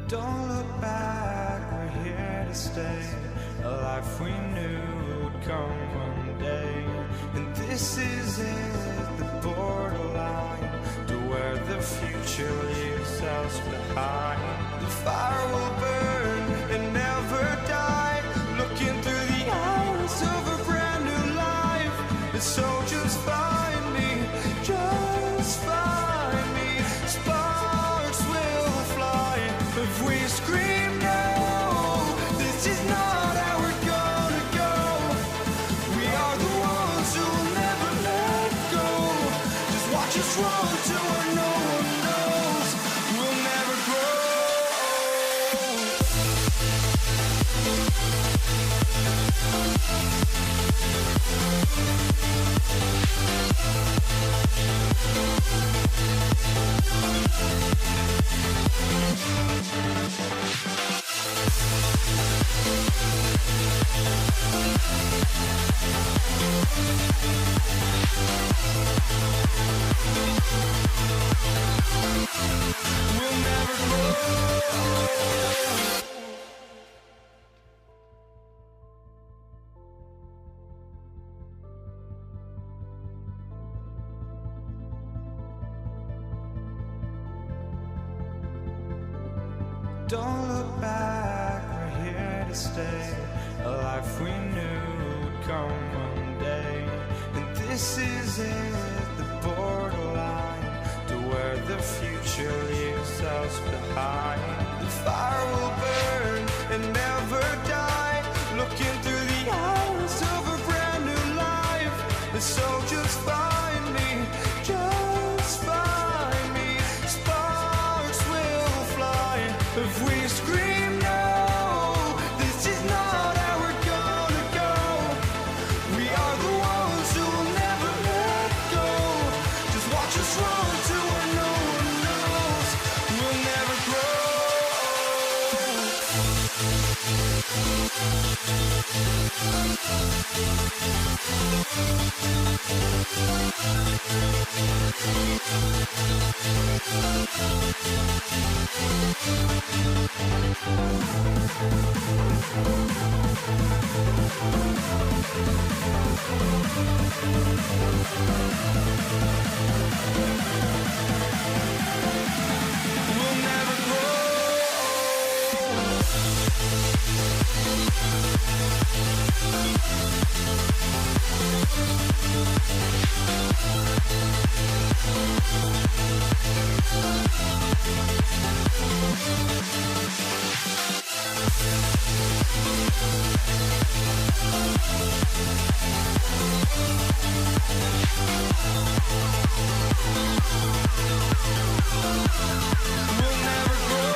Don't look back, we're here to stay. A life we knew would come one day. And this is it, the borderline to where the future leaves us behind. The fire will burn and never die, looking through the eyes of a brand new life. And so just find me, just find me. Sparks will fly if we scream no. This is not how we're gonna go. We are the ones who will never let go. Just watch us run to where no one knows. We'll never grow. We'll never grow. Don't look back, we're here to stay. A life we knew would come one day. And this is it, the borderline to where the future leaves us behind. The fire will burn and never die, looking through the eyes of a brand new life. And so just find me, just find me. Sparks will fly if we scream no. This is not how we're gonna go. We are the ones who will never let go. Just watch us run to where no one knows. We'll never grow. We'll never grow. We'll never grow.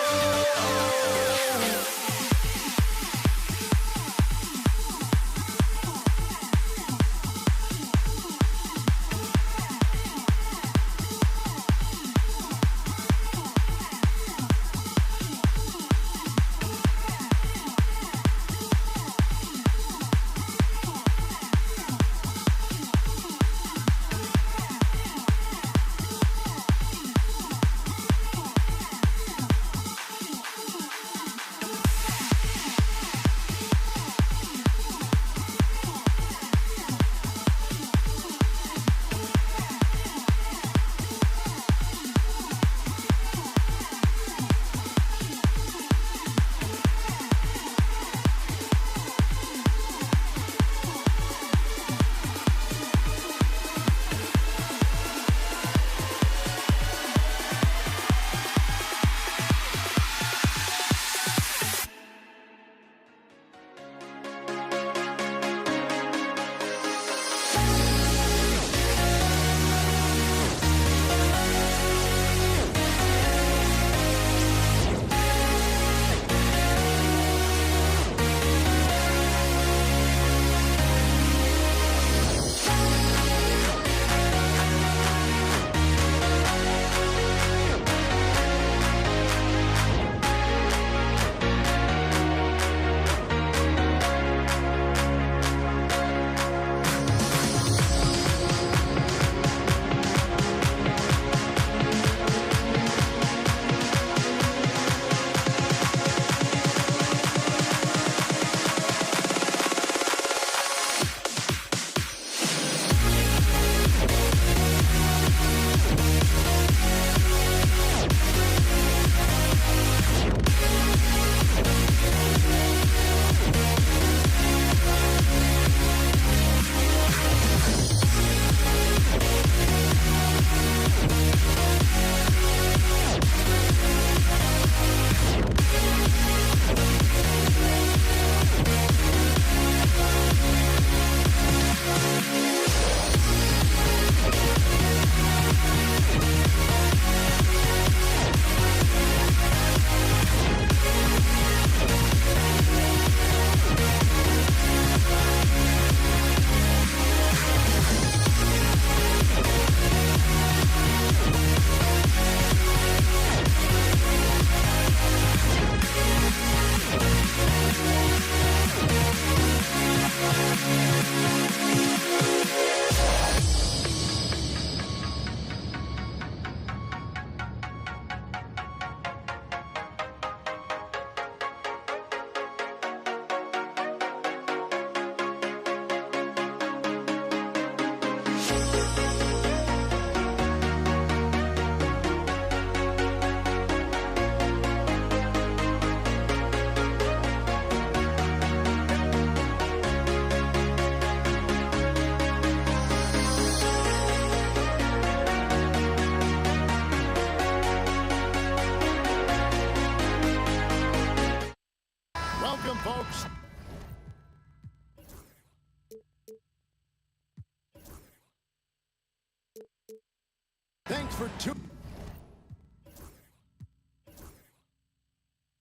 for two.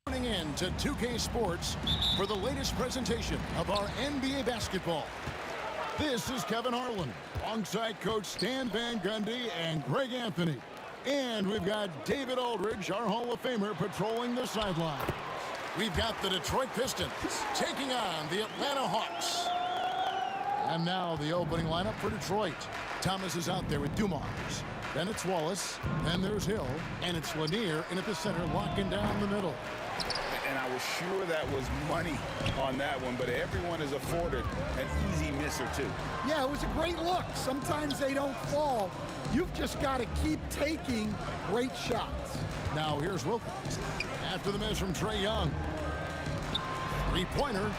Tuning in to 2K Sports for the latest presentation of our NBA basketball. This is Kevin Harlan, alongside Coach Stan Van Gundy and Greg Anthony. And we've got David Aldridge, our Hall of Famer, patrolling the sideline. We've got the Detroit Pistons taking on the Atlanta Hawks. And now the opening lineup for Detroit. Thomas is out there with Dumars. Then it's Wallace. Then there's Hill. And it's Lanier in at the center, locking down the middle. And I was sure that was money on that one, but everyone is afforded an easy miss or two. Yeah, it was a great look. Sometimes they don't fall. You've just got to keep taking great shots. Now here's Wilkins. After the miss from Trae Young. Three-pointer.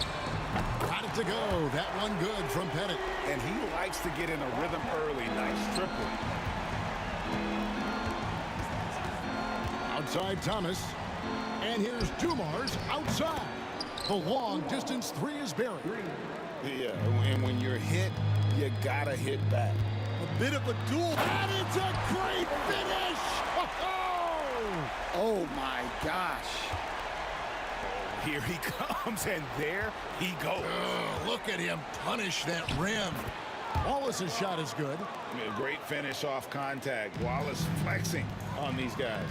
Got it to go. That one good from Pettit. And he likes to get in a rhythm early. Nice triple. Outside Thomas. And here's Dumars outside. The long-distance three is buried. Yeah, and when you're hit, you gotta hit back. A bit of a duel. And it's a great finish! Oh my gosh. Here he comes, and there he goes. Look at him punish that rim. Wallace's shot is good. Great finish off contact. Wallace flexing on these guys.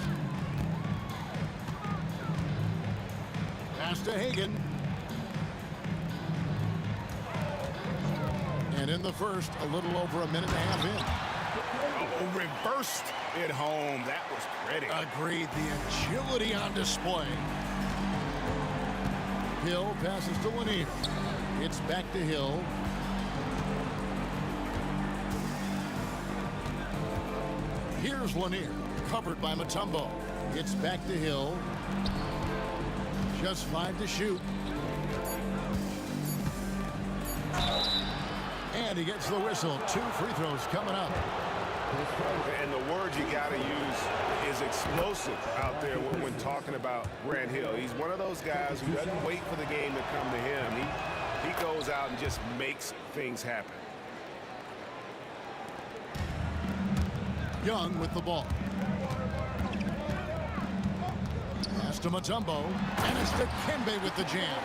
Pass to Hagan. And in the first, a little over a minute and a half in. Oh, reversed it home. That was pretty. Agreed. The agility on display. Hill passes to Lanier. It's back to Hill. Here's Lanier, covered by Mutombo. It's back to Hill. Just 5 to shoot. And he gets the whistle. 2 free throws coming up. And the word you got to use is explosive out there when talking about Grant Hill. He's one of those guys who doesn't wait for the game to come to him. He goes out and just makes things happen. Young with the ball. Pass to Mutombo. And it's to Kembe with the jam.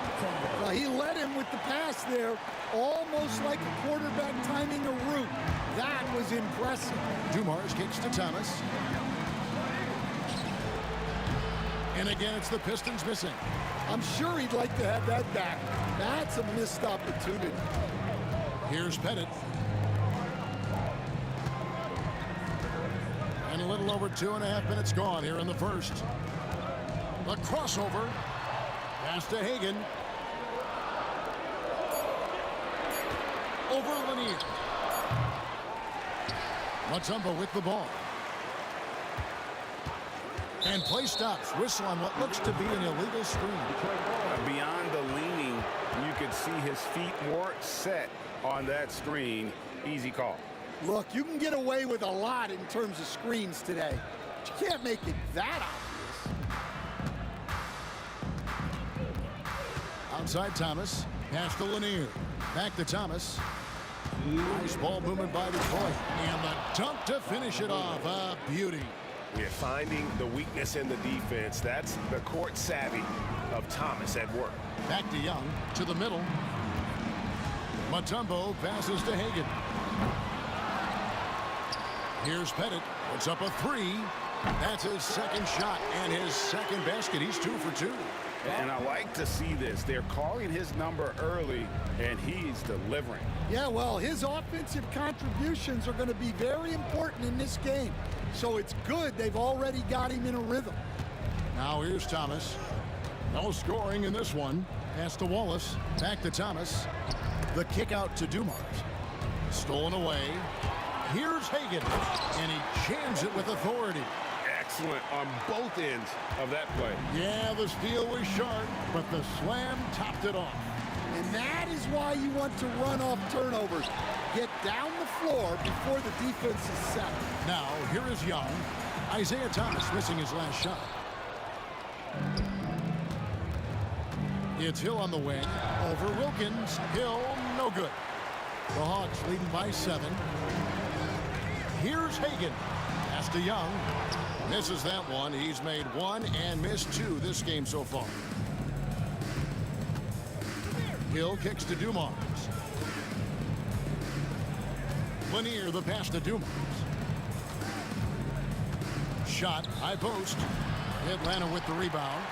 Well, he led him with the pass there, almost like a quarterback timing a route. That was impressive. Dumars kicks to Thomas. And again, it's the Pistons missing. I'm sure he'd like to have that back. That's a missed opportunity. Here's Pettit. And a little over 2.5 minutes gone here in the first. The crossover. Pass to Hagan. Over Lanier. Mutombo with the ball. And play stops. Whistle on what looks to be an illegal screen. Beyond the leaning, you could see his feet weren't set on that screen. Easy call. Look, you can get away with a lot in terms of screens today. But you can't make it that obvious. Outside Thomas. Pass to Lanier. Back to Thomas. Nice ball movement by Detroit. And the dunk to finish it off. A beauty. We're finding the weakness in the defense. That's the court savvy of Thomas at work. Back to Young. To the middle. Mutombo passes to Hagan. Here's Pettit. Puts up a 3. That's his second shot and his second basket. He's 2 for 2. And I like to see this. They're calling his number early, and he's delivering. Yeah, well, his offensive contributions are going to be very important in this game. So it's good they've already got him in a rhythm. Now here's Thomas. No scoring in this one. Pass to Wallace. Back to Thomas. The kick out to Dumars. Stolen away. Here's Hagan. And he jams it with authority. Excellent on both ends of that play. Yeah, the steal was sharp, but the slam topped it off. And that is why you want to run off turnovers. Get down the floor before the defense is set. Now, here is Young. Isaiah Thomas missing his last shot. It's Hill on the wing. Over Wilkins. Hill, no good. The Hawks leading by 7. Here's Hagan. Pass to Young. Misses that one. He's made one and missed two this game so far. Hill kicks to Dumars. Lanier, the pass to Dumars. Shot, high post. Atlanta with the rebound.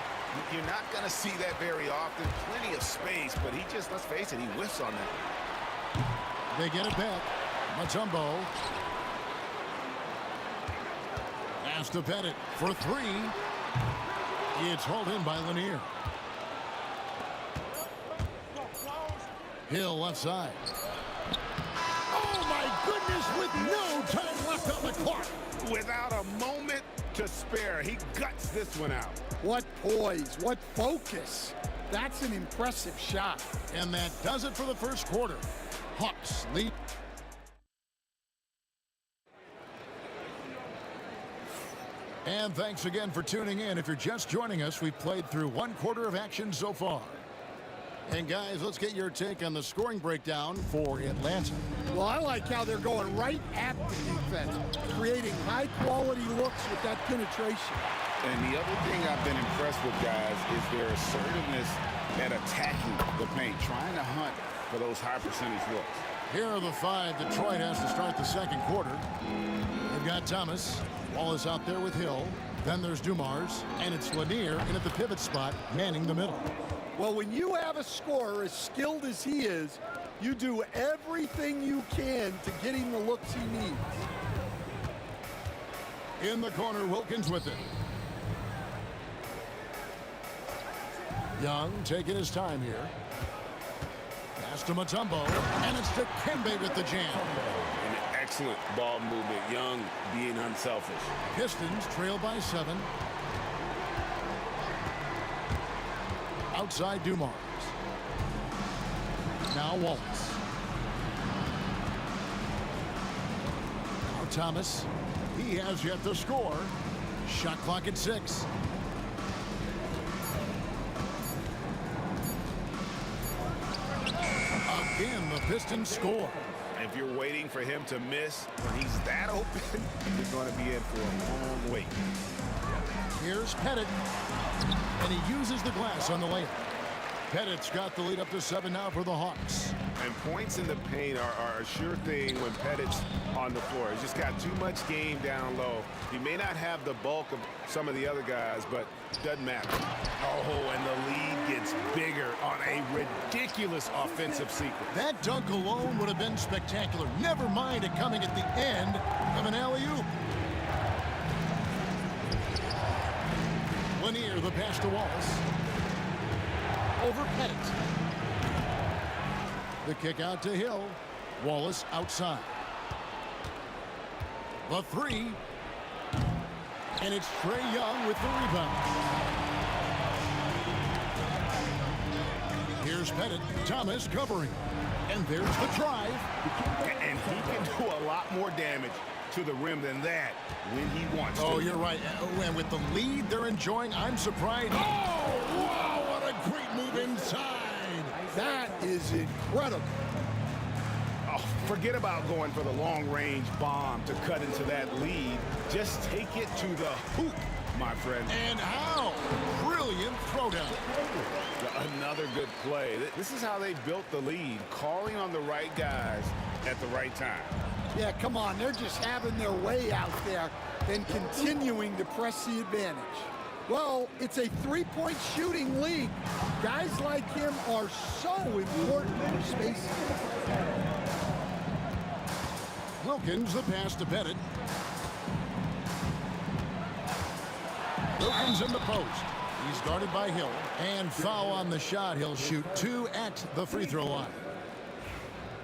You're not going to see that very often. Plenty of space, but he just, let's face it, he whiffs on that. They get it back. Mutombo. Pass to Pettit for three. It's hauled in by Lanier. Hill left side. Oh, my goodness, with no time left on the clock. Without a moment to spare, he guts this one out. What poise, what focus. That's an impressive shot. And that does it for the first quarter. Hawks lead. And thanks again for tuning in. If you're just joining us, we've played through one quarter of action so far. And guys, let's get your take on the scoring breakdown for Atlanta. Well, I like how they're going right at the defense, creating high-quality looks with that penetration. And the other thing I've been impressed with, guys, is their assertiveness at attacking the paint, trying to hunt for those high-percentage looks. Here are the five Detroit has to start the second quarter. They've got Thomas. Wallace out there with Hill. Then there's Dumars. And it's Lanier in at the pivot spot, manning the middle. Well, when you have a scorer as skilled as he is, you do everything you can to get him the looks he needs. In the corner, Wilkins with it. Young taking his time here. Pass to Mutombo, and it's to Kembe with the jam. An excellent ball movement. Young being unselfish. Pistons trail by 7. Outside Dumars. Now Wallace. Now Thomas. He has yet to score. Shot clock at 6. Again, the Pistons score. If you're waiting for him to miss when he's that open, you're going to be in for a long wait. Here's Pettit, and he uses the glass on the layup. Pettit's got the lead up to 7 now for the Hawks. And points in the paint are a sure thing when Pettit's on the floor. He's just got too much game down low. He may not have the bulk of some of the other guys, but it doesn't matter. Oh, and the lead gets bigger on a ridiculous offensive sequence. That dunk alone would have been spectacular. Never mind it coming at the end of an alley-oop. Lanier, the pass to Wallace. Over Pettit. The kick out to Hill. Wallace outside. The three. And it's Trey Young with the rebound. Here's Pettit. Thomas covering. And there's the drive. And he can do a lot more damage to the rim than that when he wants to. Oh, you're right. And with the lead they're enjoying, I'm surprised. Oh, wow, what a great move inside. That is incredible. Oh, forget about going for the long-range bomb to cut into that lead. Just take it to the hoop, my friend. And how? Brilliant throwdown. Another good play. This is how they built the lead, calling on the right guys at the right time. Yeah, come on. They're just having their way out there and continuing to press the advantage. Well, it's a three-point shooting league. Guys like him are so important for spacing. Wilkins, the pass to Pettit. Wilkins in the post. He's guarded by Hill. And foul on the shot. He'll shoot 2 at the free throw line.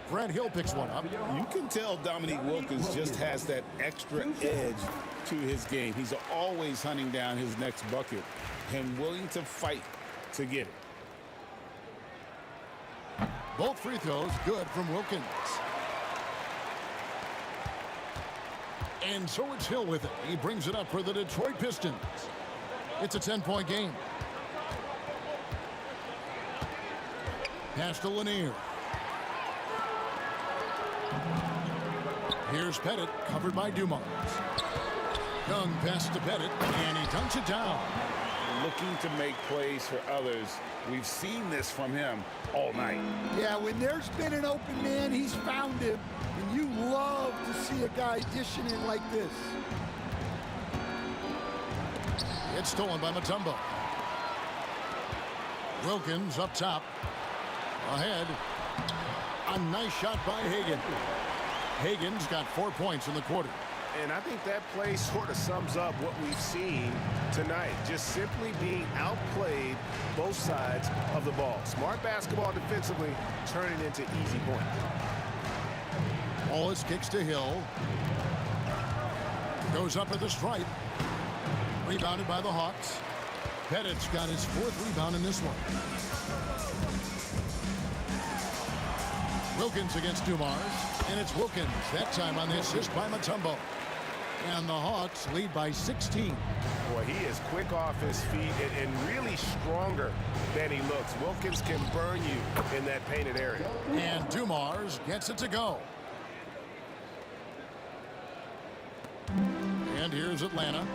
Brad Hill picks one up. You can tell Dominique Wilkins just has that extra edge to his game. He's always hunting down his next bucket and willing to fight to get it. Both free throws good from Wilkins. And so it's Hill with it. He brings it up for the Detroit Pistons. It's a 10-point game. Pass to Lanier. Here's Pettit, covered by Dumars. Young pass to Pettit, and he dunks it down. Looking to make plays for others. We've seen this from him all night. Yeah, when there's been an open man, he's found him. And you love to see a guy dishing in like this. It's stolen by Mutombo. Wilkins up top. Ahead. A nice shot by Hagan. Hagan's got 4 points in the quarter. And I think that play sort of sums up what we've seen tonight. Just simply being outplayed both sides of the ball. Smart basketball defensively, turning into easy points. Wallace kicks to Hill. Goes up at the stripe. Rebounded by the Hawks. Pettit's got his 4th rebound in this one. Wilkins against Dumars. And it's Wilkins, that time on the assist by Mutombo. And the Hawks lead by 16. Boy, he is quick off his feet and really stronger than he looks. Wilkins can burn you in that painted area. And Dumars gets it to go. And here's Atlanta.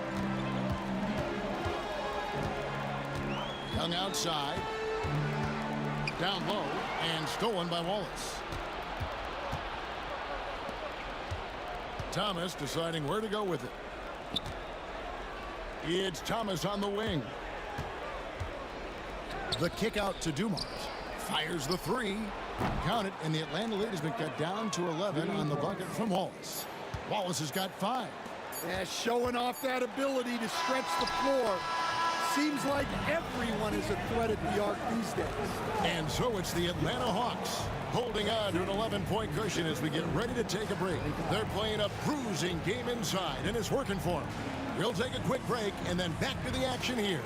Young outside. Down low and stolen by Wallace. Thomas deciding where to go with it. It's Thomas on the wing. The kick out to Dumars. Fires the 3. Count it, and the Atlanta lead has been cut down to 11 on the bucket from Wallace. Wallace has got 5. Yeah, showing off that ability to stretch the floor. Seems like everyone is a threat at the arc these days. And so it's the Atlanta Hawks holding on to an 11-point cushion as we get ready to take a break. They're playing a bruising game inside, and it's working for them. We'll take a quick break and then back to the action here.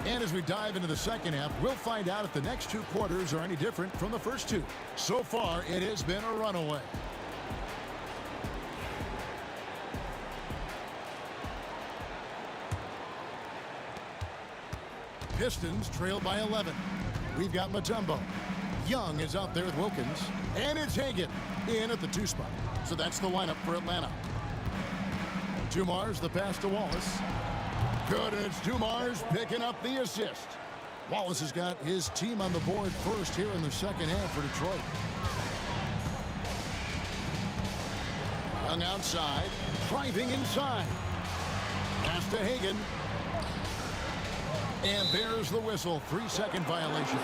And as we dive into the second half, we'll find out if the next 2 quarters are any different from the first 2. So far, it has been a runaway. Pistons trail by 11. We've got Mutombo. Young is out there with Wilkins. And it's Hagan in at the 2 spot. So that's the lineup for Atlanta. Dumars, the pass to Wallace. Good, and it's Dumars picking up the assist. Wallace has got his team on the board first here in the second half for Detroit. Young outside, driving inside. Pass to Hagan. And there's the whistle. 3-second violation.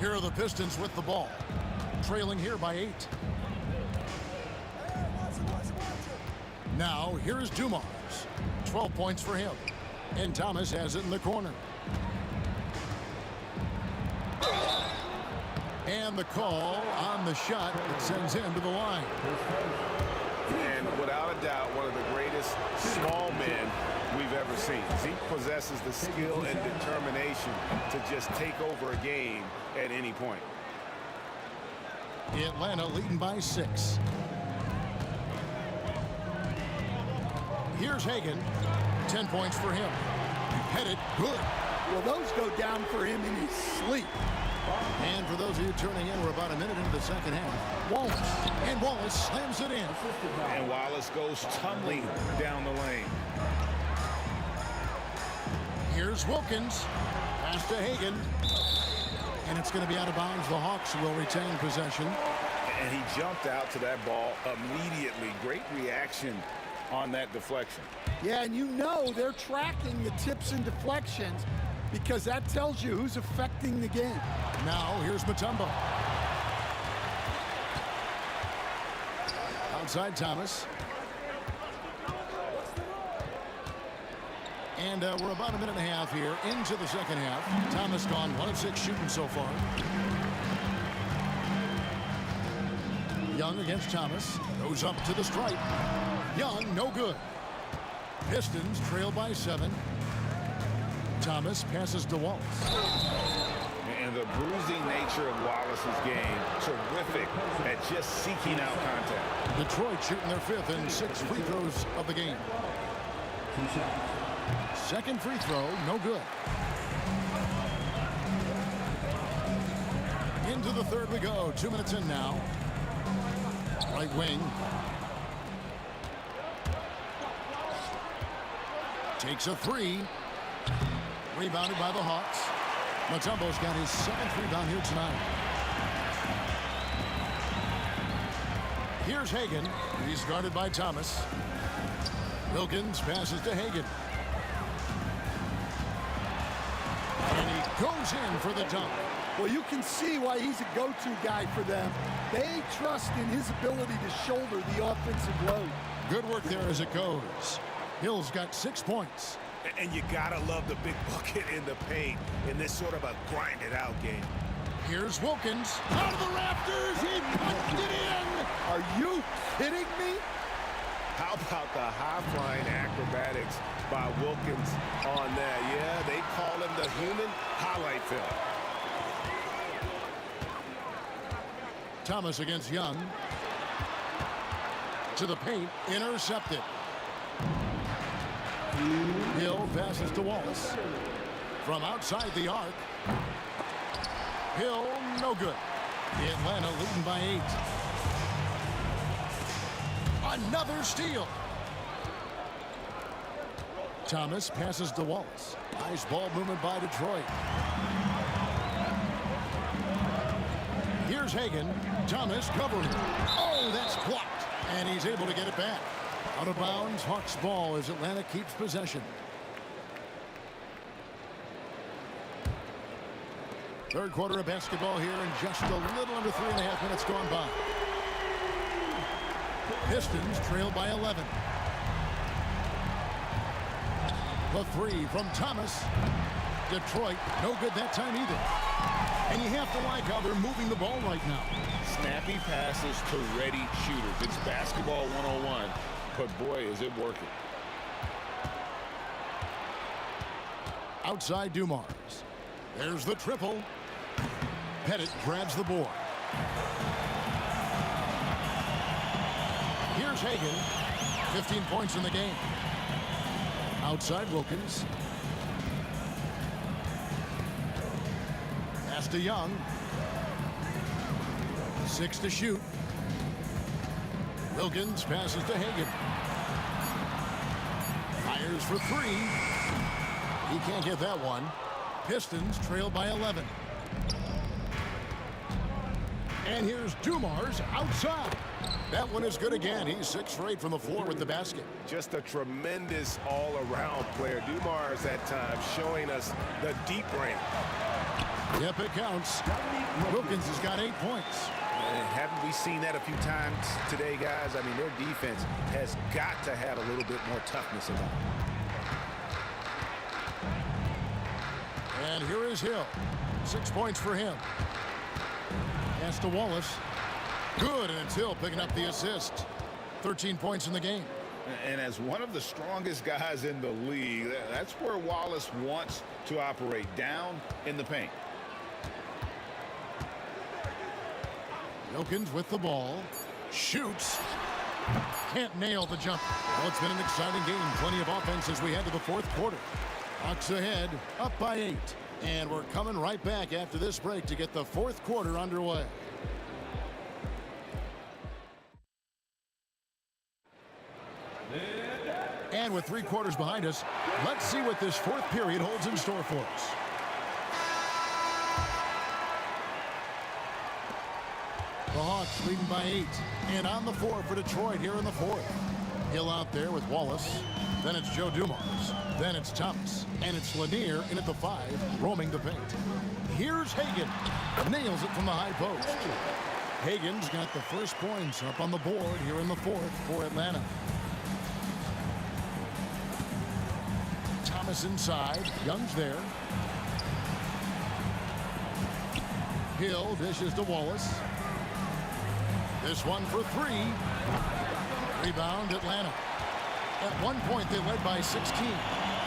Here are the Pistons with the ball, trailing here by 8. Now, here is Dumars. 12 points for him. And Thomas has it in the corner. And the call on the shot that sends him to the line. And without a doubt, one of the greatest small men we've ever seen. He possesses the skill and determination to just take over a game at any point. Atlanta leading by 6. Here's Hagan. 10 points for him. Headed good. Well, those go down for him in his sleep. And for those of you turning in, we're about a minute into the second half. Wallace. And Wallace slams it in. And Wallace goes tumbling down the lane. Here's Wilkins. Pass to Hagan. And it's going to be out of bounds. The Hawks will retain possession. And he jumped out to that ball immediately. Great reaction on that deflection. Yeah, and you know they're tracking the tips and deflections because that tells you who's affecting the game. Now, here's Mutombo. Outside Thomas. And we're about a minute and a half here into the second half. Thomas gone 1 of 6 shooting so far. Young against Thomas. Goes up to the stripe. Young, no good. Pistons trail by 7. Thomas passes to Wallace. And the bruising nature of Wallace's game, terrific at just seeking out contact. Detroit shooting their 5th and 6 free throws of the game. Second free throw, no good. Into the third we go. 2 minutes in now. Right wing. Takes a 3. Rebounded by the Hawks. Mutombo's got his 7th rebound here tonight. Here's Hagan. He's guarded by Thomas. Wilkins passes to Hagan. And he goes in for the dunk. Well, you can see why he's a go-to guy for them. They trust in his ability to shoulder the offensive load. Good work there as it goes. Hill's got 6 points. And you gotta love the big bucket in the paint in this sort of a grind-it-out game. Here's Wilkins. Out of the rafters. He punched it in. Are you kidding me? How about the high-flying acrobatics by Wilkins on that? Yeah, they call him the human highlight film. Thomas against Young. To the paint. Intercepted. Hill passes to Wallace. From outside the arc. Hill, no good. Atlanta leading by 8. Another steal. Thomas passes to Wallace. Nice ball movement by Detroit. Here's Hagan. Thomas covering. Oh, that's blocked. And he's able to get it back. Out of bounds, Hawks ball as Atlanta keeps possession. Third quarter of basketball here and just a little under 3.5 minutes gone by. Pistons trail by 11. The 3 from Thomas. Detroit, no good that time either. And you have to like how they're moving the ball right now. Snappy passes to ready shooters. It's basketball 101. But boy, is it working. Outside Dumars. There's the triple. Pettit grabs the board. Here's Hagan. 15 points in the game. Outside Wilkins. Pass to Young. 6 to shoot. Wilkins passes to Hagan. Fires for 3. He can't get that one. Pistons trail by 11. And here's Dumars outside. That one is good again. He's 6 for 8 from the floor with the basket. Just a tremendous all-around player. Dumars at times showing us the deep range. Yep, it counts. Wilkins has got 8 points. And haven't we seen that a few times today, guys? I mean, their defense has got to have a little bit more toughness about it. And here is Hill. 6 points for him. Pass to Wallace. Good, and it's Hill picking up the assist. 13 points in the game. And as one of the strongest guys in the league, that's where Wallace wants to operate, down in the paint. Wilkins with the ball. Shoots. Can't nail the jumper. Well, it's been an exciting game. Plenty of offense as we head to the fourth quarter. Hawks ahead, up by 8. And we're coming right back after this break to get the fourth quarter underway. And with 3 quarters behind us, let's see what this fourth period holds in store for us. The Hawks leading by 8. And on the floor for Detroit here in the fourth. Hill out there with Wallace. Then it's Joe Dumars. Then it's Thomas. And it's Lanier in at the 5, roaming the paint. Here's Hagan. Nails it from the high post. Hagan's got the first points up on the board here in the fourth for Atlanta. Thomas inside. Young's there. Hill dishes to Wallace. This one for three. Rebound Atlanta. At one point they led by 16.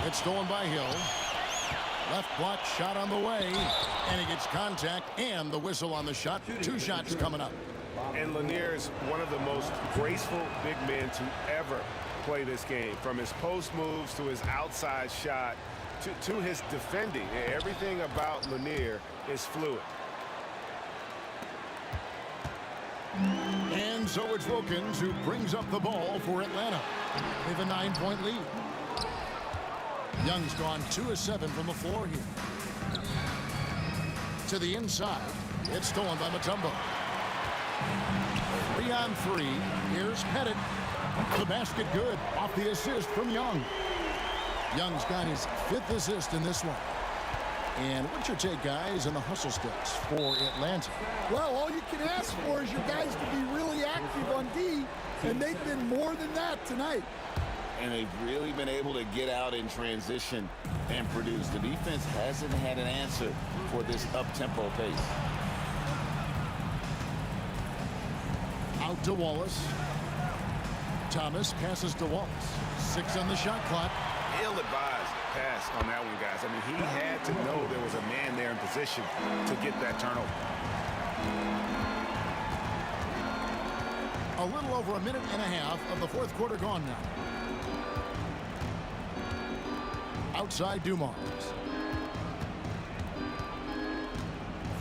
It's stolen by Hill. Left block shot on the way. And he gets contact and the whistle on the shot. Two shots coming up. And Lanier's one of the most graceful big men to ever play this game. From his post moves to his outside shot to his defending. Everything about Lanier is fluid. And so it's Wilkins who brings up the ball for Atlanta. They have a 9-point lead. Young's gone 2 of 7 from the floor here. To the inside. It's stolen by Mutombo. 3 on 3. Here's Pettit. The basket good. Off the assist from Young. Young's got his 5th assist in this one. And what's your take, guys, on the hustle sticks for Atlanta? Well, all you can ask for is your guys to be really active on D, and they've been more than that tonight. And they've really been able to get out in transition and produce. The defense hasn't had an answer for this up-tempo pace. Out to Wallace. Thomas passes to Wallace. 6 on the shot clock. Ill-advised pass on that one, guys. I mean, he had to know there was a man there in position to get that turnover. A little over a minute and a half of the fourth quarter gone now. Outside Dumars.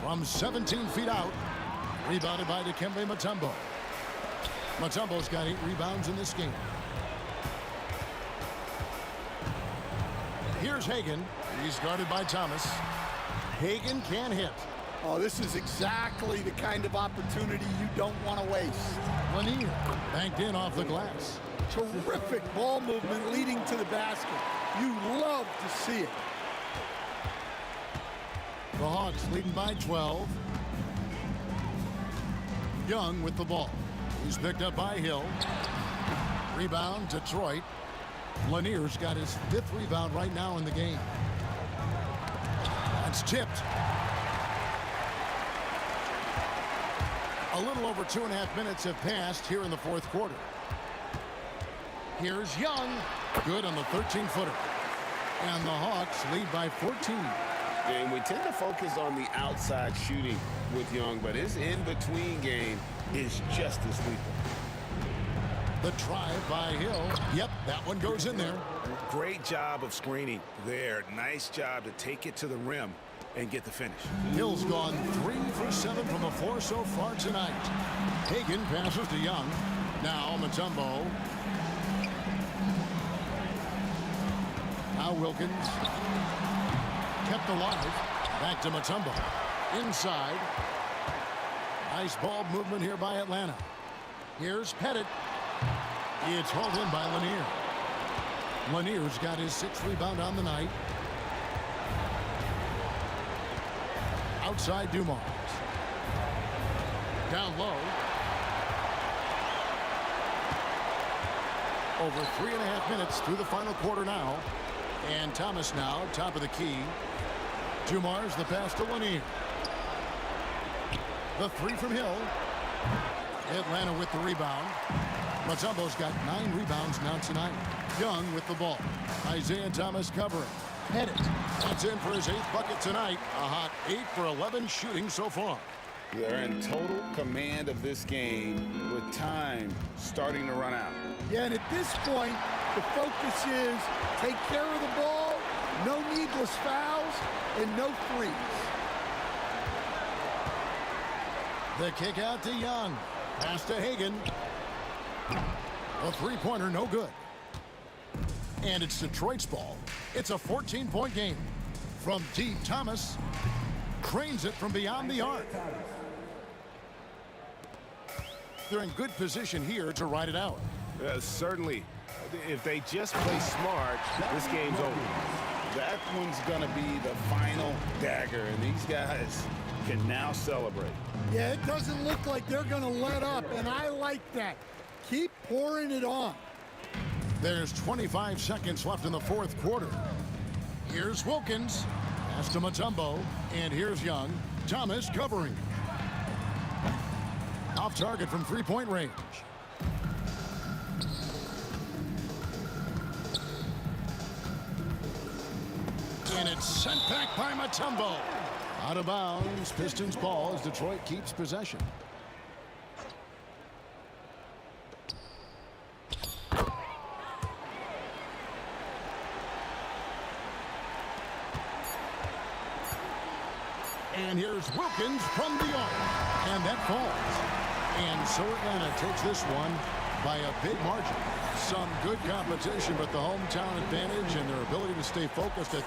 From 17 feet out. Rebounded by Dikembe Mutombo. Mutombo's got 8 rebounds in this game. Here's Hagan. He's guarded by Thomas. Hagan can't hit. Oh, this is exactly the kind of opportunity you don't want to waste. Lanier banked in off the glass. Terrific ball movement leading to the basket. You love to see it. The Hawks leading by 12. Young with the ball. He's picked up by Hill. Rebound, Detroit. Lanier's got his 5th rebound right now in the game. That's tipped. A little over 2.5 minutes have passed here in the fourth quarter. Here's Young. Good on the 13-footer. And the Hawks lead by 14. And we tend to focus on the outside shooting with Young, but his in-between game is just as lethal. The drive by Hill. Yep, that one goes in there. Great job of screening there. Nice job to take it to the rim and get the finish. Hill's gone 3 for 7 from the floor so far tonight. Hagan passes to Young. Now Mutombo. Now Wilkins. Kept alive. Back to Mutombo. Inside. Nice ball movement here by Atlanta. Here's Pettit. It's hauled in by Lanier. Lanier's got his 6th rebound on the night. Outside Dumars. Down low. Over 3.5 minutes through the final quarter now. And Thomas now, top of the key. Dumars the pass to Lanier. The 3 from Hill. Atlanta with the rebound. Mutombo's got 9 rebounds now tonight. Young with the ball. Isaiah Thomas covering. Pettit. That's in for his 8th bucket tonight. A hot 8 for 11 shooting so far. They're in total command of this game with time starting to run out. Yeah, and at this point, the focus is take care of the ball, no needless fouls, and no threes. The kick out to Young. Pass to Hagan. A 3-pointer, no good. And it's Detroit's ball. It's a 14-point game. From deep, Thomas cranes it from beyond the arc. They're in good position here to ride it out. Certainly, if they just play smart, this game's over. That one's going to be the final dagger, and these guys can now celebrate. Yeah, it doesn't look like they're going to let up, and I like that. Keep pouring it on. There's 25 seconds left in the fourth quarter. Here's Wilkins. Pass to Mutombo. And here's Young. Thomas covering. Off target from three-point range. And it's sent back by Mutombo. Out of bounds. Pistons ball as Detroit keeps possession. And here's Wilkins from the arc. And that falls. And so Atlanta takes this one by a big margin. Some good competition, but the hometown advantage and their ability to stay focused at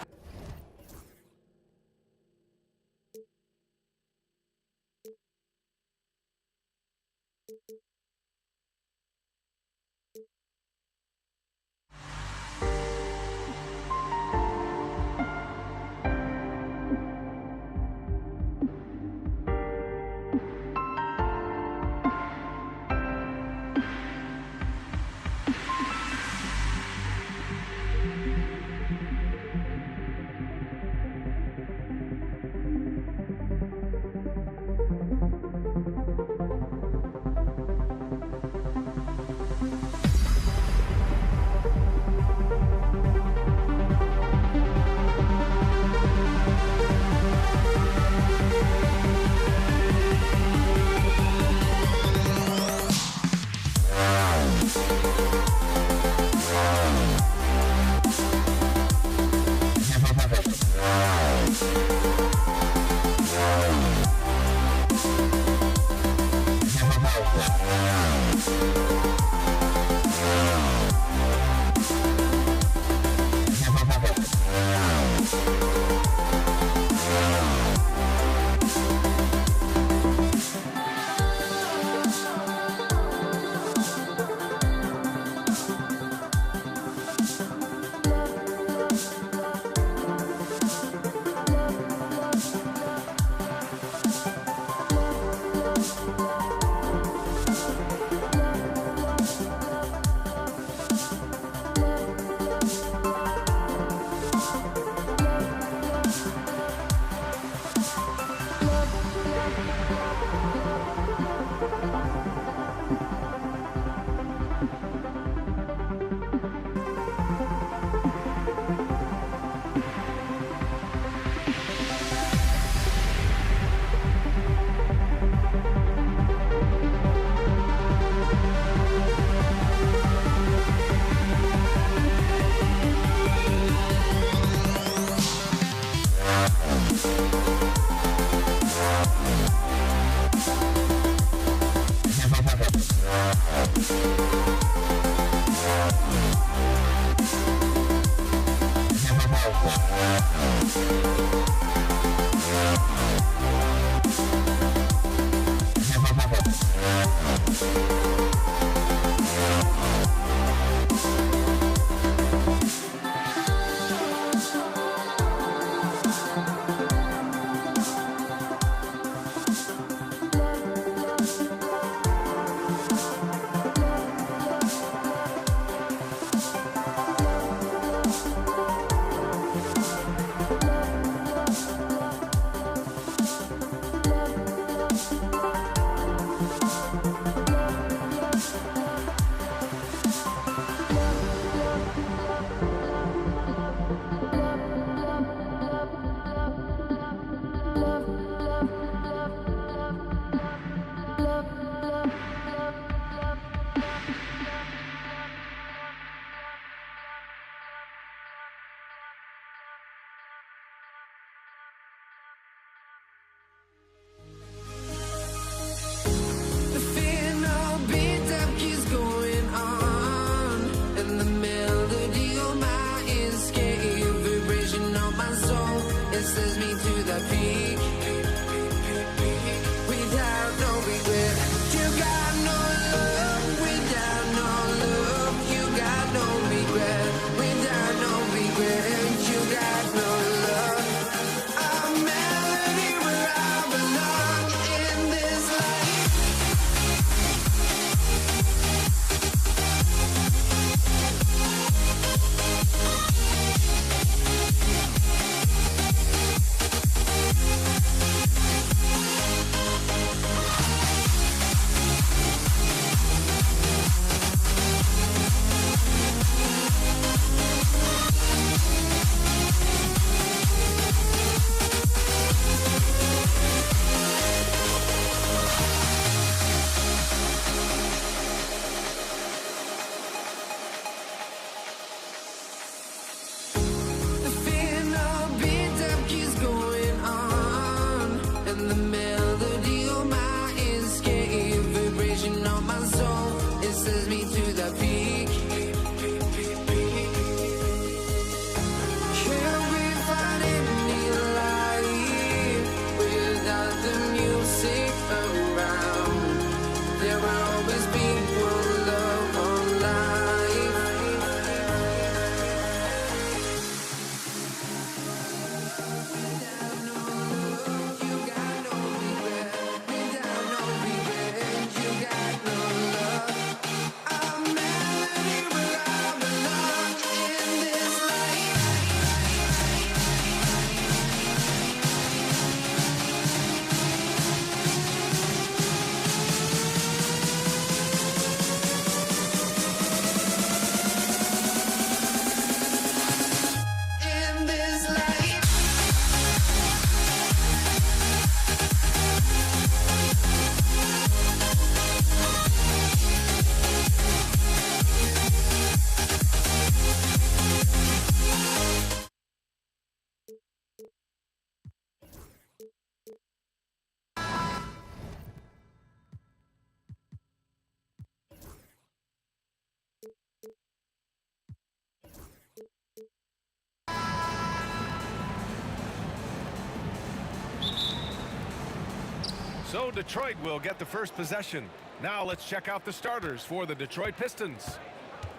So Detroit will get the first possession. Now let's check out the starters for the Detroit Pistons.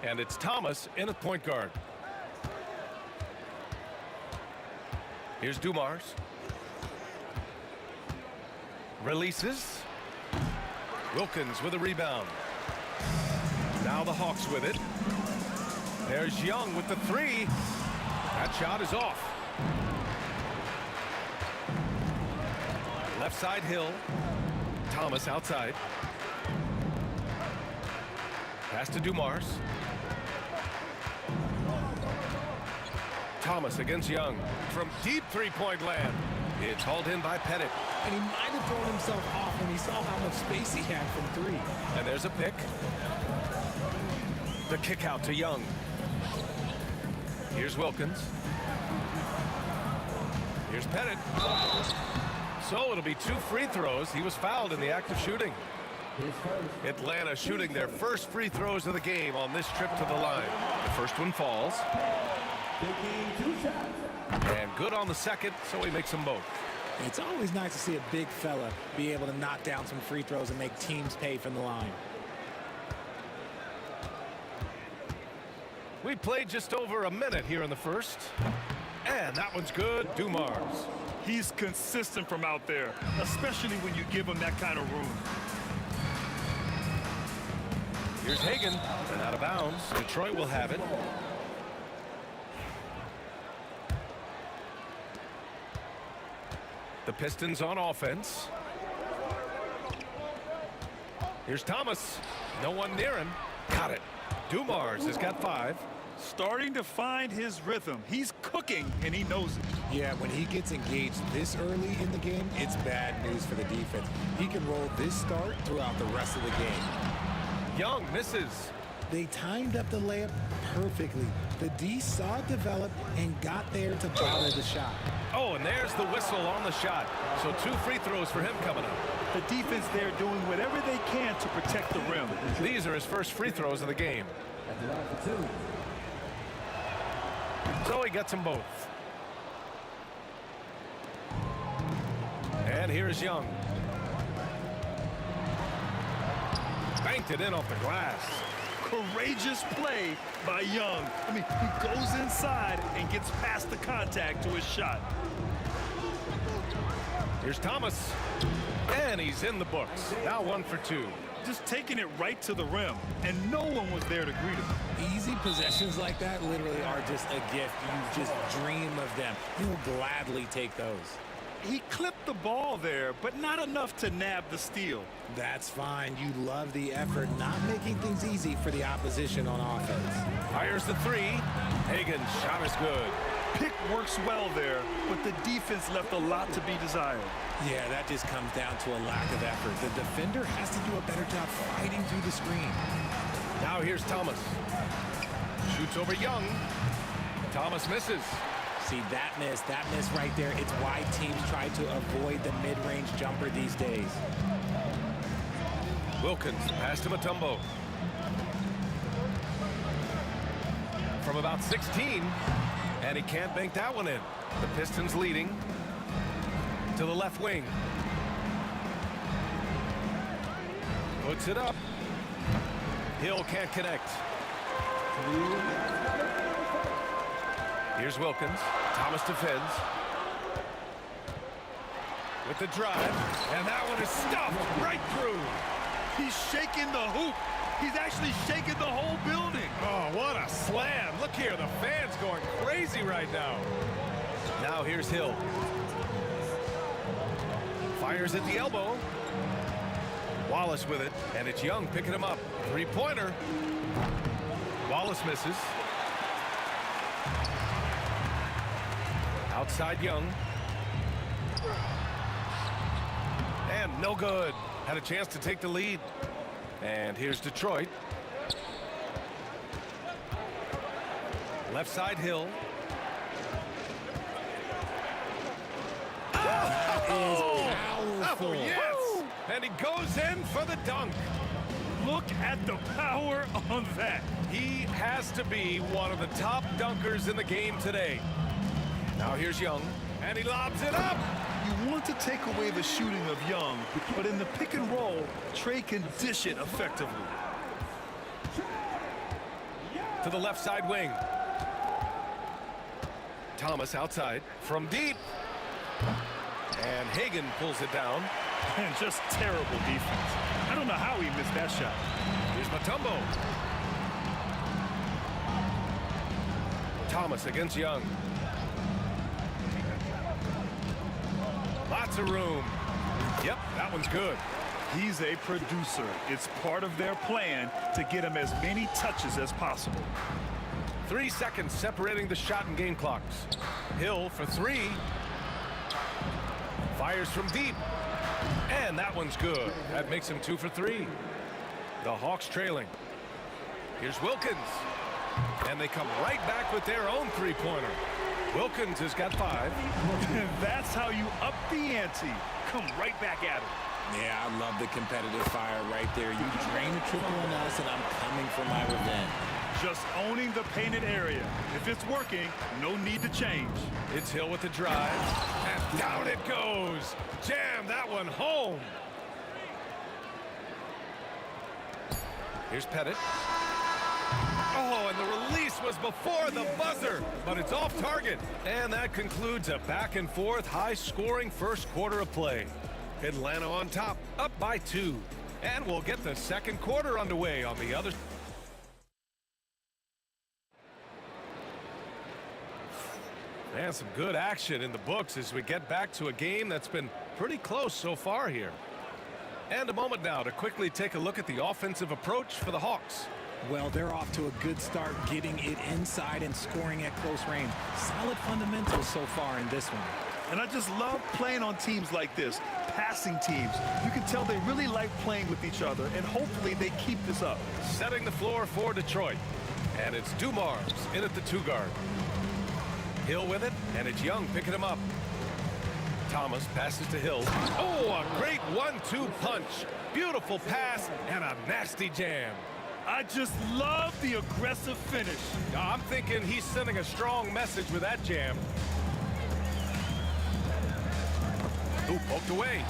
And it's Thomas in at point guard. Here's Dumars. Releases. Wilkins with a rebound. Now the Hawks with it. There's Young with the three. That shot is off. Left side Hill. Thomas outside. Pass to Dumars. Thomas against Young from deep three-point land. It's hauled in by Pettit. And he might have thrown himself off when he saw how much space he had from three. And there's a pick. The kick out to Young. Here's Wilkins. Here's Pettit. So it'll be 2 free throws. He was fouled in the act of shooting. Atlanta shooting their first free throws of the game on this trip to the line. The first one falls. And good on the second, so he makes them both. It's always nice to see a big fella be able to knock down some free throws and make teams pay from the line. We played just over a minute here in the first. And that one's good. Dumars. He's consistent from out there, especially when you give him that kind of room. Here's Hagan, and out of bounds. Detroit will have it. The Pistons on offense. Here's Thomas. No one near him. Got it. Dumars has got 5. Starting to find his rhythm. He's cooking, and he knows it. Yeah, when he gets engaged this early in the game, it's bad news for the defense. He can roll this start throughout the rest of the game. Young misses. They timed up the layup perfectly. The D saw it develop and got there to bother the shot. Oh, and there's the whistle on the shot. So 2 free throws for him coming up. The defense there doing whatever they can to protect the rim. These are his first free throws of the game. So he gets them both. And here's Young. Banked it in off the glass. Courageous play by Young. I mean, he goes inside and gets past the contact to his shot. Here's Thomas. And he's in the books. Now 1 for 2. Just taking it right to the rim, and no one was there to greet him. Easy possessions like that literally are just a gift. You just dream of them. You'll gladly take those. He clipped the ball there, but not enough to nab the steal. That's fine. You love the effort, not making things easy for the opposition on offense. Fires the 3. Hagan's shot is good. Pick works well there, but the defense left a lot to be desired. Yeah, that just comes down to a lack of effort. The defender has to do a better job fighting through the screen. Now here's Thomas. Shoots over Young. Thomas misses. See, that miss right there, it's why teams try to avoid the mid-range jumper these days. Wilkins pass to Mutombo. From about 16, and he can't bank that one in. The Pistons leading to the left wing. Puts it up. Hill can't connect. Here's Wilkins. Thomas defends. With the drive. And that one is stuffed right through. He's shaking the hoop. He's actually shaking the whole building. Oh, what a slam. Look here. The fans going crazy right now. Now here's Hill. Fires at the elbow. Wallace with it. And it's Young picking him up. 3-pointer. Wallace misses. Outside Young. And no good. Had a chance to take the lead. And here's Detroit. Left side Hill. Oh, yes! And he goes in for the dunk. Look at the power on that. He has to be one of the top dunkers in the game today. Now here's Young, and he lobs it up. You You want to take away the shooting of Young, but in the pick and roll, Trey can dish it effectively. To the left side wing. Thomas outside from deep. And Hagan pulls it down. And just terrible defense. I don't know how he missed that shot. Here's Mutombo. Thomas against Young. Lots of room. Yep, that one's good. He's a producer. It's part of their plan to get him as many touches as possible. 3 seconds separating the shot and game clocks. Hill for three. Fires from deep. And that one's good. That makes him 2 for 3. The Hawks trailing. Here's Wilkins. And they come right back with their own three-pointer. Wilkins has got 5. That's how you up the ante. Come right back at it. Yeah, I love the competitive fire right there. You drain a triple on us, and I'm coming for my revenge. Just owning the painted area. If it's working, no need to change. It's Hill with the drive. And down it goes. Jam that one home. Here's Pettit. Oh, and the release was before the buzzer, but it's off target. And that concludes a back-and-forth, high-scoring first quarter of play. Atlanta on top, up by 2. And we'll get the second quarter underway on the other. And some good action in the books as we get back to a game that's been pretty close so far here. And a moment now to quickly take a look at the offensive approach for the Hawks. Well, they're off to a good start getting it inside and scoring at close range. Solid fundamentals so far in this one. And I just love playing on teams like this, passing teams. You can tell they really like playing with each other, and hopefully they keep this up. Setting the floor for Detroit. And it's Dumars in at the 2-guard. Hill with it, and it's Young picking him up. Thomas passes to Hill. Oh, a great 1-2 punch. Beautiful pass and a nasty jam. I just love the aggressive finish. I'm thinking he's sending a strong message with that jam. Ooh, poked away.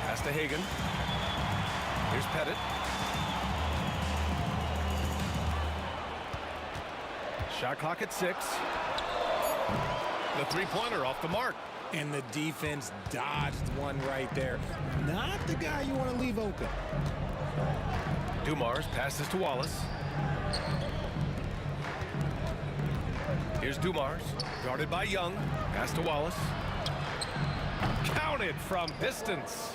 Pass to Hagan. Here's Pettit. Shot clock at 6. The three-pointer off the mark. And the defense dodged one right there. Not the guy you want to leave open. Dumars passes to Wallace. Here's Dumars, guarded by Young. Pass to Wallace. Counted from distance.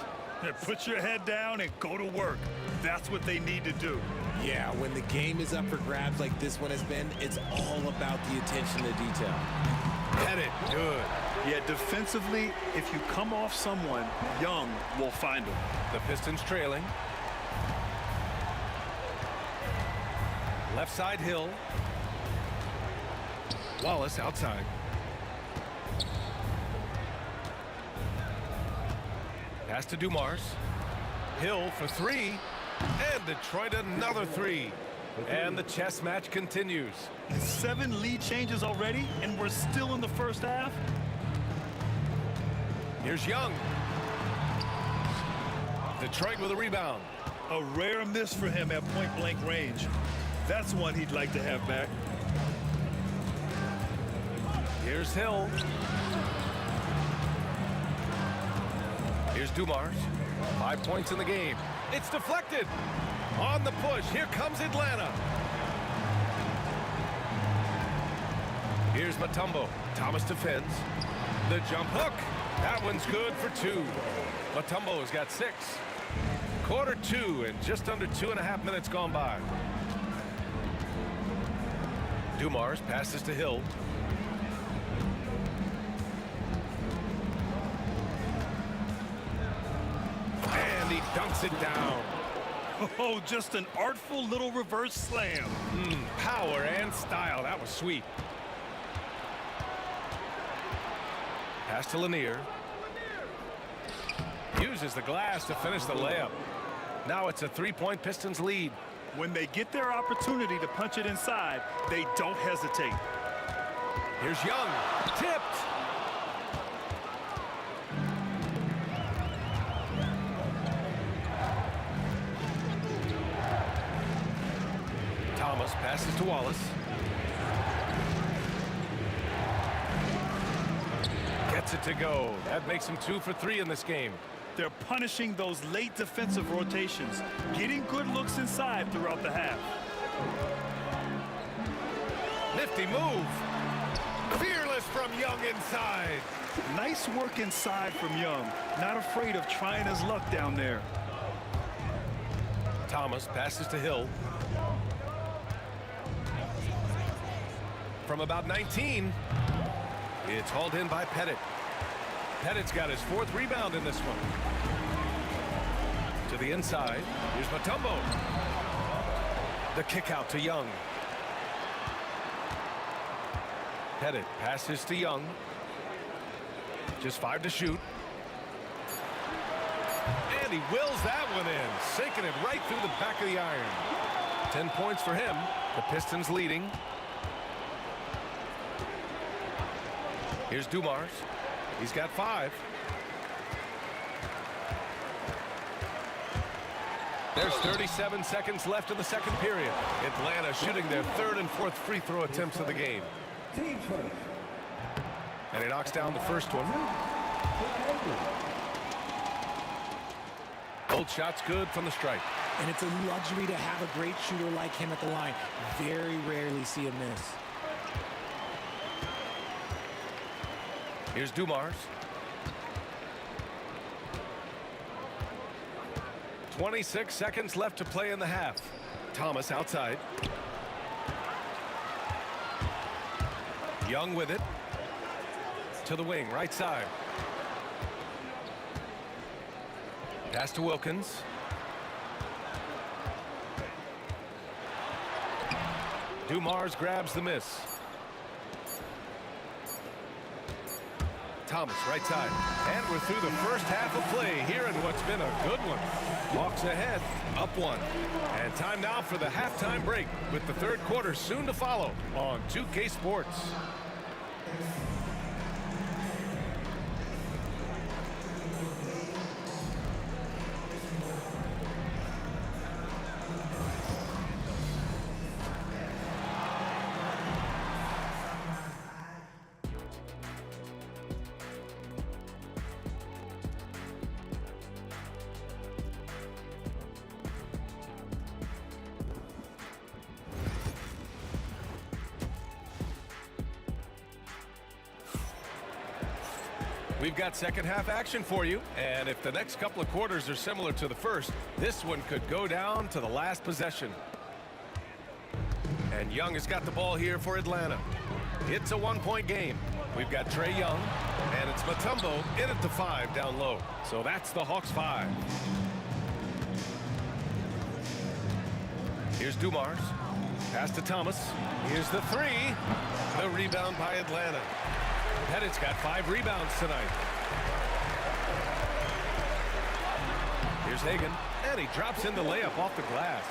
Put your head down and go to work. That's what they need to do. Yeah, when the game is up for grabs like this one has been, it's all about the attention to detail. Pettit, good. Yeah, defensively, if you come off someone, Young will find him. The Pistons trailing. Left side Hill. Wallace outside. Pass to Dumars. Hill for 3. And Detroit another 3. And the chess match continues. 7 lead changes already, and we're still in the first half. Here's Young. Detroit with a rebound. A rare miss for him at point-blank range. That's one he'd like to have back. Here's Hill. Here's Dumars. 5 points in the game. It's deflected. On the push. Here comes Atlanta. Here's Mutombo. Thomas defends. The jump hook. That one's good for 2. Mutombo has got 6. Quarter 2 and just under 2.5 minutes gone by. Dumars passes to Hill. And he dunks it down. Oh, just an artful little reverse slam. Power and style. That was sweet. Pass to Lanier. Uses the glass to finish the layup. Now it's a 3-point Pistons lead. When they get their opportunity to punch it inside, they don't hesitate. Here's Young. Tipped. passes to Wallace. Gets it to go. That makes him 2 for 3 in this game. They're punishing those late defensive rotations, getting good looks inside throughout the half. Nifty move. Fearless from Young inside. Nice work inside from Young. Not afraid of trying his luck down there. Thomas passes to Hill. From about 19, it's hauled in by Pettit. Pettit's got his 4th rebound in this one. To the inside, here's Mutombo. The kick out to Young. Pettit passes to Young. Just 5 to shoot. And he wills that one in, sinking it right through the back of the iron. 10 points for him. The Pistons leading. Here's Dumars. He's got 5. There's 37 seconds left in the second period. Atlanta shooting their 3rd and 4th free throw attempts of the game. And he knocks down the first one. Both shots good from the stripe. And it's a luxury to have a great shooter like him at the line. Very rarely see a miss. Here's Dumars. 26 seconds left to play in the half. Thomas outside. Young with it. To the wing, right side. Pass to Wilkins. Dumars grabs the miss. Thomas, right side. And we're through the first half of play here in what's been a good one. Hawks ahead, up 1. And time now for the halftime break with the 3rd quarter soon to follow on 2K Sports. We've got second half action for you, and if the next couple of quarters are similar to the first, this one could go down to the last possession. And Young has got the ball here for Atlanta. It's a 1-point game. We've got Trae Young, and it's Mutombo in at the 5 down low. So that's the Hawks 5. Here's Dumars. Pass to Thomas. Here's the 3. The rebound by Atlanta. Pettit's got 5 rebounds tonight. Here's Hagan, and he drops in the layup off the glass.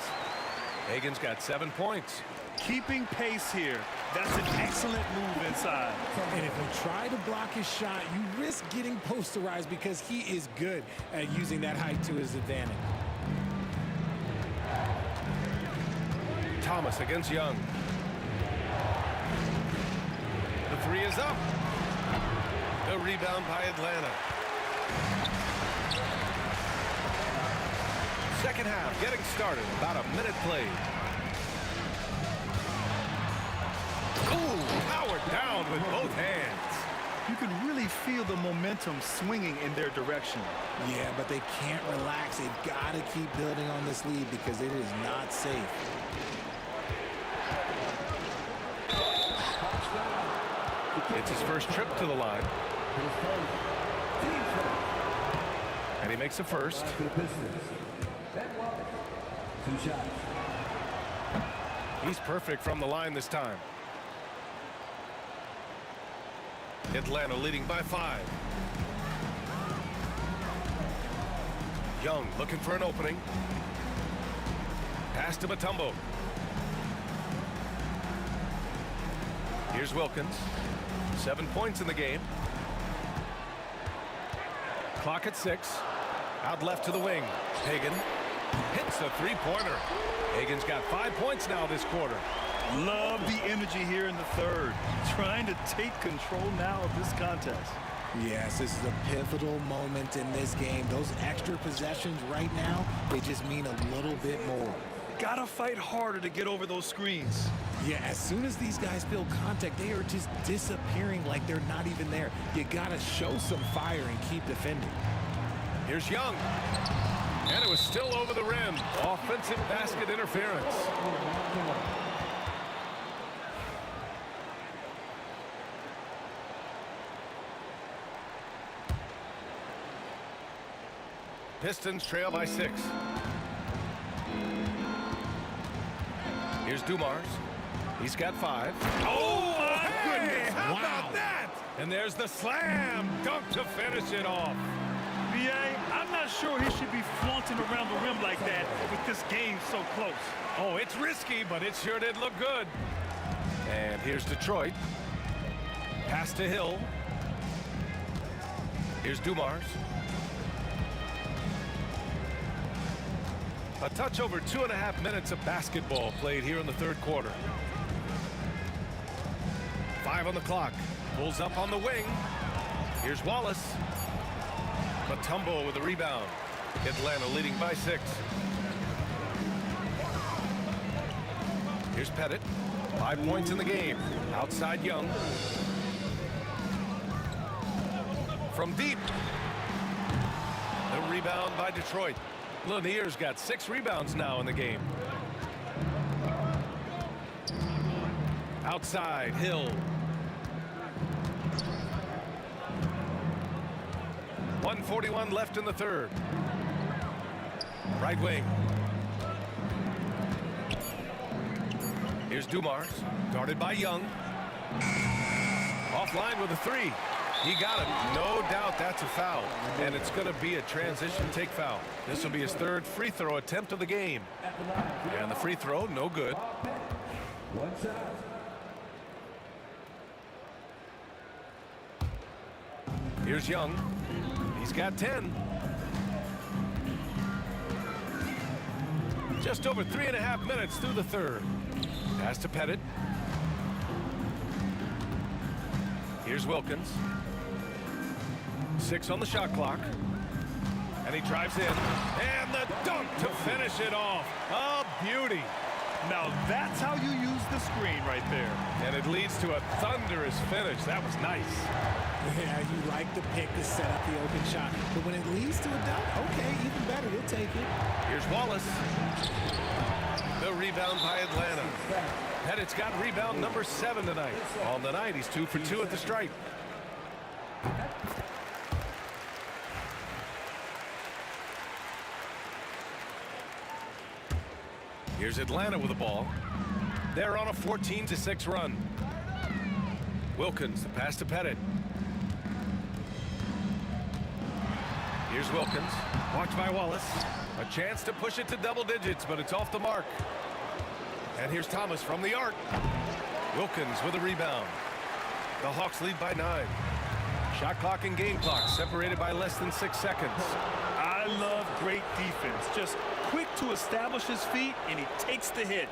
Hagan's got 7 points. Keeping pace here. That's an excellent move inside. And if you try to block his shot, you risk getting posterized because he is good at using that height to his advantage. Thomas against Young. The 3 is up. The rebound by Atlanta. Second half getting started. About a minute played. Ooh, powered down with both hands. You can really feel the momentum swinging in their direction. Yeah, but they can't relax. They've got to keep building on this lead because it is not safe. It's his first trip to the line. And he makes a first. He's perfect from the line this time. Atlanta leading by 5. Young looking for an opening. Pass to Mutombo. Here's Wilkins. 7 points in the game. Clock at 6. Out left to the wing. Hagan hits the 3-pointer. Hagan's got 5 points now this quarter. Love the energy here in the third. Trying to take control now of this contest. Yes, this is a pivotal moment in this game. Those extra possessions right now, they just mean a little bit more. Gotta fight harder to get over those screens. Yeah, as soon as these guys feel contact, they are just disappearing like they're not even there. You gotta show some fire and keep defending. Here's Young. And it was still over the rim. Offensive basket interference. Pistons trail by 6. Here's Dumars. He's got 5. Oh, my goodness. How Wow. about that? And there's the slam dunk to finish it off. B.A., I'm not sure he should be flaunting around the rim like that with this game so close. Oh, it's risky, but it sure did look good. And here's Detroit. Pass to Hill. Here's Dumars. A touch over 2.5 minutes of basketball played here in the third quarter. 5 on the clock. Pulls up on the wing. Here's Wallace. Mutombo with a rebound. Atlanta leading by 6. Here's Pettit. 5 points in the game. Outside Young. From deep. The rebound by Detroit. Lanier's got 6 rebounds now in the game. Outside, Hill. 1:41 left in the third. Right wing. Here's Dumars, guarded by Young. Offline with a 3. He got it. No doubt that's a foul. And it's going to be a transition take foul. This will be his 3rd free throw attempt of the game. And the free throw, no good. Here's Young. He's got 10. Just over 3.5 minutes through the third. Pass to Pettit. Here's Wilkins. 6 on the shot clock. And he drives in. And the dunk to finish it off. A beauty. Now that's how you use the screen right there. And it leads to a thunderous finish. That was nice. Yeah, you like the pick to set up the open shot. But when it leads to a dunk, okay, even better, you'll take it. Here's Wallace. The rebound by Atlanta. Pettit's got rebound number 7 tonight. On the night, he's 2 for 2 at the stripe. Here's Atlanta with the ball. They're on a 14-6 run. Wilkins, the pass to Pettit. Here's Wilkins, watched by Wallace. A chance to push it to double digits, but it's off the mark. And here's Thomas from the arc. Wilkins with a rebound. The Hawks lead by 9. Shot clock and game clock separated by less than 6 seconds. I love great defense. Just quick to establish his feet, and he takes the hit.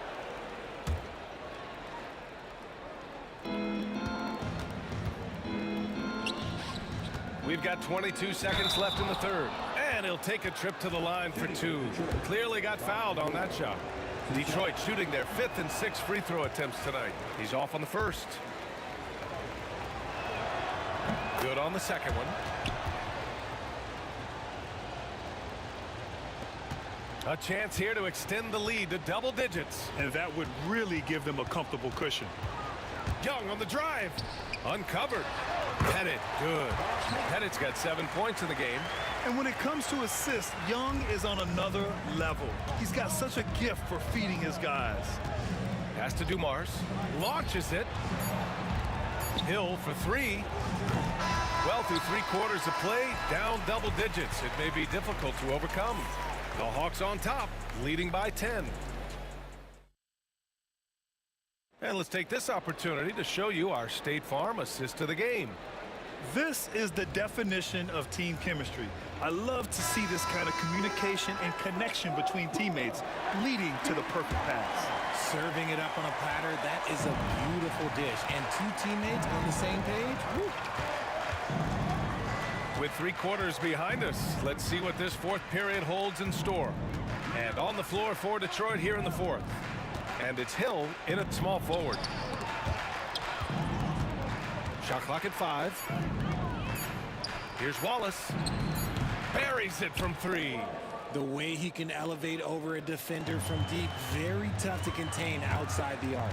We've got 22 seconds left in the third. And he'll take a trip to the line for 2. Clearly got fouled on that shot. Detroit shooting their 5th and 6th free throw attempts tonight. He's off on the first. Good on the second one. A chance here to extend the lead to double digits. And that would really give them a comfortable cushion. Young on the drive. Uncovered. Pettit, good. Pettit's got 7 points in the game. And when it comes to assists, Young is on another level. He's got such a gift for feeding his guys. Pass to Dumars. Launches it. Hill for 3. Well, through 3 quarters of play, down double digits. It may be difficult to overcome. The Hawks on top, leading by 10. And let's take this opportunity to show you our State Farm assist of the game. This is the definition of team chemistry. I love to see this kind of communication and connection between teammates leading to the perfect pass. Serving it up on a platter, that is a beautiful dish. And two teammates on the same page. Woo. With 3 quarters behind us, let's see what this fourth period holds in store. And on the floor for Detroit here in the fourth. And it's Hill in at small forward. Shot clock at 5. Here's Wallace. Buries it from 3. The way he can elevate over a defender from deep, very tough to contain outside the arc.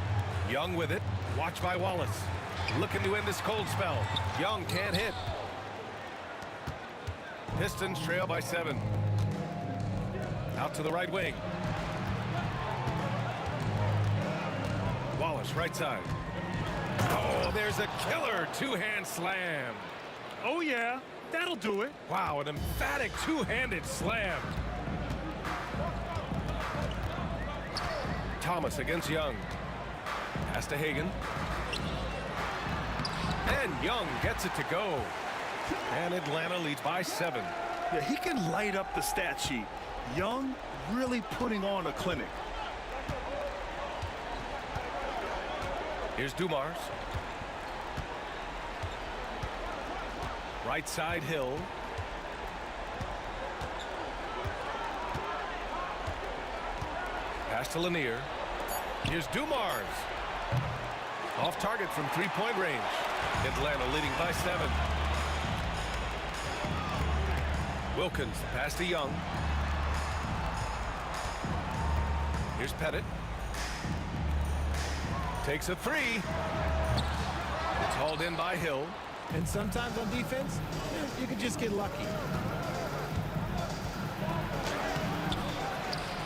Young with it. Watched by Wallace. Looking to end this cold spell. Young can't hit. Pistons trail by 7. Out to the right wing. Wallace, right side. Oh, there's a killer two-hand slam. Oh, yeah, that'll do it. Wow, an emphatic two-handed slam. Thomas against Young. Pass to Hagan. And Young gets it to go. And Atlanta leads by 7. Yeah, he can light up the stat sheet. Young really putting on a clinic. Here's Dumars. Right side Hill. Pass to Lanier. Here's Dumars. Off target from 3-point range. Atlanta leading by 7. Wilkins, pass to Young. Here's Pettit. Takes a 3. It's hauled in by Hill. And sometimes on defense, you can just get lucky.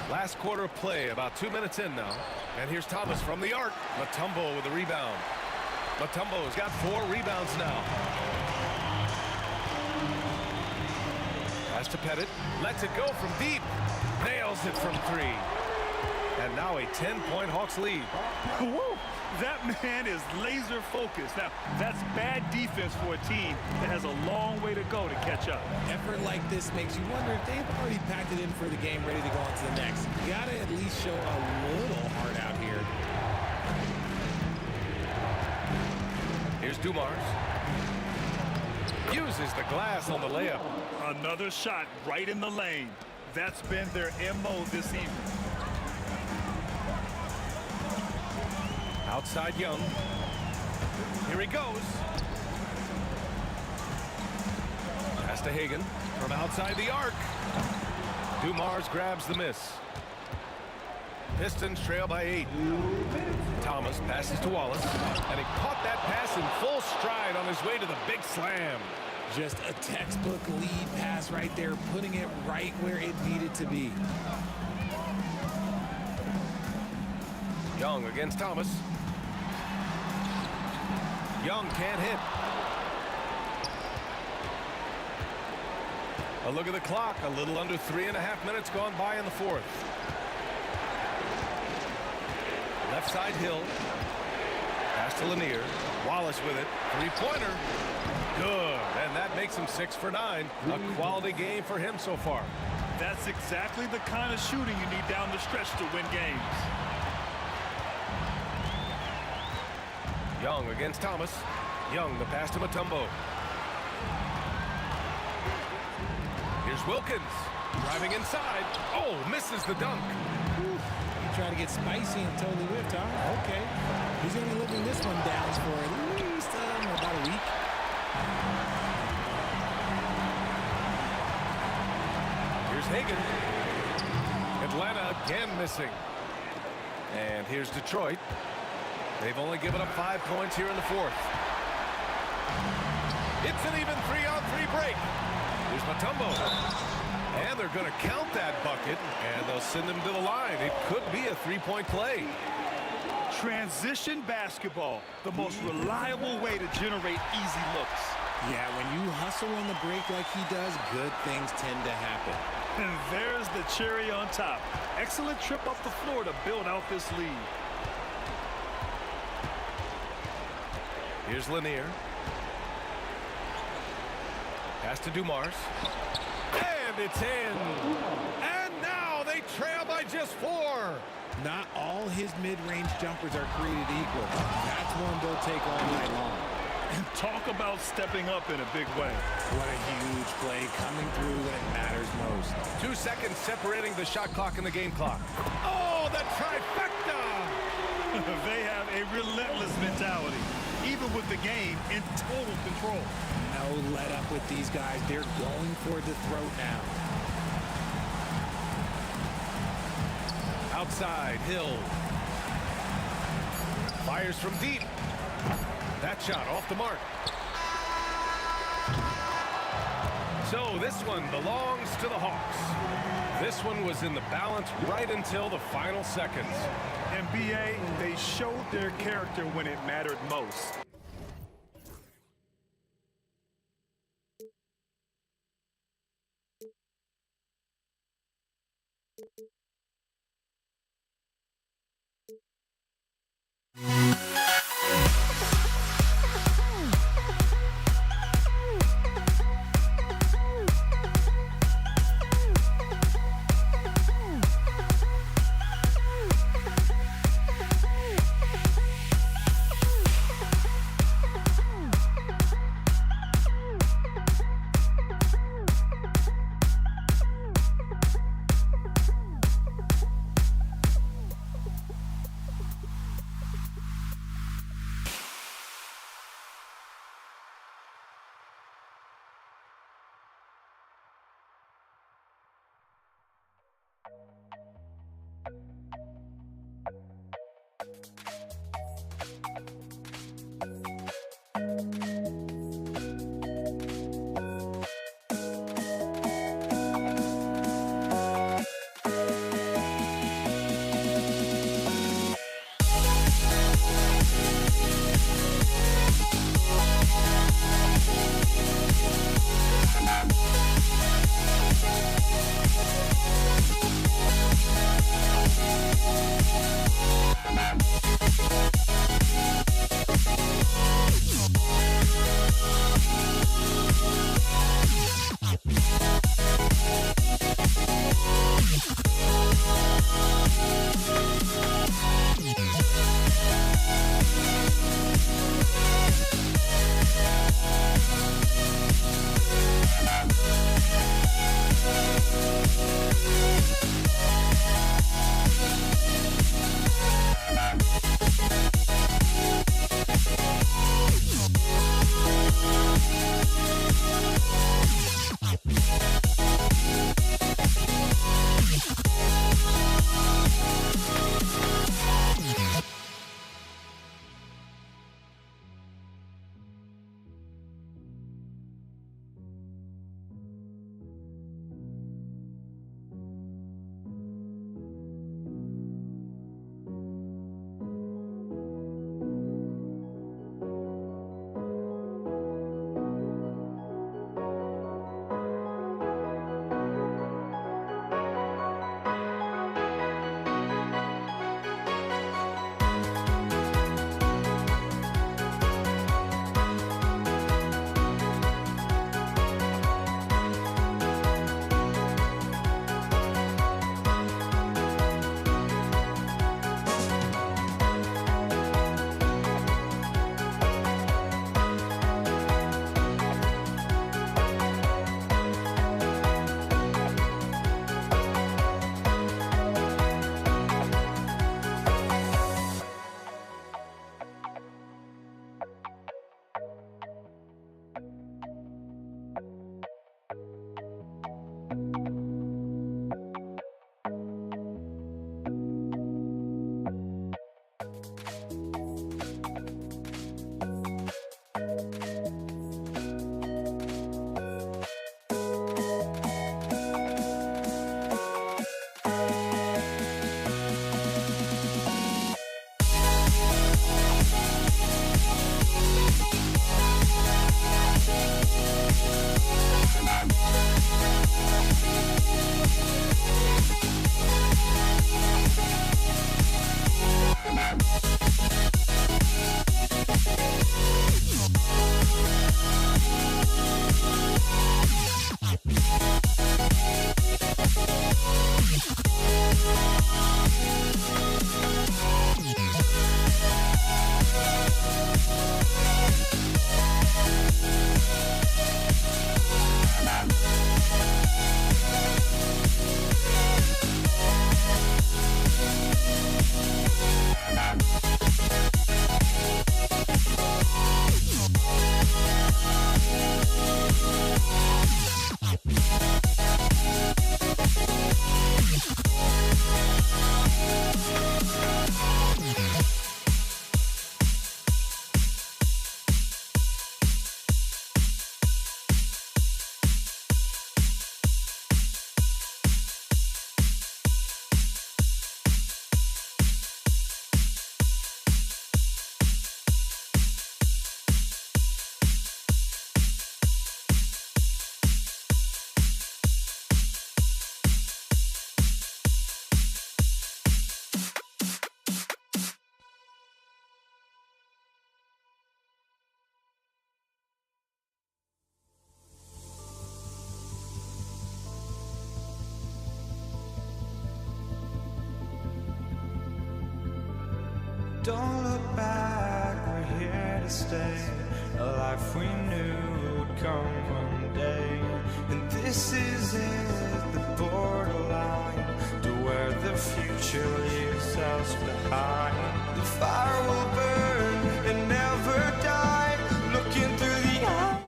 Last quarter of play, about 2 minutes in now. And here's Thomas from the arc. Mutombo with the rebound. Mutombo's got 4 rebounds now. Pass to Pettit. Lets it go from deep. Nails it from 3. And now a 10-point Hawks lead. Woo! That man is laser focused. Now, that's bad defense for a team that has a long way to go to catch up. Effort like this makes you wonder if they've already packed it in for the game, ready to go on to the next. You gotta at least show a little heart out here. Here's Dumars. Uses the glass on the layup. Another shot right in the lane. That's been their MO this evening. Outside Young. Here he goes. Pass to Hagan from outside the arc. Dumars grabs the miss. Pistons trail by 8. Thomas passes to Wallace, and he caught that pass in full stride on his way to the big slam. Just a textbook lead pass right there, putting it right where it needed to be. Young against Thomas. Young can't hit. A look at the clock. A little under 3.5 minutes gone by in the fourth. Left side Hill. Pass to Lanier. Wallace with it. 3-pointer. Good. And that makes him 6 for 9. A quality game for him so far. That's exactly the kind of shooting you need down the stretch to win games. Young against Thomas. Young, the pass to Mutombo. Here's Wilkins. Driving inside. Oh, misses the dunk. He tried to get spicy and totally whipped, huh? Okay. He's going to be living this one down for at least about a week. Here's Hagan. Atlanta again missing. And here's Detroit. They've only given up 5 points here in the fourth. It's an even 3-on-3 break. Here's Mutombo. And they're going to count that bucket, and they'll send him to the line. It could be a 3-point play. Transition basketball, the most reliable way to generate easy looks. Yeah, when you hustle on the break like he does, good things tend to happen. And there's the cherry on top. Excellent trip up the floor to build out this lead. Here's Lanier. Pass to Dumars. And it's in. And now they trail by just 4. Not all his mid-range jumpers are created equal. That's one they'll take all night long. And talk about stepping up in a big way. What a huge play coming through when it matters most. 2 seconds separating the shot clock and the game clock. Oh, the trifecta! They have a relentless mentality, even with the game in total control. No let up with these guys. They're going for the throat now. Outside, Hill. Fires from deep. That shot off the mark. So this one belongs to the Hawks. This one was in the balance right until the final seconds. NBA, they showed their character when it mattered most. Don't look back, we're here to stay. A life we knew would come one day. And this is it, the borderline to where the future leaves us behind. The fire will burn and never die. Looking through the eye.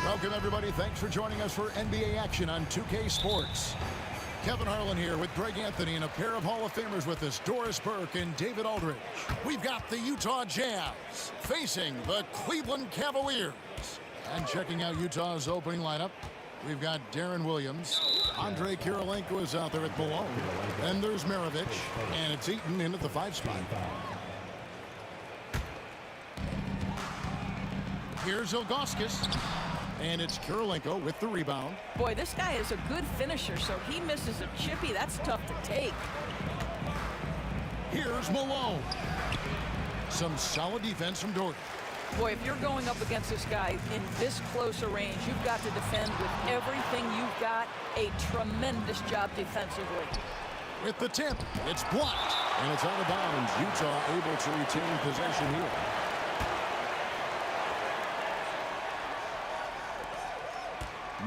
Welcome, everybody. Thanks for joining us for NBA action on 2K Sports. Kevin Harlan here with Greg Anthony and a pair of Hall of Famers with us, Doris Burke and David Aldridge. We've got the Utah Jazz facing the Cleveland Cavaliers. And checking out Utah's opening lineup, we've got Darren Williams. Andre Kirilenko is out there at Malone. Then there's Maravich, and it's Eaton in at the 5 spot. Here's Ilgauskas. And it's Kirilenko with the rebound. Boy, this guy is a good finisher, so he misses a chippy. That's tough to take. Here's Malone. Some solid defense from Doherty. Boy, if you're going up against this guy in this close a range, you've got to defend with everything you've got. A tremendous job defensively. With the tip, it's blocked, and it's out of bounds. Utah able to retain possession here.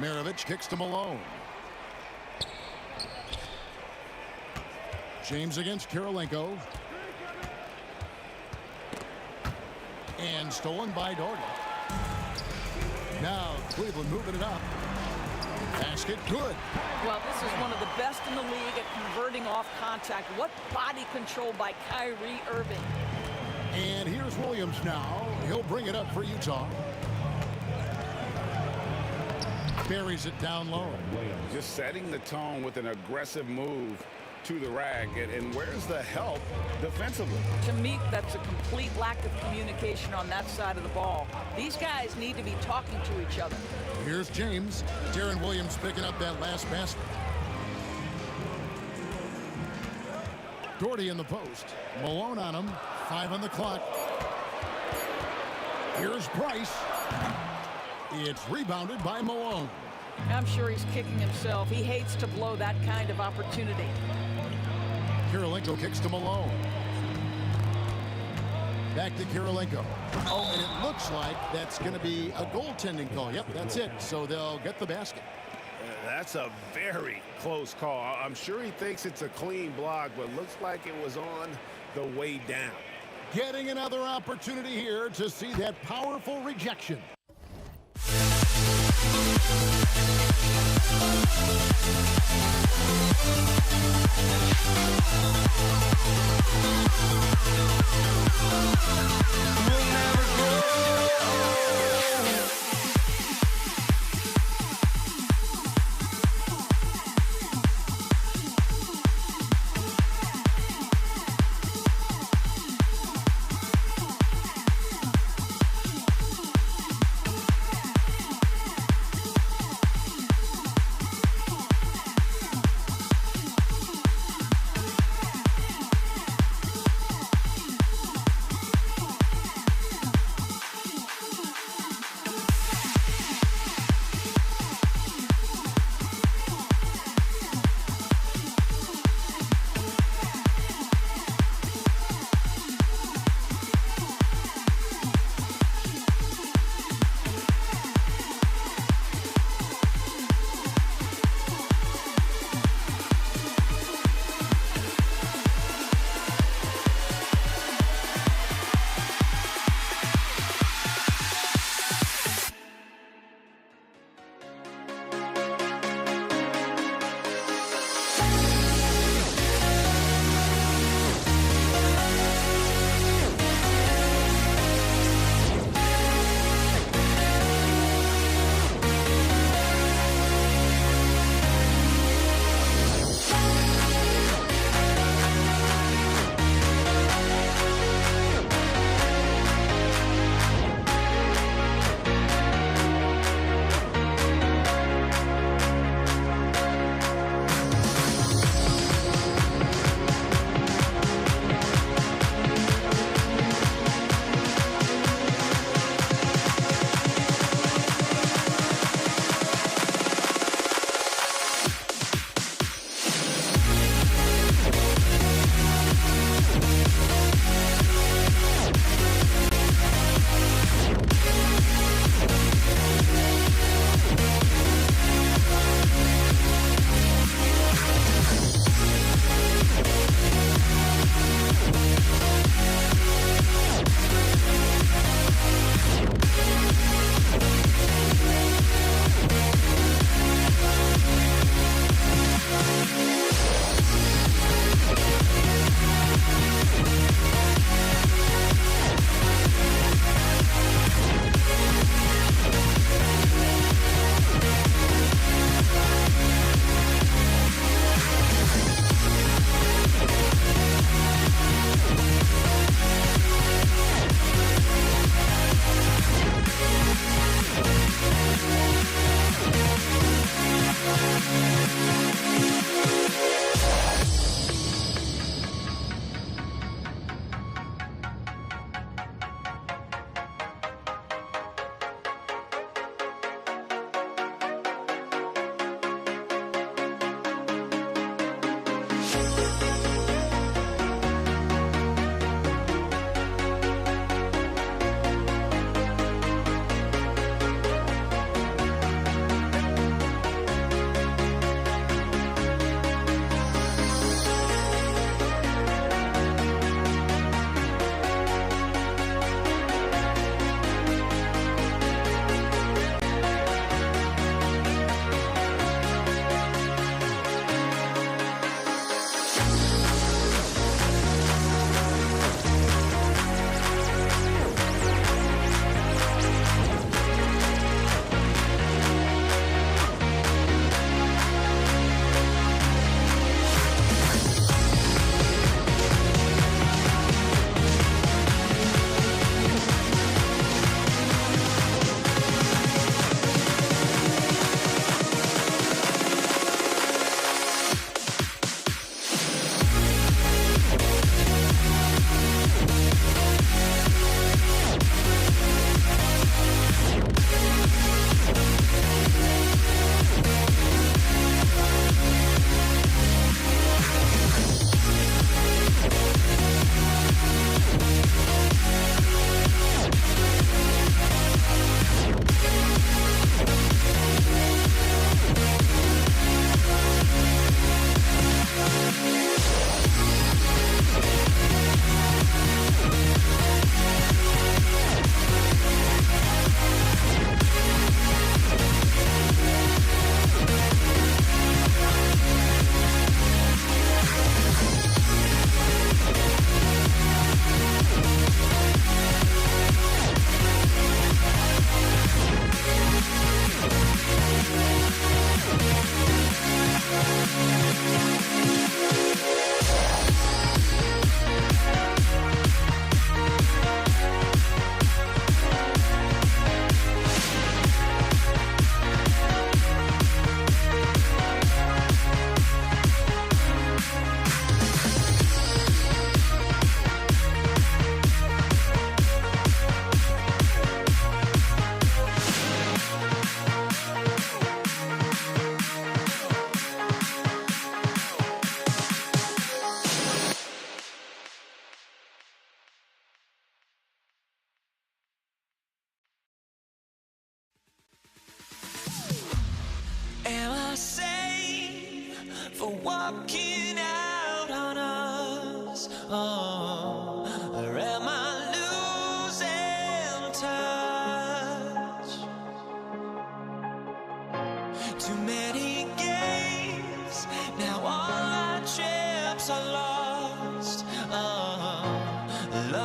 Maravich kicks to Malone. James against Kirilenko. And stolen by Doherty. Now Cleveland moving it up. Basket good. Well, this is one of the best in the league at converting off contact. What body control by Kyrie Irving. And here's Williams now. He'll bring it up for Utah. Buries it down low. Just setting the tone with an aggressive move to the rack. And where's the help defensively? To me, that's a complete lack of communication on that side of the ball. These guys need to be talking to each other. Here's James. Darren Williams picking up that last basket. Doherty in the post. Malone on him. 5 on the clock. Here's Price. It's rebounded by Malone. I'm sure he's kicking himself. He hates to blow that kind of opportunity. Kirilenko kicks to Malone. Back to Kirilenko. Oh, and it looks like that's going to be a goaltending call. Yep, that's it. So they'll get the basket. That's a very close call. I'm sure he thinks it's a clean block, but looks like it was on the way down. Getting another opportunity here to see that powerful rejection. We'll never grow.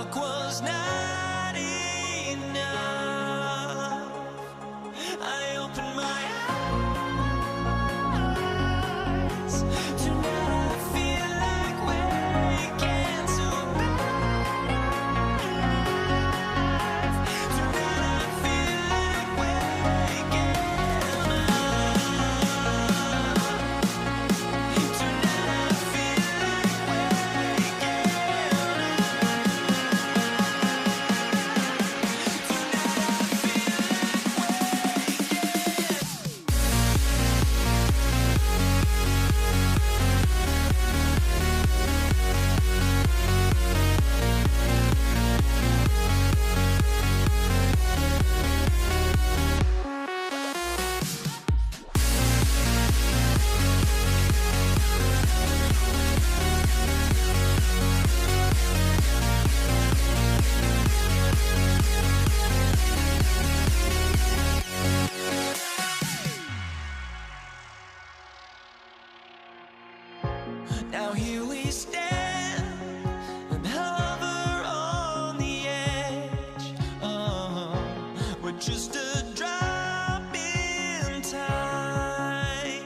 look was not enough. I opened my eyes. Tonight I feel like waking to life. Tonight I feel like waking up. Tonight I feel like waking Now here we stand and hover on the edge. We're just a drop in time.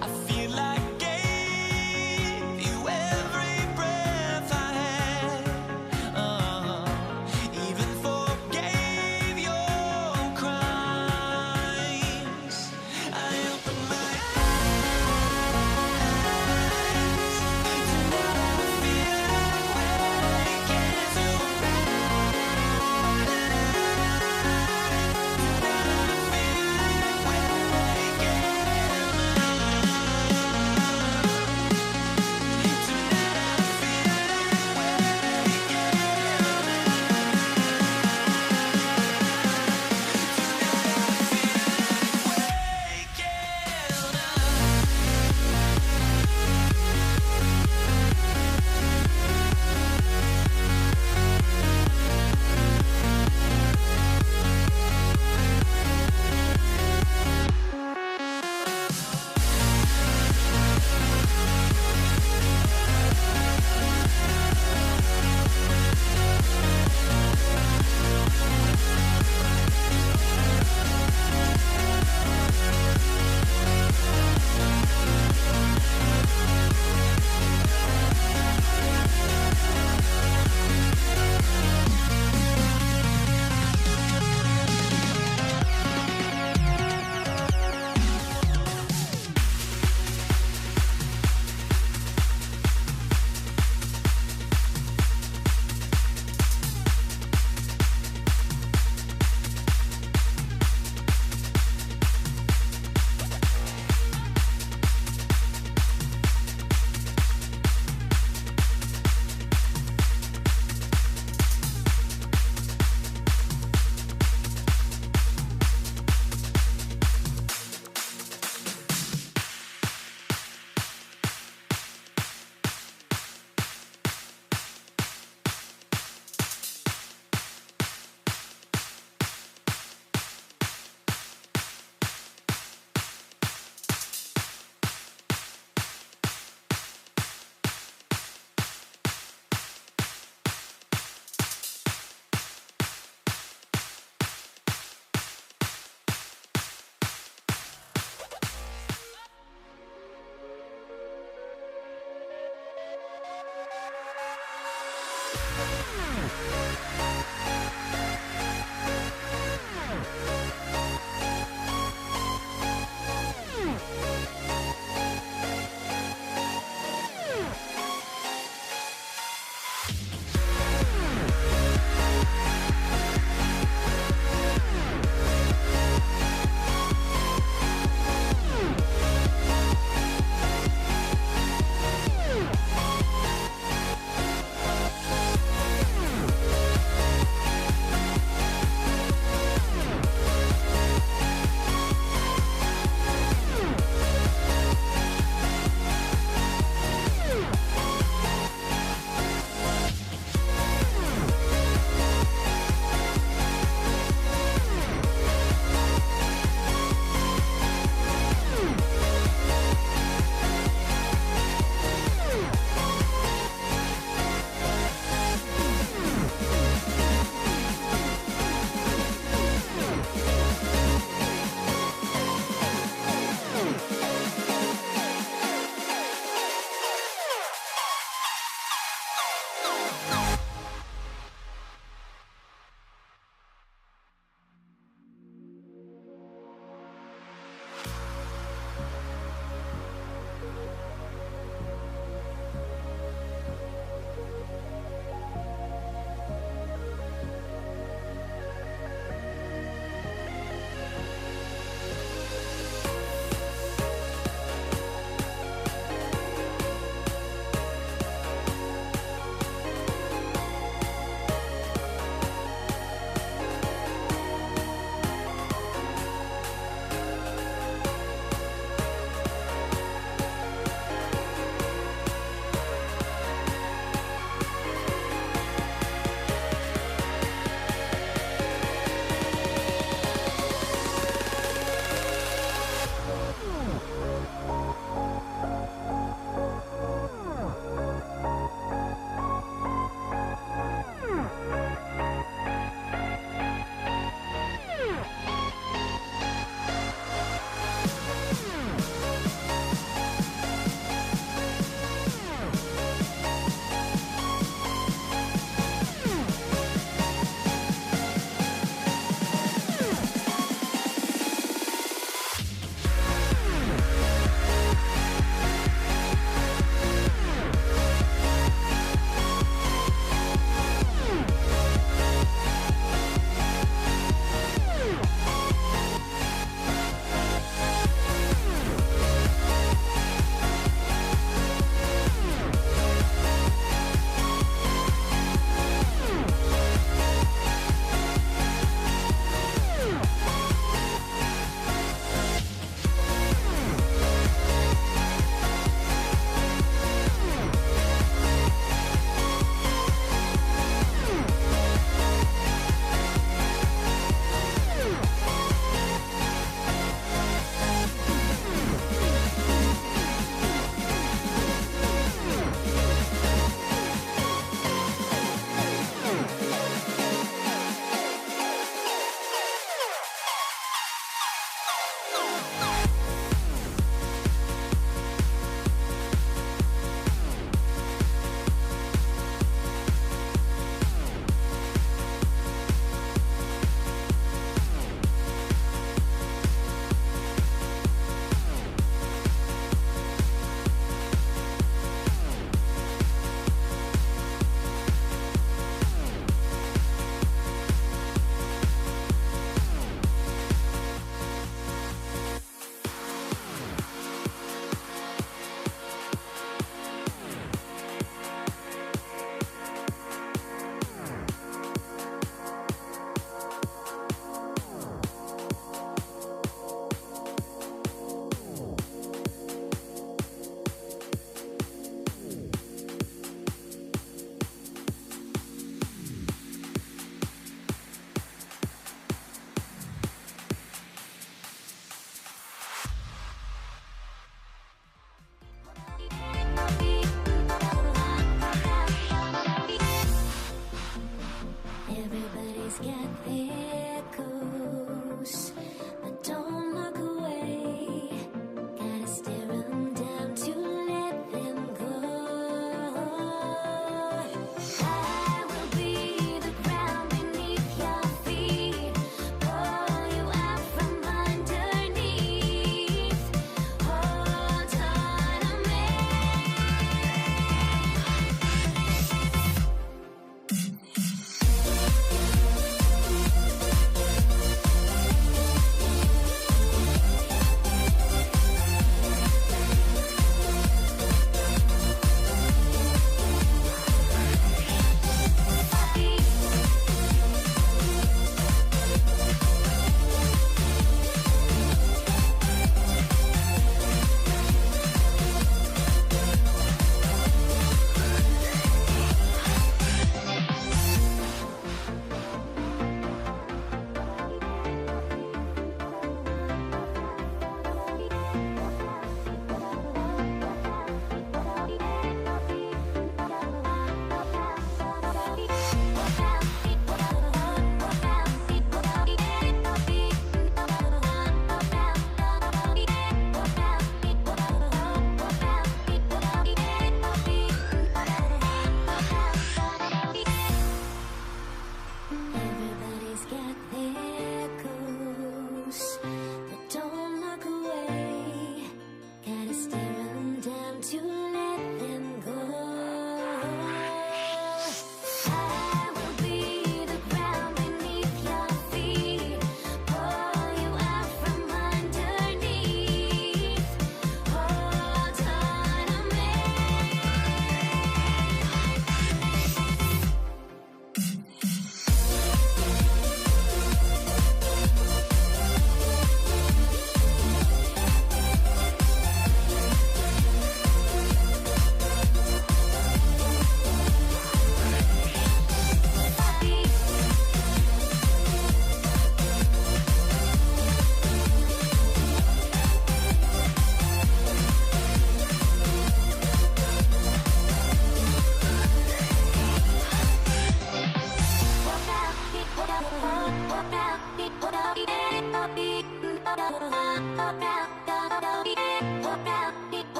I feel like I gave you every breath I had. Even forgave your crimes. I opened my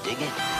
Dig it?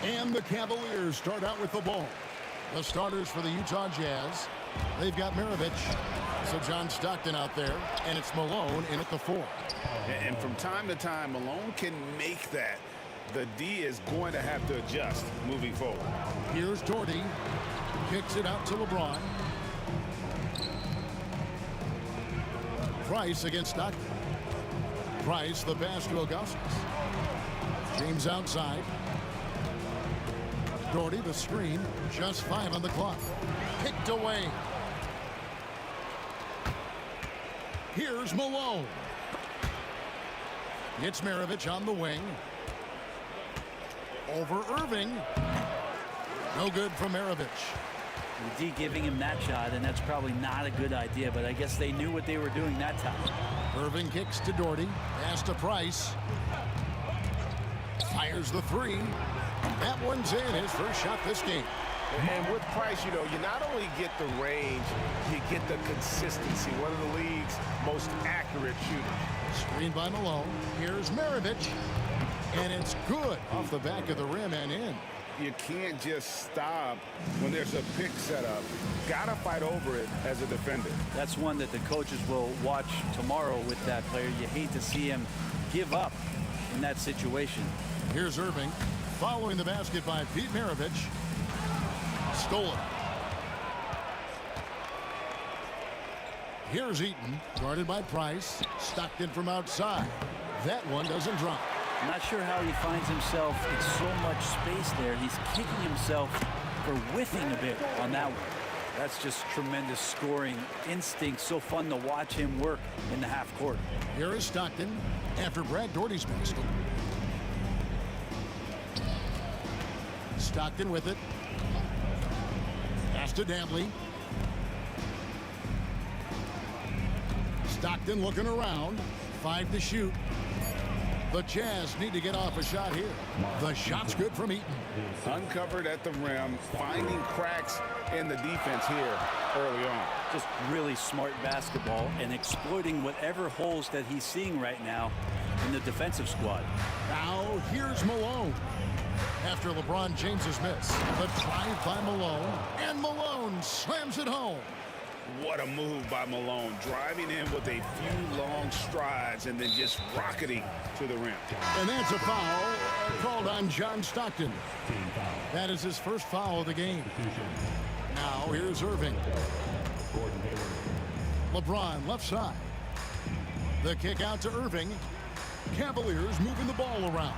And the Cavaliers start out with the ball. The starters for the Utah Jazz. They've got Maravich. So John Stockton out there, and it's Malone in at the 4. And from time to time, Malone can make that. The D is going to have to adjust moving forward. Here's Doherty. Kicks it out to LeBron. Price against Stockton. Price, the pass to Augustus. James outside. Doherty, the screen. Just 5 on the clock. Picked away. Here's Malone. It's Maravich on the wing. Over Irving. No good from Maravich. The D giving him that shot, and that's probably not a good idea, but I guess they knew what they were doing that time. Irving kicks to Doherty. Pass to Price. Fires the 3. That one's in. His first shot this game. And with Price, you know, you not only get the range, you get the consistency. One of the league's most accurate shooters. Screen by Malone. Here's Maravich. And it's good off the back of the rim and in. You can't just stop when there's a pick set up. Gotta fight over it as a defender. That's one that the coaches will watch tomorrow with that player. You hate to see him give up in that situation. Here's Irving. Following the basket by Pete Maravich. Stolen. Here's Eaton, guarded by Price. Stockton from outside. That one doesn't drop. I'm not sure how he finds himself in so much space there. He's kicking himself for whiffing a bit on that one. That's just tremendous scoring instinct. So fun to watch him work in the half court. Here is Stockton after Brad Doherty's basket. Stockton with it. Pass to Dantley. Stockton looking around. 5 to shoot. The Jazz need to get off a shot here. The shot's good from Eaton. Uncovered at the rim, finding cracks in the defense here early on. Just really smart basketball and exploiting whatever holes that he's seeing right now in the defensive squad. Now here's Malone. After LeBron James's miss, the drive by Malone, and Malone slams it home. What a move by Malone, driving in with a few long strides and then just rocketing to the rim. And that's a foul called on John Stockton. That is his first foul of the game. Now here's Irving. LeBron left side. The kick out to Irving. Cavaliers moving the ball around.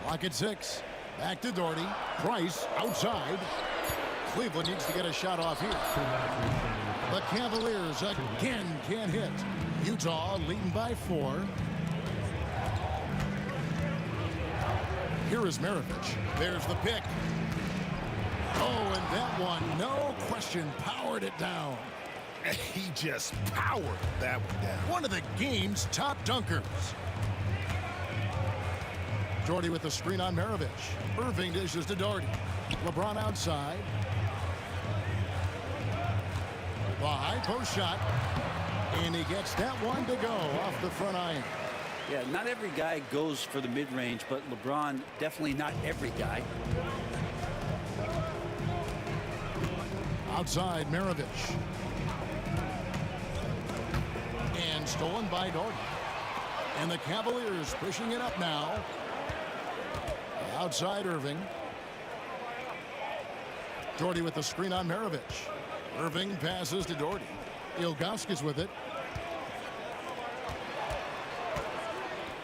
Lock at 6. Back to Doherty. Price outside. Cleveland needs to get a shot off here. The Cavaliers again can't hit. Utah leading by 4. Here is Maravich. There's the pick. Oh, and that one, no question, powered it down. He just powered that one down. One of the game's top dunkers. Doherty with the screen on Maravich. Irving dishes to Doherty. LeBron outside. The high post shot. And he gets that one to go off the front iron. Yeah, not every guy goes for the mid-range, but LeBron, definitely not every guy. Outside, Maravich. And stolen by Doherty. And the Cavaliers pushing it up now. Outside, Irving. Doherty with the screen on Maravich. Irving passes to Doherty. Ilgauskas with it.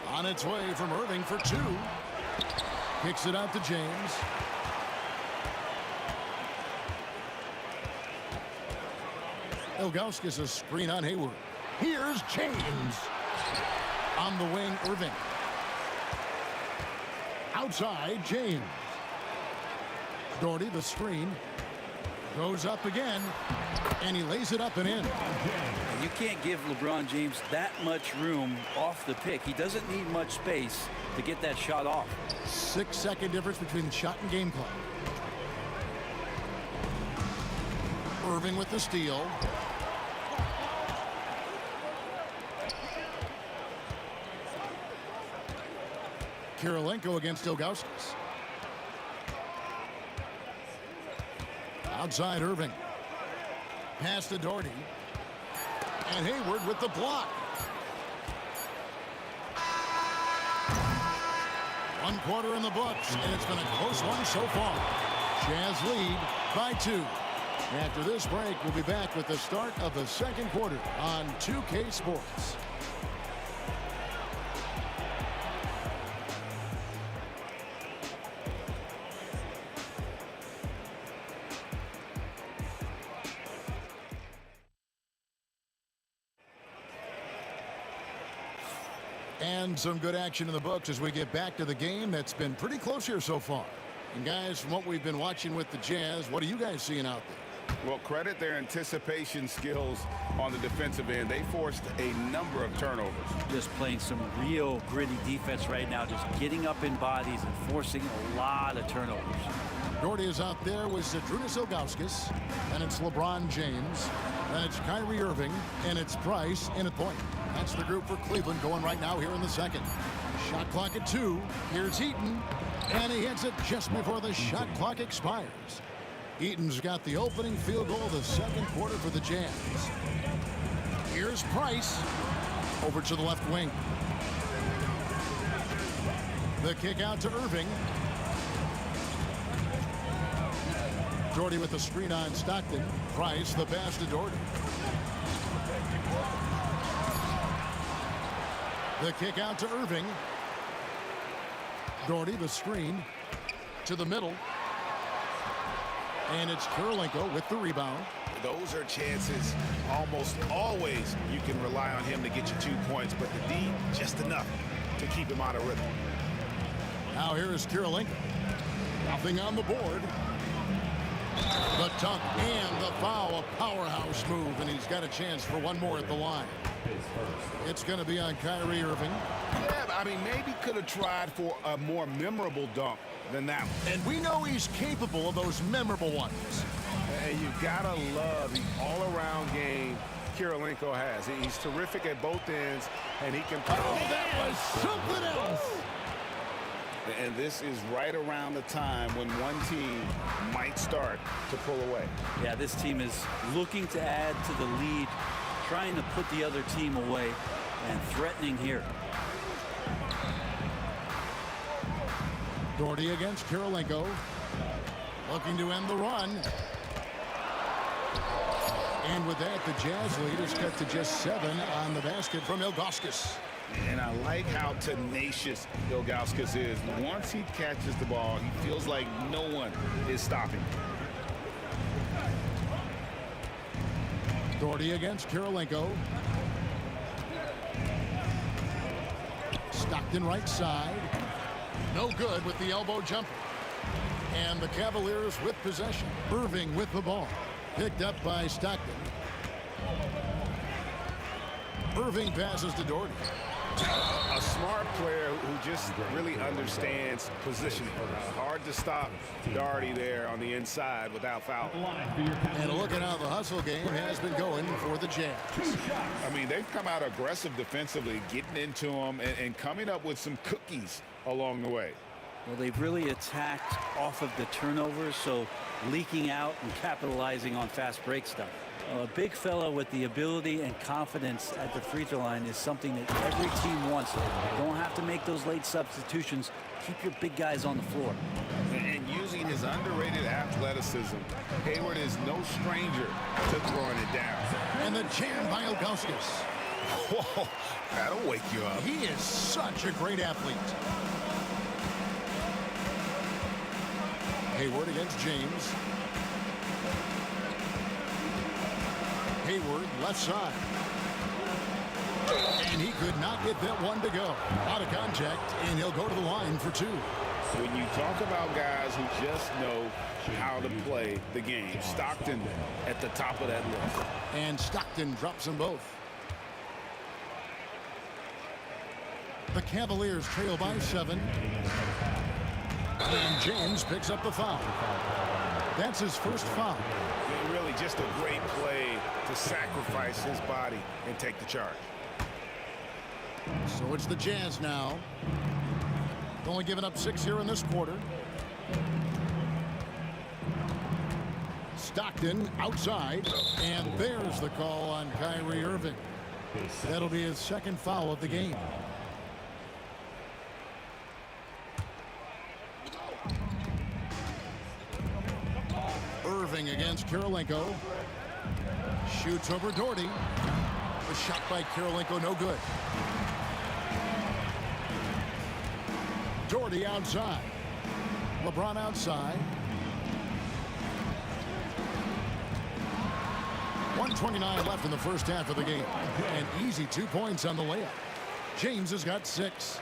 On its way from Irving for 2. Kicks it out to James. Ilgauskas a screen on Hayward. Here's James. On the wing, Irving. Outside, James. Doherty, the screen. Goes up again, and he lays it up and in. You can't give LeBron James that much room off the pick. He doesn't need much space to get that shot off. 6-second difference between shot and game clock. Irving with the steal. Kirilenko against Ilgauskas. Outside Irving. Pass to Doherty. And Hayward with the block. One quarter in the books, and it's been a close one so far. Jazz lead by 2. After this break, we'll be back with the start of the second quarter on 2K Sports. And some good action in the books as we get back to the game that's been pretty close here so far. And guys, from what we've been watching with the Jazz, what are you guys seeing out there? Well, credit their anticipation skills on the defensive end. They forced a number of turnovers. Just playing some real gritty defense right now, just getting up in bodies and forcing a lot of turnovers. Doherty is out there with Zydrunas Ilgauskas, and it's LeBron James, and it's Kyrie Irving, and it's Price in at point. That's the group for Cleveland going right now here in the second. Shot clock at 2. Here's Eaton, and he hits it just before the shot clock expires. Eaton's got the opening field goal of the second quarter for the Jazz. Here's Price over to the left wing. The kick out to Irving. Doherty with the screen on Stockton. Price the pass to Doherty. The kick out to Irving. Doherty the screen to the middle. And it's Kirilenko with the rebound. Those are chances almost always you can rely on him to get you 2 points, but the D just enough to keep him out of rhythm. Now here is Kirilenko. Nothing on the board. The dunk and the foul, a powerhouse move, and he's got a chance for one more at the line. It's going to be on Kyrie Irving. Yeah, I mean, maybe could have tried for a more memorable dunk than that one. And we know he's capable of those memorable ones. And you gotta love the all-around game Kirilenko has. He's terrific at both ends, and he can... Oh, that was something else! And this is right around the time when one team might start to pull away. Yeah, this team is looking to add to the lead, trying to put the other team away, and threatening here. Doherty against Kirilenko. Looking to end the run. And with that, the Jazz lead is cut to just 7 on the basket from Ilgauskas. And I like how tenacious Ilgauskas is. Once he catches the ball, he feels like no one is stopping. Doherty against Kirilenko. Stockton right side. No good with the elbow jumper. And the Cavaliers with possession. Irving with the ball. Picked up by Stockton. Irving passes to Doherty. A smart player who just really understands positioning. Hard to stop Doherty there on the inside without foul. And look at how the hustle game has been going for the Jazz. I mean, they've come out aggressive defensively, getting into them and coming up with some cookies along the way. Well, they've really attacked off of the turnovers, so leaking out and capitalizing on fast break stuff. A big fella with the ability and confidence at the free throw line is something that every team wants. You don't have to make those late substitutions. Keep your big guys on the floor. And using his underrated athleticism, Hayward is no stranger to throwing it down. And the jam by Ilgauskas. Whoa, that'll wake you up. He is such a great athlete. Hayward against James. Hayward left side. And he could not get that one to go. Out of contact, and he'll go to the line for 2. When you talk about guys who just know how to play the game, Stockton at the top of that list. And Stockton drops them both. The Cavaliers trail by 7. And James picks up the foul. That's his first foul. Really just a great play to sacrifice his body and take the charge. So it's the Jazz now. Only giving up 6 here in this quarter. Stockton outside, and there's the call on Kyrie Irving. That'll be his second foul of the game. Irving against Kirilenko. Shoots over Doherty. The shot by Kirilenko, no good. Doherty outside. LeBron outside. 1:29 left in the first half of the game. An easy 2 points on the layup. James has got 6.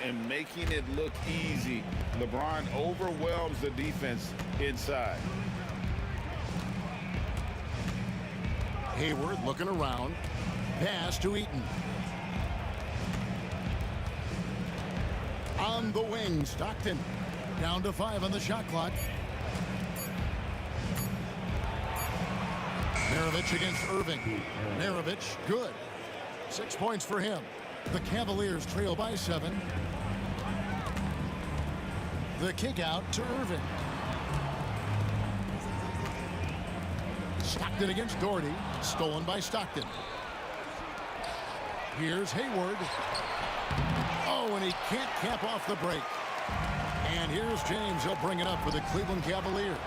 And making it look easy, LeBron overwhelms the defense inside. Hayward looking around. Pass to Eaton. On the wing, Stockton. Down to 5 on the shot clock. Maravich against Irving. Maravich, good. 6 points for him. The Cavaliers trail by 7. The kick out to Irving. Stockton against Doherty. Stolen by Stockton. Here's Hayward. Oh, and he can't cap off the break. And here's James. He'll bring it up for the Cleveland Cavaliers.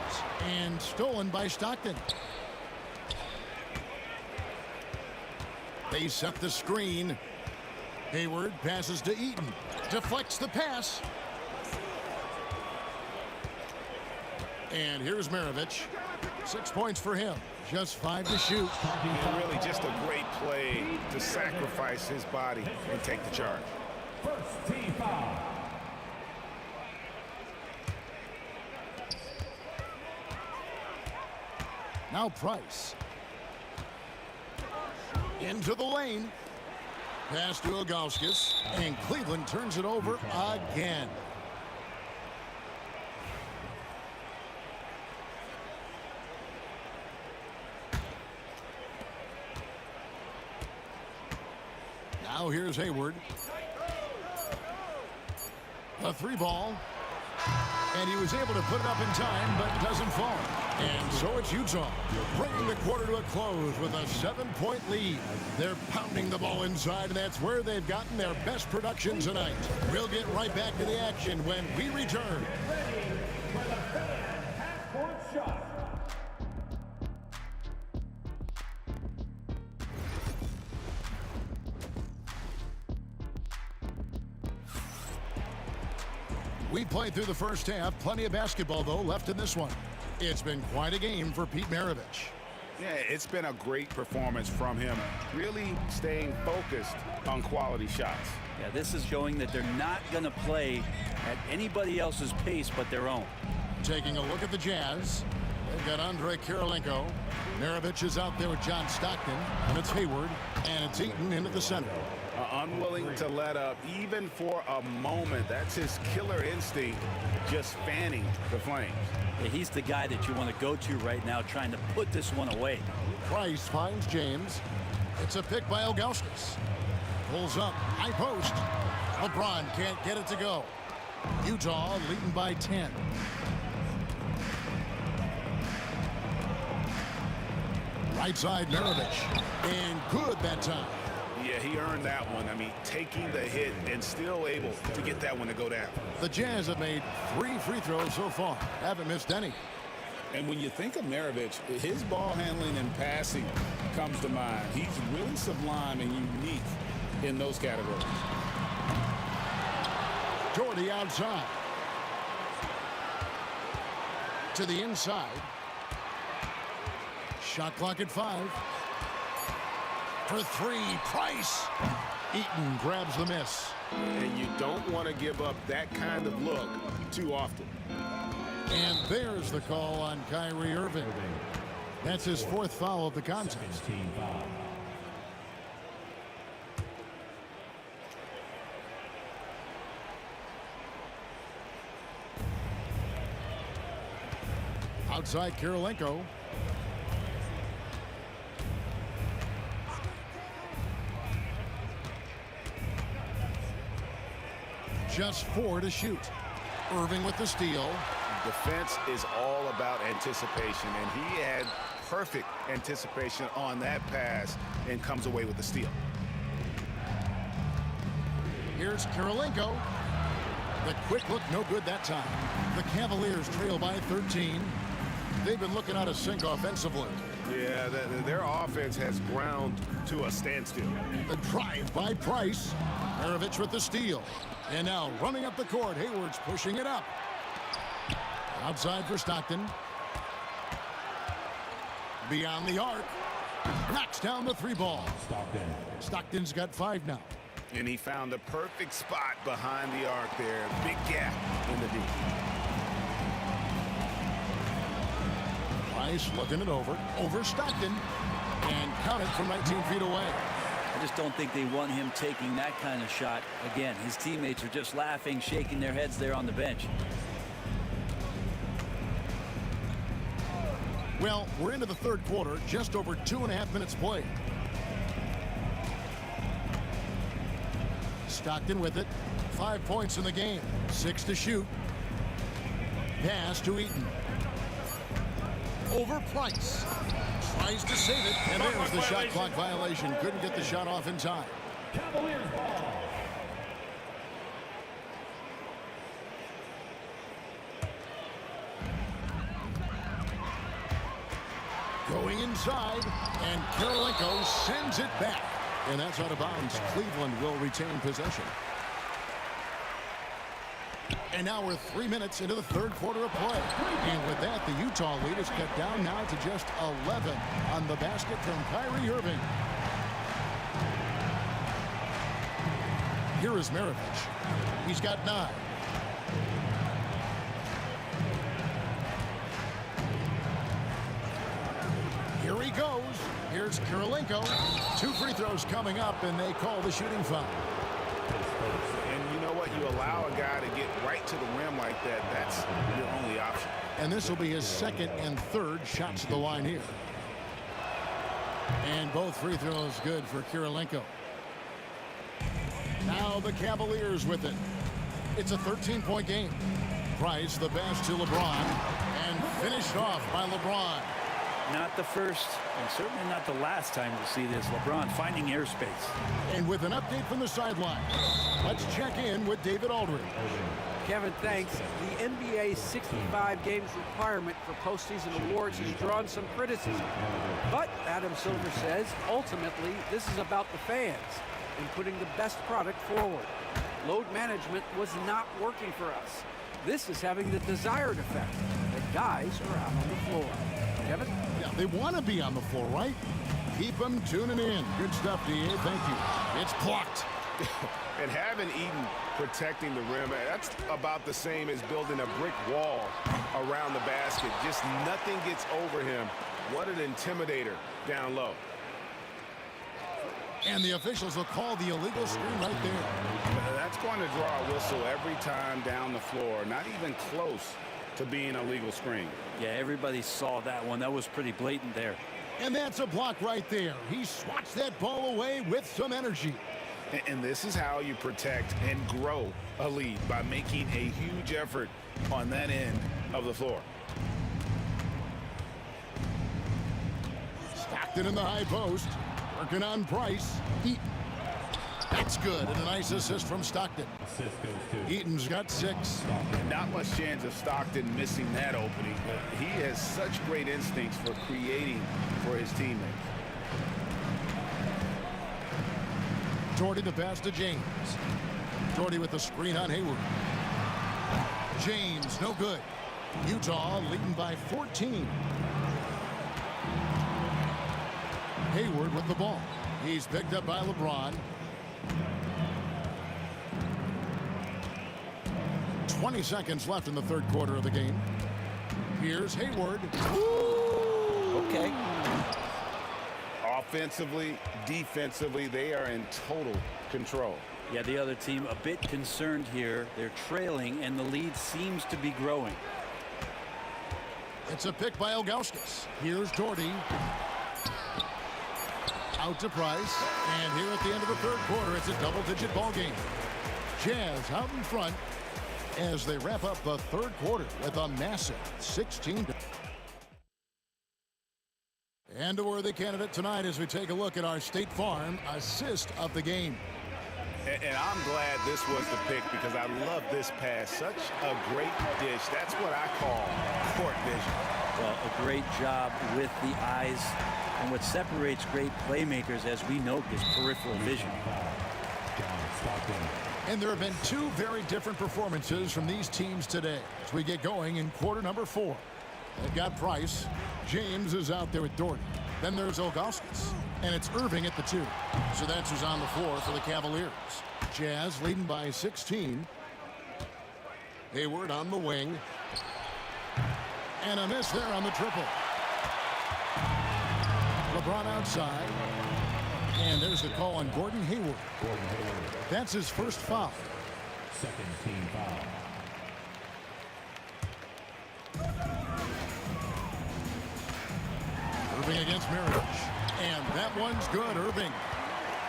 And stolen by Stockton. They set the screen. Hayward passes to Eaton. Deflects the pass. And here's Maravich. 6 points for him. Just 5 to shoot. And really just a great play to sacrifice his body and take the charge. First team foul. Now Price. Into the lane. Pass to Ilgauskas. And Cleveland turns it over again. Now here's Hayward. A 3-ball. And he was able to put it up in time, but doesn't fall. And so it's Utah, bringing the quarter to a close with a 7-point lead. They're pounding the ball inside, and that's where they've gotten their best production tonight. We'll get right back to the action when we return. Half-court shot. We played through the first half. Plenty of basketball, though, left in this one. It's been quite a game for Pete Maravich. Yeah, it's been a great performance from him, really staying focused on quality shots. Yeah, this is showing that they're not going to play at anybody else's pace but their own. Taking a look at the Jazz. They've got Andre Kirilenko. Maravich is out there with John Stockton. And it's Hayward. And it's Eaton into the center. Unwilling to let up even for a moment. That's his killer instinct, just fanning the flames. Yeah, he's the guy that you want to go to right now, trying to put this one away. Price finds James. It's a pick by Ilgauskas. Pulls up, high post. LeBron can't get it to go. Utah leading by 10. Right side, Maravich. And good that time. Yeah, he earned that one. I mean, taking the hit and still able to get that one to go down. The Jazz have made 3 free throws so far. Haven't missed any. And when you think of Maravich, his ball handling and passing comes to mind. He's really sublime and unique in those categories. Doherty outside. To the inside. Shot clock at 5. For 3, Price. Eaton grabs the miss. And you don't want to give up that kind of look too often. And there's the call on Kyrie Irving. That's his 4th foul of the contest. Outside Kirilenko. Just 4 to shoot. Irving with the steal. Defense is all about anticipation, and he had perfect anticipation on that pass and comes away with the steal. Here's Kirilenko. The quick look, no good that time. The Cavaliers trail by 13. They've been looking out of sync offensively. Yeah, their offense has ground to a standstill. The drive by Price. Maravich with the steal. And now running up the court, Hayward's pushing it up. Outside for Stockton. Beyond the arc. Knocks down the 3 ball. Stockton's got 5 now. And he found the perfect spot behind the arc there. Big gap in the D. Price looking it over Stockton, and count it from 19 feet away. I just don't think they want him taking that kind of shot. Again, his teammates are just laughing, shaking their heads there on the bench. Well, we're into the third quarter, just over 2.5 minutes played. Stockton with it. 5 points in the game. 6 to shoot. Pass to Eaton. Over Price. Tries to save it, and there's the shot clock violation. Couldn't get the shot off in time. Going inside, and Kirilenko sends it back. And that's out of bounds. Cleveland will retain possession. And now we're 3 minutes into the third quarter of play. And with that, the Utah lead is cut down now to just 11 on the basket from Kyrie Irving. Here is Maravich. He's got 9. Here he goes. Here's Kirilenko. 2 free throws coming up, and they call the shooting foul. And you know what? You allow a guy to get right to the rim like that, that's your only option. And this will be his second and third shots at the line here. And both free throws good for Kirilenko. Now the Cavaliers with it. It's a 13-point game. Price the pass to LeBron, and finished off by LeBron. Not the first, and certainly not the last time we'll see this. LeBron finding airspace. And with an update from the sideline, let's check in with David Aldridge. Kevin, thanks. The NBA's 65 games requirement for postseason awards has drawn some criticism. But Adam Silver says, ultimately, this is about the fans and putting the best product forward. Load management was not working for us. This is having the desired effect. The guys are out on the floor. Kevin? Yeah, they want to be on the floor, right? Keep them tuning in. Good stuff, D.A. Thank you. It's blocked. And having Eaton protecting the rim, that's about the same as building a brick wall around the basket. Just nothing gets over him. What an intimidator down low. And the officials will call the illegal screen right there. That's going to draw a whistle every time down the floor. Not even close to being a legal screen. Yeah, everybody saw that one. That was pretty blatant there. And that's a block right there. He swats that ball away with some energy. And this is how you protect and grow a lead, by making a huge effort on that end of the floor. Stockton in the high post. Working on Price. Eaton. That's good. And a nice assist from Stockton. Eaton's got 6. Not much chance of Stockton missing that opening, but he has such great instincts for creating for his teammates. Jordy the pass to James. Jordy with the screen on Hayward. James, no good. Utah leading by 14. Hayward with the ball. He's picked up by LeBron. 20 seconds left in the third quarter of the game. Here's Hayward. Okay. Offensively, defensively, they are in total control. Yeah, the other team a bit concerned here. They're trailing, and the lead seems to be growing. It's a pick by Ilgauskas. Here's Doherty. Out to Price. And here at the end of the third quarter, it's a double-digit ball game. Jazz out in front as they wrap up the third quarter with a massive 16. And a worthy candidate tonight as we take a look at our State Farm assist of the game. And I'm glad this was the pick because I love this pass. Such a great dish. That's what I call court vision. Well, a great job with the eyes. And what separates great playmakers, as we note, is peripheral vision. And there have been two very different performances from these teams today as we get going in quarter number 4. They've got Price. James is out there with Doherty. Then there's Ilgauskas. And it's Irving at the 2. So that's who's on the floor for the Cavaliers. Jazz leading by 16. Hayward on the wing. And a miss there on the triple. LeBron outside. And there's the call on Gordon Hayward. That's his first foul. Second team foul. Irving against Mirovic. And that one's good, Irving.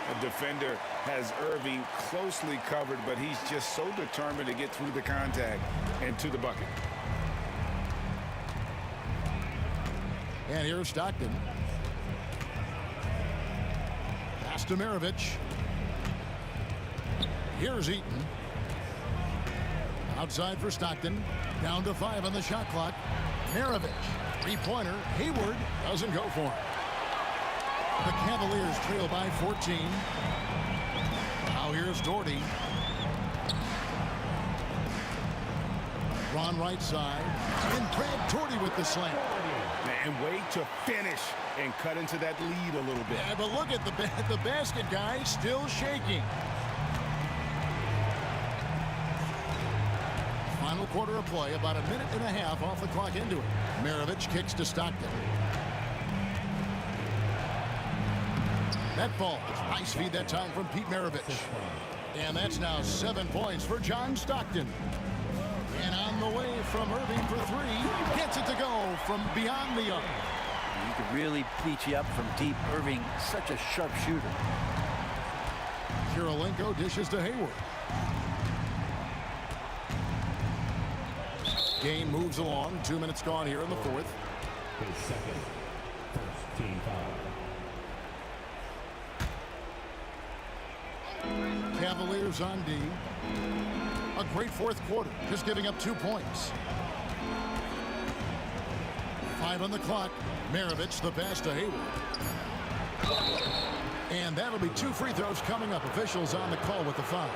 The defender has Irving closely covered, but he's just so determined to get through the contact and to the bucket. And here's Stockton. Pass to Mirovic. Here's Eaton. Outside for Stockton. Down to 5 on the shot clock. Mirovic. Three-pointer. Hayward doesn't go for it. The Cavaliers trail by 14. Now here's Doherty. Ron right side. And Brad Doherty with the slam. Man, way to finish and cut into that lead a little bit. Yeah, but look at the basket, guys, still shaking. Final quarter of play, about a minute and a half off the clock into it. Mirovic kicks to Stockton. That ball, nice feed that time from Pete Mirovic. And that's now 7 points for John Stockton. And on the way from Irving for 3. Gets it to go from beyond the arc. He could really beat you up from deep. Irving, such a sharp shooter. Kirilenko dishes to Hayward. Game moves along. 2 minutes gone here in the fourth. His second. First team foul. Cavaliers on D. A great fourth quarter, just giving up 2 points. 5 on the clock. Mirovic, the pass to Hayward. And that'll be 2 free throws coming up. Officials on the call with the foul.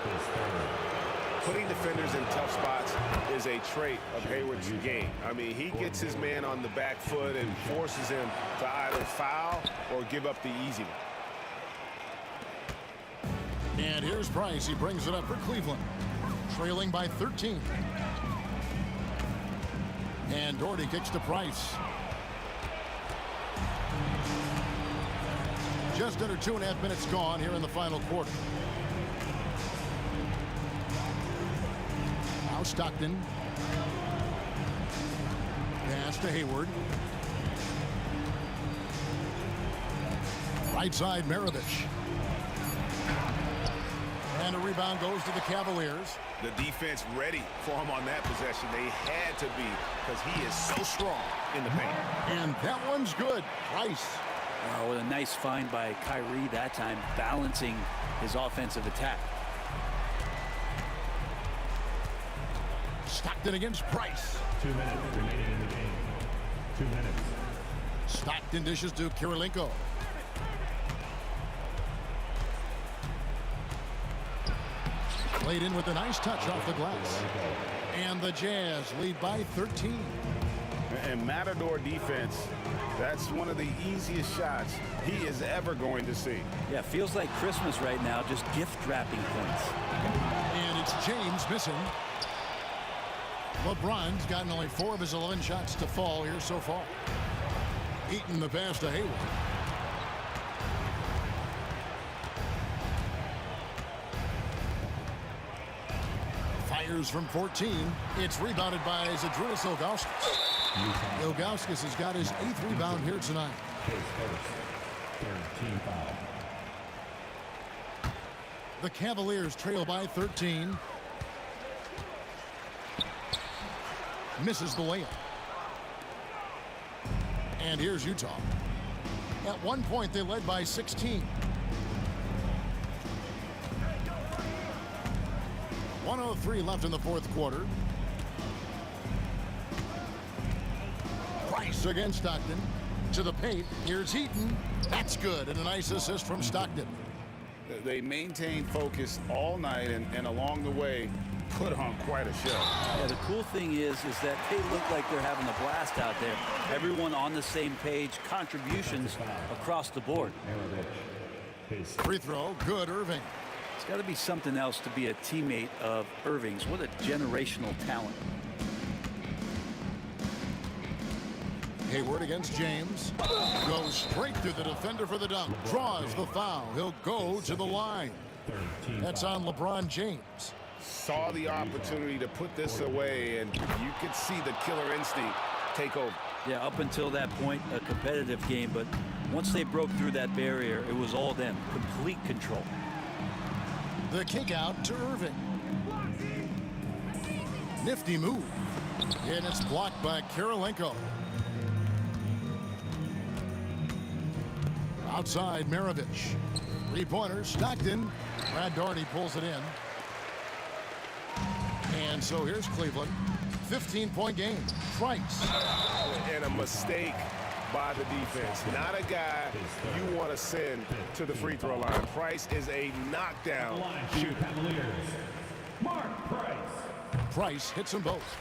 Putting defenders in tough spots is a trait of Hayward's game. I mean, he gets his man on the back foot and forces him to either foul or give up the easy one. And here's Price. He brings it up for Cleveland. Trailing by 13. And Doherty kicks to Price. Just under 2.5 minutes gone here in the final quarter. Now Stockton. Pass to Hayward. Right side, Mirovic. And a rebound goes to the Cavaliers. The defense ready for him on that possession. They had to be because he is so strong in the paint. And that one's good. Price. Oh, with a nice find by Kyrie that time, balancing his offensive attack. Stockton against Price. 2 minutes remaining in the game. 2 minutes. Stockton dishes to Kirilenko. Played in with a nice touch off the glass. And the Jazz lead by 13. And Matador defense, that's one of the easiest shots he is ever going to see. Yeah, feels like Christmas right now, just gift wrapping points. And it's James missing. LeBron's gotten only 4 of his 11 shots to fall here so far. Eaton the pass to Hayward. Fires from 14. It's rebounded by Zydrunas Ilgauskas. Ilgauskas has got his 8th rebound here tonight. His first. Third team foul. The Cavaliers trail by 13. Misses the layup. And here's Utah. At one point, they led by 16. 1:03 left in the fourth quarter. Price against Stockton. To the paint. Here's Heaton. That's good. And a nice assist from Stockton. They maintain focus all night and along the way put on quite a show. Yeah, the cool thing is that they look like they're having a blast out there. Everyone on the same page, contributions across the board. Free throw, good, Irving. It's got to be something else to be a teammate of Irving's. What a generational talent. Hayward against James. Goes straight through the defender for the dunk. Draws the foul. He'll go to the line. That's on LeBron James. Saw the opportunity to put this away, and you could see the killer instinct take over. Yeah, up until that point, a competitive game, but once they broke through that barrier, it was all them. Complete control. The kick out to Irving. Nifty move. And it's blocked by Kirilenko. Outside, Maravich. Three-pointer, Stockton. Brad Daugherty pulls it in. And so here's Cleveland. 15-point game. Price. And a mistake by the defense. Not a guy you want to send to the free throw line. Price is a knockdown shooter. Mark Price. Price hits them both.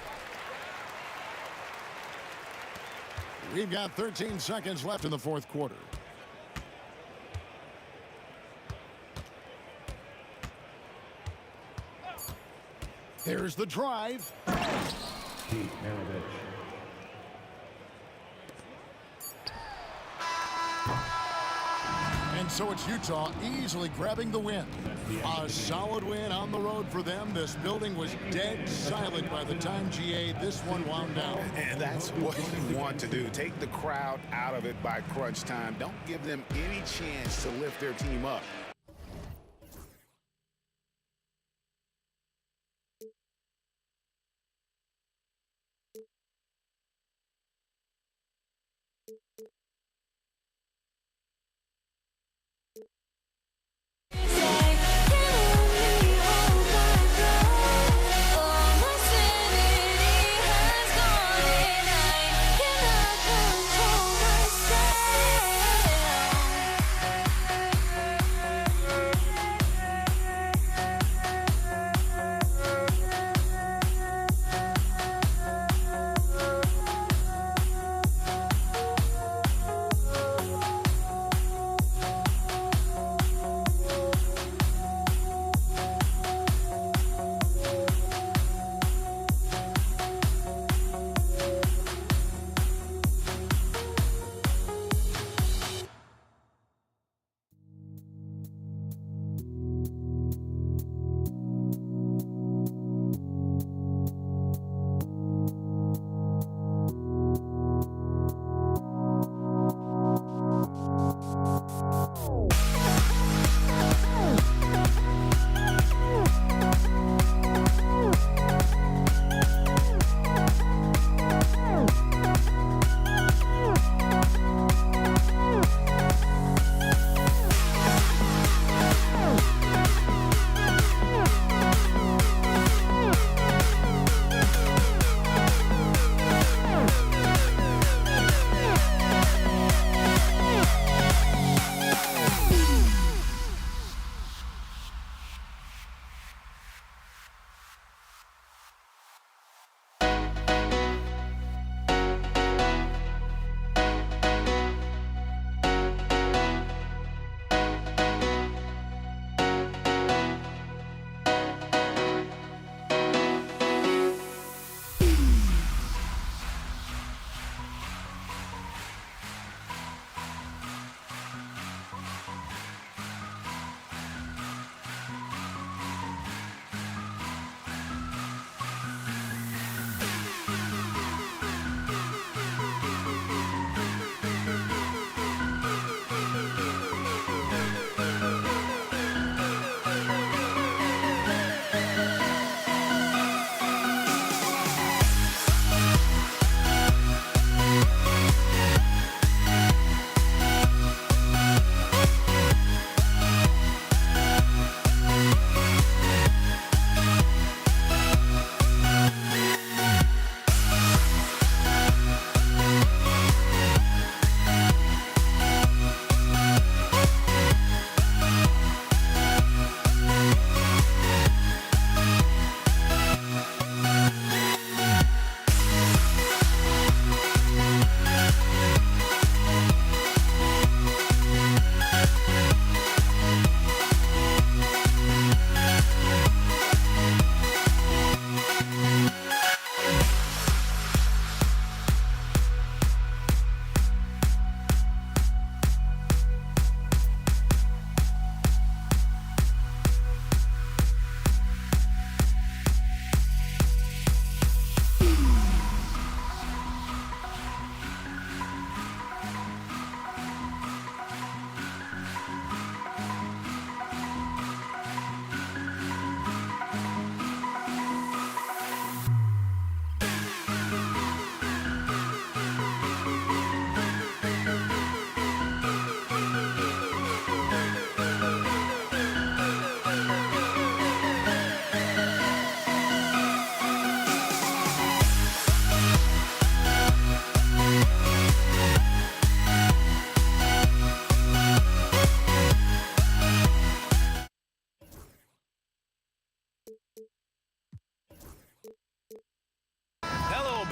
We've got 13 seconds left in the fourth quarter. Here's the drive. And so it's Utah easily grabbing the win. A solid win on the road for them. This building was dead silent by the time, GA, this one wound down. And that's what you want to do. Take the crowd out of it by crunch time. Don't give them any chance to lift their team up.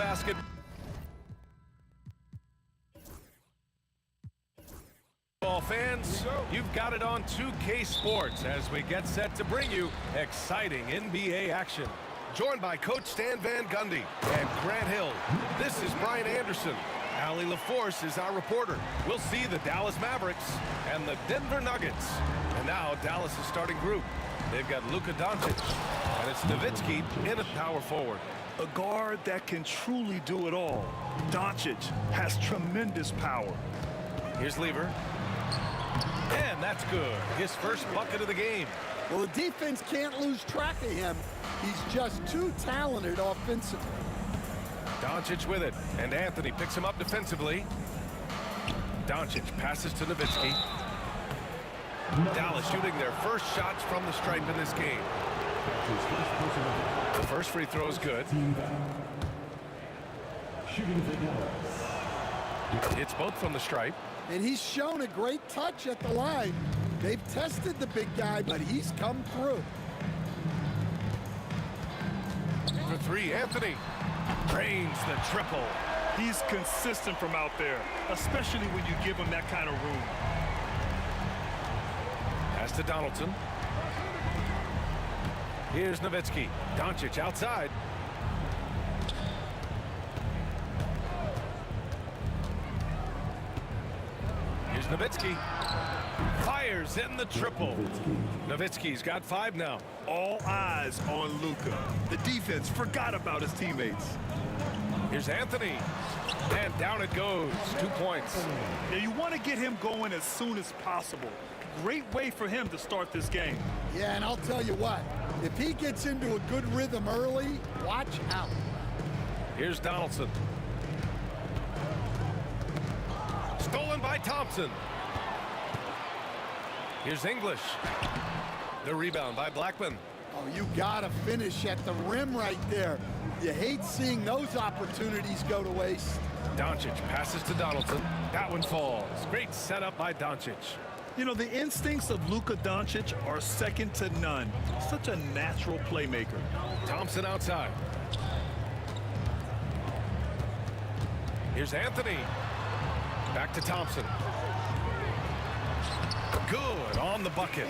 basketball fans, you've got it on 2K Sports as we get set to bring you exciting NBA action. Joined by Coach Stan Van Gundy and Grant Hill, this is Brian Anderson. Allie LaForce is our reporter. We'll see the Dallas Mavericks and the Denver Nuggets. And now Dallas' starting group. They've got Luka Doncic, and it's Nowitzki in at power forward. A guard that can truly do it all. Doncic has tremendous power. Here's Lever. And that's good. His first bucket of the game. Well, the defense can't lose track of him. He's just too talented offensively. Doncic with it, and Anthony picks him up defensively. Doncic passes to Nowitzki. Dallas shooting their first shots from the stripe in this game. The first free throw is good. It's both from the stripe. And he's shown a great touch at the line. They've tested the big guy, but he's come through. For three, Anthony drains the triple. He's consistent from out there, especially when you give him that kind of room. Pass to Donaldson. Here's Nowitzki. Doncic outside. Here's Nowitzki. Fires in the triple. Nowitzki's got 5 now. All eyes on Luka. The defense forgot about his teammates. Here's Anthony. And down it goes. 2 points. Now you want to get him going as soon as possible. Great way for him to start this game. Yeah, and I'll tell you what. If he gets into a good rhythm early, watch out. Here's Donaldson. Stolen by Thompson. Here's English. The rebound by Blackman. Oh, you gotta finish at the rim right there. You hate seeing those opportunities go to waste. Doncic passes to Donaldson. That one falls. Great setup by Doncic. You know, the instincts of Luka Doncic are second to none. Such a natural playmaker. Thompson outside. Here's Anthony. Back to Thompson. Good on the bucket.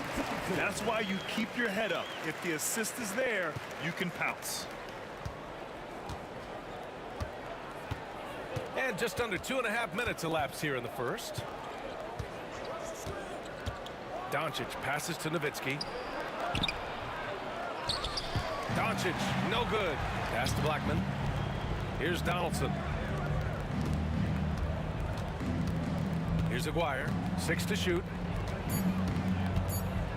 That's why you keep your head up. If the assist is there, you can pounce. And just under 2.5 minutes elapsed here in the first. Doncic passes to Nowitzki. Doncic, no good. Pass to Blackman. Here's Donaldson. Here's Aguirre. 6 to shoot.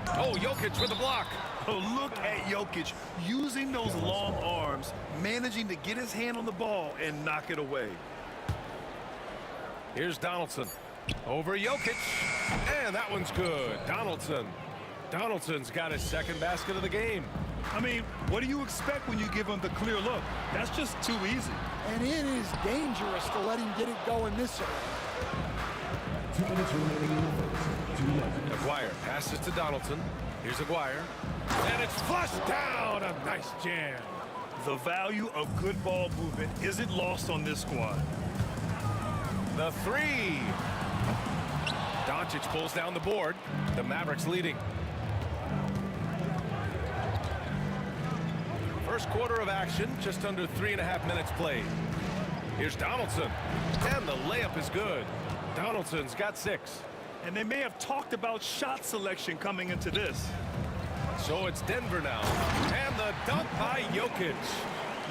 Oh, Jokic with a block. Oh, look at Jokic using those long arms, managing to get his hand on the ball and knock it away. Here's Donaldson. Over Jokic. And that one's good. Donaldson's got his second basket of the game. I mean, what do you expect when you give him the clear look? That's just too easy. And it is dangerous to let him get it going this early. 2 minutes remaining in the first. 2 minutes. Aguirre passes to Donaldson. Here's Aguirre. And it's flushed down. A nice jam. The value of good ball movement isn't lost on this squad. The 3. Doncic pulls down the board. The Mavericks leading. First quarter of action, just under 3.5 minutes played. Here's Donaldson. And the layup is good. Donaldson's got 6. And they may have talked about shot selection coming into this. So it's Denver now. And the dunk by Jokic.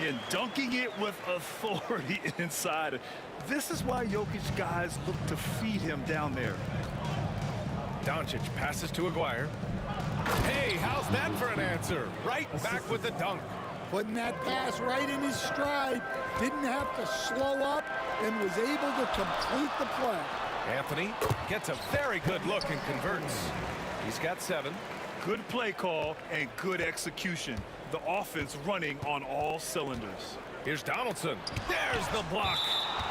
And dunking it with authority inside. This is why Jokic guys look to feed him down there. Doncic passes to Aguirre. Hey, how's that for an answer? Right back with the dunk. Putting that pass right in his stride. Didn't have to slow up and was able to complete the play. Anthony gets a very good look and converts. He's got 7. Good play call and good execution. The offense running on all cylinders. Here's Donaldson. There's the block.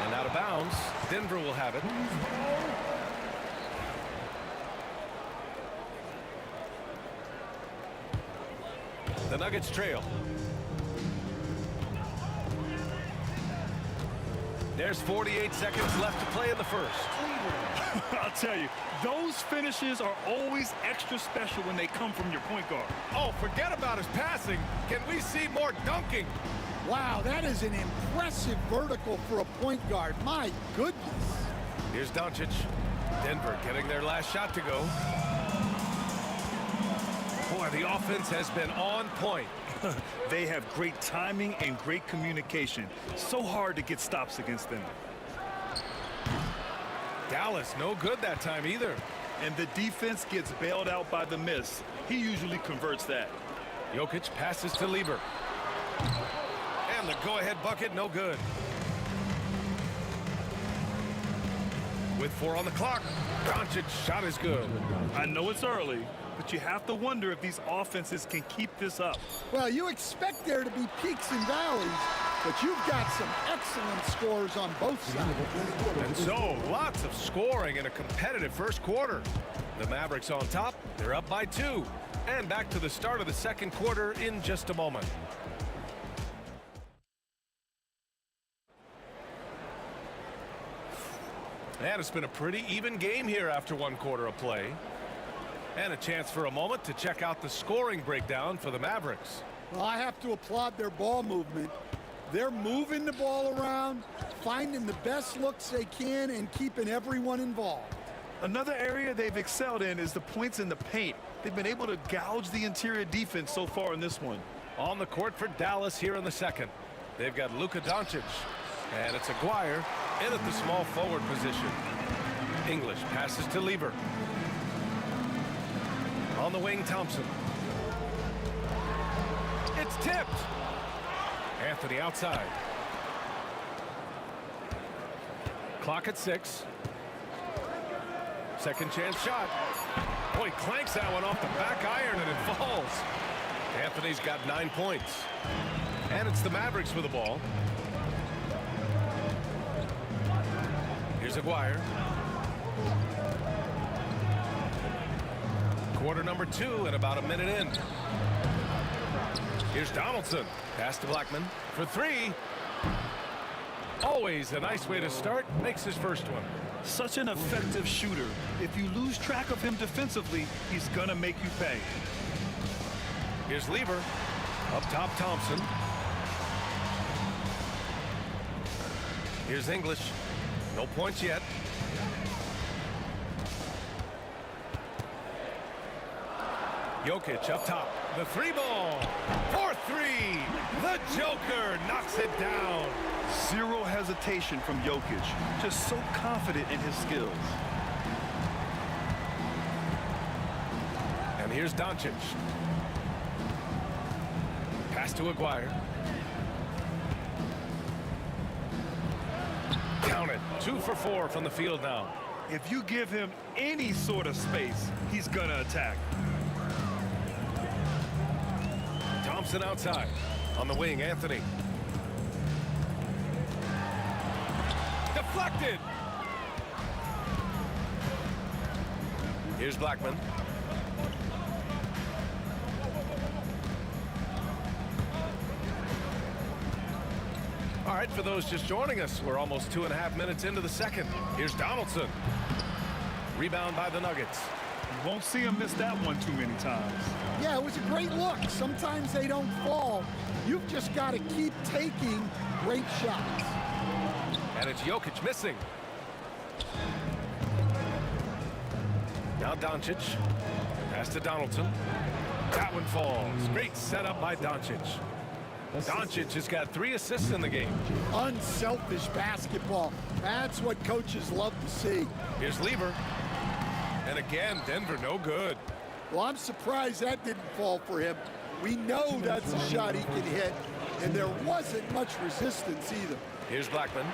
And out of bounds. Denver will have it. The Nuggets trail. There's 48 seconds left to play in the first. I'll tell you, those finishes are always extra special when they come from your point guard. Oh, forget about his passing. Can we see more dunking? Wow, that is an impressive vertical for a point guard. My goodness. Here's Doncic. Denver getting their last shot to go. Boy, the offense has been on point. They have great timing and great communication. So hard to get stops against them. Dallas, no good that time either. And the defense gets bailed out by the miss. He usually converts that. Jokic passes to Lieber. And the go-ahead bucket, no good. With 4 on the clock, Doncic's shot is good. I know it's early, but you have to wonder if these offenses can keep this up. Well, you expect there to be peaks and valleys, but you've got some excellent scores on both sides. And so, lots of scoring in a competitive first quarter. The Mavericks on top, they're up by 2. And back to the start of the second quarter in just a moment. And it's been a pretty even game here after 1 quarter of play. And a chance for a moment to check out the scoring breakdown for the Mavericks. Well, I have to applaud their ball movement. They're moving the ball around, finding the best looks they can, and keeping everyone involved. Another area they've excelled in is the points in the paint. They've been able to gouge the interior defense so far in this one. On the court for Dallas here in the second. They've got Luka Doncic. And it's Aguirre in at the small forward position. English passes to Lieber. On the wing, Thompson. It's tipped. Anthony outside. Clock at 6. Second chance shot. Boy, clanks that one off the back iron and it falls. Anthony's got 9 points. And it's the Mavericks with the ball. Here's Aguirre. Quarter number 2 and about a minute in. Here's Donaldson. Pass to Blackman for 3. Always a nice way to start. Makes his first one. Such an effective shooter. If you lose track of him defensively, he's gonna make you pay. Here's Lieber. Up top, Thompson. Here's English. No points yet. Jokic up top. The 3 ball. For 3. The Joker knocks it down. Zero hesitation from Jokic. Just so confident in his skills. And here's Doncic. Pass to Aguirre. Count it. 2 for 4 from the field now. If you give him any sort of space, he's gonna attack. Thompson outside. On the wing, Anthony. Deflected. Here's Blackman. All right, for those just joining us, we're almost 2.5 minutes into the second. Here's Donaldson. Rebound by the Nuggets. You won't see him miss that one too many times. Yeah, it was a great look. Sometimes they don't fall. You've just got to keep taking great shots. And it's Jokic missing. Now Doncic. Pass to Donaldson. That one falls. Great setup by Doncic. Doncic has got 3 assists in the game. Unselfish basketball. That's what coaches love to see. Here's Lieber. And again, Denver no good. Well, I'm surprised that didn't fall for him. We know that's a shot he can hit, and there wasn't much resistance either. Here's Blackman.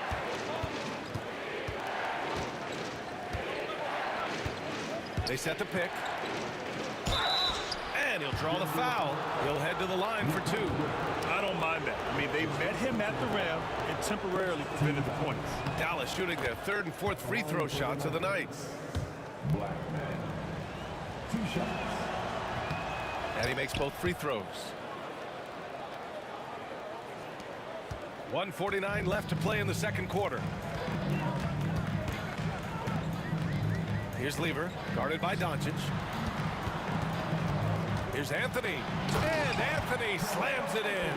They set the pick. And he'll draw the foul. He'll head to the line for 2. I don't mind that. I mean, they met him at the rim and temporarily prevented the points. Dallas shooting their 3rd and 4th free throw shots of the night. Blackman. 2 shots. And he makes both free throws. 1:49 left to play in the second quarter. Here's Lever, guarded by Doncic. Here's Anthony, and Anthony slams it in.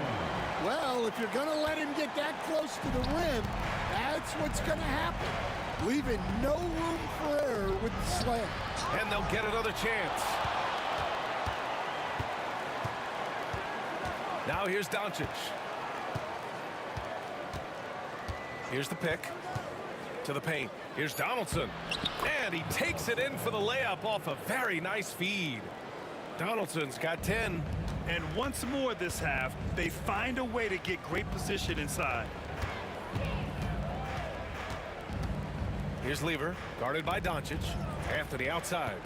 Well, if you're going to let him get that close to the rim, that's what's going to happen. Leaving no room for error with the slam. And they'll get another chance. Now here's Doncic. Here's the pick to the paint. Here's Donaldson. And he takes it in for the layup off a very nice feed. Donaldson's got 10. And once more this half, they find a way to get great position inside. Here's Lever, guarded by Doncic. Anthony outside.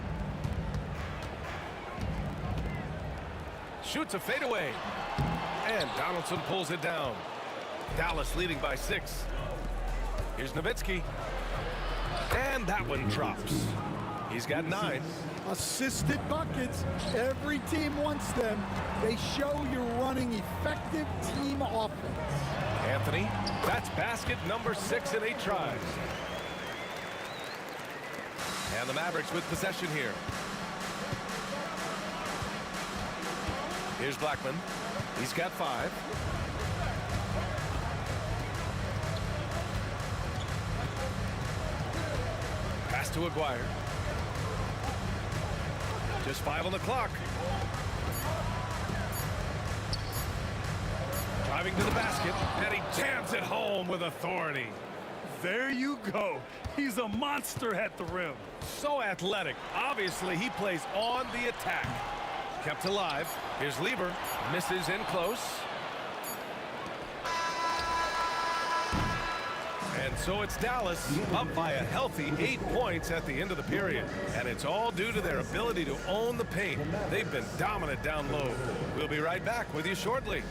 Shoots a fadeaway. And Donaldson pulls it down. Dallas leading by 6. Here's Nowitzki. And that one drops. He's got 9. Assisted buckets. Every team wants them. They show you're running effective team offense. Anthony, that's basket number 6 in 8 tries. And the Mavericks with possession here. Here's Blackman. He's got 5. Pass to Aguirre. Just 5 on the clock. Driving to the basket, and he jams it home with authority. There you go. He's a monster at the rim. So athletic. Obviously, he plays on the attack. Kept alive. Here's Lever. Misses in close. And so it's Dallas up by a healthy 8 points at the end of the period. And it's all due to their ability to own the paint. They've been dominant down low. We'll be right back with you shortly.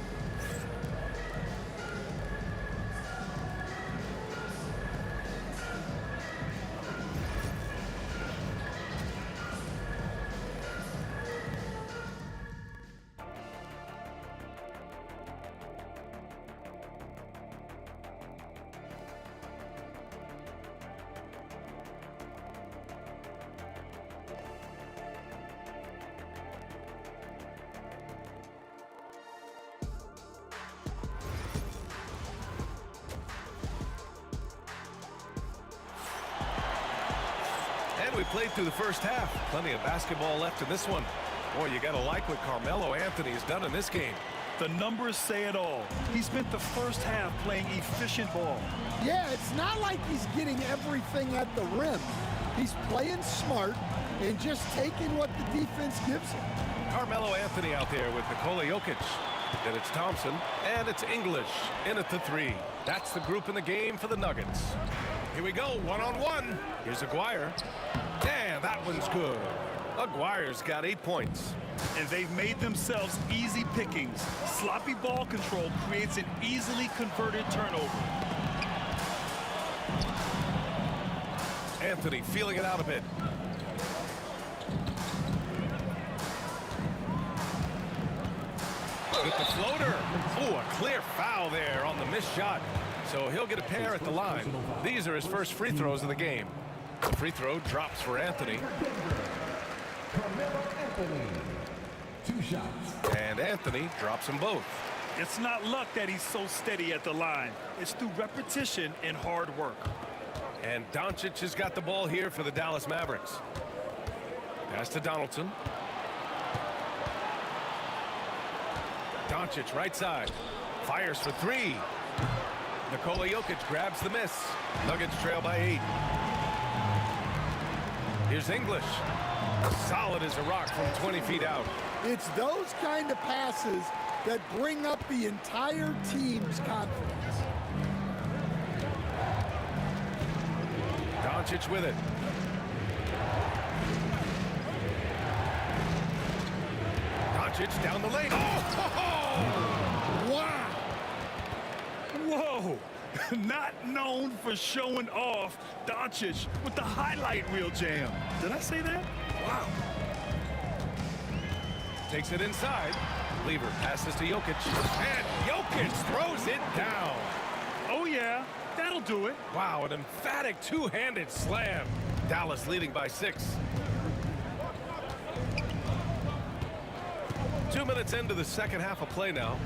We played through the first half. Plenty of basketball left in this one. Boy, you got to like what Carmelo Anthony has done in this game. The numbers say it all. He spent the first half playing efficient ball. Yeah, it's not like he's getting everything at the rim. He's playing smart and just taking what the defense gives him. Carmelo Anthony out there with Nikola Jokic. Then it's Thompson, and it's English in at the 3. That's the group in the game for the Nuggets. Here we go, one-on-one. Here's Aguirre. And that one's good. Aguirre's got 8 points. And they've made themselves easy pickings. Sloppy ball control creates an easily converted turnover. Anthony feeling it out a bit. With the floater. Oh, a clear foul there on the missed shot. So he'll get a pair at the line. These are his first free throws of the game. The free throw drops for Anthony. Carmelo Anthony. 2 shots. And Anthony drops them both. It's not luck that he's so steady at the line. It's through repetition and hard work. And Doncic has got the ball here for the Dallas Mavericks. Pass to Donaldson. Doncic right side. Fires for 3. Nikola Jokic grabs the miss. Nuggets trail by 8. Here's English. Solid as a rock from 20 feet out. It's those kind of passes that bring up the entire team's confidence. Doncic with it. Doncic down the lane. Oh! Wow! Whoa! Not known for showing off, Doncic with the highlight reel jam. Did I say that? Wow. Takes it inside. Lever passes to Jokic. And Jokic throws it down. Oh, yeah, that'll do it. Wow, an emphatic two-handed slam. Dallas leading by 6. 2 minutes into the second half of play now.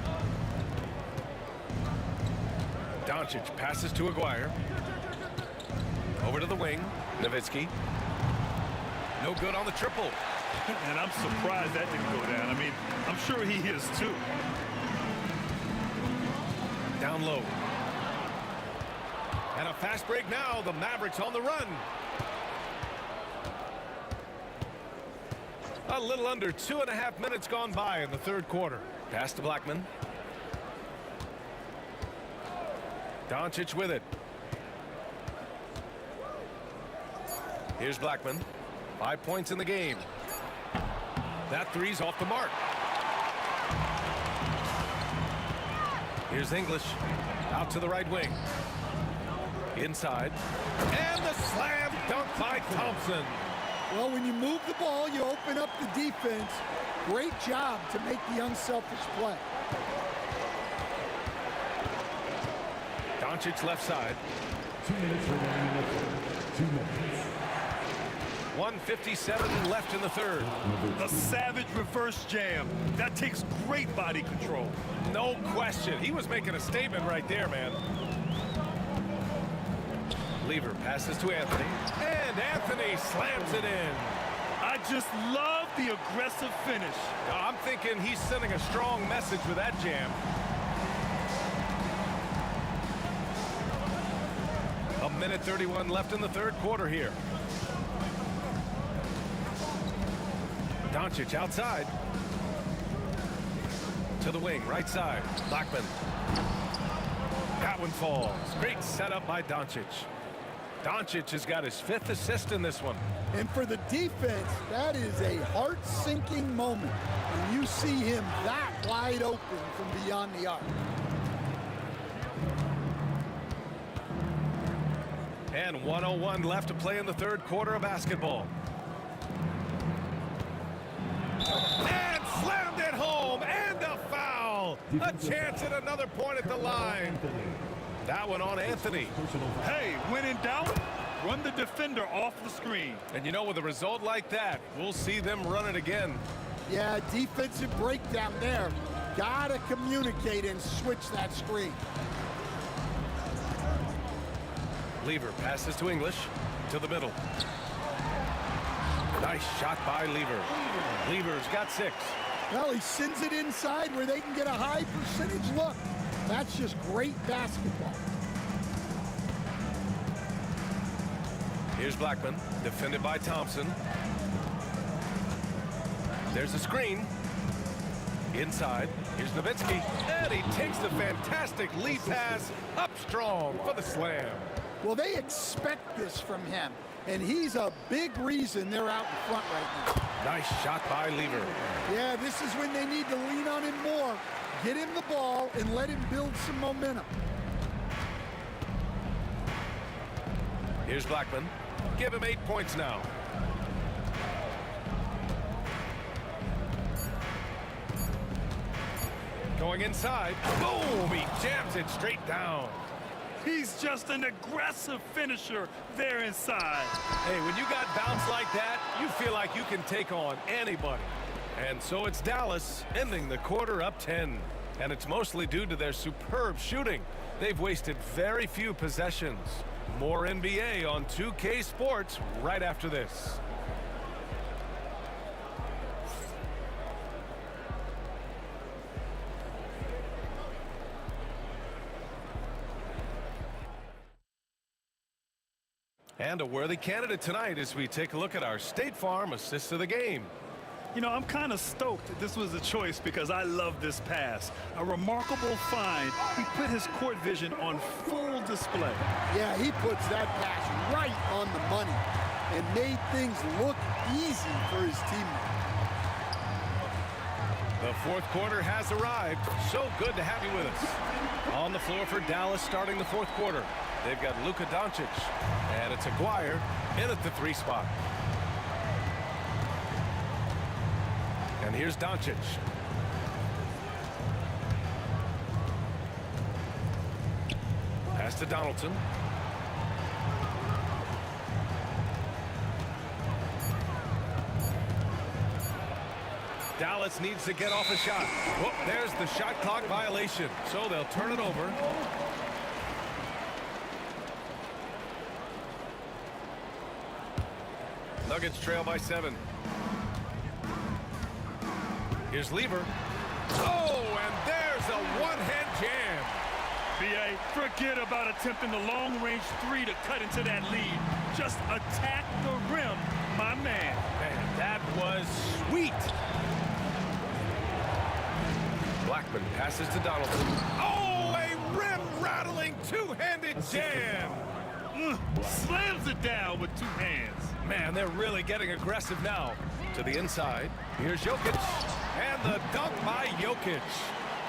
Doncic passes to Aguirre. Over to the wing. Nowitzki. No good on the triple. And I'm surprised that didn't go down. I mean, I'm sure he is too. Down low. And a fast break now. The Mavericks on the run. A little under 2.5 minutes gone by in the third quarter. Pass to Blackman. Doncic with it. Here's Blackman. 5 points in the game. That three's off the mark. Here's English. Out to the right wing. Inside. And the slam dunk by Thompson. Well, when you move the ball, you open up the defense. Great job to make the unselfish play. Doncic left side. 2 minutes remaining in the third. 2 minutes. 1:57 left in the third. A savage reverse jam. That takes great body control. No question. He was making a statement right there, man. Lever passes to Anthony. And Anthony slams it in. I just love the aggressive finish. I'm thinking he's sending a strong message with that jam. A minute 31 left in the third quarter here. Doncic outside. To the wing, right side. Blackman. That one falls. Great setup by Doncic. Doncic has got his 5th assist in this one. And for the defense, that is a heart-sinking moment when you see him that wide open from beyond the arc. And 1:01 left to play in the third quarter of basketball. And slammed it home, and a foul. A chance at another point at the line. That one on Anthony. Hey, when in doubt, run the defender off the screen. And you know, with a result like that, we'll see them run it again. Yeah, defensive breakdown there. Gotta communicate and switch that screen. Lever passes to English. To the middle. Nice shot by Lever. Lever's got 6. Well, he sends it inside where they can get a high percentage look. That's just great basketball. Here's Blackman, defended by Thompson. There's a screen. Inside, here's Nowitzki. And he takes the fantastic lead pass up strong for the slam. Well, they expect this from him, and he's a big reason they're out in front right now. Nice shot by Lever. Yeah, this is when they need to lean on him more. Get him the ball and let him build some momentum. Here's Blackman. Give him 8 points now. Going inside. Boom! He jams it straight down. He's just an aggressive finisher there inside. Hey, when you got bounce like that, you feel like you can take on anybody. And so it's Dallas ending the quarter up 10. And it's mostly due to their superb shooting. They've wasted very few possessions. More NBA on 2K Sports right after this. And a worthy candidate tonight as we take a look at our State Farm assist of the game. You know, I'm kind of stoked this was a choice because I love this pass. A remarkable find. He put his court vision on full display. Yeah, he puts that pass right on the money and made things look easy for his teammate. The fourth quarter has arrived. So good to have you with us. On the floor for Dallas starting the fourth quarter. They've got Luka Doncic, and it's Aguirre in at the 3 spot. And here's Doncic. to Donaldson. Dallas needs to get off a shot. Whoop, there's the shot clock violation. So they'll turn it over. Nuggets trail by 7. Here's Lever. Oh, and there's a one-hand jam. B.A., forget about attempting the long-range 3 to cut into that lead. Just attack the rim, my man. Man, that was sweet. Blackman passes to Donaldson. Oh, a rim-rattling two-handed jam. Slams it down with 2 hands. Man, they're really getting aggressive now. To the inside. Here's Jokic. And the dunk by Jokic.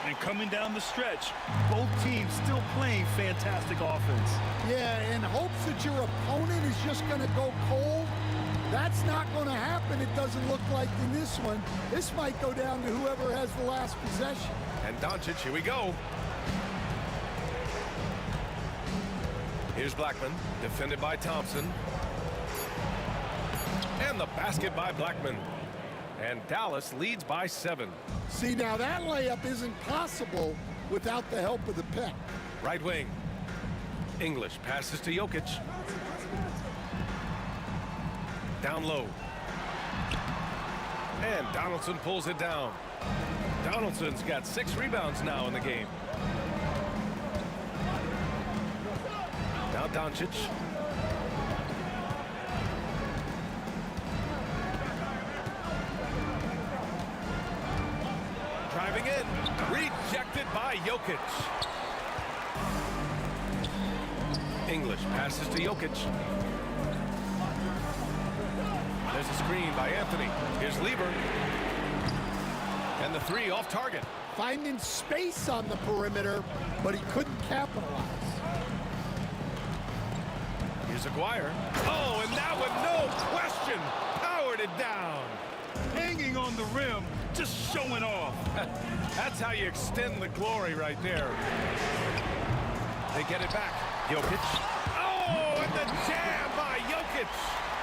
And coming down the stretch, both teams still playing fantastic offense. Yeah, in hopes that your opponent is just going to go cold. That's not going to happen, it doesn't look like in this one. This might go down to whoever has the last possession. And Doncic, here we go. Here's Blackman, defended by Thompson. And the basket by Blackman. And Dallas leads by 7. See, now that layup isn't possible without the help of the pick. Right wing. English passes to Jokic. Down low. And Donaldson pulls it down. Donaldson's got 6 rebounds now in the game. Now Doncic. Driving in. Rejected by Jokic. English passes to Jokic. There's a screen by Anthony. Here's Lever. And the 3 off target. Finding space on the perimeter, but he couldn't capitalize. Here's Aguirre. Oh, and that one, no question, powered it down. Hanging on the rim, just showing off. That's how you extend the glory right there. They get it back. Jokic. Oh, and the jam by Jokic.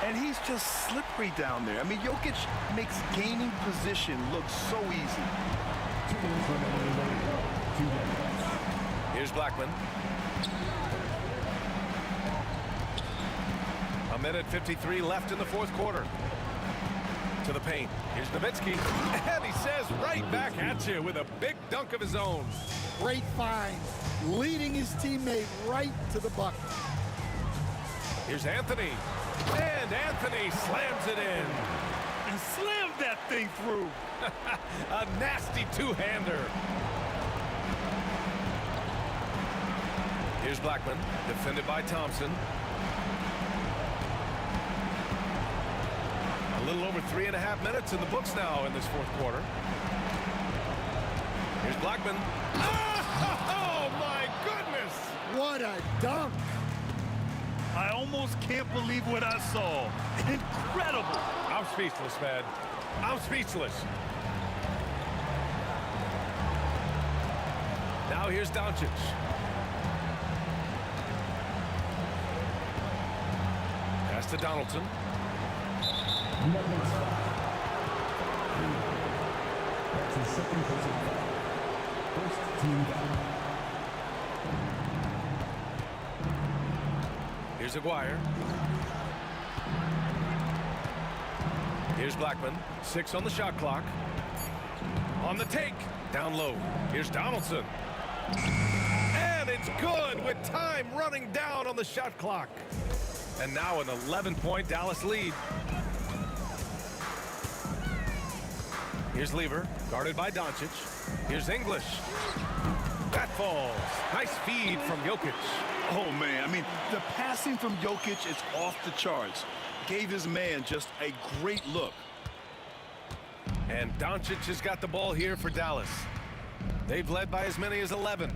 And he's just slippery down there. I mean, Jokic makes gaining position look so easy. Here's Blackman. A minute 53 left in the 4th quarter. To the paint. Here's Nowitzki. And he says right back at you with a big dunk of his own. Great find. Leading his teammate right to the bucket. Here's Anthony. And Anthony slams it in. And slammed that thing through. A nasty two-hander. Here's Blackman, defended by Thompson. A little over 3.5 minutes in the books now in this 4th quarter. Here's Blackman. Oh, my goodness! What a dunk! I almost can't believe what I saw. Incredible! I'm speechless, man. I'm speechless. Now here's Doncic. Pass to Donaldson. That's his second personal foul. First team foul. Here's Aguirre. Here's Blackman. 6 on the shot clock. On the take. Down low. Here's Donaldson. And it's good with time running down on the shot clock. And now an 11-point Dallas lead. Here's Lever, guarded by Doncic. Here's English. That falls. Nice feed from Jokic. Oh, man, I mean, the passing from Jokic is off the charts. Gave his man just a great look. And Doncic has got the ball here for Dallas. They've led by as many as 11.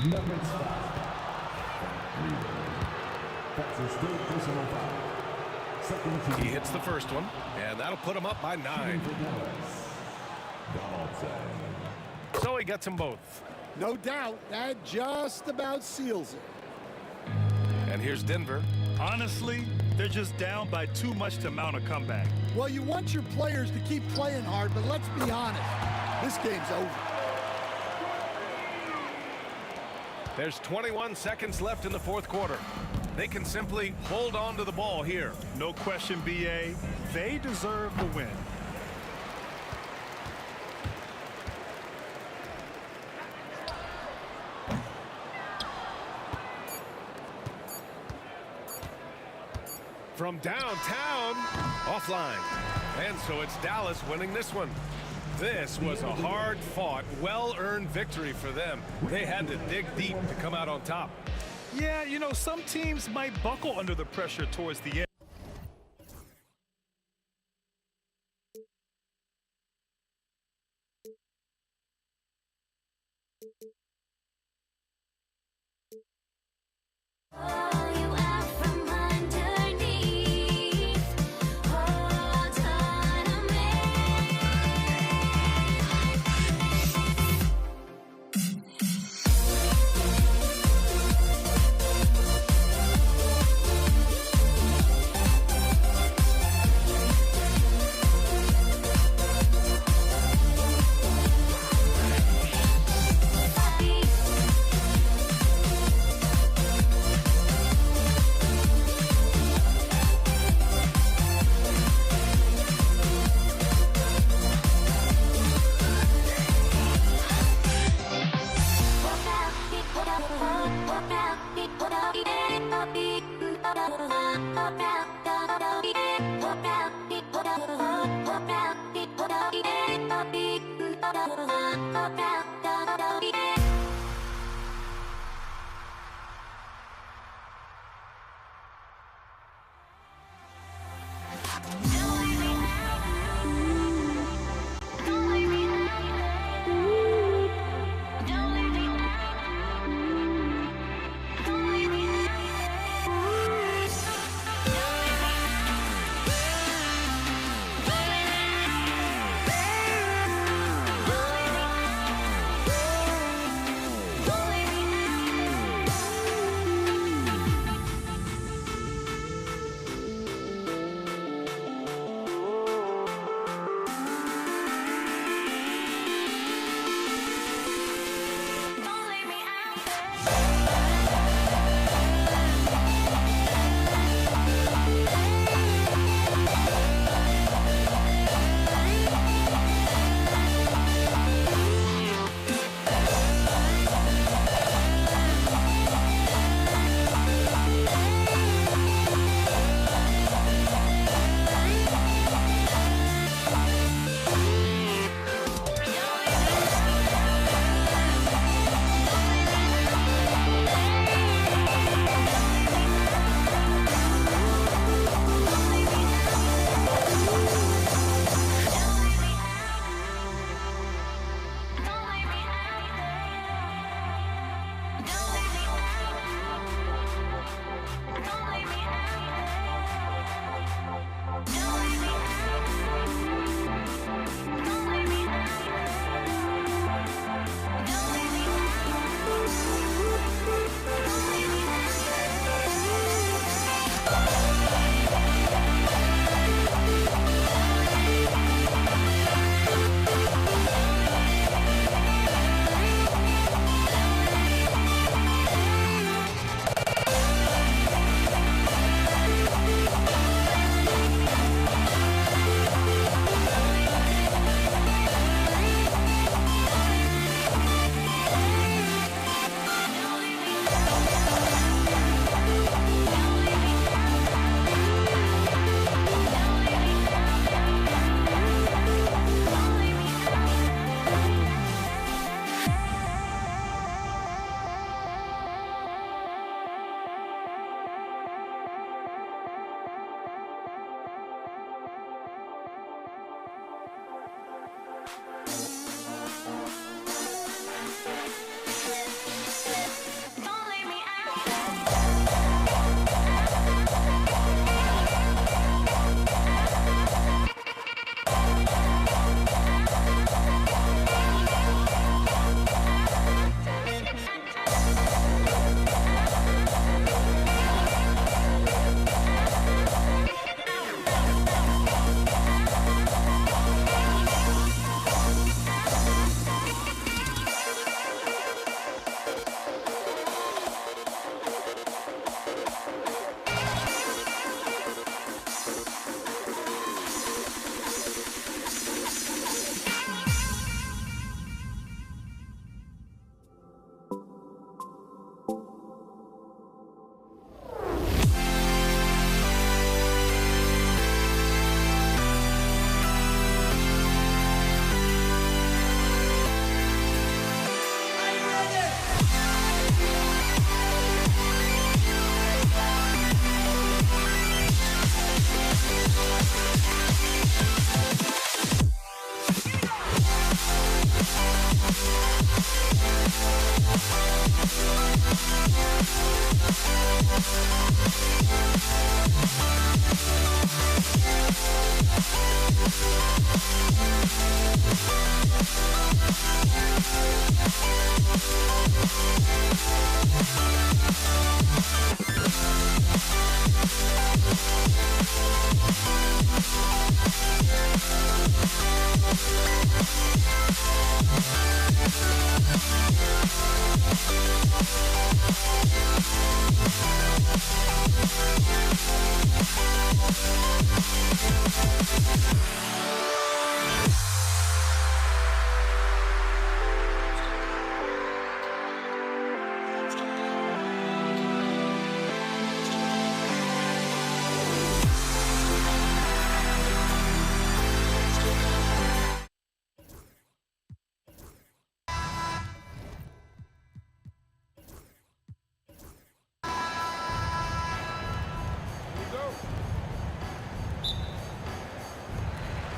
Nuggets foul. That's his third personal foul. Second team. He hits the first one, and that'll put him up by 9. So he gets them both. No doubt, that just about seals it. And here's Denver. Honestly, they're just down by too much to mount a comeback. Well, you want your players to keep playing hard, but let's be honest, this game's over. There's 21 seconds left in the fourth quarter. They can simply hold on to the ball here. No question, BA. They deserve the win. From downtown, offline. And so it's Dallas winning this one. This was a hard-fought, well-earned victory for them. They had to dig deep to come out on top. Yeah, you know, some teams might buckle under the pressure towards the end.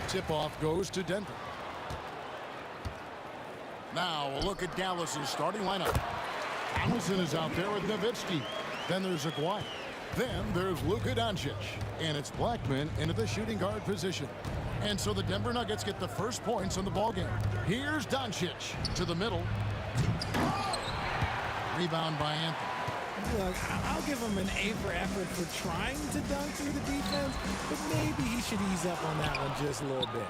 Tip-off goes to Denver. Now a look at Dallas's starting lineup. Allison is out there with Nowitzki. Then there's Aguirre. Then there's Luka Doncic. And it's Blackman into the shooting guard position. And so the Denver Nuggets get the first points on the ballgame. Here's Doncic to the middle. Rebound by Anthony. Look, I'll give him an A for effort for trying to dunk through the defense, but maybe he should ease up on that one just a little bit.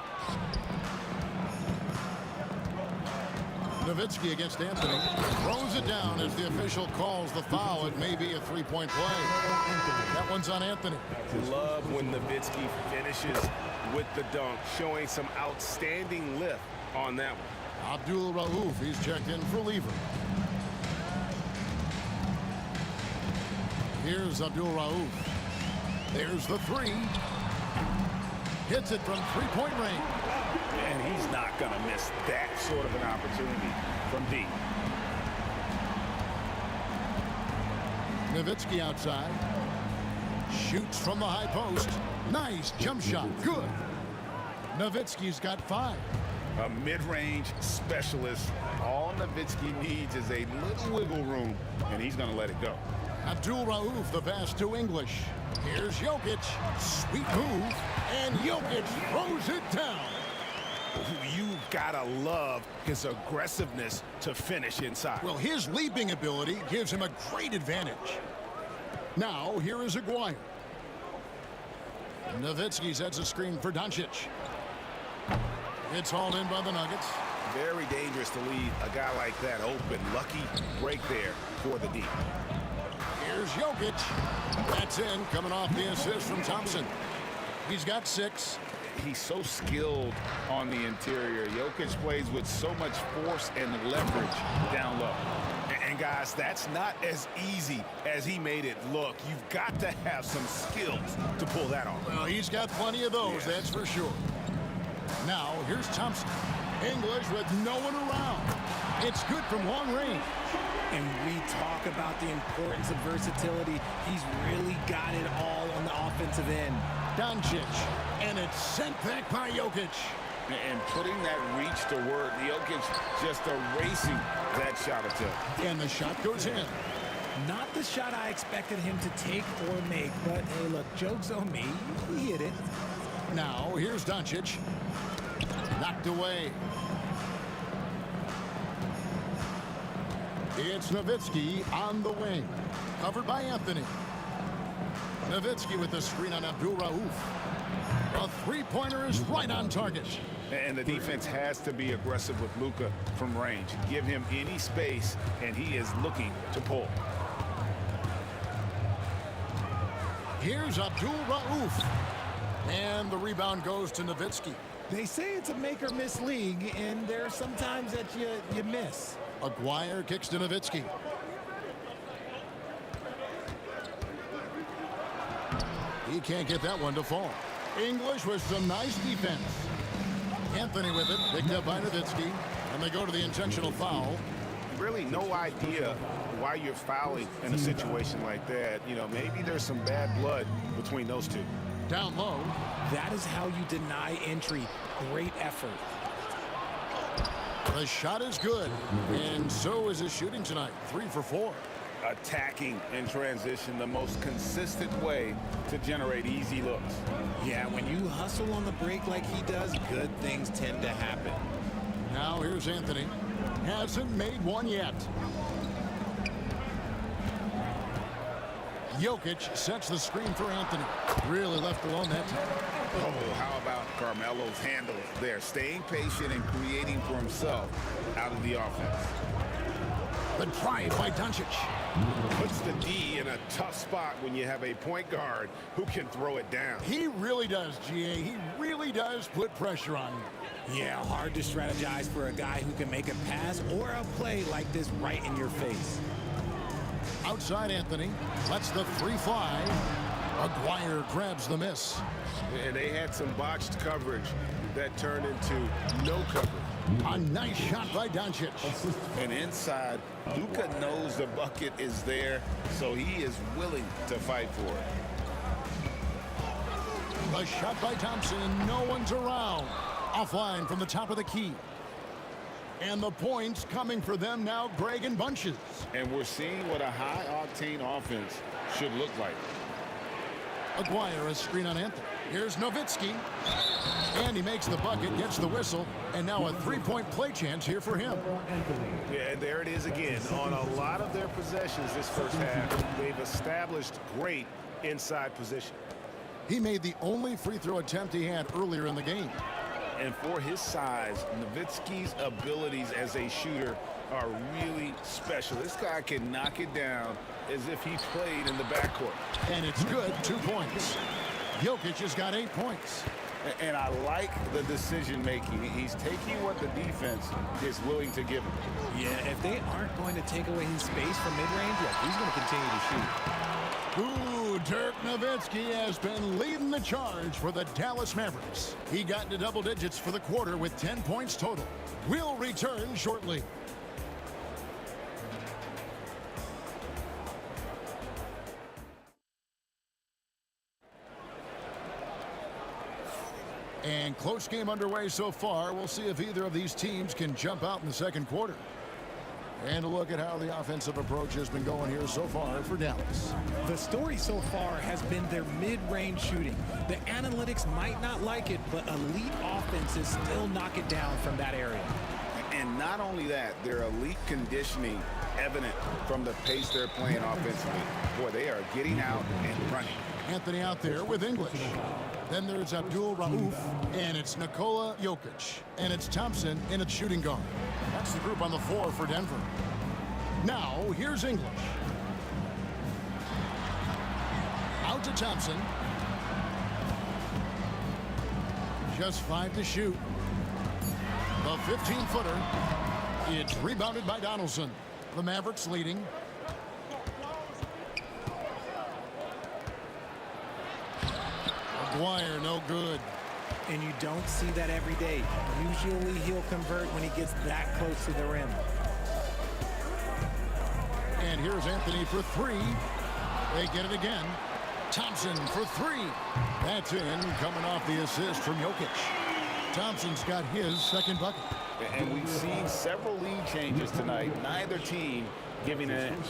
Nowitzki against Anthony. Throws it down as the official calls the foul. It may be a three-point play. That one's on Anthony. Love when Nowitzki finishes with the dunk, showing some outstanding lift on that one. Abdul Rauf, he's checked in for Lever. Here's Abdul Rauf. There's the three. Hits it from three-point range. And he's not going to miss that sort of an opportunity from deep. Nowitzki outside. Shoots from the high post. Nice jump shot. Good. Nowitzki's got 5. A mid-range specialist. All Nowitzki needs is a little wiggle room, and he's going to let it go. Abdul Rauf, the pass to English. Here's Jokic. Sweet move. And Jokic throws it down. You've got to love his aggressiveness to finish inside. Well, his leaping ability gives him a great advantage. Now, here is Aguirre. Nowitzki sets a screen for Doncic. It's hauled in by the Nuggets. Very dangerous to leave a guy like that open. Lucky break there for the deep. Here's Jokic. That's in, coming off the assist from Thompson. He's got 6. He's so skilled on the interior. Jokic plays with so much force and leverage down low. And guys, that's not as easy as he made it look. You've got to have some skills to pull that off. Well, he's got plenty of those, that's for sure. Now, here's Thompson. English with no one around. It's good from long range. And we talk about the importance of versatility. He's really got it all on the offensive end. Doncic, and it's sent back by Jokic. And putting that reach to work, Jokic just erasing that shot attempt. And the shot goes in. Not the shot I expected him to take or make, but hey, look, joke's on me. He hit it. Now, here's Doncic. Knocked away. It's Nowitzki on the wing. Covered by Anthony. Nowitzki with the screen on Abdul Rauf. A three-pointer is right on target. And the defense has to be aggressive with Luka from range. Give him any space, and he is looking to pull. Here's Abdul Rauf. And the rebound goes to Nowitzki. They say it's a make-or-miss league, and there are some times that you miss. Aguirre kicks to Nowitzki. He can't get that one to fall. English with some nice defense. Anthony with it, picked up by Nowitzki, and they go to the intentional foul. Really no idea why you're fouling in a situation like that. You know, maybe there's some bad blood between those two. Down low. That is how you deny entry. Great effort. The shot is good, and so is his shooting tonight. 3 for 4. attacking in transition, the most consistent way to generate easy looks. Yeah, when you hustle on the break like he does, good things tend to happen. Now here's Anthony. Hasn't made one yet. Jokic sets the screen for Anthony. Really left alone that time. Oh, how about Carmelo's handle there, staying patient and creating for himself out of the offense. The drive by Doncic. Puts the D in a tough spot when you have a point guard who can throw it down. He really does, GA. He really does put pressure on you. Yeah, hard to strategize for a guy who can make a pass or a play like this right in your face. Outside Anthony. Lets the three fly. Aguirre grabs the miss. And they had some botched coverage that turned into no coverage. A nice shot by Doncic. And inside, Luka knows the bucket is there, so he is willing to fight for it. The shot by Thompson, no one's around. Offline from the top of the key. And the points coming for them now, Greg, in bunches. And we're seeing what a high-octane offense should look like. Aguirre, a screen on Anthony. Here's Nowitzki. And he makes the bucket, gets the whistle, and now a three-point play chance here for him. Yeah, and there it is again. On a lot of their possessions this first half, they've established great inside position. He made the only free throw attempt he had earlier in the game. And for his size, Nowitzki's abilities as a shooter are really special. This guy can knock it down as if he played in the backcourt. And it's good, 2 points. Jokic has got 8 points. And I like the decision-making. He's taking what the defense is willing to give him. Yeah, if they aren't going to take away his space from mid-range, yeah, he's going to continue to shoot. Ooh, Dirk Nowitzki has been leading the charge for the Dallas Mavericks. He got into double digits for the quarter with 10 points total. We'll return shortly. And close game underway so far. We'll see if either of these teams can jump out in the second quarter. And a look at how the offensive approach has been going here so far for Dallas. The story so far has been their mid-range shooting. The analytics might not like it, but elite offenses still knock it down from that area. And not only that, their elite conditioning evident from the pace they're playing offensively. Boy, they are getting out and running. Anthony out there with English. Then there's Abdul Rauf, and it's Nikola Jokic. And it's Thompson, and it's shooting guard. That's the group on the floor for Denver. Now, here's English. Out to Thompson. Just 5 to shoot. The 15-footer. It's rebounded by Donaldson. The Mavericks leading. Aguirre, no good. And you don't see that every day. Usually he'll convert when he gets that close to the rim. And here's Anthony for 3. They get it again. Thompson for 3. That's in, coming off the assist from Jokic. Thompson's got his second bucket. And we've seen several lead changes tonight. Neither team giving an inch.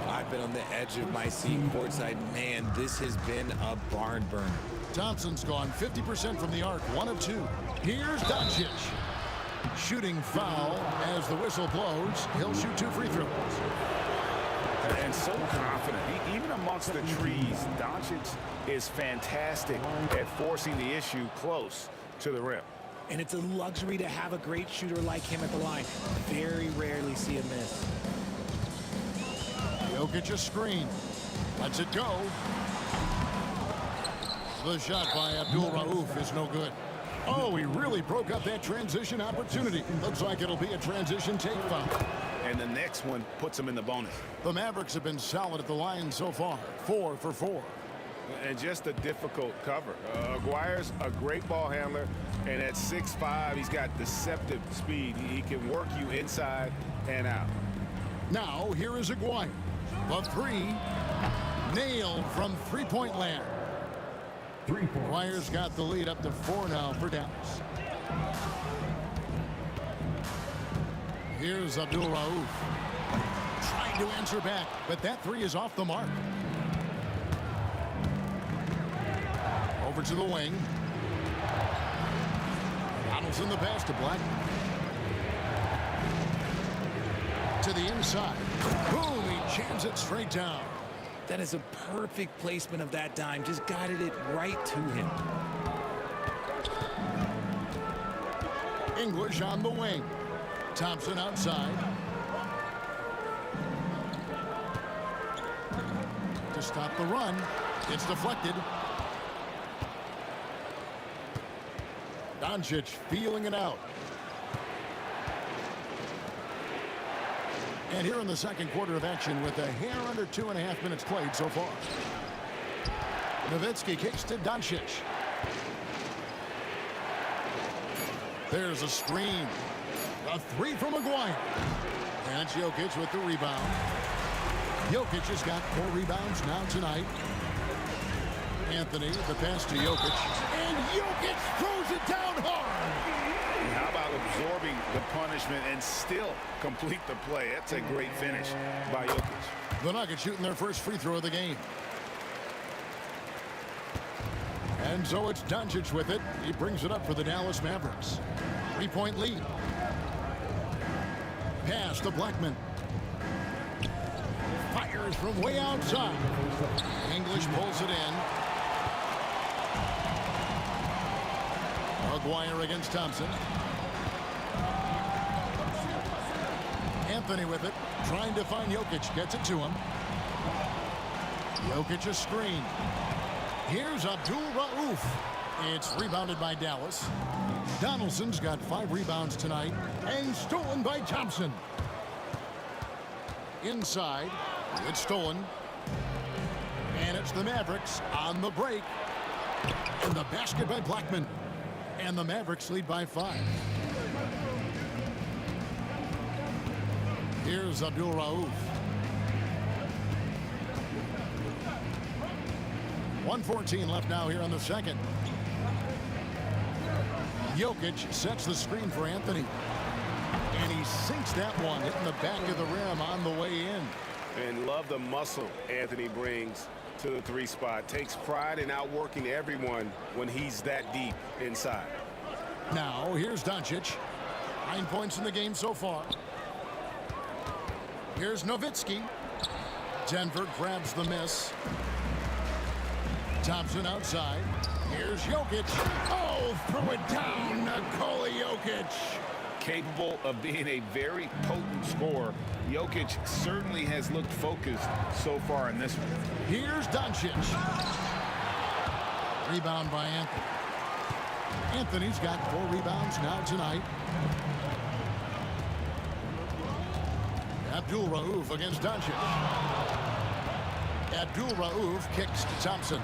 I've been on the edge of my seat courtside. Man, this has been a barn burner. Thompson's gone 50% from the arc, 1 of 2. Here's Doncic. Shooting foul as the whistle blows. He'll shoot 2 free throws. And so confident. Even amongst the trees, Doncic is fantastic at forcing the issue close to the rim. And it's a luxury to have a great shooter like him at the line. Very rarely see a miss. Jokic a screen. Lets it go. The shot by Abdul Rauf is no good. Oh, he really broke up that transition opportunity. Looks like it'll be a transition take foul. And the next one puts him in the bonus. The Mavericks have been solid at the line so far. 4 for 4. And just a difficult cover. Aguirre's a great ball handler, and at 6'5", he's got deceptive speed. He can work you inside and out. Now, here is Aguirre. The 3. Nailed from three-point land. Aguirre's got the lead up to 4 now for Dallas. Here's Abdul Rauf. Trying to answer back, but that three is off the mark. Over to the wing. Donaldson the pass to Black. To the inside. Boom, he jams it straight down. That is a perfect placement of that dime. Just guided it right to him. English on the wing. Thompson outside. To stop the run. It's deflected. Doncic feeling it out. And here in the second quarter of action with a hair under 2.5 minutes played so far. Nowitzki kicks to Doncic. There's a screen. A three from Maguire. And it's Jokic with the rebound. Jokic has got 4 rebounds now tonight. Anthony, the pass to Jokic. And Jokic throws it down hard. How about absorbing the punishment and still complete the play? That's a great finish by Jokic. The Nuggets shooting their first free throw of the game. And so it's Doncic with it. He brings it up for the Dallas Mavericks. 3-point lead. Pass to Blackman. Fires from way outside. English pulls it in. Maguire against Thompson. Anthony with it. Trying to find Jokic. Gets it to him. Jokic a screen. Here's Abdul Rauf. It's rebounded by Dallas. Donaldson's got 5 rebounds tonight and stolen by Thompson. Inside, it's stolen. And it's the Mavericks on the break. And the basket by Blackman. And the Mavericks lead by 5. Here's Abdul Rauf. 1:14 left now here on the second. Jokic sets the screen for Anthony. And he sinks that one, hitting the back of the rim on the way in. And love the muscle Anthony brings to the 3 spot. Takes pride in outworking everyone when he's that deep inside. Now, here's Doncic. 9 points in the game so far. Here's Nowitzki. Denver grabs the miss. Thompson outside. Here's Jokic. Oh, throw it down, Nikola Jokic. Capable of being a very potent scorer, Jokic certainly has looked focused so far in this one. Here's Doncic. Rebound by Anthony. Anthony's got 4 rebounds now tonight. Abdul Rauf against Doncic. Abdul Rauf kicks to Thompson.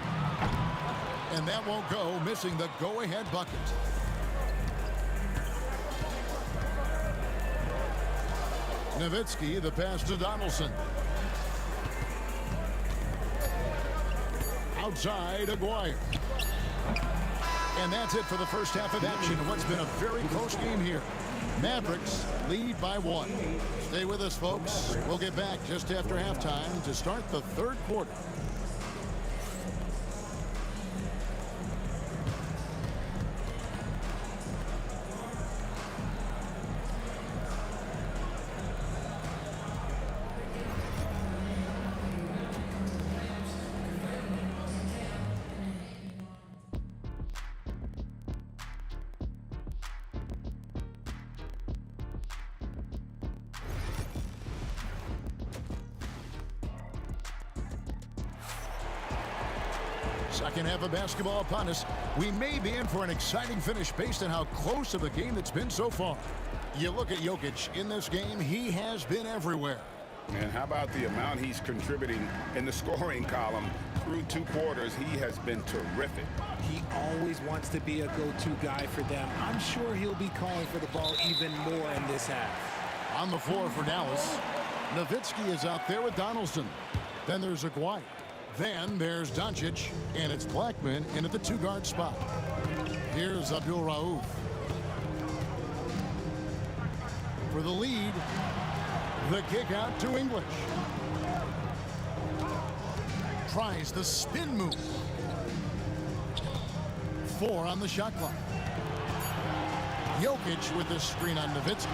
And that won't go, missing the go-ahead bucket. Nowitzki, the pass to Donaldson. Outside, Aguirre. And that's it for the first half of action in what's been a very close game here. Mavericks lead by 1. Stay with us, folks. We'll get back just after halftime to start the third quarter. Second half of basketball upon us. We may be in for an exciting finish based on how close of a game it's been so far. You look at Jokic in this game, he has been everywhere. And how about the amount he's contributing in the scoring column? Through 2 quarters, he has been terrific. He always wants to be a go-to guy for them. I'm sure he'll be calling for the ball even more in this half. On the floor for Dallas, Nowitzki is out there with Donaldson. Then there's Aguirre. Then there's Doncic, and it's Blackman in at the 2-guard spot. Here's Abdul Rauf. For the lead, The kick out to English. Tries the spin move. 4 on the shot clock. Jokic with the screen on Nowitzki.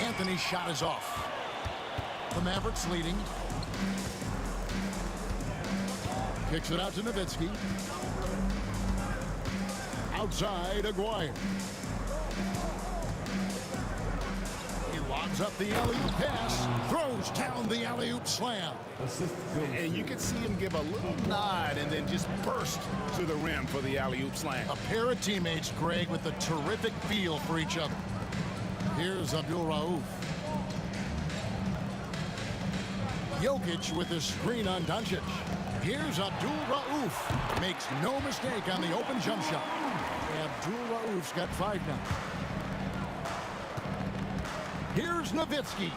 Anthony's shot is off. The Mavericks leading. Kicks it out to Nowitzki. Outside, Aguirre. He lobs up the alley-oop pass. Throws down the alley-oop slam. And you can see him give a little nod and then just burst to the rim for the alley-oop slam. A pair of teammates, Greg, with a terrific feel for each other. Here's Abdul Rauf. Jokic with the screen on Doncic. Here's Abdul Rauf. Makes no mistake on the open jump shot. Abdul Rauf's got 5 now. Here's Nowitzki.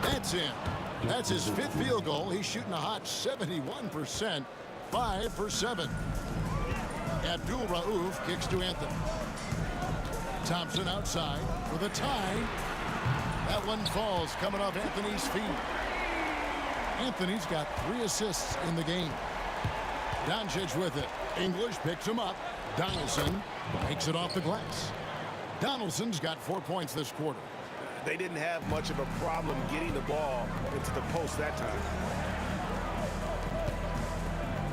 That's in. That's his 5th field goal. He's shooting a hot 71%. 5 for 7. Abdul Rauf kicks to Anthony. Thompson outside for the tie. That one falls coming off Anthony's feet. Anthony's got 3 assists in the game. Doncic with it. English picks him up. Donaldson makes it off the glass. Donaldson's got 4 points this quarter. They didn't have much of a problem getting the ball into the post that time.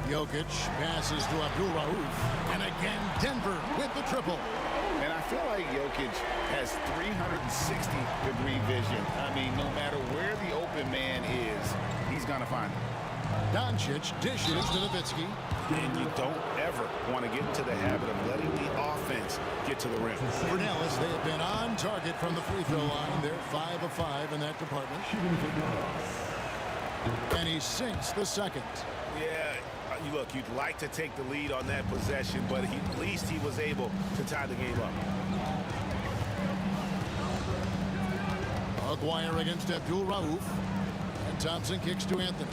Jokic passes to Abdul Rauf. And again, Denver with the triple. And I feel like Jokic has 360-degree vision. I mean, no matter where the open man is, he's going to find it. Doncic dishes to Nowitzki. And you don't ever want to get into the habit of letting the offense get to the rim. For Dallas, they have been on target from the free throw line. They're 5 of 5 in that department. And he sinks the second. Yeah, look, you'd like to take the lead on that possession, but at least he was able to tie the game up. Aguirre against Abdul Rauf. And Thompson kicks to Anthony.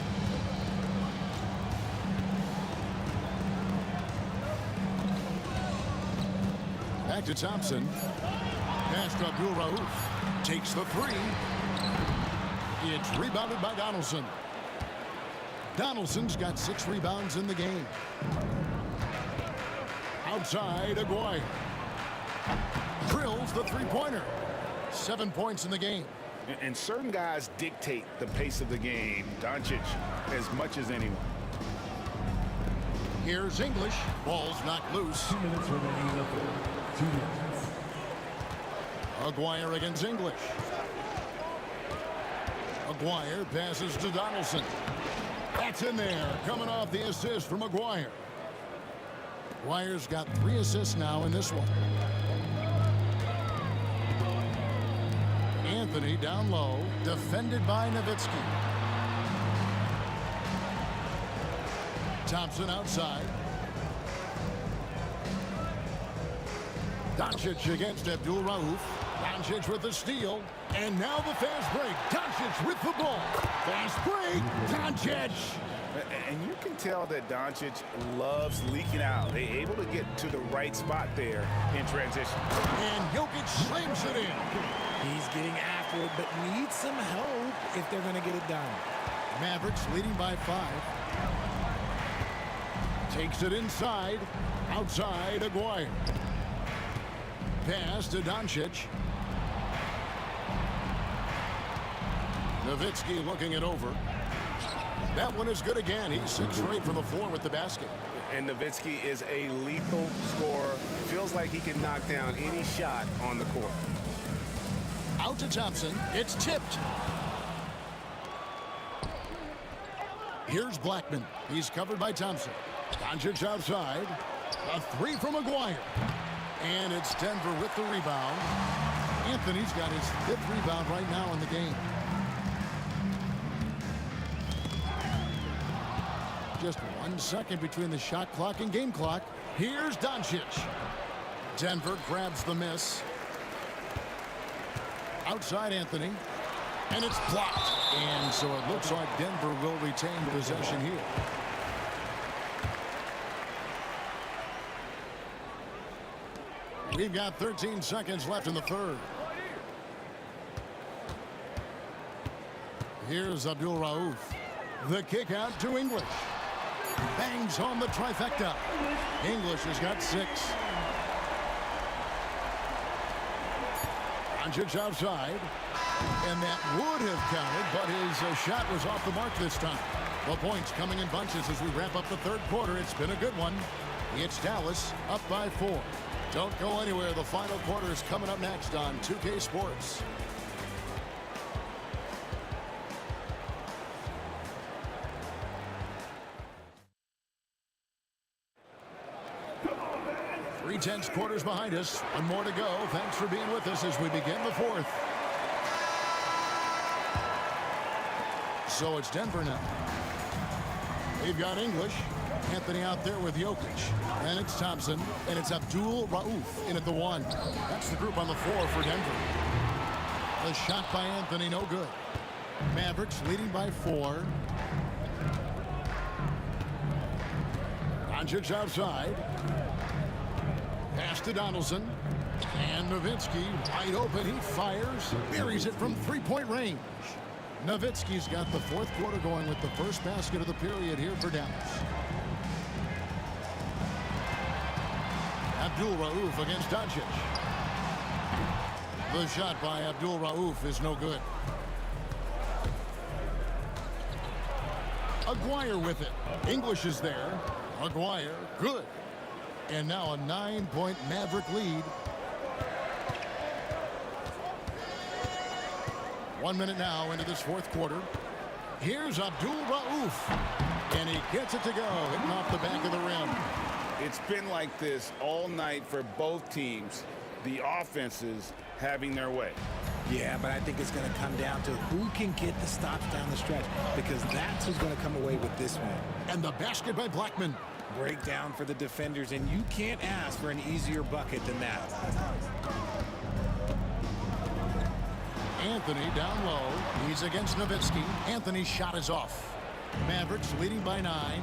Back to Thompson. Pass to Abdul Rauf. Takes the 3. It's rebounded by Donaldson. Donaldson's got 6 rebounds in the game. Outside, Aguirre. Drills the 3-pointer. 7 points in the game. And certain guys dictate the pace of the game. Doncic as much as anyone. Here's English. Ball's knocked loose. 2 minutes remaining in the third. 2 minutes. Aguirre against English. Aguirre passes to Donaldson. That's in there. Coming off the assist from Aguirre. Aguirre's got 3 assists now in this one. Anthony down low. Defended by Nowitzki. Thompson outside. Doncic against Abdul Rauf. Doncic with the steal. And now the fast break. Doncic with the ball. Fast break. Doncic. And you can tell that Doncic loves leaking out. They're able to get to the right spot there in transition. And Jokic slams it in. He's getting after it, but needs some help if they're going to get it done. Mavericks leading by 5. Takes it inside. Outside, Aguirre. Pass to Doncic. Nowitzki looking it over. That one is good again. He's 6 for 8 from the floor with the basket. And Nowitzki is a lethal scorer. Feels like he can knock down any shot on the court. Out to Thompson. It's tipped. Here's Blackman. He's covered by Thompson. Doncic outside. A 3 from Aguirre. And it's Denver with the rebound. Anthony's got his 5th rebound right now in the game. Just 1 second between the shot clock and game clock. Here's Doncic. Denver grabs the miss. Outside Anthony. And it's blocked. And so it looks like Denver will retain possession here. We've got 13 seconds left in the third. Here's Abdul Rauf. The kick out to English. Bangs home the trifecta. English has got 6. Doncic outside. And that would have counted, but his shot was off the mark this time. The points coming in bunches as we wrap up the third quarter. It's been a good one. It's Dallas up by 4. Don't go anywhere. The final quarter is coming up next on 2K Sports. Three-tenths quarters behind us. One more to go. Thanks for being with us as we begin the fourth. So it's Denver now. They've got English. Anthony out there with Jokic. And it's Thompson. And it's Abdul Rauf in at the 1. That's the group on the floor for Denver. The shot by Anthony, no good. Mavericks leading by 4. Doncic outside. Pass to Donaldson. And Nowitzki wide open. He fires. Buries it from three-point range. Nowitzki's got the fourth quarter going with the first basket of the period here for Dallas. Abdul Rauf against Doncic. The shot by Abdul Rauf is no good. Aguirre with it. English is there. Aguirre, good. And now a 9-point Maverick lead. 1 minute now into this fourth quarter. Here's Abdul Rauf. And he gets it to go, hitting off the back of the rim. It's been like this all night for both teams. The offenses having their way. Yeah, but I think it's going to come down to who can get the stops down the stretch, because that's who's going to come away with this one. And the basket by Blackman. Breakdown for the defenders, and you can't ask for an easier bucket than that. Anthony down low. He's against Nowitzki. Anthony's shot is off. Mavericks leading by 9.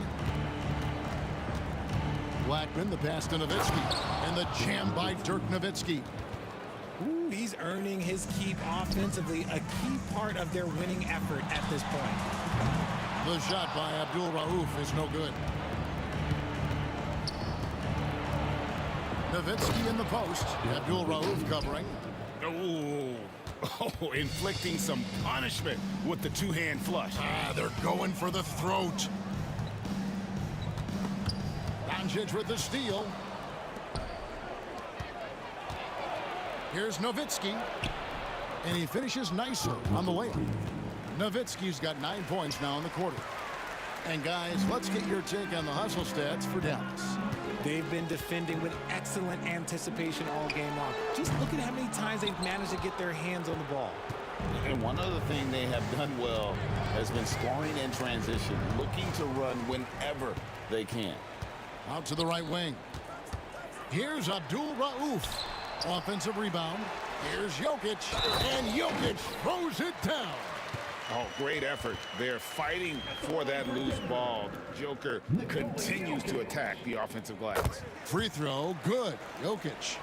Blackman, the pass to Nowitzki. And the jam by Dirk Nowitzki. Ooh, he's earning his keep offensively, a key part of their winning effort at this point. The shot by Abdul Rauf is no good. Nowitzki in the post. Abdul Rauf covering. Oh, inflicting some punishment with the two-hand flush. They're going for the throat. Doncic with the steal. Here's Nowitzki. And he finishes nicely on the layup. Nowitzki's got 9 points now in the quarter. And guys, let's get your take on the hustle stats for Dallas. They've been defending with excellent anticipation all game long. Just look at how many times they've managed to get their hands on the ball. And one other thing they have done well has been scoring in transition, looking to run whenever they can. Out to the right wing. Here's Abdul Rauf. Offensive rebound. Here's Jokic. And Jokic throws it down. Oh, great effort. They're fighting for that loose ball. Joker continues to attack the offensive glass. Free throw, good. Jokic.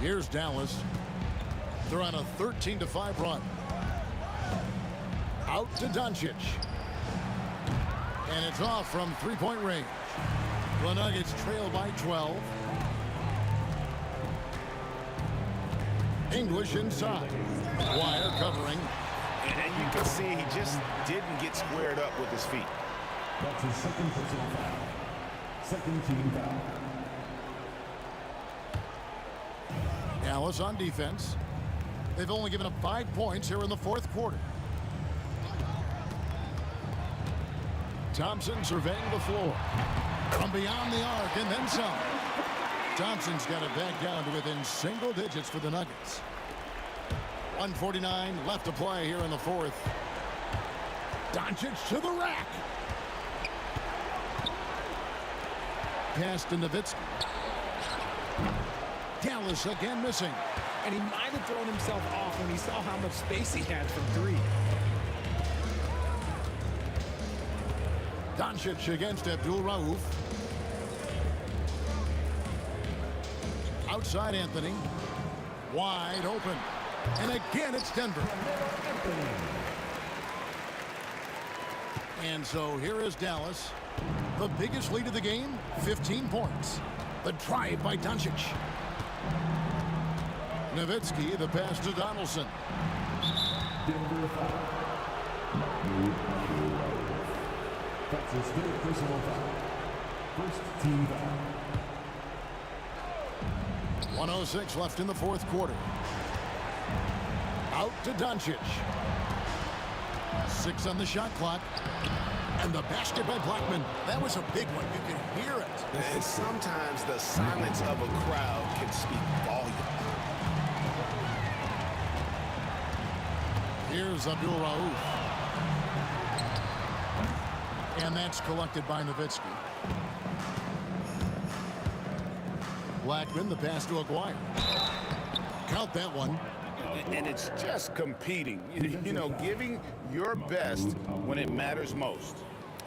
Here's Dallas. They're on a 13-5 run. Out to Doncic. And it's off from three-point range. The Nuggets trail by 12. English inside. Wire covering. And you can see he just didn't get squared up with his feet. That's his second personal foul. Second team foul. Dallas on defense. They've only given up 5 points here in the fourth quarter. Thompson surveying the floor. From beyond the arc and then some. Thompson's got it back down to within single digits for the Nuggets. 1:49 left to play here in the fourth. Doncic to the rack. Pass to Nowitzki. Dallas again missing. And he might have thrown himself off when he saw how much space he had from 3. Doncic against Abdul Rauf. Outside Anthony. Wide open. And again, it's Denver. And so here is Dallas. The biggest lead of the game, 15 points. The drive by Doncic. Nowitzki, the pass to Donaldson. Denver foul. That's his third personal foul. First team foul. 1:06 left in the fourth quarter. Out to Doncic. 6 on the shot clock. And the basket by Blackman. That was a big one. You can hear it. And sometimes the silence of a crowd can speak volume. Here's Abdul Rauf. And that's collected by Nowitzki. Blackman, the pass to Aguirre. Count that one. And it's just competing, you know, giving your best when it matters most.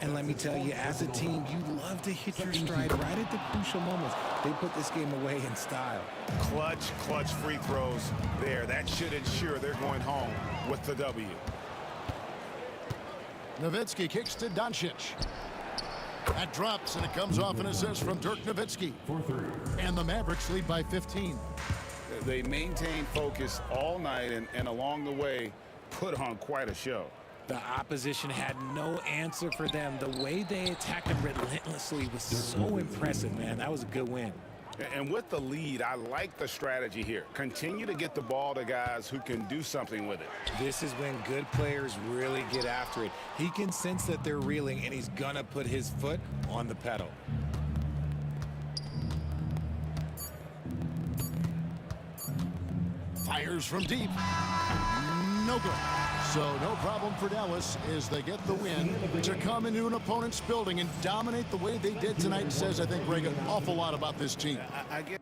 And let me tell you, as a team, you love to hit your stride right at the crucial moments. They put this game away in style. Clutch free throws there. That should ensure they're going home with the W. Nowitzki kicks to Doncic. That drops, and it comes off an assist from Dirk Nowitzki. And the Mavericks lead by 15. They maintained focus all night and along the way put on quite a show. The opposition had no answer for them. The way they attacked them relentlessly was so impressive, man. That was a good win. And with the lead, I like the strategy here. Continue to get the ball to guys who can do something with it. This is when good players really get after it. He can sense that they're reeling, and he's gonna put his foot on the pedal. Fires from deep. No good. So no problem for Dallas as they get the win. To come into an opponent's building and dominate the way they did tonight says, I think, Greg, an awful lot about this team. I get.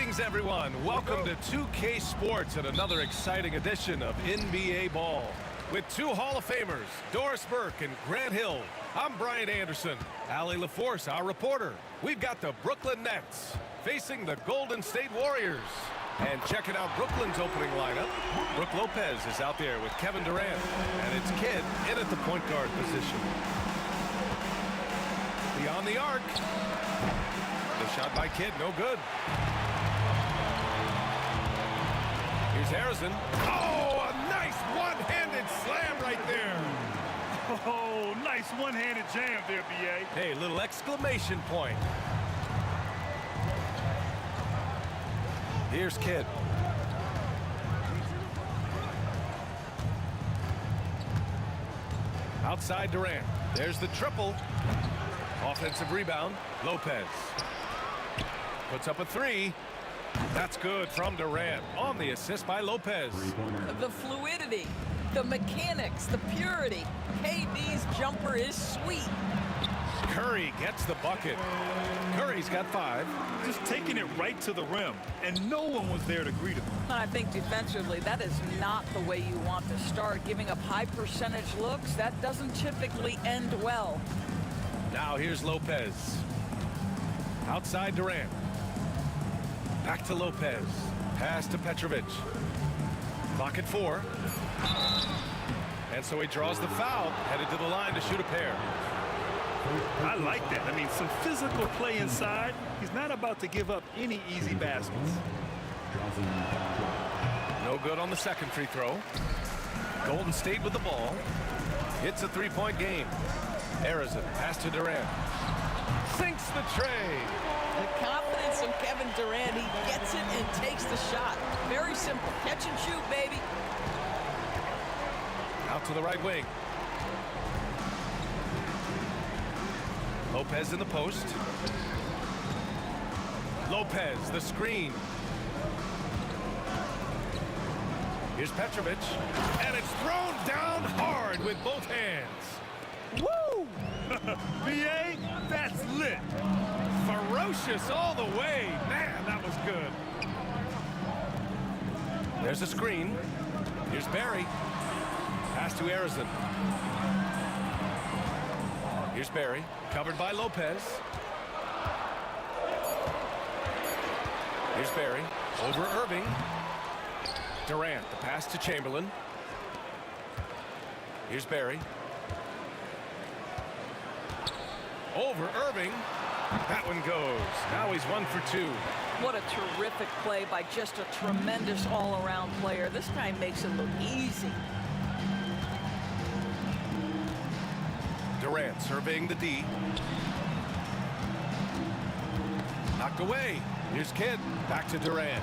Greetings, everyone. Welcome to 2K Sports and another exciting edition of NBA Ball. With two Hall of Famers, Doris Burke and Grant Hill, I'm Brian Anderson. Allie LaForce, our reporter. We've got the Brooklyn Nets facing the Golden State Warriors. And checking out Brooklyn's opening lineup, Brooke Lopez is out there with Kevin Durant, and it's Kidd in at the point guard position. Beyond the arc. The shot by Kidd, no good. Here's Harrison. Oh, a nice one-handed slam right there. Oh, nice one-handed jam there, B.A. Hey, little exclamation point. Here's Kidd. Outside Durant. There's the triple. Offensive rebound. Lopez. Puts up a three. That's good from Durant on the assist by Lopez. The fluidity, the mechanics, the purity. KD's jumper is sweet. Curry gets the bucket. Curry's got 5. Just taking it right to the rim, and no one was there to greet him. I think defensively, that is not the way you want to start. Giving up high percentage looks, that doesn't typically end well. Now here's Lopez. Outside Durant. Back to Lopez. Pass to Petrovic. Clock at 4. And so he draws the foul, headed to the line to shoot a pair. I like that. I mean, some physical play inside. He's not about to give up any easy baskets. No good on the second free throw. Golden State with the ball. It's a three-point game. Harrison, pass to Durant. Sinks the tray. The confidence of Kevin Durant, he gets it and takes the shot. Very simple. Catch and shoot, baby. Out to the right wing. Lopez in the post. Lopez, the screen. Here's Petrovic. And it's thrown down hard with both hands. Woo! B.A., that's lit. Ferocious all the way. Man, that was good. There's a screen. Here's Barry. Pass to Harrison. Here's Barry. Covered by Lopez. Here's Barry. Over Irving. Durant. The pass to Chamberlain. Here's Barry. Over Irving. That one goes. Now he's 1 for 2. What a terrific play by just a tremendous all-around player. This guy makes it look easy. Durant surveying the D. Knocked away. Here's Kidd. Back to Durant.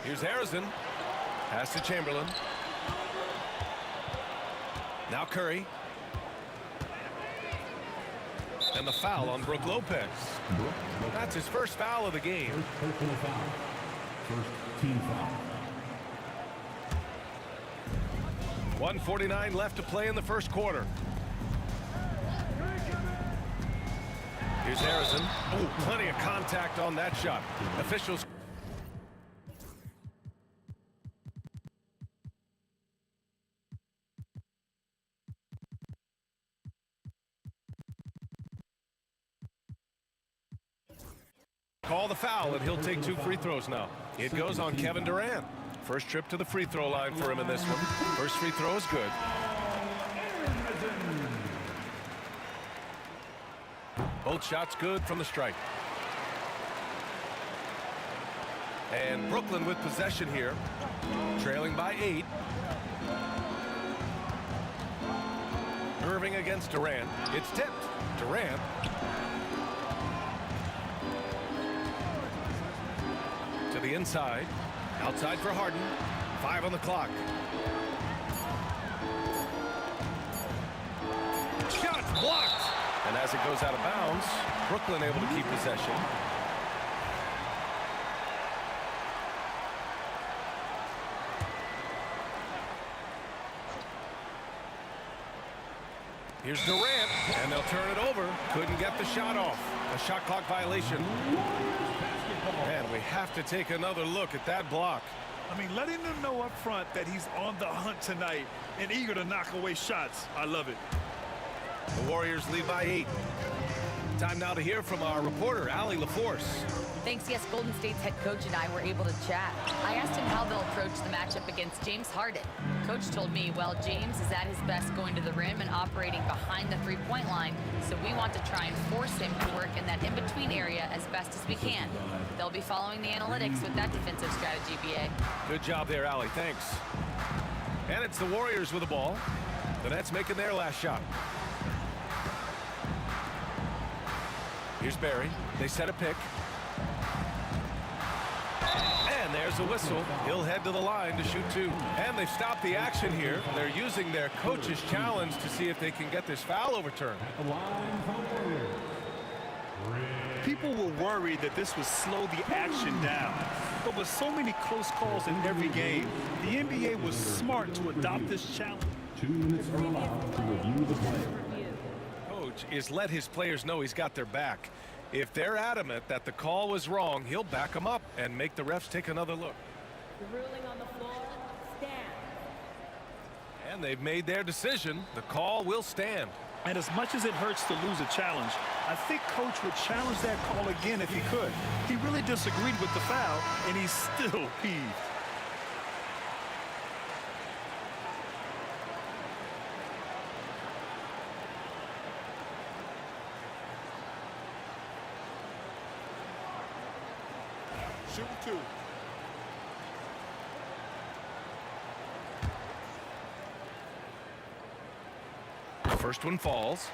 Here's Harrison. Pass to Chamberlain. Now Curry. And the foul on Brooke Lopez. That's his first foul of the game. First team foul. 1:49 left to play in the first quarter. Here's Harrison. Oh, plenty of contact on that shot. Officials. Call the foul, and he'll take 2 free throws now. It goes on Kevin Durant. First trip to the free throw line for him in this one. First free throw is good. Both shots good from the stripe. And Brooklyn with possession here, trailing by 8. Irving against Durant. It's tipped. Durant. To the inside. Outside for Harden. 5 on the clock. Shot blocked. And as it goes out of bounds, Brooklyn able to keep possession. Here's Durant, and they'll turn it over. Couldn't get the shot off. A shot clock violation. And we have to take another look at that block. I mean, letting them know up front that he's on the hunt tonight and eager to knock away shots. I love it. The Warriors lead by 8. Time now to hear from our reporter, Allie LaForce. Thanks. Yes, Golden State's head coach and I were able to chat. I asked him how they'll approach the matchup against James Harden. Coach told me, well, James is at his best going to the rim and operating behind the three-point line, so we want to try and force him to work in that in-between area as best as we can. They'll be following the analytics with that defensive strategy, BA. Good job there, Allie. Thanks. And it's the Warriors with the ball. The Nets making their last shot. Here's Barry. They set a pick. And there's a whistle. He'll head to the line to shoot 2. And they've stopped the action here. They're using their coach's challenge to see if they can get this foul overturned. People were worried that this would slow the action down. But with so many close calls in every game, the NBA was smart to adopt this challenge. 2 minutes are allowed to review the play. Coach is let his players know he's got their back. If they're adamant that the call was wrong, he'll back them up and make the refs take another look. The ruling on the floor stands. And they've made their decision. The call will stand. And as much as it hurts to lose a challenge, I think Coach would challenge that call again if he could. He really disagreed with the foul, and he's still peeved. Shooting 2. First one falls.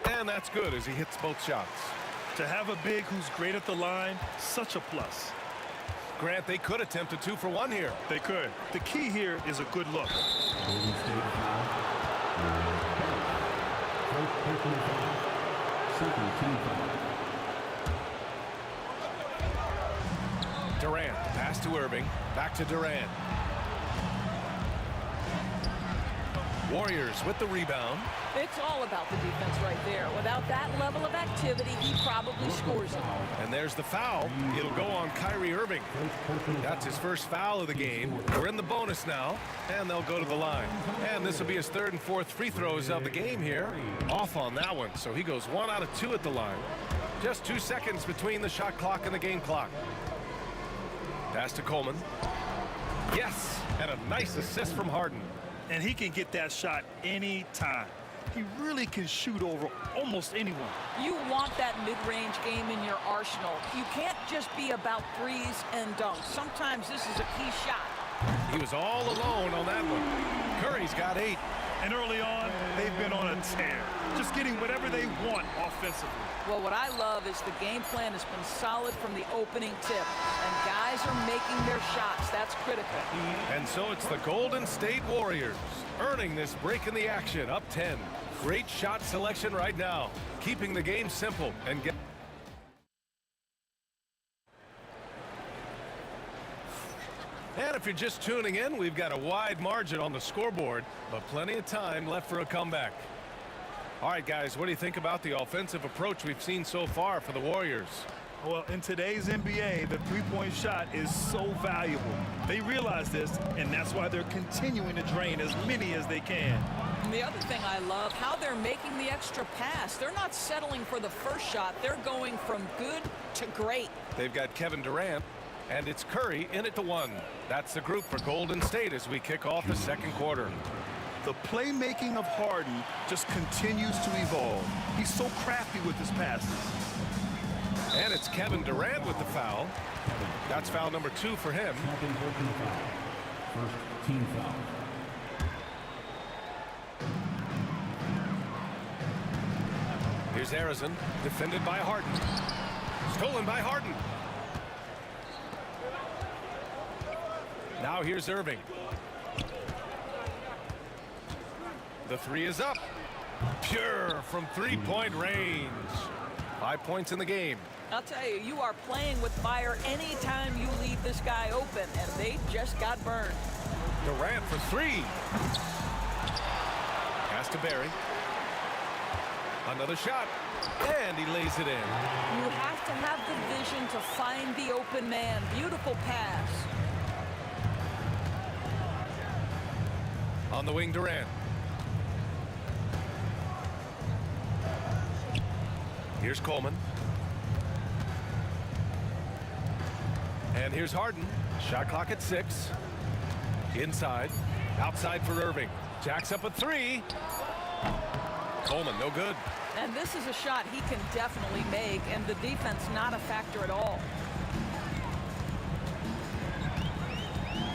And that's good as he hits both shots. To have a big who's great at the line, such a plus. Grant, they could attempt a 2 for 1 here. They could. The key here is a good look. Golden State foul. First personal foul. Second team foul. Durant, pass to Irving, back to Durant. Warriors with the rebound. It's all about the defense right there. Without that level of activity, he probably scores it. And there's the foul. It'll go on Kyrie Irving. That's his first foul of the game. We're in the bonus now, and they'll go to the line. And this will be his 3rd and 4th free throws of the game here. Off on that one, so he goes 1 out of 2 at the line. Just 2 seconds between the shot clock and the game clock. Pass to Coleman. Yes, and a nice assist from Harden. And he can get that shot anytime. He really can shoot over almost anyone. You want that mid-range game in your arsenal. You can't just be about threes and dunks. Sometimes this is a key shot. He was all alone on that one. Curry's got 8. And early on, they've been on a tear. Just getting whatever they want offensively. Well, what I love is the game plan has been solid from the opening tip. And guys are making their shots. That's critical. And so it's the Golden State Warriors earning this break in the action, up 10. Great shot selection right now, keeping the game simple and get. And if you're just tuning in, we've got a wide margin on the scoreboard, but plenty of time left for a comeback. All right, guys, what do you think about the offensive approach we've seen so far for the Warriors? Well, in today's NBA, the three-point shot is so valuable. They realize this, and that's why they're continuing to drain as many as they can. And the other thing I love, how they're making the extra pass. They're not settling for the first shot. They're going from good to great. They've got Kevin Durant, and it's Curry in at the 1. That's the group for Golden State as we kick off the second quarter. The playmaking of Harden just continues to evolve. He's so crafty with his passes. And it's Kevin Durant with the foul. That's foul number 2 for him. First team foul. Here's Arizon, defended by Harden. Stolen by Harden. Now here's Irving. The 3 is up. Pure from 3-point range. 5 points in the game. I'll tell you, you are playing with fire anytime you leave this guy open, and they just got burned. Durant for three. Pass to Barry. Another shot, and he lays it in. You have to have the vision to find the open man. Beautiful pass. On the wing, Durant. Here's Coleman. And here's Harden. Shot clock at 6. Inside. Outside for Irving. Jacks up a 3. Coleman, no good. And this is a shot he can definitely make, and the defense not a factor at all.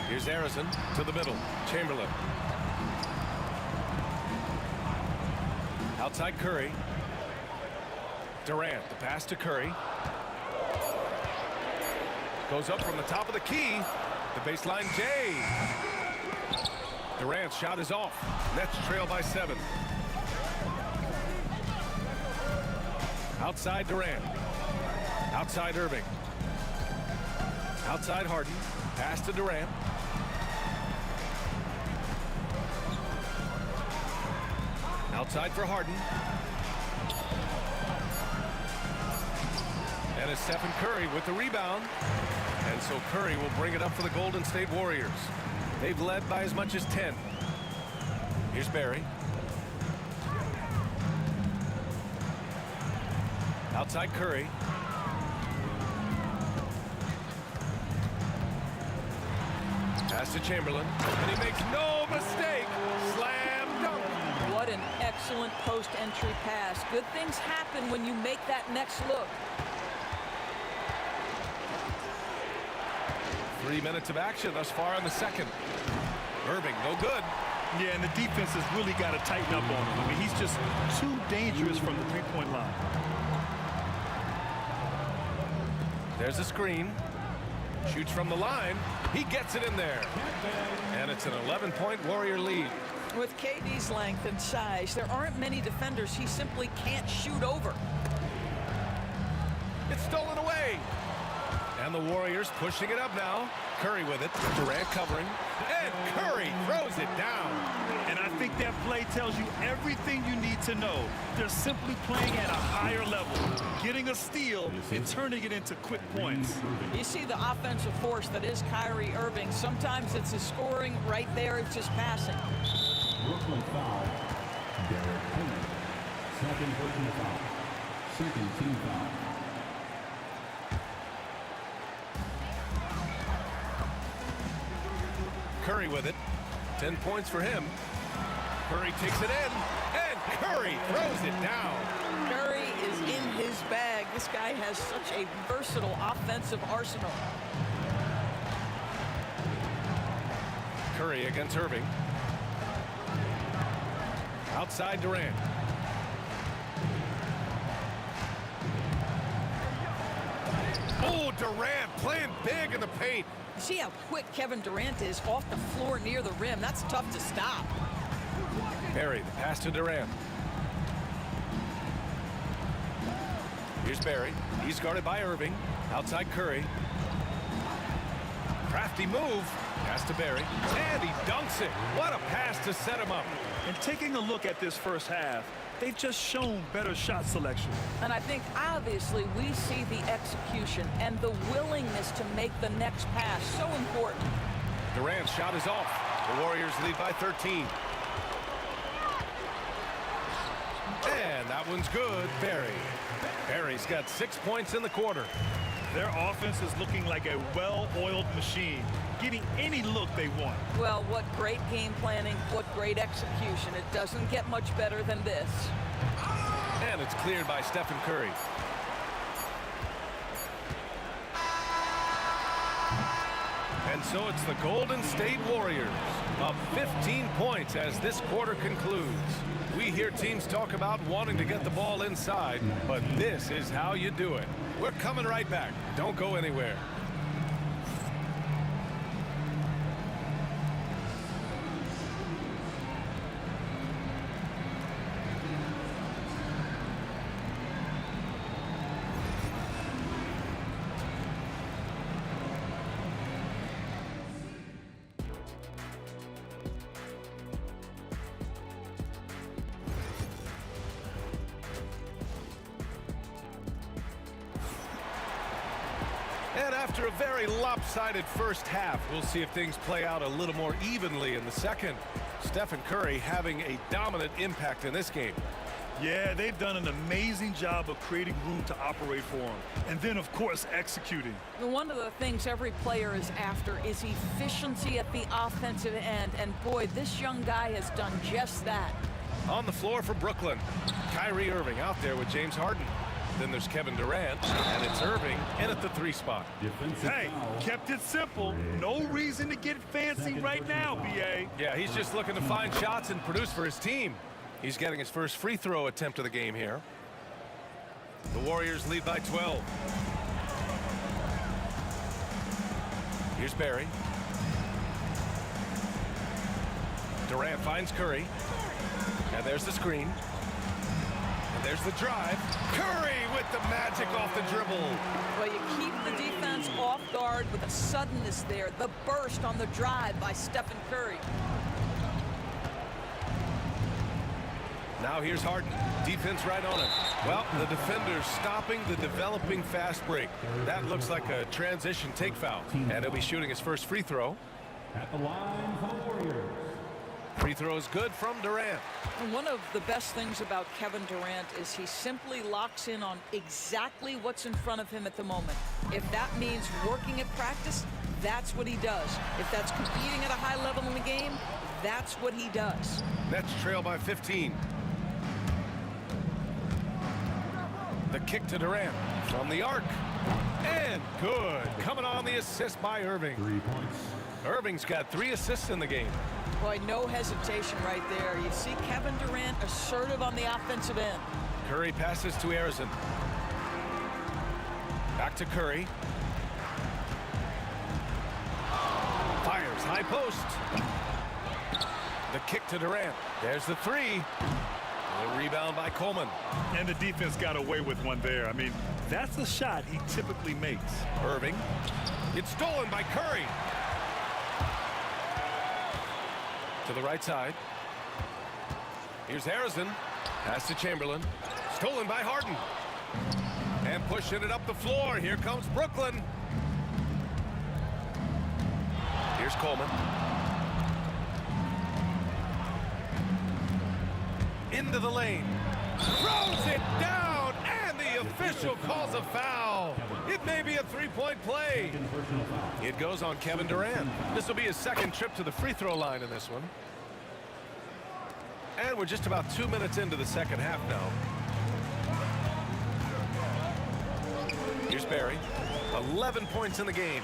Here's Harrison to the middle. Chamberlain. Outside Curry. Durant, the pass to Curry. Goes up from the top of the key. The baseline, Jay. Durant's shot is off. Nets trail by 7. Outside Durant. Outside Irving. Outside Harden. Pass to Durant. Outside for Harden. And it's Stephen Curry with the rebound. And so Curry will bring it up for the Golden State Warriors. They've led by as much as 10. Here's Barry. Outside Curry. Pass to Chamberlain. And he makes no mistake. Slam dunk. What an excellent post-entry pass. Good things happen when you make that next look. 3 minutes of action thus far in the second. Irving, no good. Yeah, and the defense has really got to tighten up on him. I mean, he's just too dangerous from the three-point line. There's a screen. Shoots from the line. He gets it in there. And it's an 11-point Warrior lead. With KD's length and size, there aren't many defenders he simply can't shoot over. It's stolen away. And the Warriors pushing it up now. Curry with it. Durant covering. And Curry throws it down. And I think that play tells you everything you need to know. They're simply playing at a higher level, getting a steal and turning it into quick points. You see the offensive force that is Kyrie Irving. Sometimes it's his scoring. Right there, it's his passing. Brooklyn foul. Derek Henry. Second personal foul. Second team foul. Curry with it. 10 points for him. Curry takes it in. And Curry throws it down. Curry is in his bag. This guy has such a versatile offensive arsenal. Curry against Irving. Outside Durant. Oh, Durant playing big in the paint. You see how quick Kevin Durant is off the floor near the rim. That's tough to stop. Barry, the pass to Durant. Here's Barry. He's guarded by Irving. Outside Curry. Crafty move. Pass to Barry. And he dunks it. What a pass to set him up. And taking a look at this first half, they've just shown better shot selection. And I think obviously we see the execution and the willingness to make the next pass so important. Durant's shot is off. The Warriors lead by 13. And that one's good. Barry. Barry's got 6 points in the quarter. Their offense is looking like a well-oiled machine, getting any look they want. Well, what great game planning, what great execution. It doesn't get much better than this. And it's cleared by Stephen Curry. And so it's the Golden State Warriors up 15 points as this quarter concludes. We hear teams talk about wanting to get the ball inside, but this is how you do it. We're coming right back. Don't go anywhere. And after a very lopsided first half, we'll see if things play out a little more evenly in the second. Stephen Curry having a dominant impact in this game. Yeah, they've done an amazing job of creating room to operate for him. And then, of course, executing. One of the things every player is after is efficiency at the offensive end. And boy, this young guy has done just that. On the floor for Brooklyn, Kyrie Irving out there with James Harden. Then there's Kevin Durant, and it's Irving in at the 3 spot. Hey, kept it simple. No reason to get fancy right now, B.A. Yeah, he's just looking to find shots and produce for his team. He's getting his first free throw attempt of the game here. The Warriors lead by 12. Here's Barry. Durant finds Curry. And there's the screen. And there's the drive. Curry with the magic off the dribble. Well, you keep the defense off guard with a suddenness there. The burst on the drive by Stephen Curry. Now here's Harden. Defense right on him. Well, the defender's stopping the developing fast break. That looks like a transition take foul. And he'll be shooting his first free throw. At the line for the Warriors. Free throw is good from Durant. And one of the best things about Kevin Durant is he simply locks in on exactly what's in front of him at the moment. If that means working at practice, that's what he does. If that's competing at a high level in the game, that's what he does. Nets trail by 15. The kick to Durant from the arc. And good. Coming on the assist by Irving. 3 points. Irving's got 3 assists in the game. Boy, no hesitation right there. You see Kevin Durant assertive on the offensive end. Curry passes to Harrison. Back to Curry. Fires high post. The kick to Durant. There's the 3. The rebound by Coleman. And the defense got away with one there. I mean, that's a shot he typically makes. Irving. It's stolen by Curry. To the right side. Here's Harrison. Pass to Chamberlain. Stolen by Harden. And pushing it up the floor. Here comes Brooklyn. Here's Coleman. Into the lane. Throws it down. And the official calls a foul. It may be a 3-point play. It goes on Kevin Durant. This will be his second trip to the free throw line in this one. And we're just about 2 minutes into the second half now. Here's Barry. 11 points in the game.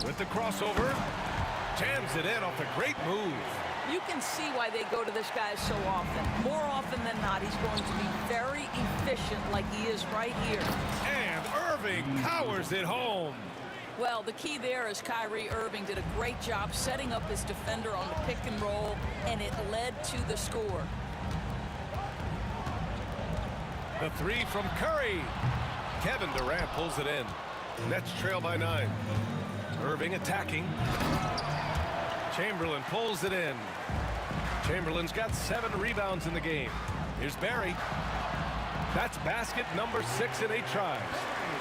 With the crossover. Jams it in off a great move. You can see why they go to this guy so often. More often than not, he's going to be very efficient like he is right here. And Irving powers it home. Well, the key there is Kyrie Irving did a great job setting up his defender on the pick and roll, and it led to the score. The 3 from Curry. Kevin Durant pulls it in. Nets trail by 9. Irving attacking. Chamberlain pulls it in. Chamberlain's got 7 rebounds in the game. Here's Barry. That's basket number 6 in 8 tries.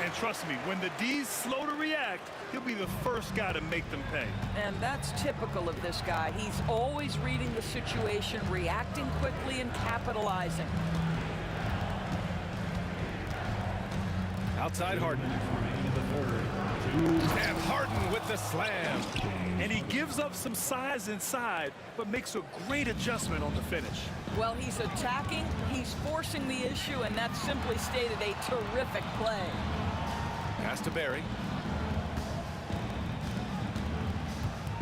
And trust me, when the D's slow to react, he'll be the first guy to make them pay. And that's typical of this guy. He's always reading the situation, reacting quickly, and capitalizing. Outside Harden. And Harden with the slam. And he gives up some size inside, but makes a great adjustment on the finish. Well, he's attacking, he's forcing the issue, and that's simply stated a terrific play. Pass to Barry.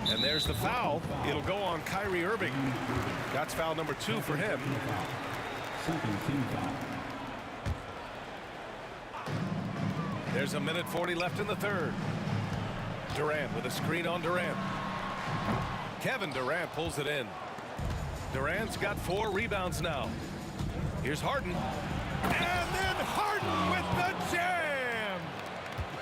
And there's the foul. It'll go on Kyrie Irving. That's foul number 2 for him. Second team foul. There's 1:40 left in the third. Durant with a screen on Durant. Kevin Durant pulls it in. Durant's got 4 rebounds now. Here's Harden. And then Harden with the jam.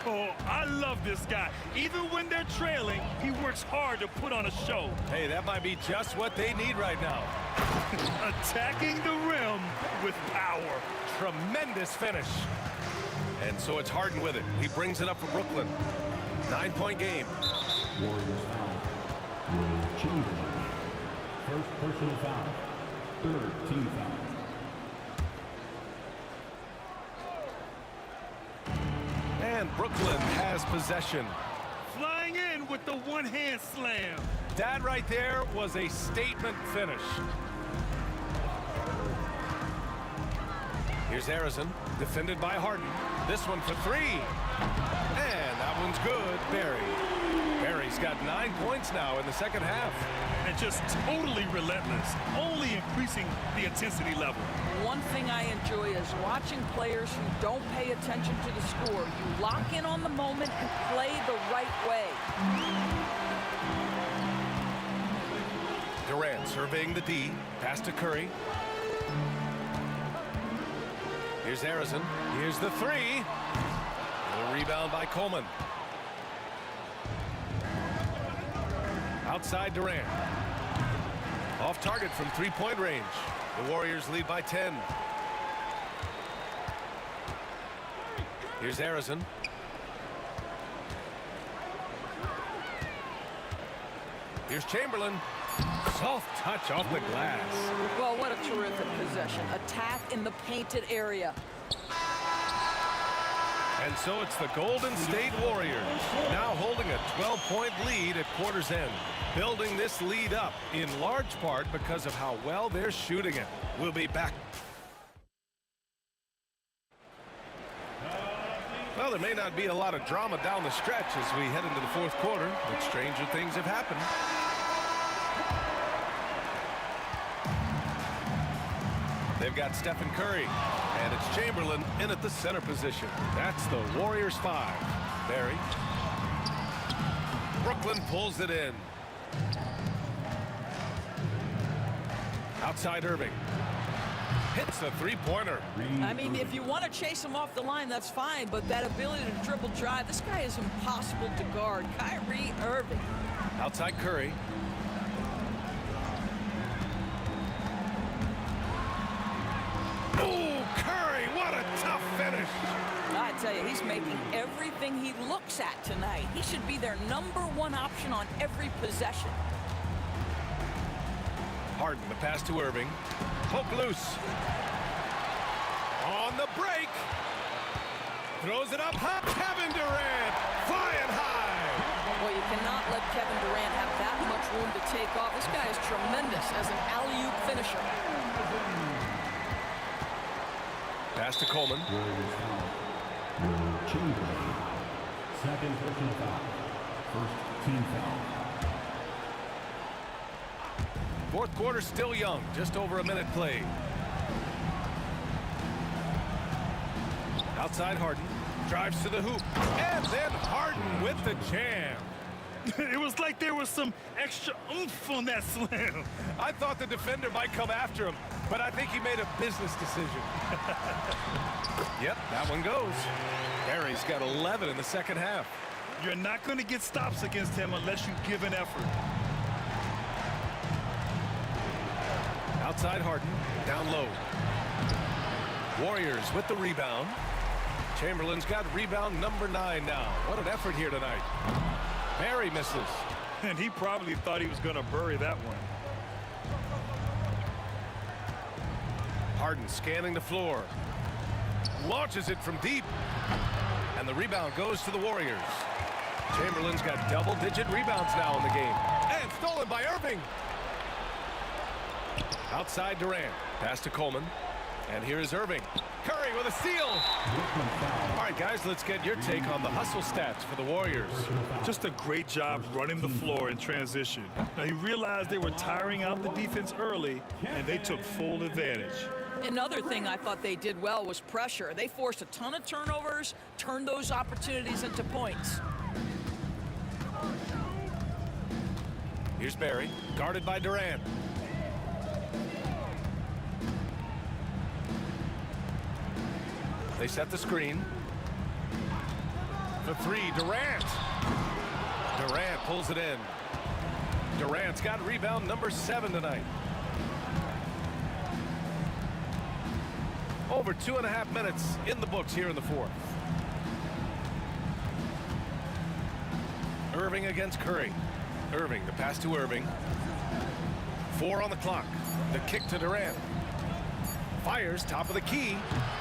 Oh, I love this guy. Even when they're trailing, he works hard to put on a show. Hey, that might be just what they need right now. Attacking the rim with power. tremendous finish. And so it's Harden with it. He brings it up for Brooklyn. 9-point game. Warriors foul. Will Chamberlain. First personal foul. Third team foul. And Brooklyn has possession. Flying in with the one-hand slam. That right there was a statement finish. Here's Harrison, defended by Harden. This one for three. And that one's good. Barry's got 9 points now in the second half. And just totally relentless, only increasing the intensity level. One thing I enjoy is watching players who don't pay attention to the score. You lock in on the moment and play the right way. Durant surveying the D. Pass to Curry. Here's Harrison. Here's the three. The rebound by Coleman. Outside Durant. Off target from three-point range. The Warriors lead by 10. Here's Harrison. Here's Chamberlain. Soft touch off the glass. Well, what a terrific possession. Attack in the painted area. And so it's the Golden State Warriors now holding a 12-point lead at quarter's end. Building this lead up in large part because of how well they're shooting it. We'll be back. Well, there may not be a lot of drama down the stretch as we head into the fourth quarter, but stranger things have happened. They've got Stephen Curry, and it's Chamberlain in at the center position. That's the Warriors 5. Barry. Brooklyn pulls it in. Outside Irving. Hits a three-pointer. I mean, if you want to chase him off the line, that's fine, but that ability to dribble drive, this guy is impossible to guard. Kyrie Irving. Outside Curry. Oh, Curry, what a tough finish. I tell you, he's making everything he looks at tonight. He should be their #1 option on every possession. Harden, the pass to Irving. Poke loose. On the break. Throws it up. Hop, Kevin Durant. Flying high. Well, you cannot let Kevin Durant have that much room to take off. This guy is tremendous as an alley-oop finisher. Pass to Coleman. Chamberlain. Second personal foul. First team foul. Fourth quarter still young. Just over a minute played. Outside Harden. Drives to the hoop. And then Harden with the jam. It was like there was some extra oomph on that slam. I thought the defender might come after him, but I think he made a business decision. Yep, that one goes. Barry's got 11 in the second half. You're not going to get stops against him unless you give an effort. Outside Harden, down low. Warriors with the rebound. Chamberlain's got rebound #9 now. What an effort here tonight. Barry misses. And he probably thought he was going to bury that one. Harden scanning the floor. Launches it from deep. And the rebound goes to the Warriors. Chamberlain's got double-digit rebounds now in the game. And stolen by Irving. Outside Durant. Pass to Coleman. And here is Irving. Curry with a steal. All right, guys, let's get your take on the hustle stats for the Warriors. Just a great job running the floor in transition. Now, he realized they were tiring out the defense early, and they took full advantage. Another thing I thought they did well was pressure. They forced a ton of turnovers, turned those opportunities into points. Here's Barry, guarded by Durant. They set the screen. The three, Durant. Durant pulls it in. Durant's got rebound #7 tonight. Over 2.5 minutes in the books here in the fourth. Irving against Curry. Irving, the pass to Irving. 4 on the clock. The kick to Durant. Fires top of the key.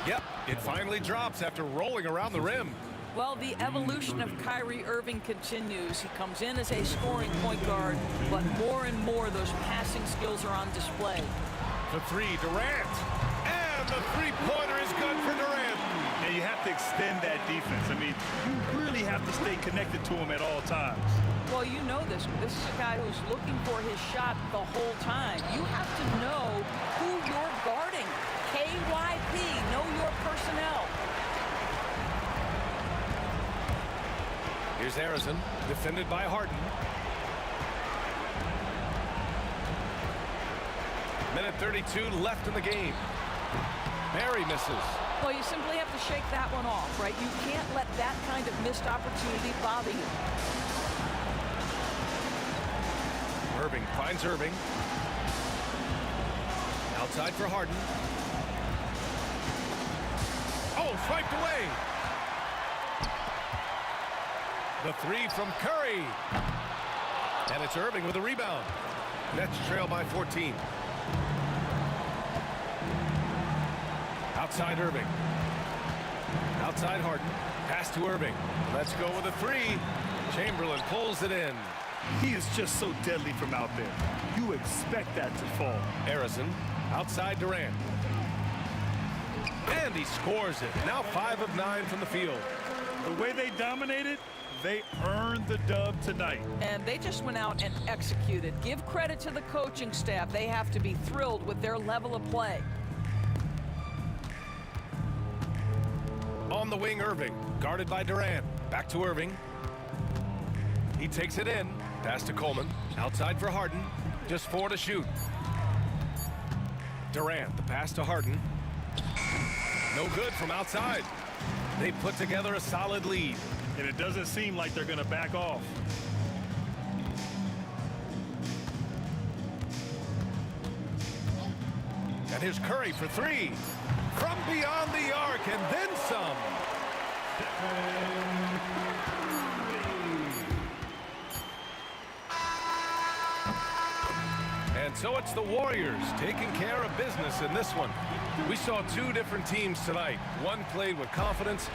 Yep, it finally drops after rolling around the rim. Well, the evolution of Kyrie Irving continues. He comes in as a scoring point guard, but more and more those passing skills are on display. The three, Durant. And the three-pointer is good for Durant. And you have to extend that defense. I mean, you really have to stay connected to him at all times. Well, you know this. This is a guy who's looking for his shot the whole time. You have to know who you're guarding. KYP, know your personnel. Here's Harrison, defended by Harden. Minute 32 left in the game. Barry misses. Well, you simply have to shake that one off, right? You can't let that kind of missed opportunity bother you. Irving finds Irving. Outside for Harden. Oh, swiped away. The three from Curry. And it's Irving with a rebound. Nets trail by 14. Outside Irving. Outside Harden. Pass to Irving. Let's go with a three. Chamberlain pulls it in. He is just so deadly from out there. You expect that to fall. Harrison. Outside Durant. And he scores it. Now 5 of 9 from the field. The way they dominated, they earned the dub tonight. And they just went out and executed. Give credit to the coaching staff. They have to be thrilled with their level of play. On the wing, Irving. Guarded by Durant. Back to Irving. He takes it in. Pass to Coleman. Outside for Harden. Just 4 to shoot. Durant, the pass to Harden. No good from outside. They put together a solid lead. And it doesn't seem like they're going to back off. And here's Curry for 3. From beyond the arc and then some. And so it's the Warriors taking care of business in this one. We saw 2 different teams tonight. One played with confidence,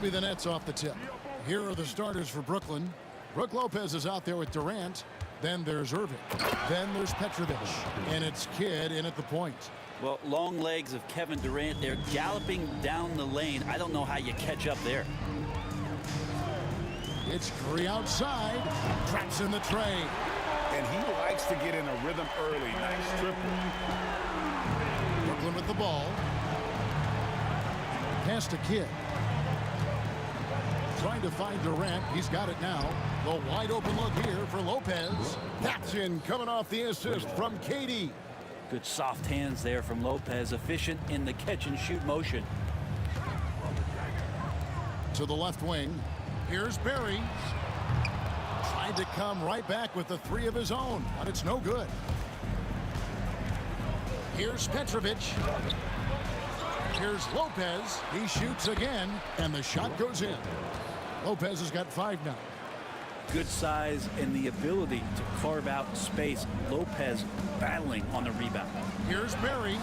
be the Nets off the tip. Here are the starters for Brooklyn. Brook Lopez is out there with Durant. Then there's Irving. Then there's Petrovic. And it's Kidd in at the point. Well, long legs of Kevin Durant. They're galloping down the lane. I don't know how you catch up there. It's Curry outside. Traps in the tray. And he likes to get in a rhythm early. Nice triple. Brooklyn with the ball. Pass to Kidd. Trying to find Durant. He's got it now. The wide open look here for Lopez. That's in, coming off the assist from KD. Good soft hands there from Lopez. Efficient in the catch and shoot motion. To the left wing. Here's Barry. Tried to come right back with the three of his own, but it's no good. Here's Petrovic. Here's Lopez. He shoots again, and the shot goes in. Lopez has got 5 now. Good size and the ability to carve out space. Lopez battling on the rebound. Here's Barry.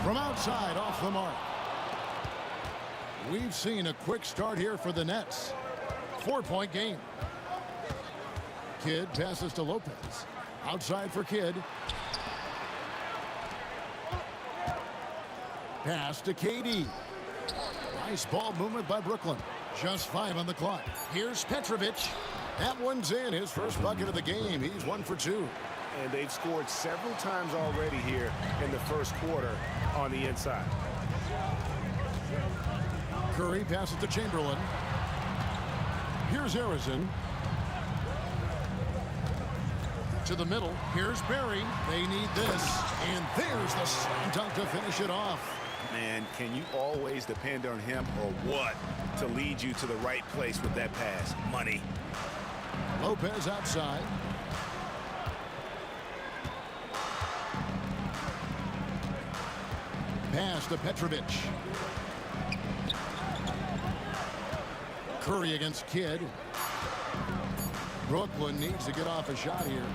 From outside, off the mark. We've seen a quick start here for the Nets. 4-point game. Kidd passes to Lopez. Outside for Kidd. Pass to KD. Nice ball movement by Brooklyn. Just 5 on the clock. Here's Petrovic. That one's in. His first bucket of the game. He's 1 for 2. And they've scored several times already here in the first quarter on the inside. Curry passes to Chamberlain. Here's Harrison. To the middle. Here's Barry. They need this. And there's the slam dunk to finish it off. Man, can you always depend on him or what to lead you to the right place with that pass? Money. Lopez outside. Pass to Petrovic. Curry against Kidd. Brooklyn needs to get off a shot here.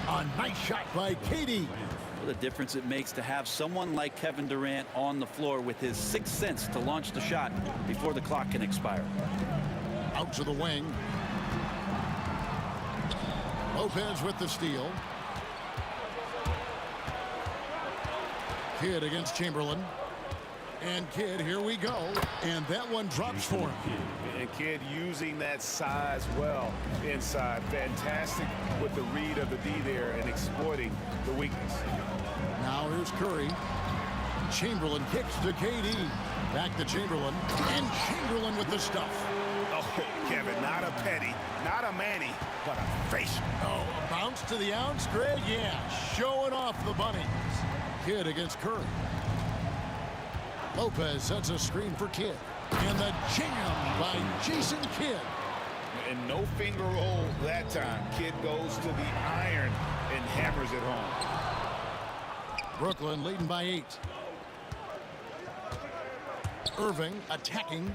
A nice shot by KD. What a difference it makes to have someone like Kevin Durant on the floor with his sixth sense to launch the shot before the clock can expire. Out to the wing. Lopez with the steal. Kidd against Chamberlain. And Kidd, here we go. And that one drops for him. And Kidd using that size well inside. Fantastic with the read of the D there and exploiting the weakness. Now here's Curry. Chamberlain kicks to KD. Back to Chamberlain. And Chamberlain with the stuff. Oh, Kevin, not a petty, not a Manny, but a facial. Oh, a bounce to the ounce, Greg? Yeah, showing off the bunnies. Kidd against Curry. Lopez sets a screen for Kidd. And the jam by Jason Kidd. And no finger roll that time. Kidd goes to the iron and hammers it home. Brooklyn leading by 8. Irving attacking.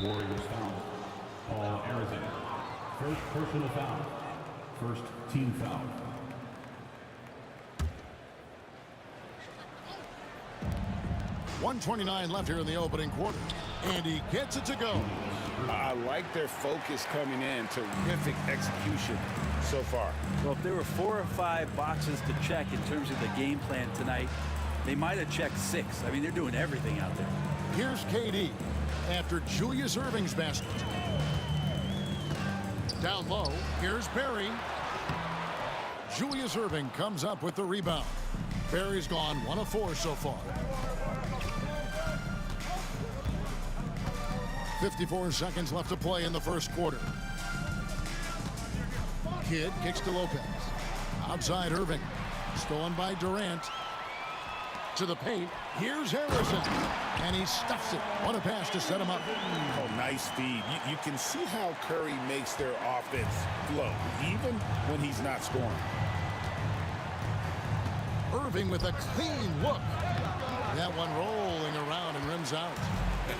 Warriors foul. Paul Arizona. First personal foul. First team foul. .129 left here in the opening quarter. And he gets it to go. I like their focus coming in. Terrific execution so far. Well, if there were 4 or 5 boxes to check in terms of the game plan tonight, they might have checked 6. I mean, they're doing everything out there. Here's KD after Julius Irving's basket. Down low, here's Barry. Julius Irving comes up with the rebound. Barry's gone 1 of 4 so far. 54 seconds left to play in the first quarter. Kidd kicks to Lopez. Outside Irving. Stolen by Durant. To the paint. Here's Harrison. And he stuffs it. What a pass to set him up. Oh, nice feed. You can see how Curry makes their offense flow, even when he's not scoring. Irving with a clean look. That one rolling around and rims out.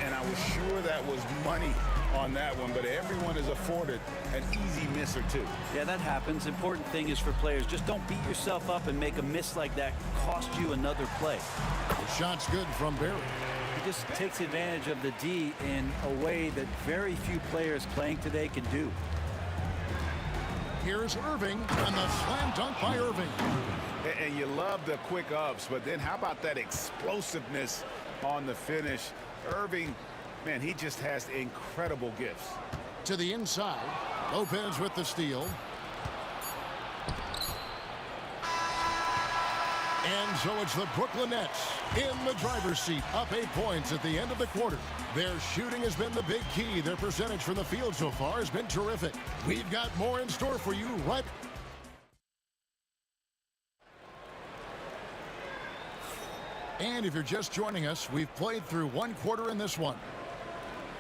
And I was sure that was money on that one, but everyone is afforded an easy miss or two. Yeah, that happens. Important thing is for players, just don't beat yourself up and make a miss like that cost you another play. The shot's good from Barry. He just takes advantage of the D in a way that very few players playing today can do. Here's Irving, and the slam dunk by Irving. And you love the quick ups, but then how about that explosiveness on the finish? Irving, man, he just has incredible gifts. To the inside, Lopez with the steal. And so it's the Brooklyn Nets in the driver's seat, up 8 points at the end of the quarter. Their shooting has been the big key. Their percentage from the field so far has been terrific. We've got more in store for you right. And if you're just joining us, we've played through 1 quarter in this one.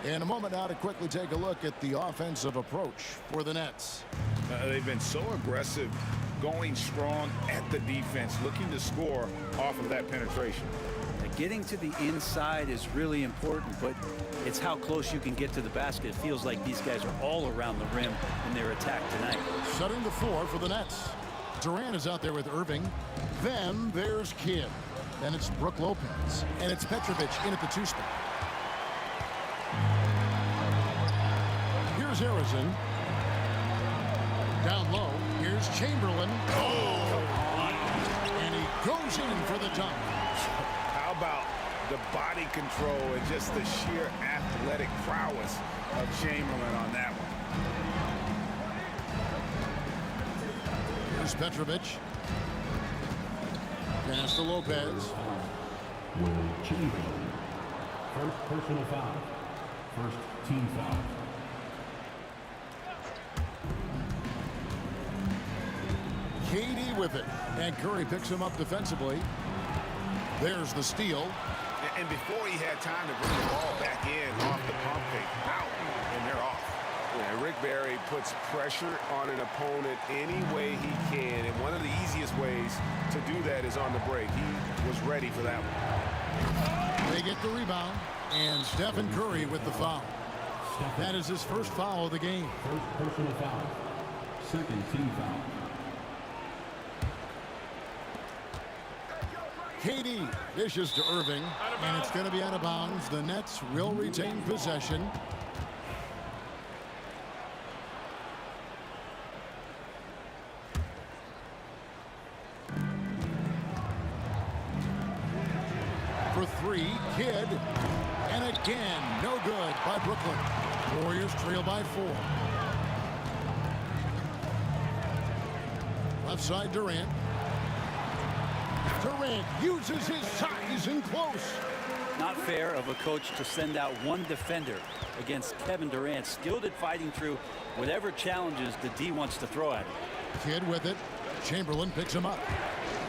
In a moment now to quickly take a look at the offensive approach for the Nets. They've been so aggressive, going strong at the defense, looking to score off of that penetration. Getting to the inside is really important, but it's how close you can get to the basket. It feels like these guys are all around the rim in their attack tonight. Setting the floor for the Nets. Durant is out there with Irving. Then there's Kidd. Then it's Brook Lopez. And it's Petrovic in at the 2 spot. Here's Harrison. Down low. Here's Chamberlain. Oh! And he goes in for the dunk. How about the body control and just the sheer athletic prowess of Chamberlain on that one? Here's Petrovic. Pass to Lopez. Will Chamberlain. First personal foul. First team foul. KD with it. And Curry picks him up defensively. There's the steal. And before he had time to bring the ball back in off the pump fake, out, and they're off. Yeah, Rick Barry puts pressure on an opponent any way he can, and one of the easiest ways to do that is on the break. He was ready for that one. They get the rebound, and Stephen Curry with the foul. That is his first foul of the game. First personal foul. Second team foul. KD dishes to Irving, and it's going to be out of bounds. The Nets will retain possession. For 3, Kidd, and again, no good by Brooklyn. Warriors trail by 4. Left side, Durant. Durant uses his size and close. Not fair of a coach to send out one defender against Kevin Durant, skilled at fighting through whatever challenges the D wants to throw at him. Kidd with it. Chamberlain picks him up.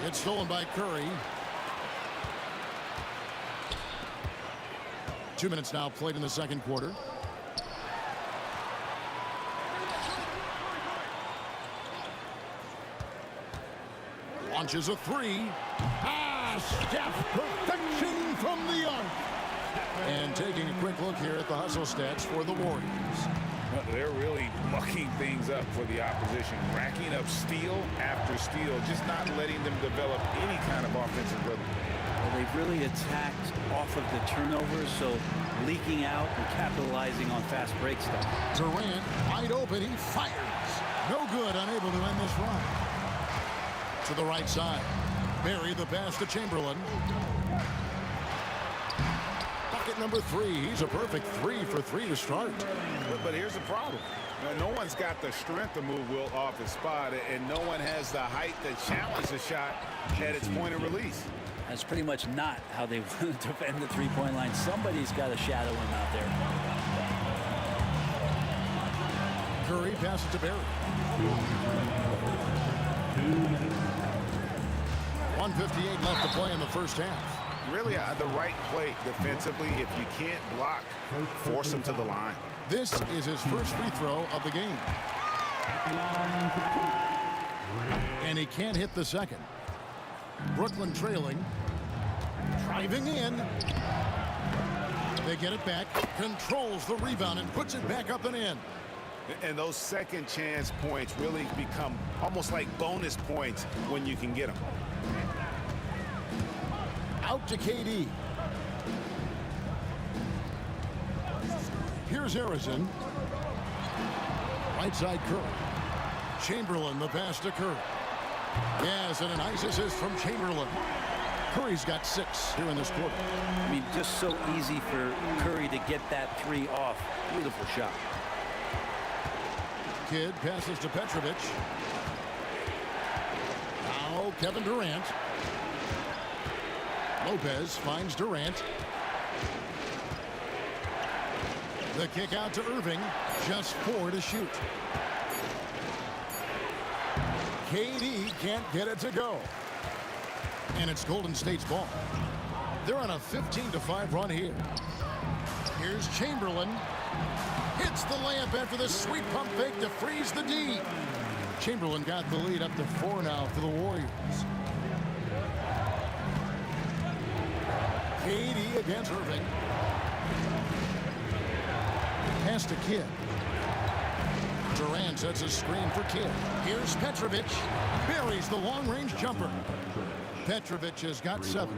It's stolen by Curry. 2 minutes now played in the second quarter. Launches a 3. Steph, perfection from the arc. And taking a quick look here at the hustle stats for the Warriors. Well, they're really mucking things up for the opposition, racking up steal after steal, just not letting them develop any kind of offensive rhythm. Well, they've really attacked off of the turnovers, so leaking out and capitalizing on fast break stuff. Durant wide open, he fires. No good, unable to end this run. To the right side. Barry the pass to Chamberlain. Bucket number 3. He's a perfect 3 for 3 to start. But here's the problem. No one's got the strength to move Wilt off his spot, and no one has the height to challenge the shot at its point of release. That's pretty much not how they want to defend the three-point line. Somebody's got to shadow him out there. Curry passes to Barry. 1:58 left to play in the first half. Really the right play defensively. If you can't block, force him to the line. This is his first free throw of the game. And he can't hit the second. Brooklyn trailing. Driving in. They get it back. Controls the rebound and puts it back up and in. And those second chance points really become almost like bonus points when you can get them. Out to KD. Here's Harrison. Right side Curry. Chamberlain, the pass to Curry. Yes, and a nice assist from Chamberlain. Curry's got 6 here in this quarter. I mean, just so easy for Curry to get that 3 off. Beautiful shot. Kidd passes to Petrovic. Now Kevin Durant. Lopez finds Durant. The kick out to Irving. Just 4 to shoot. KD can't get it to go. And it's Golden State's ball. They're on a 15-5 run here. Here's Chamberlain. Hits the layup after the sweet pump fake to freeze the D. Chamberlain got the lead up to 4 now for the Warriors. KD against Irving. Pass to Kidd. Durant sets a screen for Kidd. Here's Petrovic. Buries the long-range jumper. Petrovic has got 7.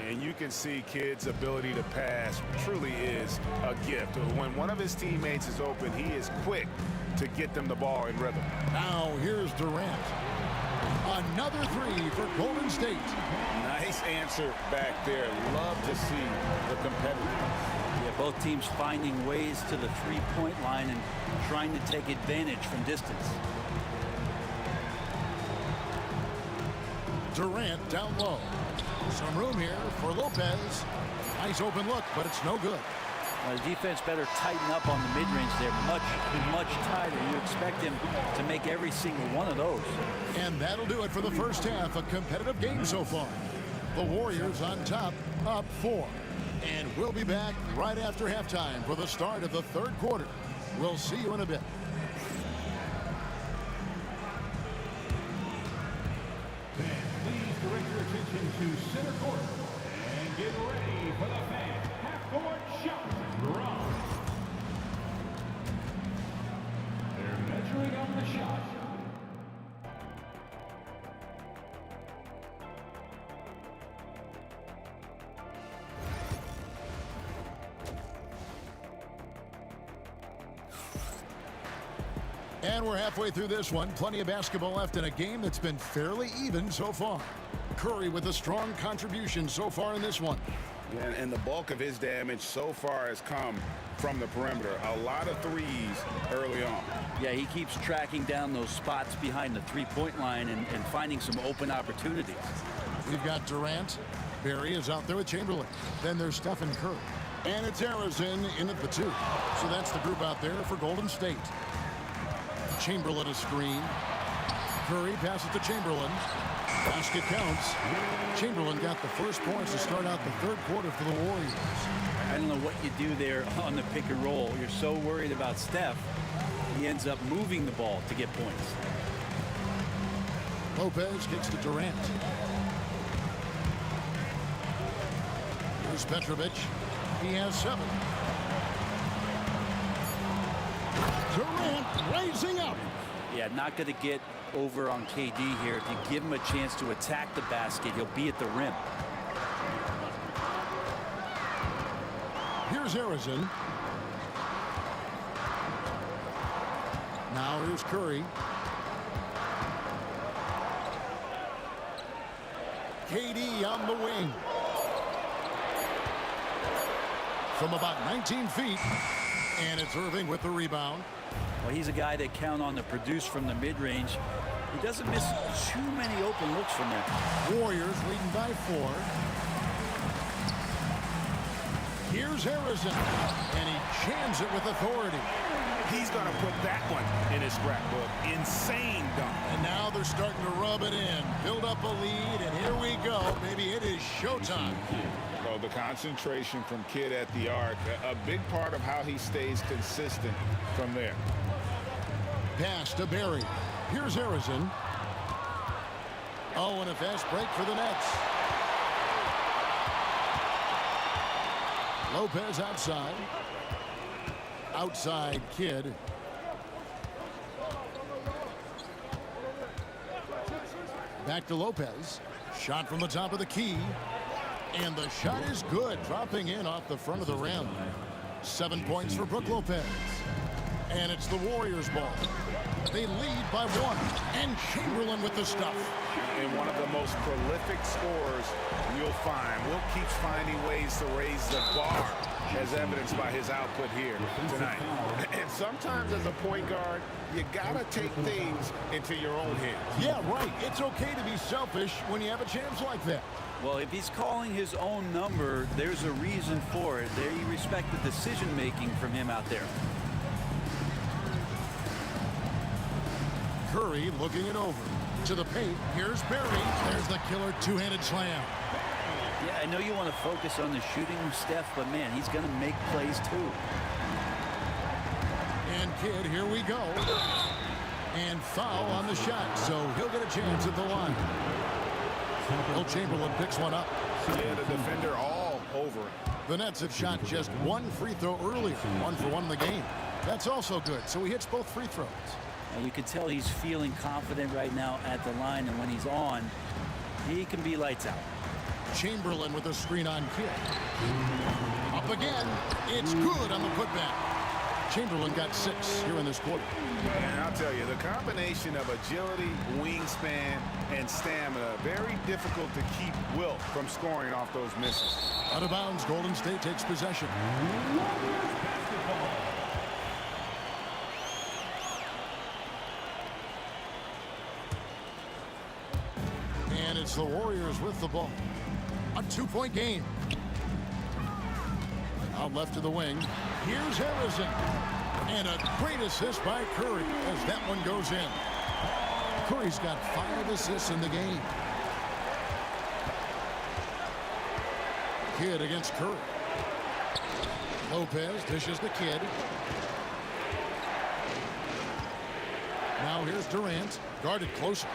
And you can see Kidd's ability to pass truly is a gift. When one of his teammates is open, he is quick to get them the ball in rhythm. Now here's Durant. Another 3 for Golden State. Nice answer back there. Love to see the competitiveness. Yeah, both teams finding ways to the 3-point line and trying to take advantage from distance. Durant down low. Some room here for Lopez. Nice open look, but it's no good. Well, the defense better tighten up on the mid-range there. Much tighter. You expect him to make every single one of those. And that'll do it for the first half. A competitive game so far. The Warriors on top, up 4. And we'll be back right after halftime for the start of the 3rd quarter. We'll see you in a bit. Please direct your attention to center court and get ready for the fan half-court shot draw. They're measuring on the shot. And we're halfway through this one. Plenty of basketball left in a game that's been fairly even so far. Curry with a strong contribution so far in this one. And the bulk of his damage so far has come from the perimeter. A lot of threes early on. Yeah, he keeps tracking down those spots behind the 3-point line and finding some open opportunities. We've got Durant. Barry is out there with Chamberlain. Then there's Stephen Curry. And it's Harrison in at the 2. So that's the group out there for Golden State. Chamberlain a screen. Curry passes to Chamberlain. Basket counts. Chamberlain got the first points to start out the 3rd quarter for the Warriors. I don't know what you do there on the pick and roll. You're so worried about Steph, he ends up moving the ball to get points. Lopez kicks to Durant. Here's Petrovic. He has 7. Durant raising up. Yeah, not going to get over on KD here. If you give him a chance to attack the basket, he'll be at the rim. Here's Harrison. Now here's Curry. KD on the wing. From about 19 feet. And it's Irving with the rebound. Well, he's a guy that count on to produce from the mid-range. He doesn't miss too many open looks from there. Warriors leading by 4. Here's Harrison. And he jams it with authority. He's going to put that one in his scrapbook. Insane dunk. And now they're starting to rub it in. Build up a lead, and here we go. Maybe it is showtime. Oh, the concentration from Kidd at the arc, a big part of how he stays consistent from there. Pass to Barry. Here's Harrison. Oh, and a fast break for the Nets. Lopez outside. Outside Kidd. Back to Lopez. Shot from the top of the key. And the shot is good, dropping in off the front of the rim. 7 points for Brook Lopez. And it's the Warriors' ball. They lead by 1. And Chamberlain with the stuff. And one of the most prolific scorers you'll find. Wilt keeps finding ways to raise the bar, as evidenced by his output here tonight. And sometimes as a point guard, you gotta take things into your own hands. Yeah, right. It's okay to be selfish when you have a chance like that. Well, if he's calling his own number, there's a reason for it. They respect the decision-making from him out there. Curry looking it over. To the paint. Here's Barry. There's the killer two-handed slam. Yeah, I know you want to focus on the shooting, Steph, but man, he's going to make plays too. And Kidd, here we go. And foul on the shot, so he'll get a chance at the line. Will Chamberlain picks one up. Yeah, the defender all over it. The Nets have shot just 1 free throw earlier. 1 for 1 in the game. That's also good, so he hits both free throws. And you can tell he's feeling confident right now at the line, and when he's on, he can be lights out. Chamberlain with a screen on Kidd. Up again. It's good on the putback. Chamberlain got 6 here in this quarter. And I'll tell you, the combination of agility, wingspan, and stamina, very difficult to keep Wilt from scoring off those misses. Out of bounds, Golden State takes possession. And it's the Warriors with the ball. A 2-point game. Out left to the wing. Here's Harrison. And a great assist by Curry as that one goes in. Curry's got 5 assists in the game. Kidd against Curry. Lopez dishes the Kidd. Now here's Durant. Guarded closer.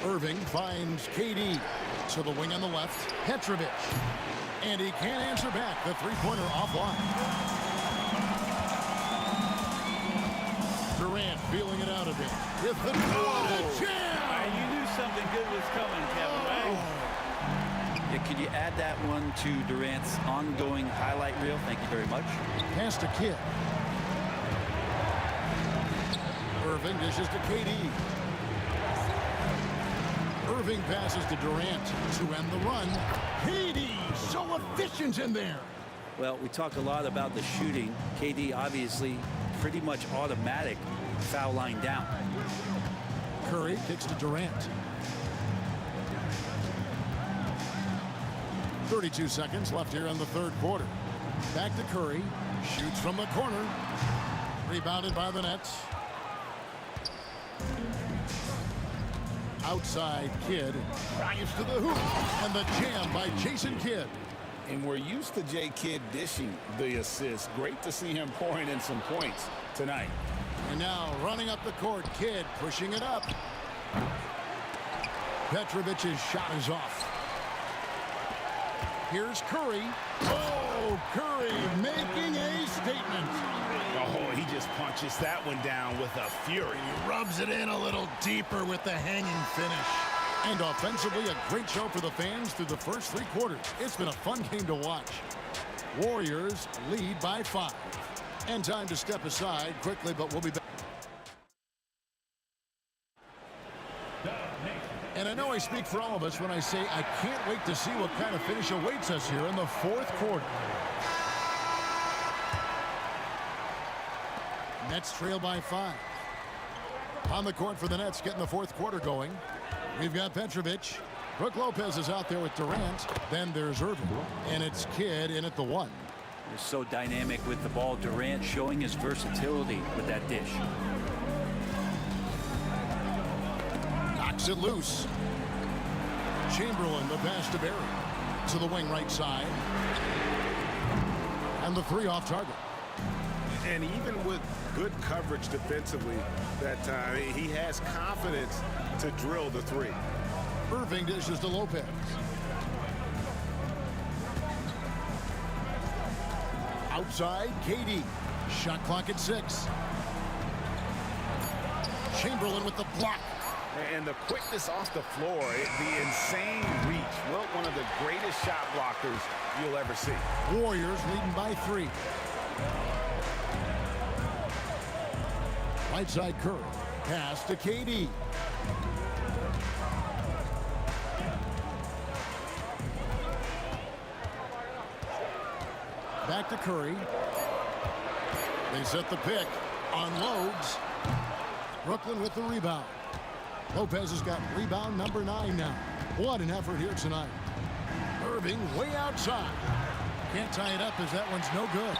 Irving finds KD. To the wing on the left. Petrovic. And he can't answer back. The three-pointer offline. Durant feeling it out a bit. With the jam! You knew something good was coming, Kevin, right? Yeah, could you add that one to Durant's ongoing highlight reel? Thank you very much. Pass to Kidd. Irving dishes to KD. Irving passes to Durant to end the run. KD so efficient in there. Well, we talk a lot about the shooting. KD obviously pretty much automatic foul line down. Curry kicks to Durant. 32 seconds left here in the third quarter. Back to Curry. Shoots from the corner. Rebounded by the Nets. Outside Kidd. Drives to the hoop. And the jam by Jason Kidd. And we're used to Jay Kidd dishing the assist. Great to see him pouring in some points tonight. And now running up the court, Kidd pushing it up. Petrovic's shot is off. Here's Curry. Oh, Curry making a statement. Oh, he just punches that one down with a fury. He rubs it in a little deeper with the hanging finish. And offensively, a great show for the fans through the first 3 quarters. It's been a fun game to watch. Warriors lead by 5. And time to step aside quickly, but we'll be back. And I know I speak for all of us when I say I can't wait to see what kind of finish awaits us here in the fourth quarter. Nets trail by 5. On the court for the Nets, getting the fourth quarter going. We've got Petrovic. Brook Lopez is out there with Durant. Then there's Irving. And it's Kidd in at the 1. He's so dynamic with the ball. Durant showing his versatility with that dish. Knocks it loose. Chamberlain, the pass to Barry. To the wing right side. And the 3 off target. And even with good coverage defensively that time, he has confidence to drill the 3. Irving dishes to Lopez. Outside, KD. Shot clock at 6. Chamberlain with the block. And the quickness off the floor, the insane reach. Wilt, one of the greatest shot blockers you'll ever see. Warriors leading by 3. Right side Curry. Pass to KD. Back to Curry. They set the pick. Unloads. Brooklyn with the rebound. Lopez has got rebound number 9 now. What an effort here tonight. Irving way outside. Can't tie it up as that one's no good.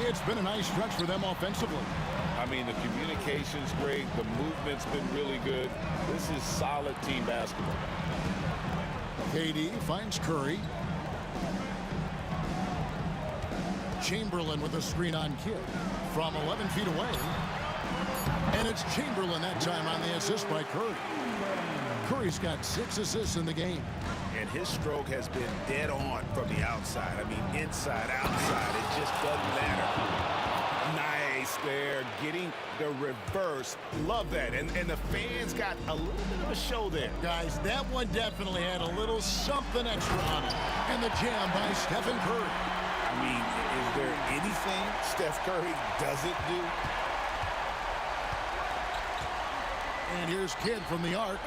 It's been a nice stretch for them offensively. I mean, the communication's great. The movement's been really good. This is solid team basketball. KD finds Curry. Chamberlain with a screen on Kidd from 11 feet away. And it's Chamberlain that time on the assist by Curry. Curry's got 6 assists in the game. And his stroke has been dead on from the outside. I mean, inside, outside, it just doesn't matter. Nice there, getting the reverse. Love that. And the fans got a little bit of a show there. Guys, that one definitely had a little something extra on it. And the jam by Stephen Curry. I mean, is there anything Steph Curry doesn't do? And here's Kidd from the arc.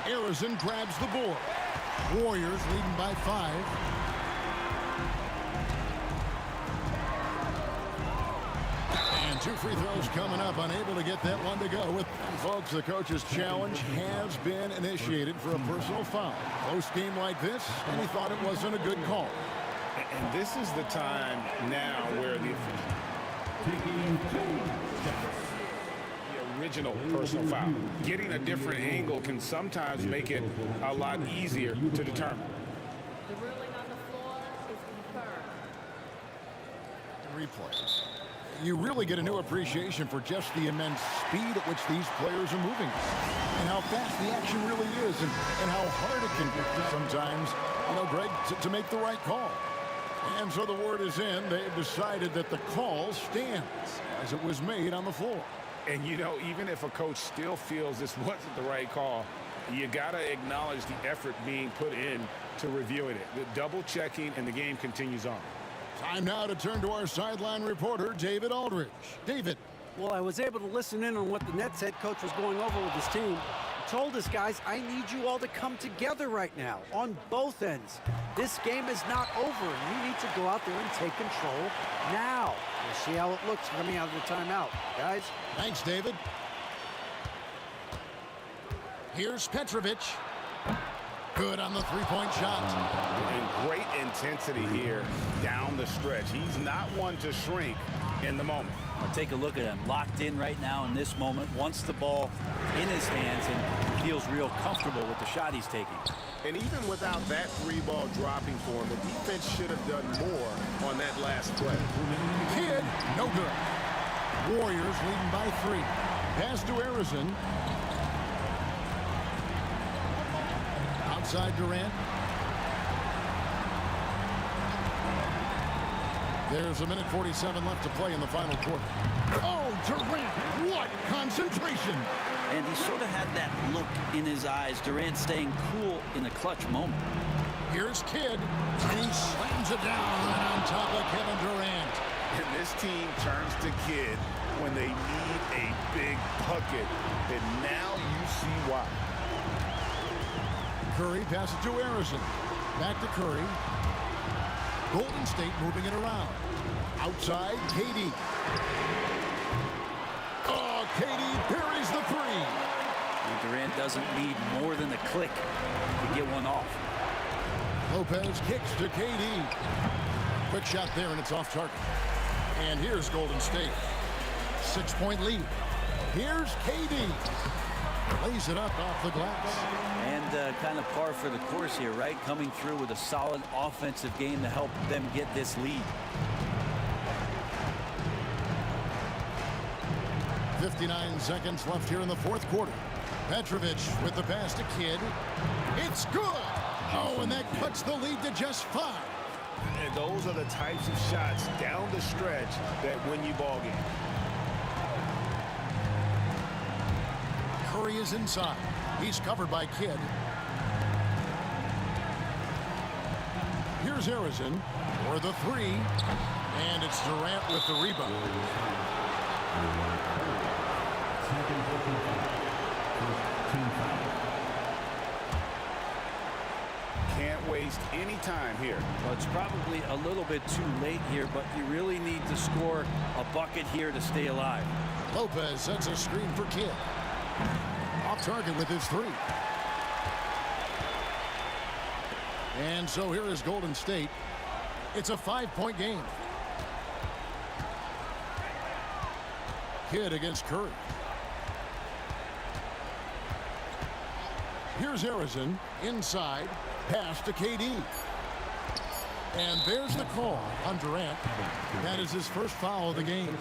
Arizon grabs the board. Warriors leading by 5. And 2 free throws coming up. Unable to get that one to go. With folks, the coach's challenge has been initiated for a personal foul. Close game like this, and he thought it wasn't a good call. And this is the time now where the original personal foul. Getting a different angle can sometimes make it a lot easier to determine. The ruling on the floor is confirmed. Replay. You really get a new appreciation for just the immense speed at which these players are moving and how fast the action really is and how hard it can be sometimes, Greg, to make the right call. And so the word is in. They've decided that the call stands as it was made on the floor. And, even if a coach still feels this wasn't the right call, you got to acknowledge the effort being put in to reviewing it. The double checking, and the game continues on. Time now to turn to our sideline reporter, David Aldridge. David. Well, I was able to listen in on what the Nets head coach was going over with his team. He told us, guys, I need you all to come together right now on both ends. This game is not over, and you need to go out there and take control now. We'll see how it looks coming out of the timeout, guys. Thanks, David. Here's Petrovic. Good on the three-point shot. And great intensity here down the stretch. He's not one to shrink in the moment. Well, take a look at him. Locked in right now in this moment. Wants the ball in his hands and feels real comfortable with the shot he's taking. And even without that 3-ball dropping for him, the defense should have done more on that last play. Kidd, no good. Warriors leading by 3. Pass to Arizon. Outside Durant. There's 1:47 left to play in the final quarter. Oh, Durant, what concentration. And he sort of had that look in his eyes. Durant staying cool in a clutch moment. Here's Kidd, and he slams it down right on top of Kevin Durant. And this team turns to Kidd when they need a big bucket. And now you see why. Curry passes to Arizon. Back to Curry. Golden State moving it around. Outside, KD. Oh, KD buries the 3. And Durant doesn't need more than a click to get one off. Lopez kicks to KD. Quick shot there, and it's off target. And here's Golden State. 6-point lead. Here's KD. Lays it up off the glass. And kind of par for the course here, right? Coming through with a solid offensive game to help them get this lead. 59 seconds left here in the fourth quarter. Petrovic with the pass to Kidd. It's good. Oh, and that cuts the lead to just 5. And those are the types of shots down the stretch that win you ball games. Curry is inside. He's covered by Kidd. Here's Arizon for the 3. And it's Durant with the rebound. Can't waste any time here. Well, it's probably a little bit too late here, but you really need to score a bucket here to stay alive. Lopez sets a screen for Kidd. Off target with his three. And so here is Golden State. It's a 5-point game. Kidd against Curry. Here's Harrison inside. Pass to KD. And there's the call on Durant. That is his first foul of the game.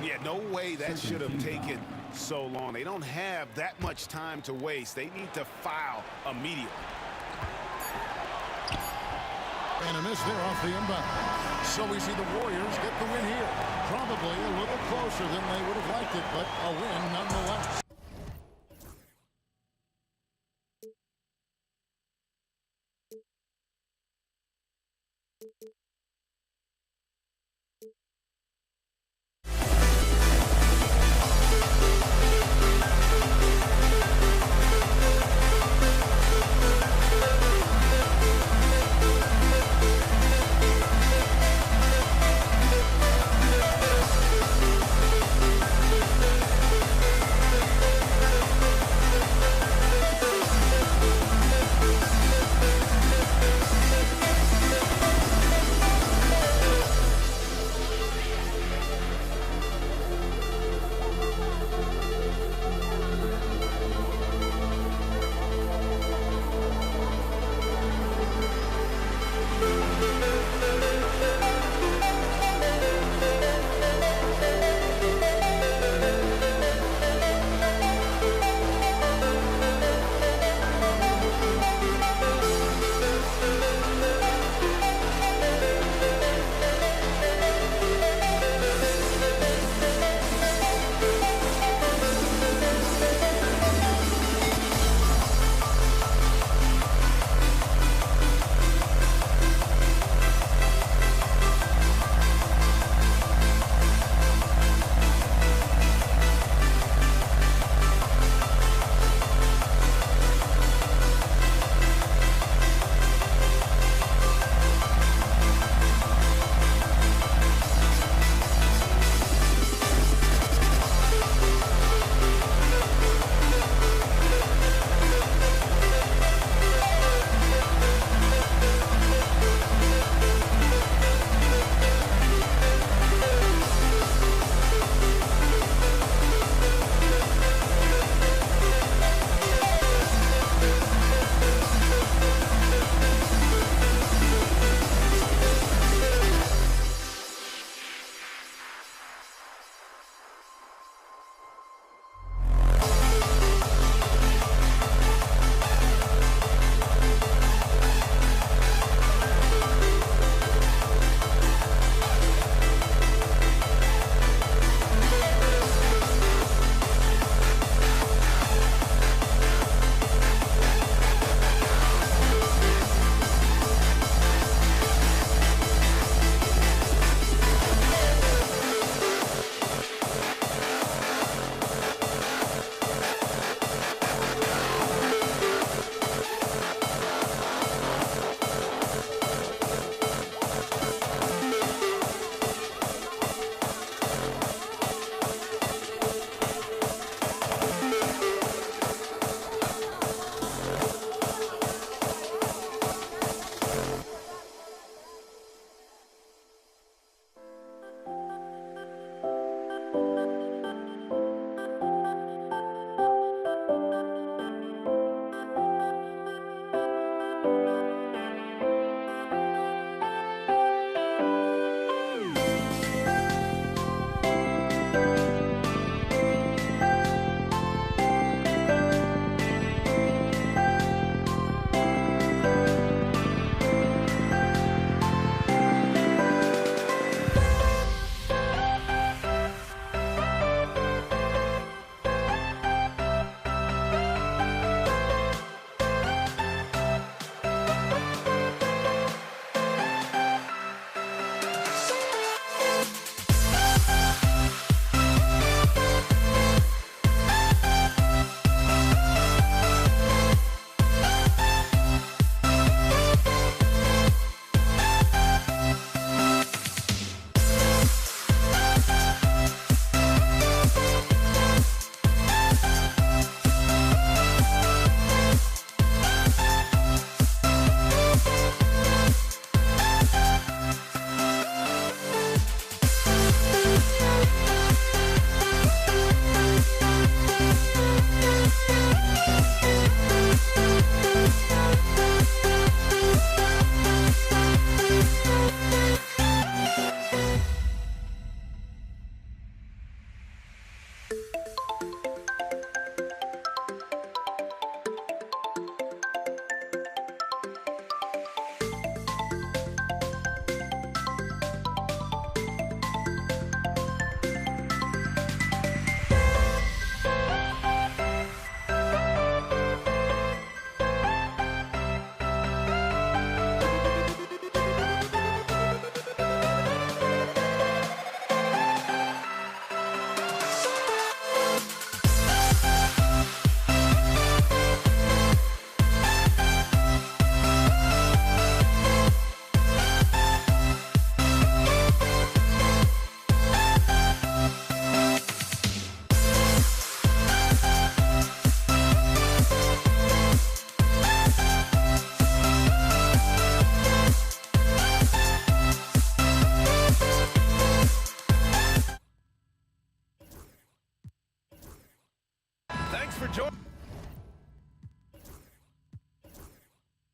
Yeah, no way that should have taken so long. They don't have that much time to waste. They need to foul immediately. And a miss there off the inbound. So we see the Warriors get the win here. Probably a little closer than they would have liked it, but a win nonetheless.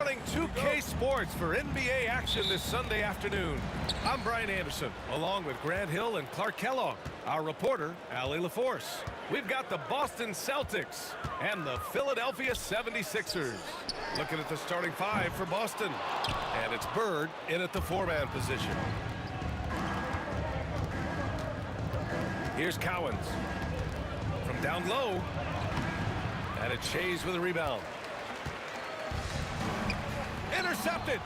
Running 2K Sports for NBA action this Sunday afternoon. I'm Brian Anderson, along with Grant Hill and Clark Kellogg. Our reporter, Allie LaForce. We've got the Boston Celtics and the Philadelphia 76ers. Looking at the starting five for Boston. And it's Bird in at the four-man position. Here's Cowens. From down low. And it's Shays with a rebound. Intercepted.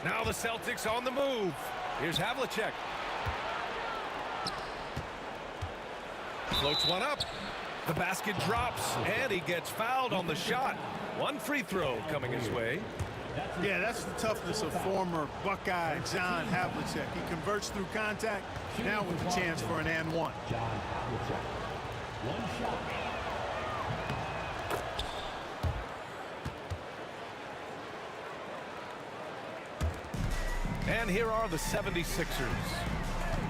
Now the Celtics on the move. Here's Havlicek. Floats one up. The basket drops, and he gets fouled on the shot. One free throw coming his way. Yeah, that's the toughness of former Buckeye John Havlicek. He converts through contact, now with a chance for an and one. John Havlicek. One shot. And here are the 76ers.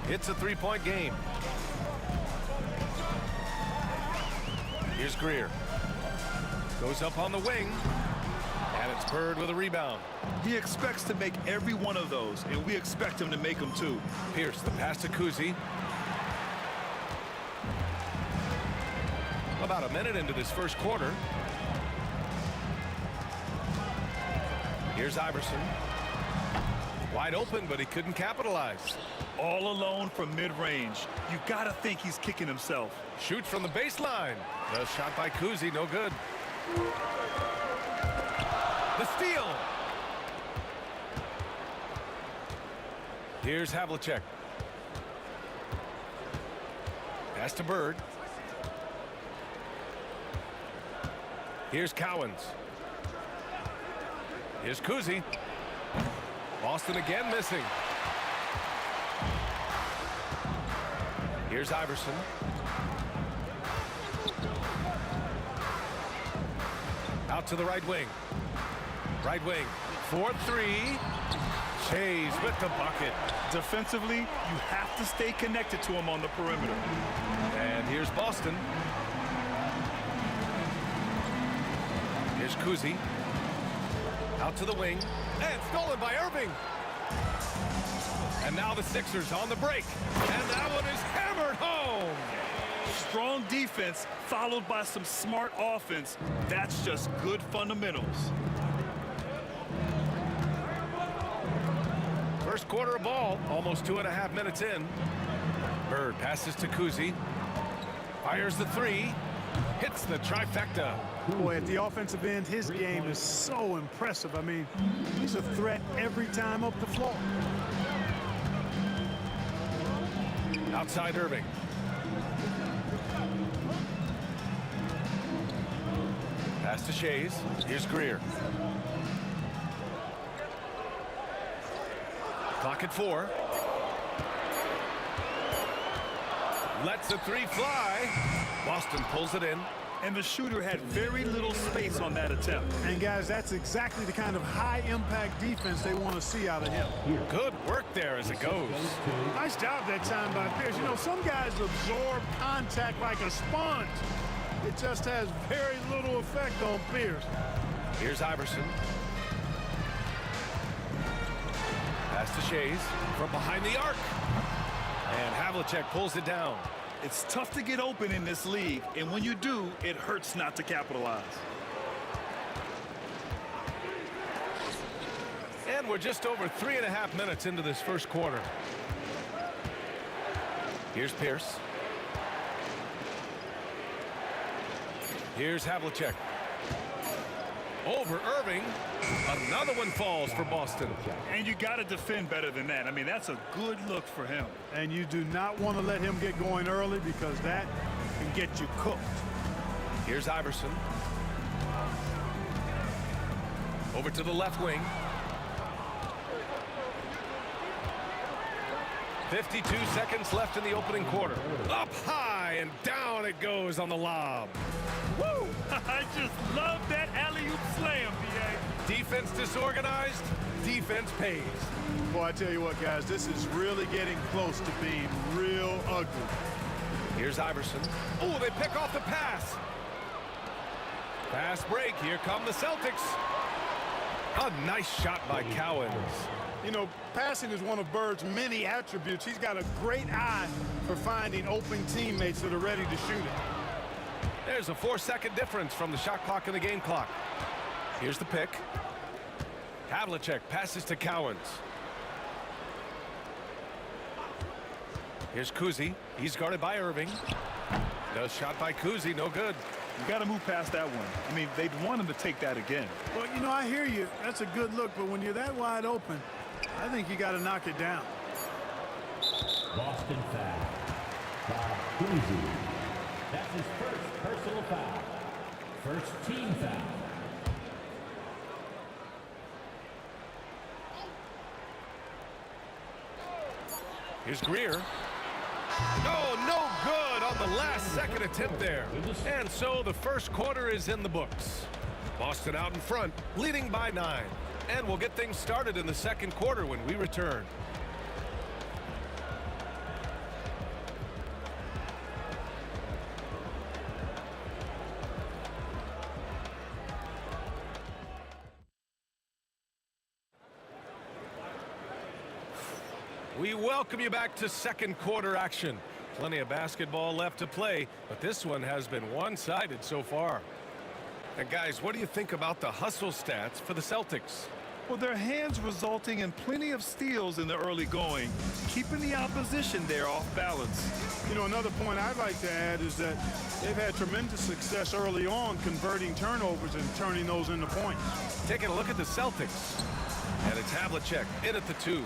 It's a three-point game. Here's Greer. Goes up on the wing. And it's Bird with a rebound. He expects to make every one of those, and we expect him to make them too. Pierce, the pass to Kuzi. About a minute into this first quarter. Here's Iverson. Wide open, but he couldn't capitalize. All alone from mid-range. You got to think he's kicking himself. Shoots from the baseline. The shot by Kuzi, no good. The steal. Here's Havlicek. Pass to Bird. Here's Cowens. Here's Kuzi. Boston again missing. Here's Iverson. Out to the right wing. Right wing. 4-3. Shays with the bucket. Defensively, you have to stay connected to him on the perimeter. And here's Boston. Here's Kuzi. Out to the wing. And stolen by Irving. And now the Sixers on the break. And that one is hammered home. Strong defense followed by some smart offense. That's just good fundamentals. First quarter of ball, almost 2.5 minutes in. Bird passes to Kuzi. Fires the three. Hits the trifecta. Boy, at the offensive end, his game is so impressive. I mean, he's a threat every time up the floor. Outside Irving. Pass to Shays. Here's Greer. Clock at 4. Lets the three fly. Boston pulls it in. And the shooter had very little space on that attempt. And guys, that's exactly the kind of high-impact defense they want to see out of him. Good work there as it goes. Nice job that time by Pierce. You know, some guys absorb contact like a sponge. It just has very little effect on Pierce. Here's Iverson. Pass to Shays from behind the arc. And Havlicek pulls it down. It's tough to get open in this league, and when you do, it hurts not to capitalize. And we're just over 3.5 minutes into this first quarter. Here's Pierce. Here's Havlicek. Over Irving. Another one falls for Boston. And you got to defend better than that. I mean, that's a good look for him. And you do not want to let him get going early because that can get you cooked. Here's Iverson. Over to the left wing. 52 seconds left in the opening quarter. Up high and down it goes on the lob. Woo! I just love that alley-oop slam, B.A. Defense disorganized, defense pays. Boy, I tell you what, guys, this is really getting close to being real ugly. Here's Iverson. Oh, they pick off the pass. Fast break. Here come the Celtics. A nice shot by Cowens. You know, passing is one of Bird's many attributes. He's got a great eye for finding open teammates that are ready to shoot it. There's a 4-second difference from the shot clock and the game clock. Here's the pick. Havlicek passes to Cowens. Here's Kuzi. He's guarded by Irving. No shot by Kuzi, no good. You got to move past that one. I mean, they'd want him to take that again. Well, you know, I hear you. That's a good look, but when you're that wide open, I think you got to knock it down. Boston foul. Bob Cousy. That's his first personal foul. First team foul. Here's Greer. Oh, no good on the last second attempt there. And so the first quarter is in the books. Boston out in front, leading by 9. And we'll get things started in the second quarter when we return. We welcome you back to second quarter action. Plenty of basketball left to play, but this one has been one-sided so far. And guys, what do you think about the hustle stats for the Celtics? Well, their hands resulting in plenty of steals in the early going, keeping the opposition there off balance. You know, another point I'd like to add is that they've had tremendous success early on converting turnovers and turning those into points. Taking a look at the Celtics. And it's Havlicek in at the 2.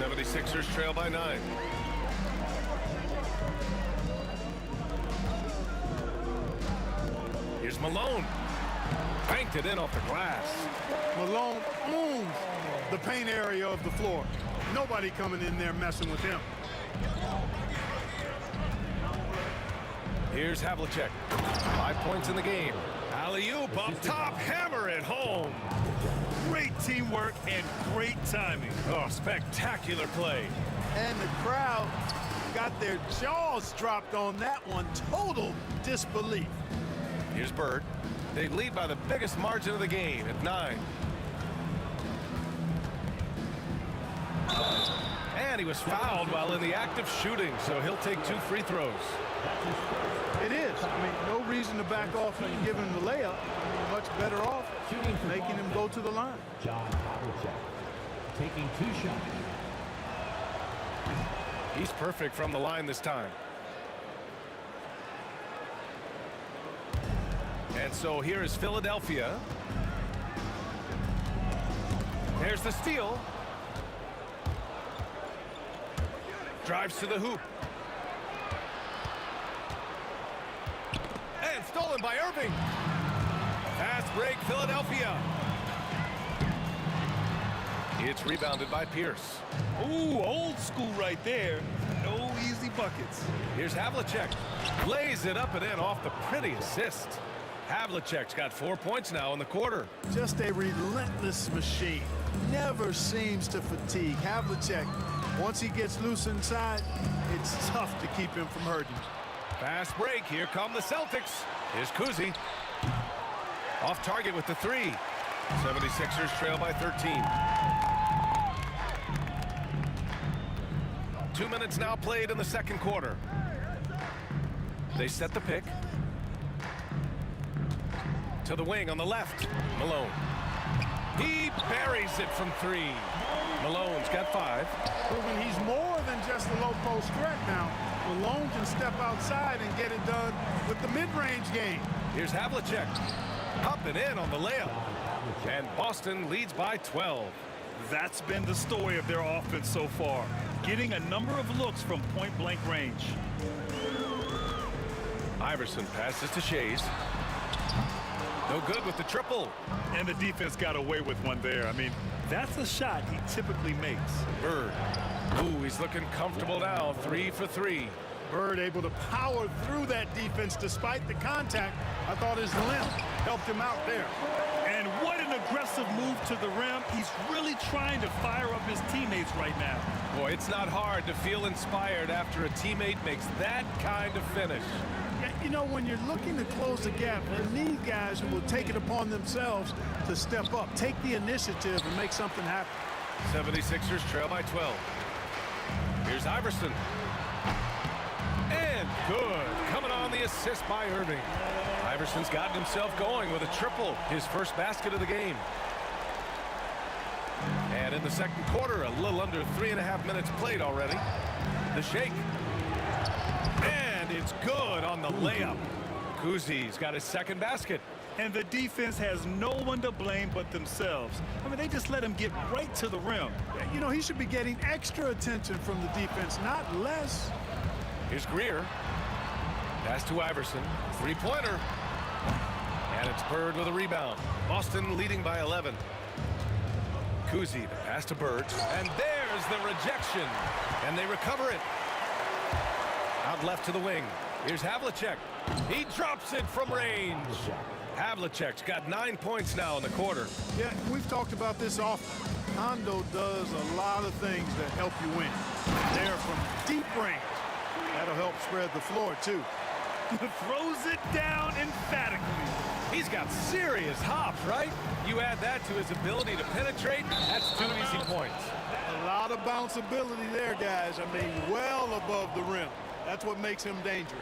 76ers trail by 9. Here's Malone. Banked it in off the glass. Malone owns the paint area of the floor. Nobody coming in there messing with him. Here's Havlicek. 5 points in the game. Alley-oop up top. Hammer it home. Great teamwork and great timing. Oh, spectacular play. And the crowd got their jaws dropped on that one. Total disbelief. Here's Bird. They lead by the biggest margin of the game at 9. And he was fouled while in the act of shooting, so he'll take 2 free throws. It is. I mean, no reason to back off and give him the layup. Much better off making him go to the line. John Havlicek taking 2 shots. He's perfect from the line this time. And so here is Philadelphia. There's the steal. Drives to the hoop. And stolen by Irving. Fast break, Philadelphia. It's rebounded by Pierce. Ooh, old school right there. No easy buckets. Here's Havlicek. Lays it up and in off the pretty assist. Havlicek's got 4 points now in the quarter. Just a relentless machine. Never seems to fatigue. Havlicek, once he gets loose inside, it's tough to keep him from hurting. Fast break. Here come the Celtics. Here's Kuzi. Off target with the 3. 76ers trail by 13. 2 minutes now played in the second quarter. They set the pick. To the wing on the left. Malone. He buries it from 3. Malone's got 5. Proving he's more than just a low post threat now. Malone can step outside and get it done with the mid-range game. Here's Havlicek. Up and in on the layup. And Boston leads by 12. That's been the story of their offense so far. Getting a number of looks from point-blank range. Iverson passes to Shays. No good with the triple. And the defense got away with one there. I mean, that's a shot he typically makes. Bird. Ooh, he's looking comfortable now. 3 for 3. Bird able to power through that defense despite the contact. I thought his limp helped him out there. And what an aggressive move to the rim. He's really trying to fire up his teammates right now. Boy, it's not hard to feel inspired after a teammate makes that kind of finish. You know, when you're looking to close the gap, you need guys who will take it upon themselves to step up, take the initiative, and make something happen. 76ers trail by 12. Here's Iverson. And good. Coming on the assist by Irving. Iverson's gotten himself going with a triple, his first basket of the game. And in the second quarter, a little under 3.5 minutes played already. The shake. And it's good on the layup. Kuzi's got his second basket. And the defense has no one to blame but themselves. I mean, they just let him get right to the rim. You know, he should be getting extra attention from the defense, not less. Here's Greer. Pass to Iverson. Three-pointer. And it's Bird with a rebound. Boston leading by 11. Kuzi, the pass to Bird. And there's the rejection. And they recover it. Out left to the wing. Here's Havlicek. He drops it from range. Havlicek's got 9 points now in the quarter. Yeah, we've talked about this often. Hondo does a lot of things that help you win. They're from deep range. That'll help spread the floor, too. Throws it down emphatically. He's got serious hops, right? You add that to his ability to penetrate, that's 2 easy points. A lot of bounce ability there, guys. I mean, well above the rim. That's what makes him dangerous.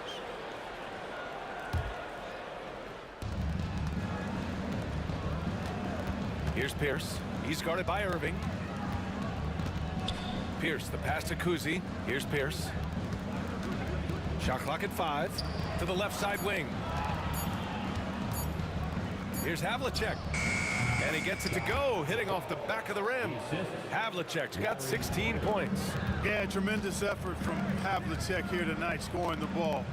Here's Pierce. He's guarded by Irving. Pierce, the pass to Kuzi. Here's Pierce. Shot clock at 5. To the left side wing. Here's Havlicek. And he gets it to go, hitting off the back of the rim. Havlicek's got 16 points. Yeah, tremendous effort from Havlicek here tonight, scoring the ball.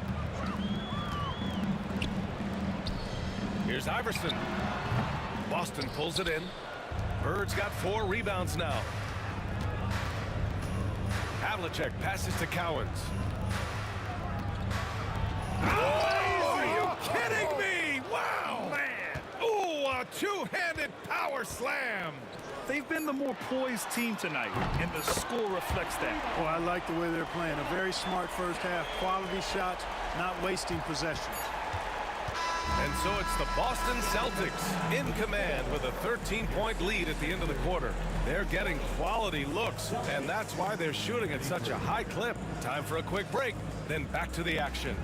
Here's Iverson. Boston pulls it in. Bird's got 4 rebounds now. Havlicek passes to Cowens. Oh, are you kidding me? Wow, man. Oh, a two-handed power slam. They've been the more poised team tonight, and the score reflects that. Well, I like the way they're playing. A very smart first half. Quality shots, not wasting possessions. And so it's the Boston Celtics in command with a 13-point lead at the end of the quarter. They're getting quality looks, and that's why they're shooting at such a high clip. Time for a quick break, then back to the action.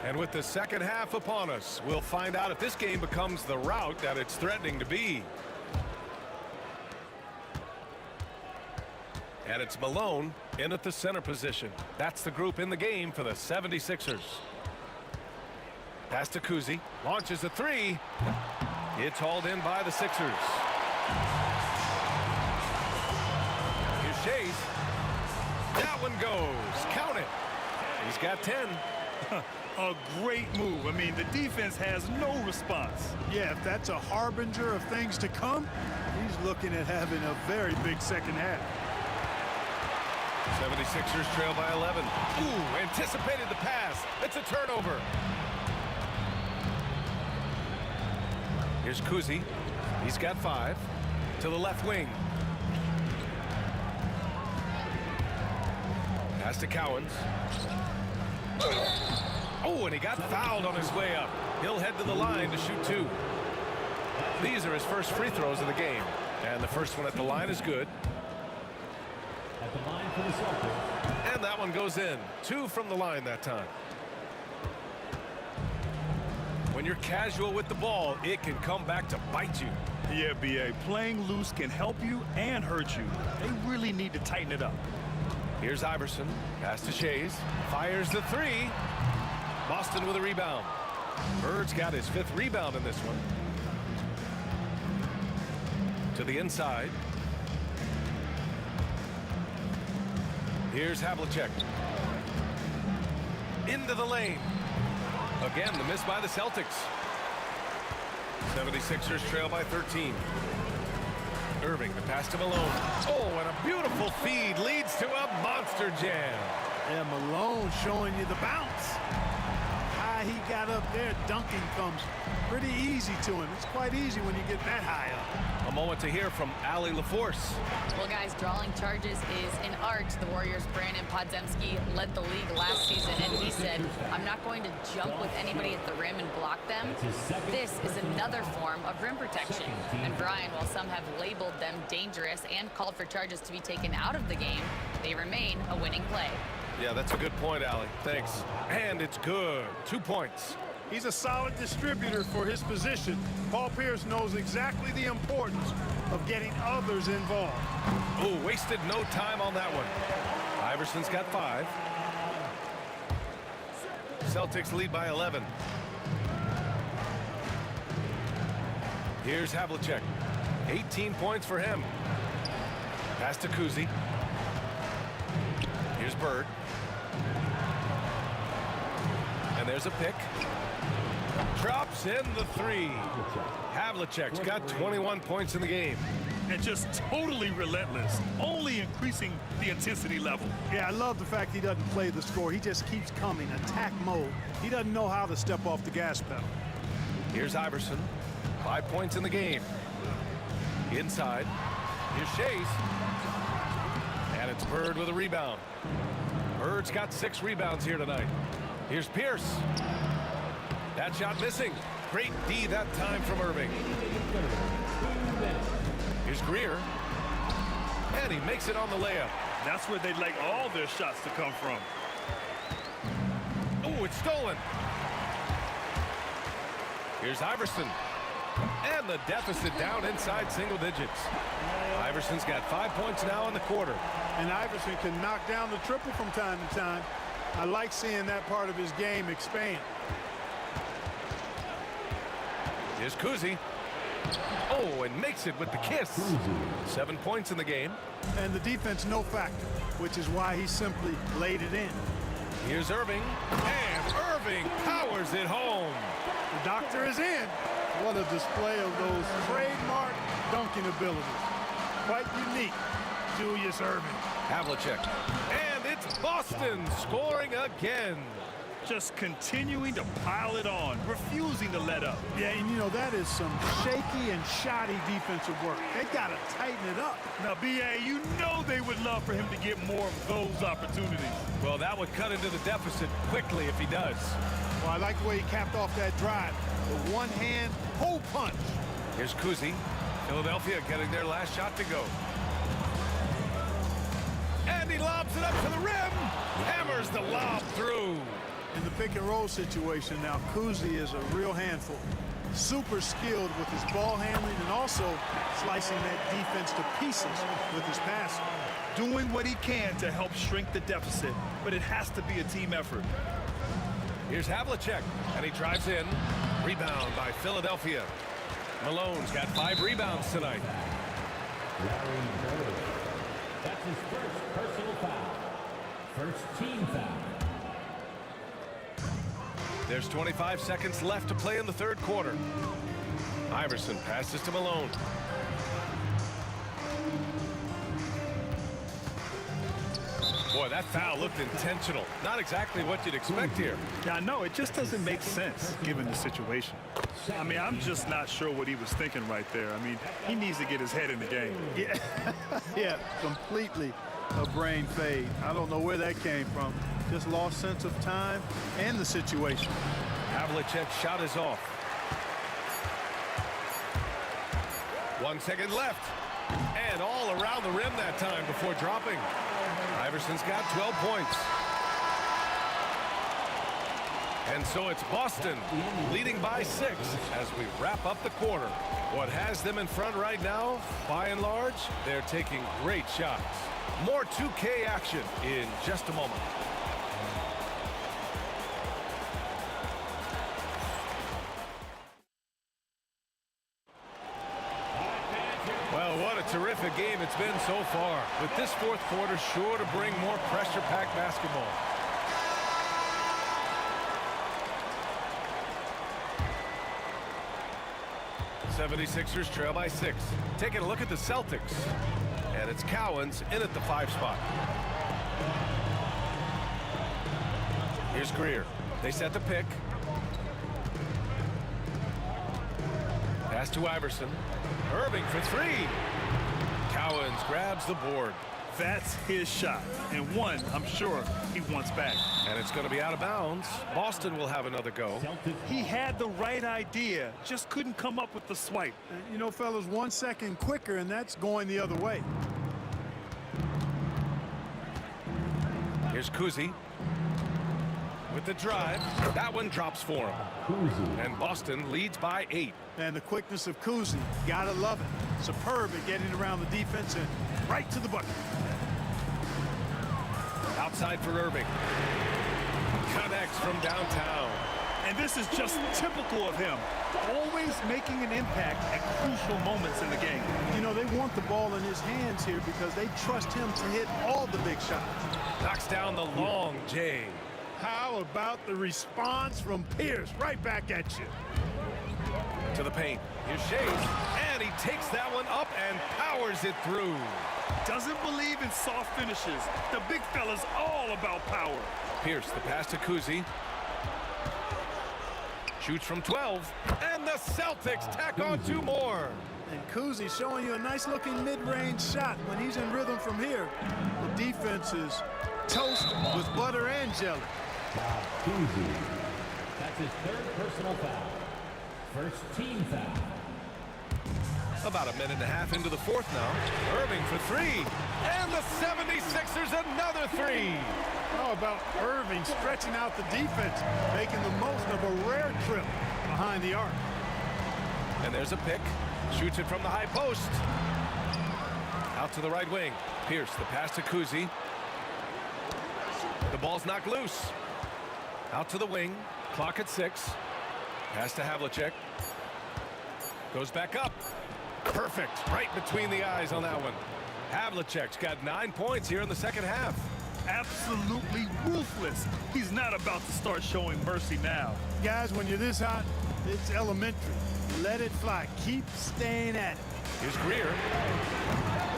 And with the second half upon us, we'll find out if this game becomes the rout that it's threatening to be. And it's Malone in at the center position. That's the group in the game for the 76ers. Pass to Kuzi. Launches a 3. It's hauled in by the Sixers. Here's Chase. That one goes. Count it. He's got 10. A great move. I mean, the defense has no response. Yeah, if that's a harbinger of things to come, he's looking at having a very big second half. 76ers trail by 11. Ooh, anticipated the pass. It's a turnover. Here's Kuzi. He's got 5. To the left wing. Pass to Cowens. Oh, and he got fouled on his way up. He'll head to the line to shoot 2. These are his first free throws of the game. And the first one at the line is good. At the line for the Celtics. And that one goes in. 2 from the line that time. When you're casual with the ball, it can come back to bite you. Yeah, B.A. Playing loose can help you and hurt you. They really need to tighten it up. Here's Iverson. Pass to Shays. Fires the 3. Boston with a rebound. Bird's got his 5th rebound in this one. To the inside. Here's Havlicek. into the lane. Again, the miss by the Celtics. 76ers trail by 13. Irving, the pass to Malone. Oh, and a beautiful feed leads to a monster jam. Yeah, Malone showing you the bounce. High he got up there, dunking comes pretty easy to him. It's quite easy when you get that high up. A moment to hear from Allie LaForce. Well, guys, drawing charges is an art. The Warriors' Brandon Podziemski led the league last season, and he said, I'm not going to jump with anybody at the rim and block them. This is another form of rim protection. And Brian, while some have labeled them dangerous and called for charges to be taken out of the game, they remain a winning play. Yeah, that's a good point, Allie. Thanks. And it's good. 2 points. He's a solid distributor for his position. Paul Pierce knows exactly the importance of getting others involved. Oh, wasted no time on that one. Iverson's got 5. Celtics lead by 11. Here's Havlicek. 18 points for him. Pass to Kuzi. Here's Bird. And there's a pick. Drops in the 3. Havlicek's got 21 points in the game. And just totally relentless, only increasing the intensity level. Yeah, I love the fact he doesn't play the score. He just keeps coming, attack mode. He doesn't know how to step off the gas pedal. Here's Iverson. 5 points in the game. Inside. Here's Shays. And it's Bird with a rebound. Bird's got 6 rebounds here tonight. Here's Pierce. That shot missing. Great D that time from Irving. Here's Greer. And he makes it on the layup. That's where they'd like all their shots to come from. Oh, it's stolen. Here's Iverson. And the deficit down inside single digits. Iverson's got 5 points now in the quarter. And Iverson can knock down the triple from time to time. I like seeing that part of his game expand. Here's Kuzi. Oh, and makes it with the kiss. 7 points in the game. And the defense no factor, which is why he simply laid it in. Here's Irving. And Irving powers it home. The doctor is in. What a display of those trademark dunking abilities. Quite unique, Julius Irving. Havlicek. And it's Boston scoring again. Just continuing to pile it on, refusing to let up. Yeah, and you know, that is some shaky and shoddy defensive work. They got to tighten it up. Now, B.A., you know they would love for him to get more of those opportunities. Well, that would cut into the deficit quickly if he does. Well, I like the way he capped off that drive. The one-hand hole punch. Here's Kuzi. Philadelphia getting their last shot to go. And he lobs it up to the rim. Hammers the lob through. In the pick and roll situation now, Kuzi is a real handful. Super skilled with his ball handling and also slicing that defense to pieces with his passing. Doing what he can to help shrink the deficit, but it has to be a team effort. Here's Havlicek, and he drives in. Rebound by Philadelphia. Malone's got 5 rebounds tonight. That's his first personal foul. First team foul. There's 25 seconds left to play in the third quarter. Iverson passes to Malone. Boy, that foul looked intentional. Not exactly what you'd expect here. Yeah, I know. It just doesn't make sense given the situation. I mean, I'm just not sure what he was thinking right there. I mean, he needs to get his head in the game. Yeah, yeah, completely a brain fade. I don't know where that came from. Just lost sense of time and the situation. Havlicek's shot is off. 1 second left. And all around the rim that time before dropping. Iverson's got 12 points. And so it's Boston leading by 6 as we wrap up the quarter. What has them in front right now, by and large, they're taking great shots. More 2K action in just a moment. Well, what a terrific game it's been so far. With this fourth quarter sure to bring more pressure-packed basketball. 76ers trail by 6. Taking a look at the Celtics. And it's Cowens in at the 5 spot. Here's Greer. They set the pick. Pass to Iverson. Irving for 3. Cowens grabs the board. That's his shot, and one I'm sure he wants back. And it's going to be out of bounds. Boston will have another go. He had the right idea, just couldn't come up with the swipe. You know, fellas, 1 second quicker, and that's going the other way. Here's Kuzi with the drive. That one drops for him. And Boston leads by 8. And the quickness of Kuzi, gotta love it. Superb at getting around the defense and right to the bucket. Outside for Irving. Connects from downtown. And this is just typical of him. Always making an impact at crucial moments in the game. You know, they want the ball in his hands here because they trust him to hit all the big shots. Knocks down the long J. How about the response from Pierce? Right back at you. To the paint. Here's Shays. And he takes that one up and powers it through. Doesn't believe in soft finishes. The big fella's all about power. Pierce, the pass to Kuzi. Shoots from 12. And the Celtics tack on 2 more. And Kuzi showing you a nice-looking mid-range shot when he's in rhythm from here. The defense is toast with butter and jelly. Kuzi. That's his 3rd personal foul. First team foul. About a minute and a half into the 4th now. Irving for 3. And the 76ers another 3. How about Irving stretching out the defense, making the most of a rare trip behind the arc. And there's a pick. Shoots it from the high post. Out to the right wing. Pierce, the pass to Kuzi. The ball's knocked loose. Out to the wing. Clock at 6. Pass to Havlicek. Goes back up. Perfect. Right between the eyes on that one. Havlicek's got 9 points here in the second half. Absolutely ruthless. He's not about to start showing mercy now. Guys, when you're this hot, it's elementary. Let it fly. Keep staying at it. Here's Greer.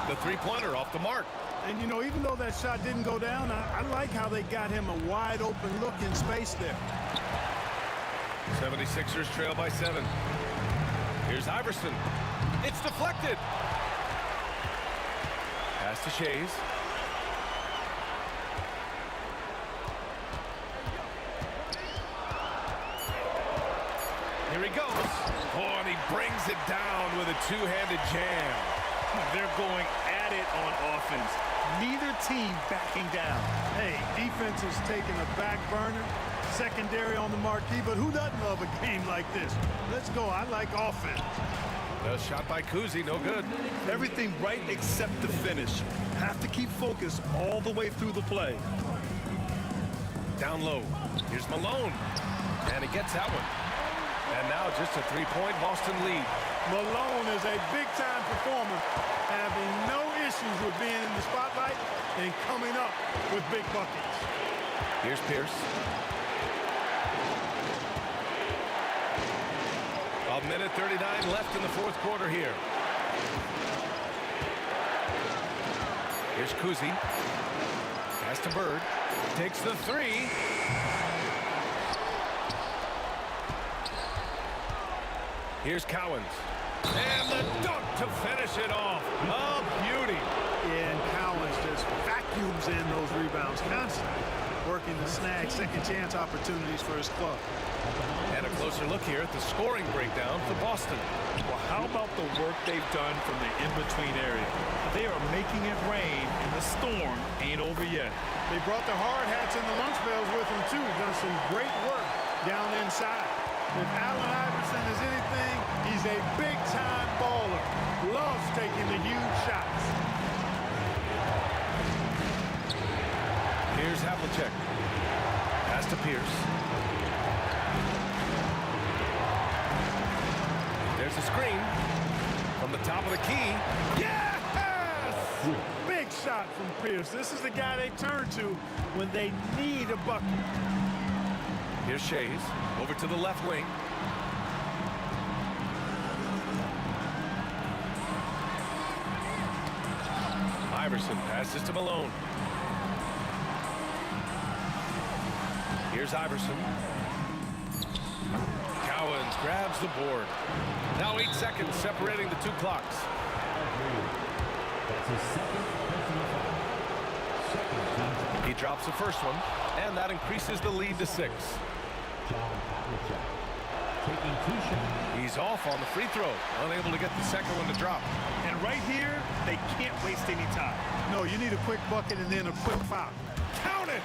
The 3-pointer off the mark. And, you know, even though that shot didn't go down, I like how they got him a wide-open look in space there. 76ers trail by 7. Here's Iverson. It's deflected. Pass to Shays. Here he goes. Oh, and he brings it down with a 2-handed jam. They're going at it on offense. Neither team backing down. Hey, defense is taking a back burner. Secondary on the marquee, but who doesn't love a game like this? Let's go. I like offense. The shot by Kuzi, no good. Everything right except the finish. Have to keep focused all the way through the play. Down low. Here's Malone. And he gets that one. And now just a 3-point Boston lead. Malone is a big-time performer, having no issues with being in the spotlight and coming up with big buckets. Here's Pierce. A minute 39 left in the 4th quarter here. Here's Kuzi. Pass to Bird. Takes the 3. Here's Cowens. And the dunk to finish it off. A beauty. Yeah, and Cowens just vacuums in those rebounds constantly, working to snag second chance opportunities for his club. And a closer look here at the scoring breakdown for Boston. Well, how about the work they've done from the in-between area? They are making it rain, and the storm ain't over yet. They brought the hard hats and the lunch bells with them, too. Done some great work down inside. If Allen Iverson is anything, he's a big-time baller. Loves taking the huge shots. Here's Havlicek. Pass to Pierce. There's a screen from the top of the key. Yes! Big shot from Pierce. This is the guy they turn to when they need a bucket. Here's Shays over to the left wing. Iverson passes to Malone. Here's Iverson. Cowens grabs the board. Now 8 seconds separating the two clocks. That's his second personal foul. He drops the first one, and that increases the lead to 6. Taking 2 shots. He's off on the free throw, unable to get the second one to drop. And right here, they can't waste any time. No, you need a quick bucket and then a quick foul. Count it!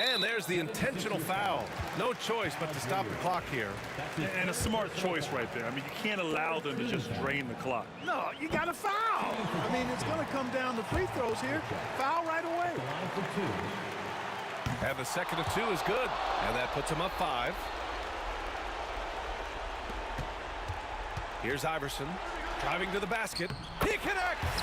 And there's the intentional foul. No choice but to stop the clock here. And a smart choice right there. I mean, you can't allow them to just drain the clock. No, you got to foul. I mean, it's going to come down to free throws here. Foul right away. And the second of 2 is good. And that puts him up 5. Here's Iverson driving to the basket. He connects!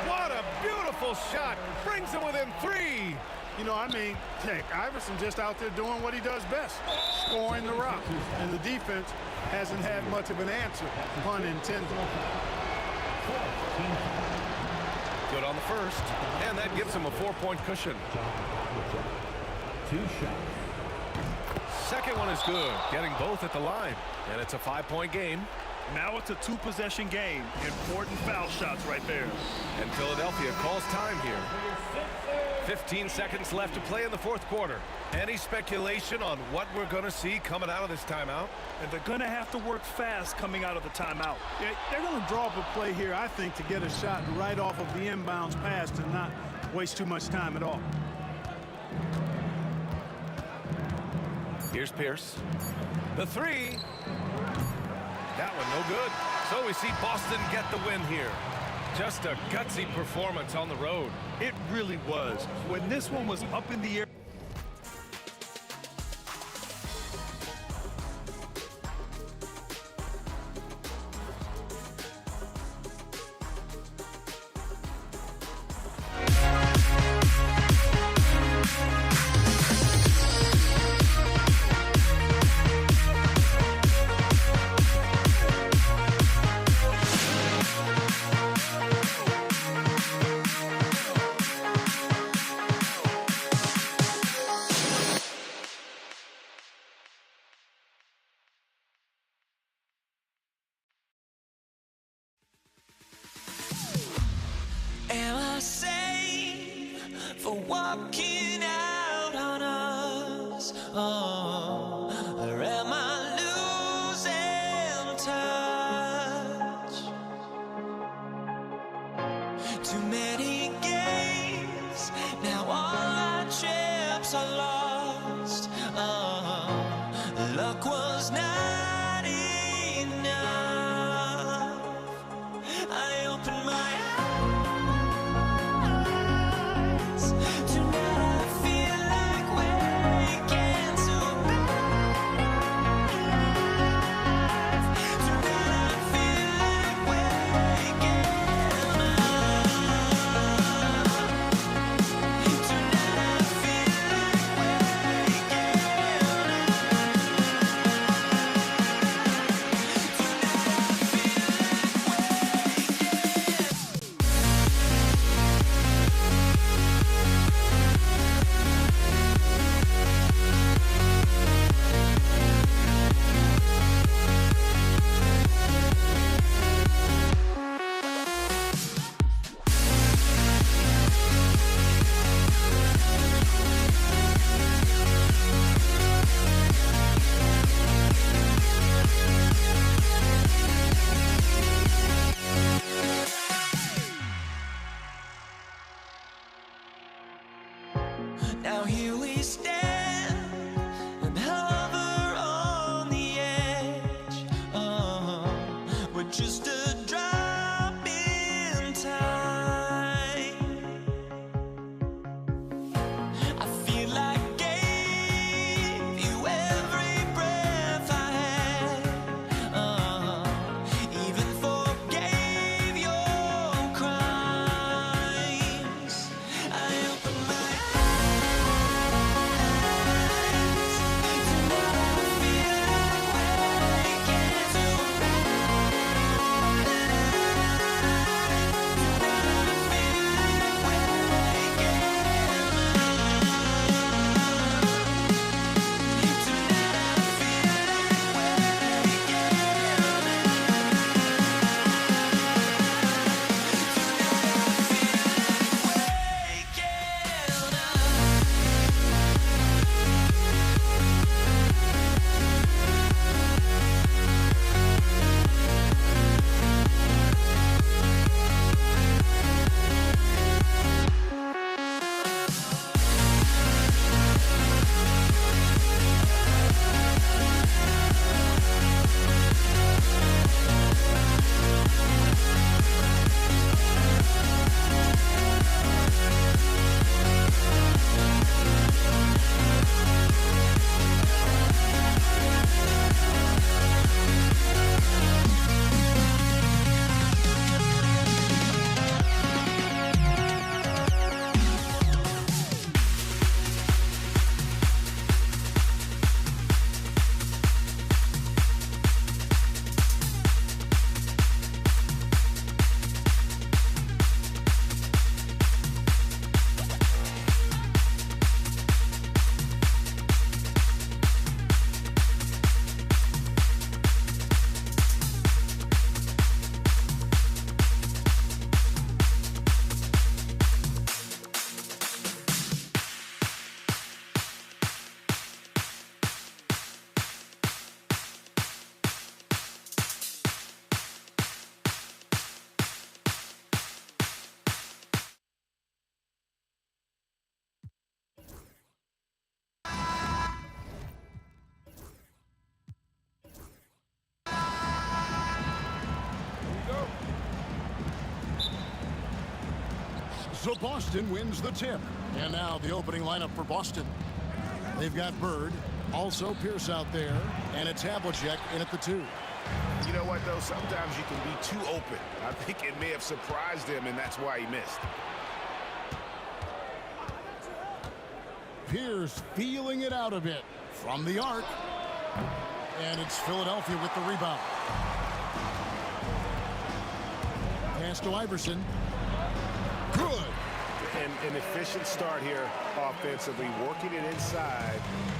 What a beautiful shot. Brings him within 3. You know, I mean, heck, Iverson just out there doing what he does best, scoring the rock. And the defense hasn't had much of an answer, pun intended. Good on the first, and that gives him a 4-point cushion. 2 shots. Second one is good, getting both at the line. And it's a 5-point game. Now it's a 2-possession game. Important foul shots right there. And Philadelphia calls time here. 15 seconds left to play in the 4th quarter. Any speculation on what we're going to see coming out of this timeout? And they're going to have to work fast coming out of the timeout. Yeah, they're going to draw up a play here, I think, to get a shot right off of the inbounds pass and not waste too much time at all. Here's Pierce. The 3. That one no good. So we see Boston get the win here. Just a gutsy performance on the road. It really was. When this one was up in the air. Am I safe for walking out on us? Oh, or am I losing touch? Too many games, now all our chips are lost. Oh, luck was not enough. I opened my eyes. Tonight I feel like waking so bad. So Boston wins the tip. And now the opening lineup for Boston. They've got Bird, also Pierce out there, and it's Havlicek in at the 2. You know what, though? Sometimes you can be too open. I think it may have surprised him, and that's why he missed. Pierce feeling it out a bit from the arc. And it's Philadelphia with the rebound. Pass to Iverson. Good. And an efficient start here offensively, working it inside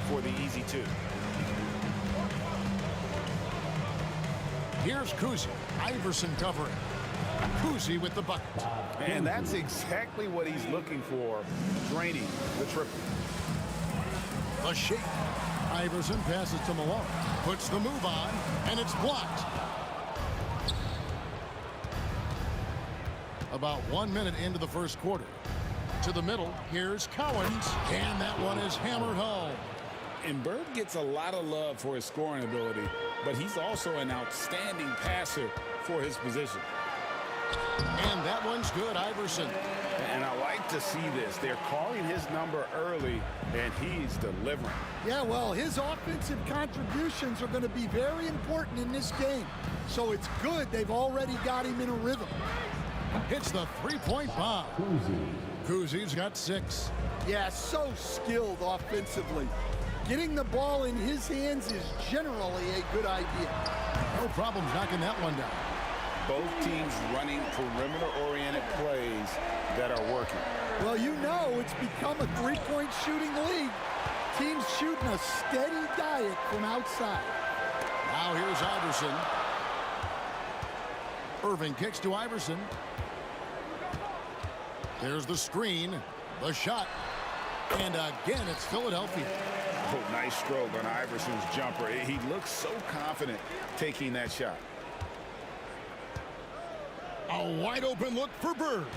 for the easy 2. Here's Kuzi. Iverson covering. Kuzi with the bucket. And that's exactly what he's looking for, draining the triple. The shake. Iverson passes to Malone. Puts the move on, and it's blocked. About 1 minute into the first quarter. To the middle, here's Cowens, and that one is hammered home. And Bird gets a lot of love for his scoring ability, but he's also an outstanding passer for his position. And that one's good, Iverson. And I like to see this. They're calling his number early, and he's delivering. Yeah, well, his offensive contributions are going to be very important in this game. So it's good they've already got him in a rhythm. Hits the three-point bomb. Kuzi's got 6. Yeah, so skilled offensively. Getting the ball in his hands is generally a good idea. No problems knocking that one down. Both teams running perimeter-oriented plays that are working. Well, you know it's become a three-point shooting league. Teams shooting a steady diet from outside. Now here's Iverson. Irving kicks to Iverson. There's the screen, the shot, and again it's Philadelphia. Oh, nice stroke on Iverson's jumper. He looks so confident taking that shot. A wide open look for Bird.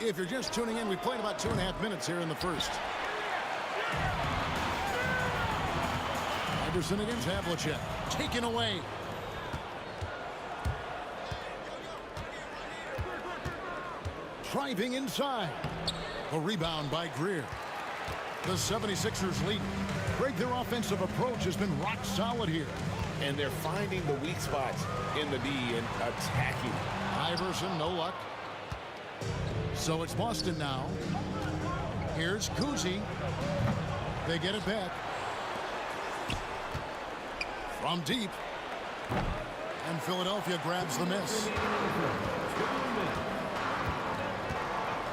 If you're just tuning in, we played about 2.5 minutes here in the first. Iverson against Havlicek. Taken away. Driving inside. A rebound by Greer. The 76ers lead. Greg, their offensive approach has been rock solid here. And they're finding the weak spots in the D and attacking. Iverson, no luck. So it's Boston now. Here's Kuzi. They get it back. From deep. And Philadelphia grabs the miss.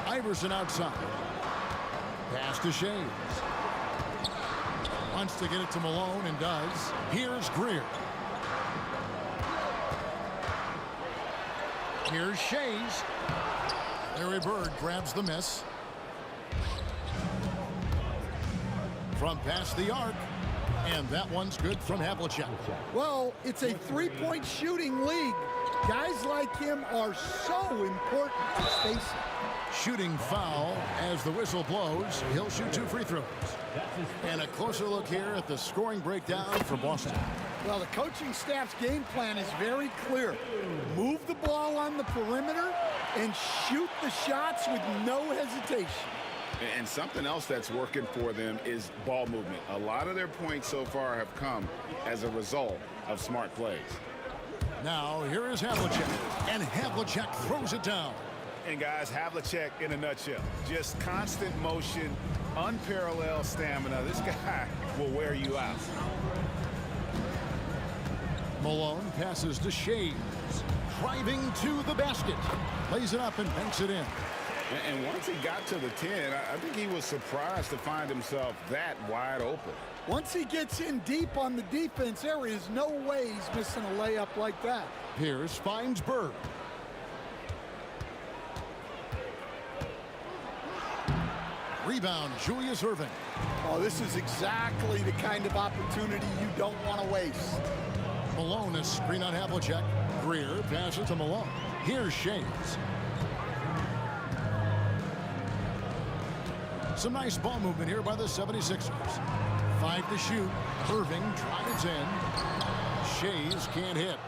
Iverson outside. Pass to Shays. Wants to get it to Malone and does. Here's Greer. Here's Shays. Larry Bird grabs the miss. From past the arc. And that one's good from Havlicek. Well, it's a three-point shooting league. Guys like him are so important to spacing. Shooting foul as the whistle blows. He'll shoot 2 free throws. And a closer look here at the scoring breakdown for Boston. Well, the coaching staff's game plan is very clear. Move the ball on the perimeter and shoot the shots with no hesitation. And something else that's working for them is ball movement. A lot of their points so far have come as a result of smart plays. Now, here is Havlicek. And Havlicek throws it down. And guys, Havlicek in a nutshell. Just constant motion, unparalleled stamina. This guy will wear you out. Malone passes to Shays. Driving to the basket. Lays it up and banks it in. And once he got to the 10, I think he was surprised to find himself that wide open. Once he gets in deep on the defense, there is no way he's missing a layup like that. Pierce finds Bird. Rebound, Julius Irving. Oh, this is exactly the kind of opportunity you don't want to waste. Malone is screen on Havlicek. Greer passes to Malone. Here's Shays. Some nice ball movement here by the 76ers. 5 to shoot. Irving drives in. Shays can't hit.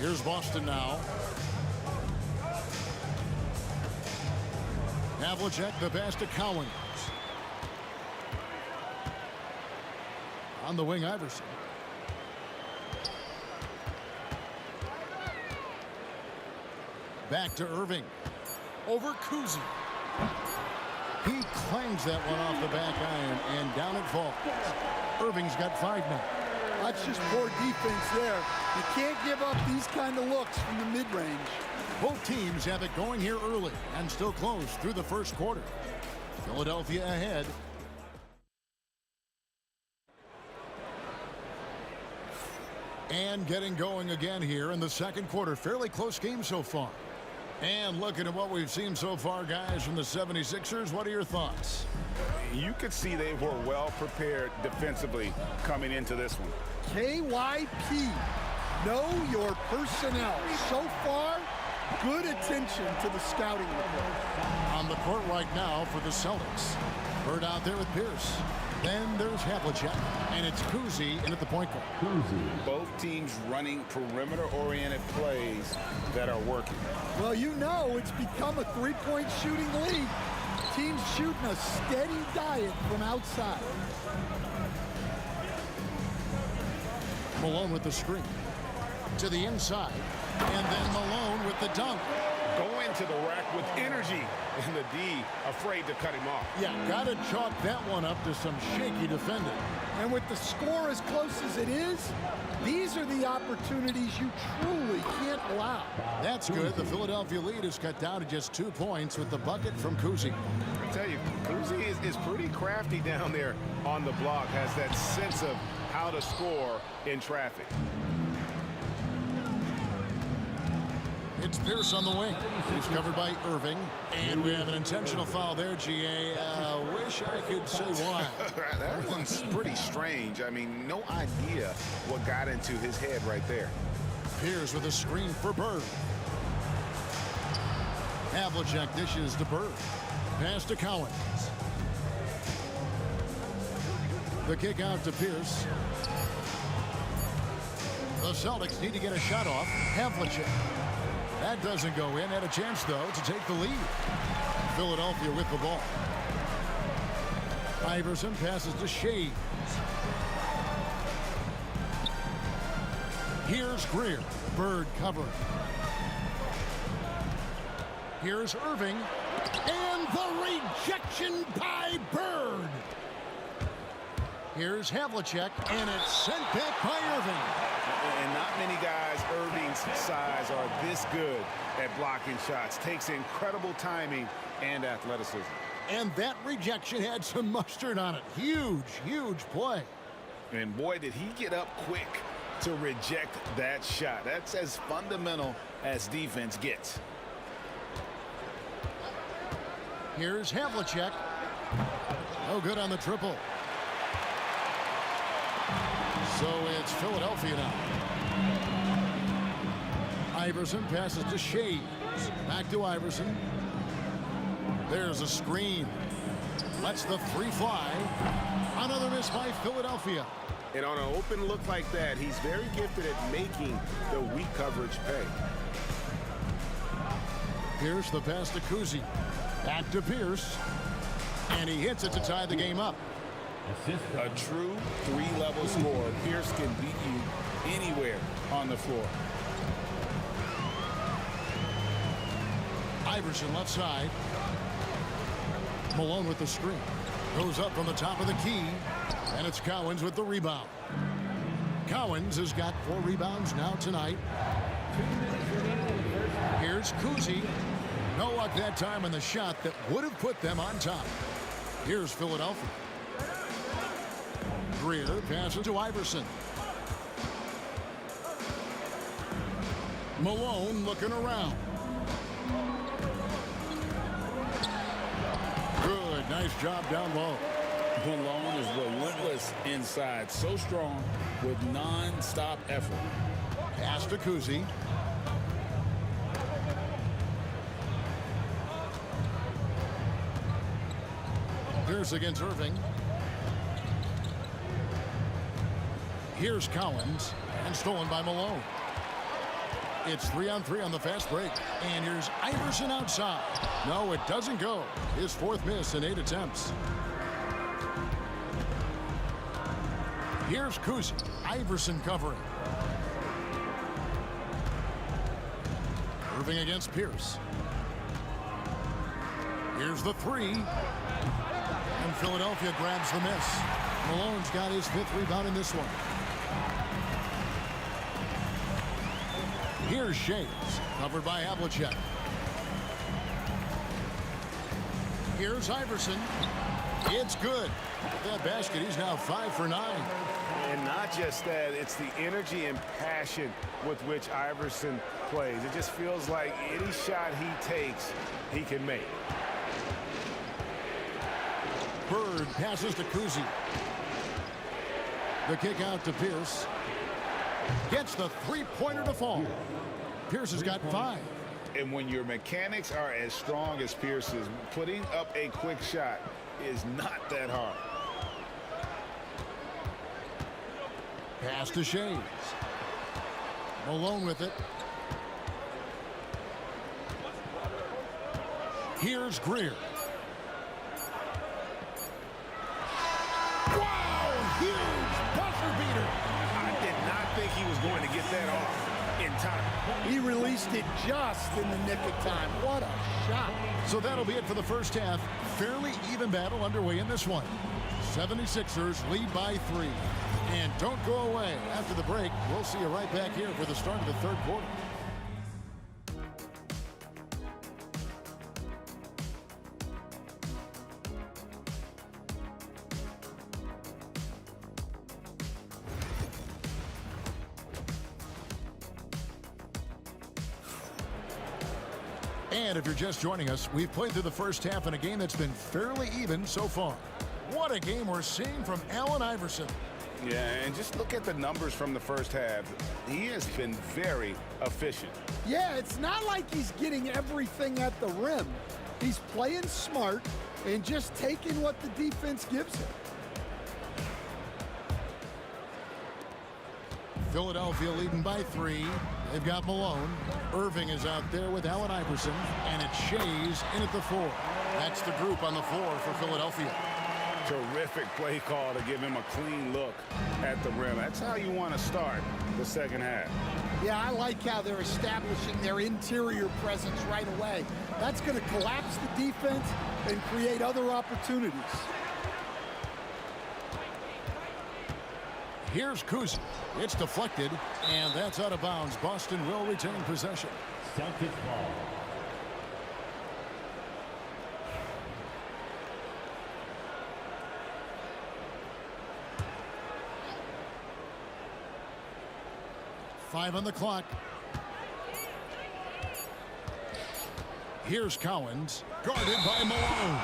Here's Boston now. Havlicek, the pass to Cowens. On the wing, Iverson. Back to Irving. Over Kuzi. He clangs that one off the back iron, and down it falls. Irving's got 5 now. That's just poor defense there. You can't give up these kind of looks from the mid-range. Both teams have it going here early and still close through the first quarter. Philadelphia ahead. And getting going again here in the second quarter. Fairly close game so far. And looking at what we've seen so far, guys, from the 76ers, what are your thoughts? You could see they were well prepared defensively coming into this one. KYP, know your personnel. So far, good attention to the scouting report. On the court right now for the Celtics. Bird out there with Pierce. Then there's Havlicek, and it's Kuzi in at the point guard. Both teams running perimeter-oriented plays that are working. Well, you know it's become a three-point shooting league. Teams shooting a steady diet from outside. Malone with the screen. To the inside. And then Malone with the dunk. Going to the rack with energy. And the D afraid to cut him off. Yeah, got to chalk that one up to some shaky defending. And with the score as close as it is, these are the opportunities you truly can't allow. That's good. The Philadelphia lead is cut down to just 2 points with the bucket from Kuzi. I tell you, Kuzi is pretty crafty down there on the block. Has that sense of how to score in traffic. It's Pierce on the wing. He's covered by Irving. And we have an intentional foul there, GA. Wish I could say why. That one's pretty strange. I mean, no idea what got into his head right there. Pierce with a screen for Bird. Havlicek dishes to Bird. Pass to Cowens. The kick out to Pierce. The Celtics need to get a shot off. Havlicek. That doesn't go in. Had a chance, though, to take the lead. Philadelphia with the ball. Iverson passes to Shea. Here's Greer. Bird covering. Here's Irving. And the rejection by Bird. Here's Havlicek, and it's sent back by Irving. And not many guys Irving's size are this good at blocking shots. Takes incredible timing and athleticism. And that rejection had some mustard on it. Huge, huge play. And boy, did he get up quick to reject that shot. That's as fundamental as defense gets. Here's Havlicek. No good on the triple. So it's Philadelphia now. Iverson passes to Shea. Back to Iverson. There's a screen. Lets the three fly. Another miss by Philadelphia. And on an open look like that, he's very gifted at making the weak coverage pay. Pierce the pass to Kuzi. Back to Pierce. And he hits it to tie the game up. A true three-level scorer. Pierce can beat you anywhere on the floor. Iverson left side. Malone with the screen. Goes up on the top of the key. And it's Cowens with the rebound. Cowens has got 4 rebounds now tonight. Here's Kuzi. No luck that time on the shot that would have put them on top. Here's Philadelphia. Greer passes to Iverson. Malone looking around. Good, nice job down low. Malone is relentless inside, so strong with non-stop effort. Pass to Kuzi. Pierce against Irving. Here's Cowens, and stolen by Malone. It's 3-on-3 on the fast break. And here's Iverson outside. No, it doesn't go. His fourth miss in 8 attempts. Here's Kuzi. Iverson covering. Irving against Pierce. Here's the three. And Philadelphia grabs the miss. Malone's got his 5th rebound in this one. Here's Shades, covered by Havlicek. Here's Iverson. It's good. With that basket, he's now 5 for 9. And not just that, it's the energy and passion with which Iverson plays. It just feels like any shot he takes, he can make. Bird passes to Kuzi. The kick out to Pierce. Gets the three-pointer to fall. Pierce has got 5. And when your mechanics are as strong as Pierce's, putting up a quick shot is not that hard. Pass to Shades. Malone with it. Here's Greer. Wow, huge buzzer beater. I did not think he was going to get that off in time. He released it just in the nick of time. What a shot. So that'll be it for the first half. Fairly even battle underway in this one. 76ers lead by 3. And don't go away. After the break, we'll see you right back here for the start of the third quarter. And if you're just joining us, we've played through the first half in a game that's been fairly even so far. What a game we're seeing from Allen Iverson. Yeah, and just look at the numbers from the first half. He has been very efficient. Yeah, it's not like he's getting everything at the rim. He's playing smart and just taking what the defense gives him. Philadelphia leading by 3. They've got Malone. Irving is out there with Allen Iverson. And it's Shays in at the 4. That's the group on the floor for Philadelphia. Terrific play call to give him a clean look at the rim. That's how you want to start the second half. Yeah, I like how they're establishing their interior presence right away. That's going to collapse the defense and create other opportunities. Here's Kuzi. It's deflected, and that's out of bounds. Boston will retain possession. Celtics ball. Five on the clock. Here's Cowens, guarded by Malone.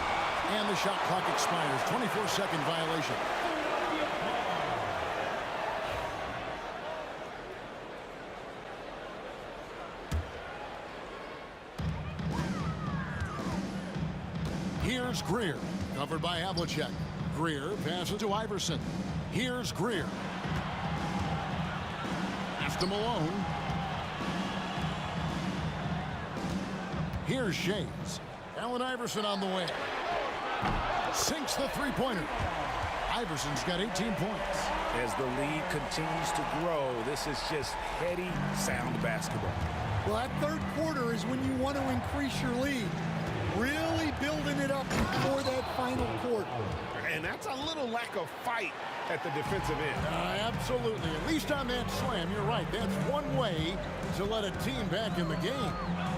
And the shot clock expires. 24-second violation. Here's Greer, covered by Havlicek. Greer passes to Iverson. Here's Greer. To Malone. Here's Shades. Allen Iverson on the way. Sinks the three-pointer. Iverson's got 18 points. As the lead continues to grow, this is just heady, sound basketball. Well, that third quarter is when you want to increase your lead. Really building it up before that final quarter. And that's a little lack of fight at the defensive end. Absolutely. At least on that slam, you're right. That's one way to let a team back in the game.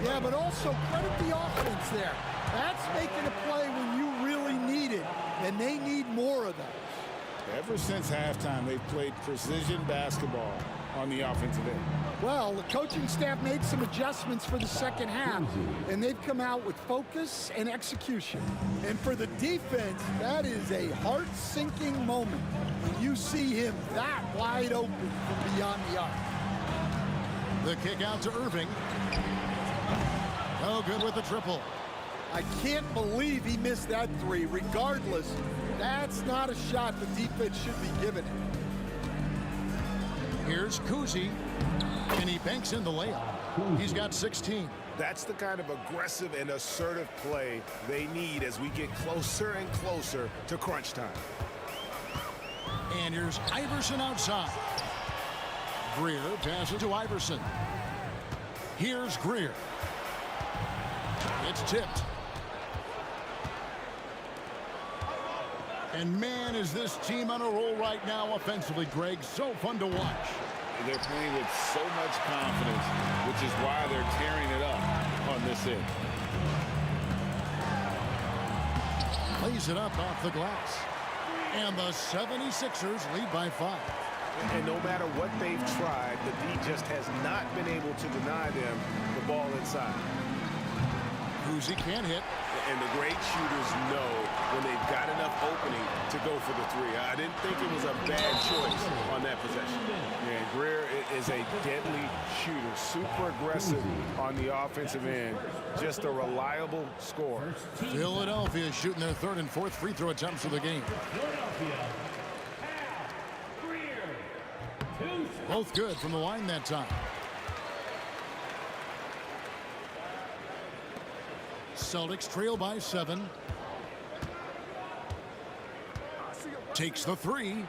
Yeah, but also credit the offense there. That's making a play when you really need it, and they need more of those. Ever since halftime, they've played precision basketball on the offensive end. Well, the coaching staff made some adjustments for the second half, and they've come out with focus and execution. And for the defense, that is a heart-sinking moment when you see him that wide open from beyond the arc. The kick out to Irving. Oh, good with the triple. I can't believe he missed that three. Regardless, that's not a shot the defense should be giving him. Here's Kuzi, and he banks in the layup. He's got 16. That's the kind of aggressive and assertive play they need as we get closer and closer to crunch time. And here's Iverson outside. Greer passes to Iverson. Here's Greer. It's tipped. And man, is this team on a roll right now offensively, Greg. So fun to watch. They're playing with so much confidence, which is why they're tearing it up on this end. Plays it up off the glass. And the 76ers lead by 5. And no matter what they've tried, the D just has not been able to deny them the ball inside. Cousy can't hit. And the great shooters know when they've got enough opening to go for the three. I didn't think it was a bad choice on that possession. Yeah, Greer is a deadly shooter, super aggressive on the offensive end, just a reliable scorer. Philadelphia shooting their third and fourth free throw attempts of the game. Both good from the line that time. Celtics trail by 7. Takes the three.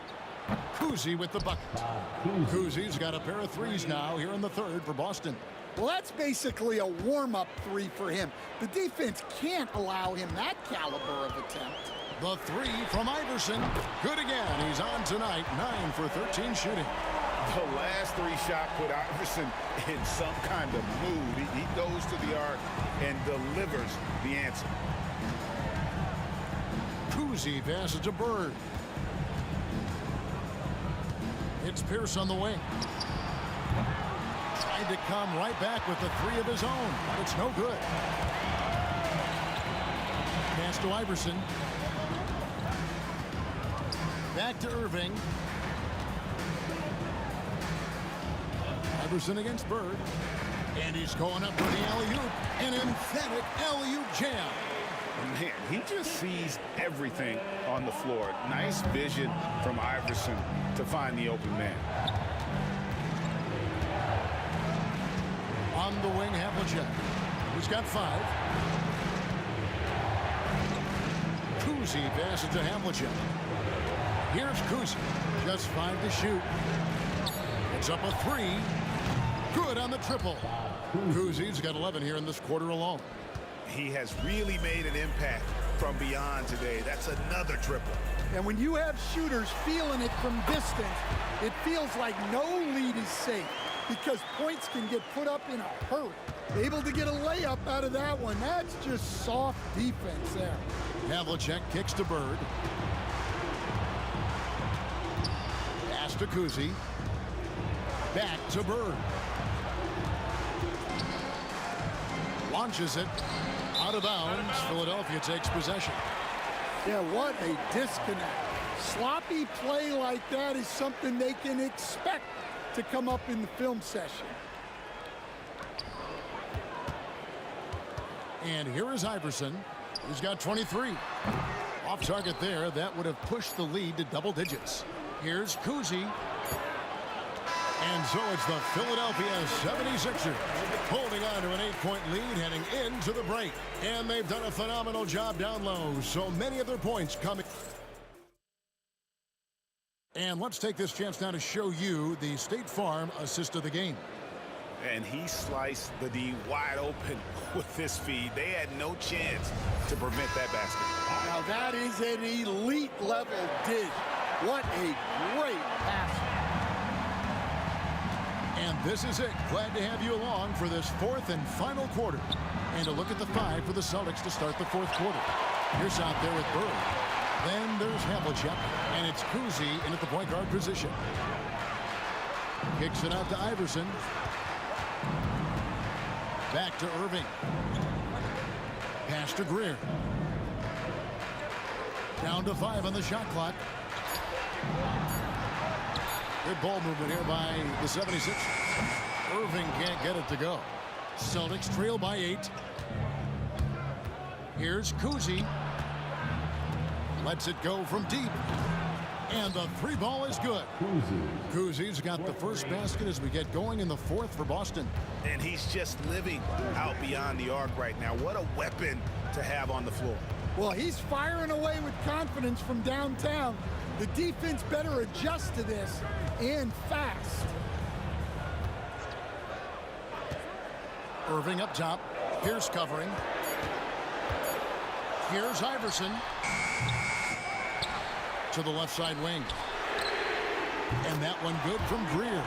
Cousy with the bucket. Cousy's got a pair of threes now here in the third for Boston. Well, that's basically a warm-up three for him. The defense can't allow him that caliber of attempt. The three from Iverson. Good again. He's on tonight. 9 for 13 shooting. The last three shot put Iverson in some kind of mood. He goes to the arc and delivers the answer. Cousy passes to Bird. It's Pierce on the wing. Tried to come right back with the three of his own, but it's no good. Pass to Iverson. Back to Irving. Iverson against Bird. And he's going up for the alley-oop. An emphatic alley-oop jam. Man, he just sees everything on the floor. Nice vision from Iverson to find the open man. On the wing, Havlicek. He's got 5. Cousy passes to Havlicek. Here's Cousy. Just 5 to shoot. It's up a 3. Good on the triple. Cousy's got 11 here in this quarter alone. He has really made an impact from beyond today. That's another triple. And when you have shooters feeling it from distance, it feels like no lead is safe because points can get put up in a hurry. Able to get a layup out of that one. That's just soft defense there. Havlicek kicks to Bird. Pass to Cousy. Back to Bird. Launches it. Out of bounds. Philadelphia takes possession. Yeah, what a disconnect. Sloppy play like that is something they can expect to come up in the film session. And here is Iverson. He's got 23. Off target there. That would have pushed the lead to double digits. Here's Cousy. And so it's the Philadelphia 76ers holding on to an 8-point lead heading into the break. And they've done a phenomenal job down low. So many of their points coming. And let's take this chance now to show you the State Farm assist of the game. And he sliced the D wide open with this feed. They had no chance to prevent that basket. Now that is an elite level dish. What a great pass. And this is it. Glad to have you along for this fourth and final quarter. And a look at the 5 for the Celtics to start the fourth quarter. Here's out there with Bird. Then there's Havlicek. And it's Cousy in at the point guard position. Kicks it out to Iverson. Back to Irving. Pass to Greer. Down to 5 on the shot clock. Good ball movement here by the 76ers. Irving can't get it to go. Celtics trail by 8. Here's Cousy. Lets it go from deep. And the three ball is good. Kuzi's got the first basket as we get going in the fourth for Boston. And he's just living out beyond the arc right now. What a weapon to have on the floor. Well, he's firing away with confidence from downtown. The defense better adjust to this, and fast. Irving up top. Pierce covering. Here's Iverson. To the left side wing. And that one good from Greer.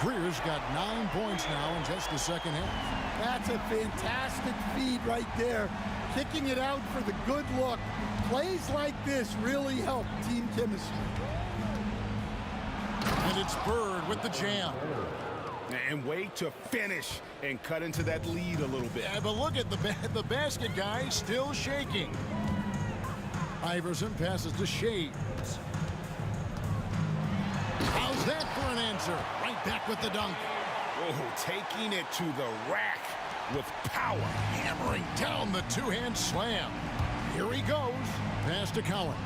Greer's got 9 points now in just the second half. That's a fantastic feed right there. Kicking it out for the good look. Plays like this really help team chemistry. And it's Bird with the jam. And wait to finish and cut into that lead a little bit. Yeah, but look at the basket guy still shaking. Iverson passes to Shades. How's that for an answer? Right back with the dunk. Oh, taking it to the rack with power. Hammering down the two-hand slam. Here he goes. Pass to Collins.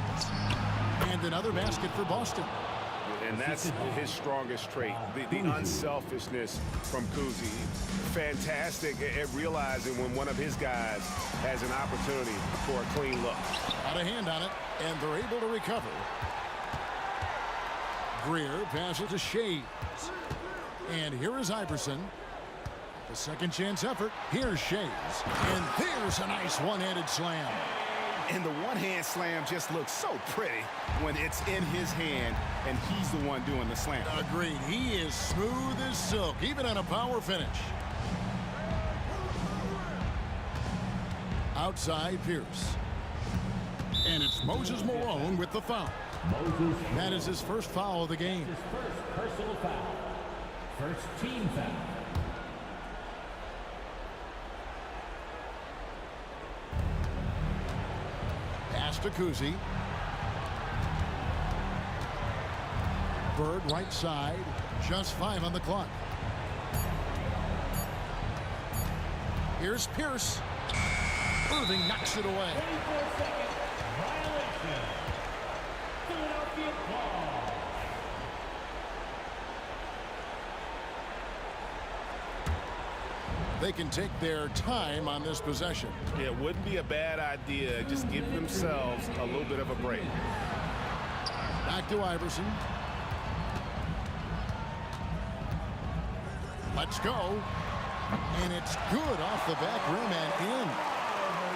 And another basket for Boston. And that's his strongest trait, the unselfishness from Kuzi. Fantastic at realizing when one of his guys has an opportunity for a clean look. Got a hand on it, and they're able to recover. Greer passes to Shades. And here is Iverson. The second chance effort. Here's Shades. And there's a nice one-handed slam. And the one-hand slam just looks so pretty when it's in his hand and he's the one doing the slam. Agreed. He is smooth as silk, even on a power finish. Outside Pierce. And it's Moses Malone with the foul. That is his first foul of the game. His first personal foul. First team foul. Pass to Kuzi. Bird right side. Just 5 on the clock. Here's Pierce. Irving knocks it away. 24-second violation. Philadelphia ball. They can take their time on this possession. It wouldn't be a bad idea. Just give themselves a little bit of a break. Back to Iverson. Let's go. And it's good off the back rim and in.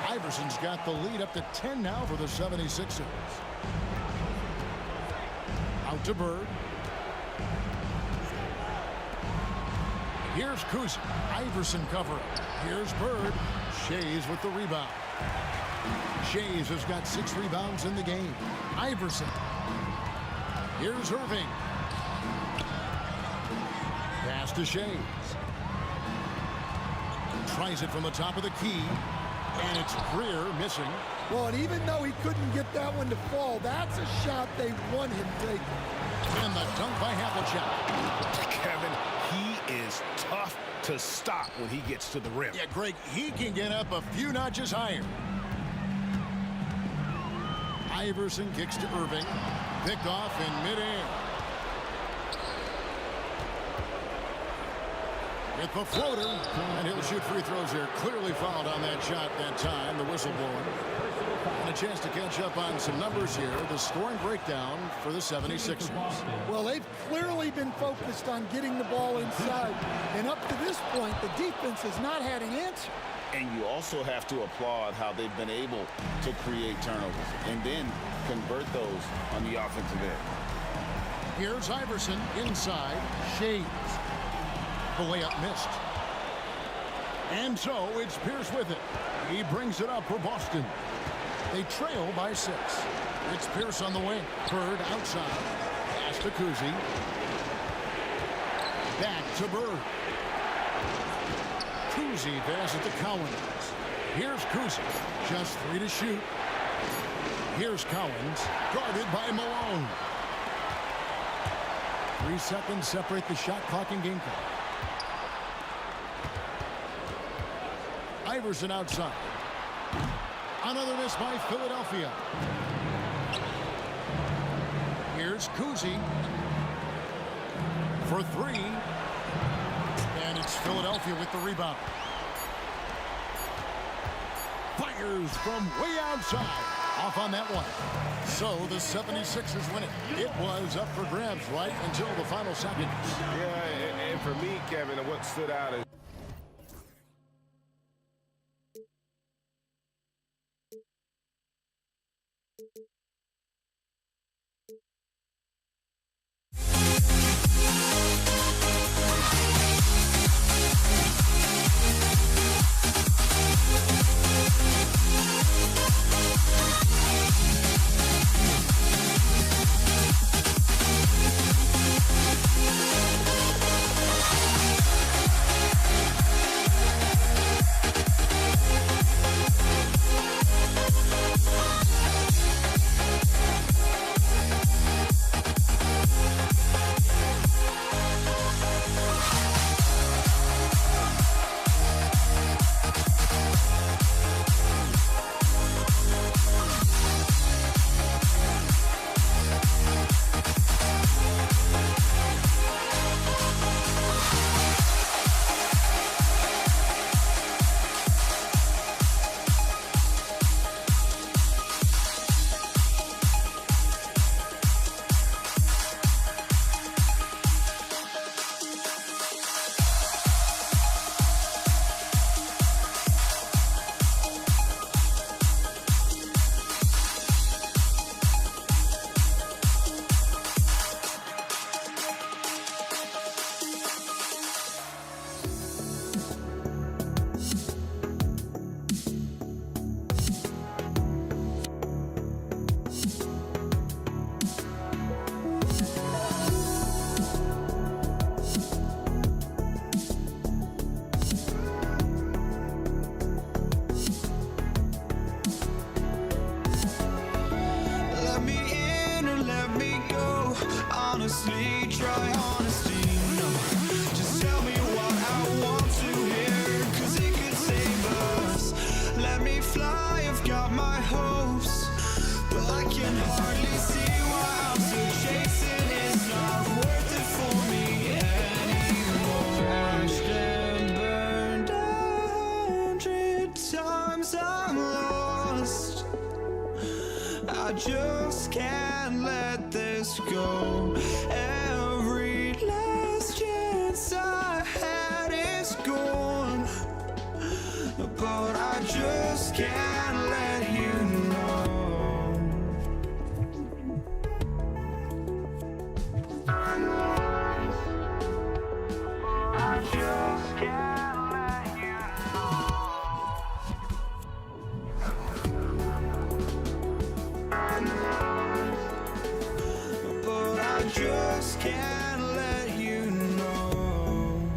Iverson's got the lead up to 10 now for the 76ers. Out to Bird. Here's Kuzi. Iverson cover up. Here's Bird. Shays with the rebound. Shays has got 6 rebounds in the game. Iverson. Here's Irving. Pass to Shays. Tries it from the top of the key. And it's Greer missing. Well, and even though he couldn't get that one to fall, that's a shot they want him taking. And the dunk by Havlicek. Kevin, he is tough to stop when he gets to the rim. Yeah, Greg, he can get up a few notches higher. Iverson kicks to Irving. Picked off in midair. With the floater, and he'll shoot free throws here. Clearly fouled on that shot that time, the whistle blowing. And a chance to catch up on some numbers here. The scoring breakdown for the 76ers. Well, they've clearly been focused on getting the ball inside. And up to this point, the defense has not had an answer. And you also have to applaud how they've been able to create turnovers and then convert those on the offensive end. Here's Iverson inside. Shades. The layup missed. And so it's Pierce with it. He brings it up for Boston. They trail by 6. It's Pierce on the wing. Bird outside. Pass to Kuzi. Back to Bird. Kuzi passes to Collins. Here's Kuzi. Just 3 to shoot. Here's Collins. Guarded by Malone. 3 seconds separate the shot clock and game clock. Iverson outside. Another miss by Philadelphia. Here's Kuzi for three. And it's Philadelphia with the rebound. Fires from way outside. Off on that one. So the 76ers win it. It was up for grabs right until the final seconds. Yeah, and for me, Kevin, what stood out is honestly, try honesty, no. Just tell me what I want to hear, 'cause it could save us. Let me fly, I've got my hopes, but I can hardly see why I'm still chasing. It's not worth it for me anymore. Crashed and burned 100 times, I'm lost. I just can't let this go. Every last chance I had is gone, but I just can't let you know. I just can't let you but I just can't let you know.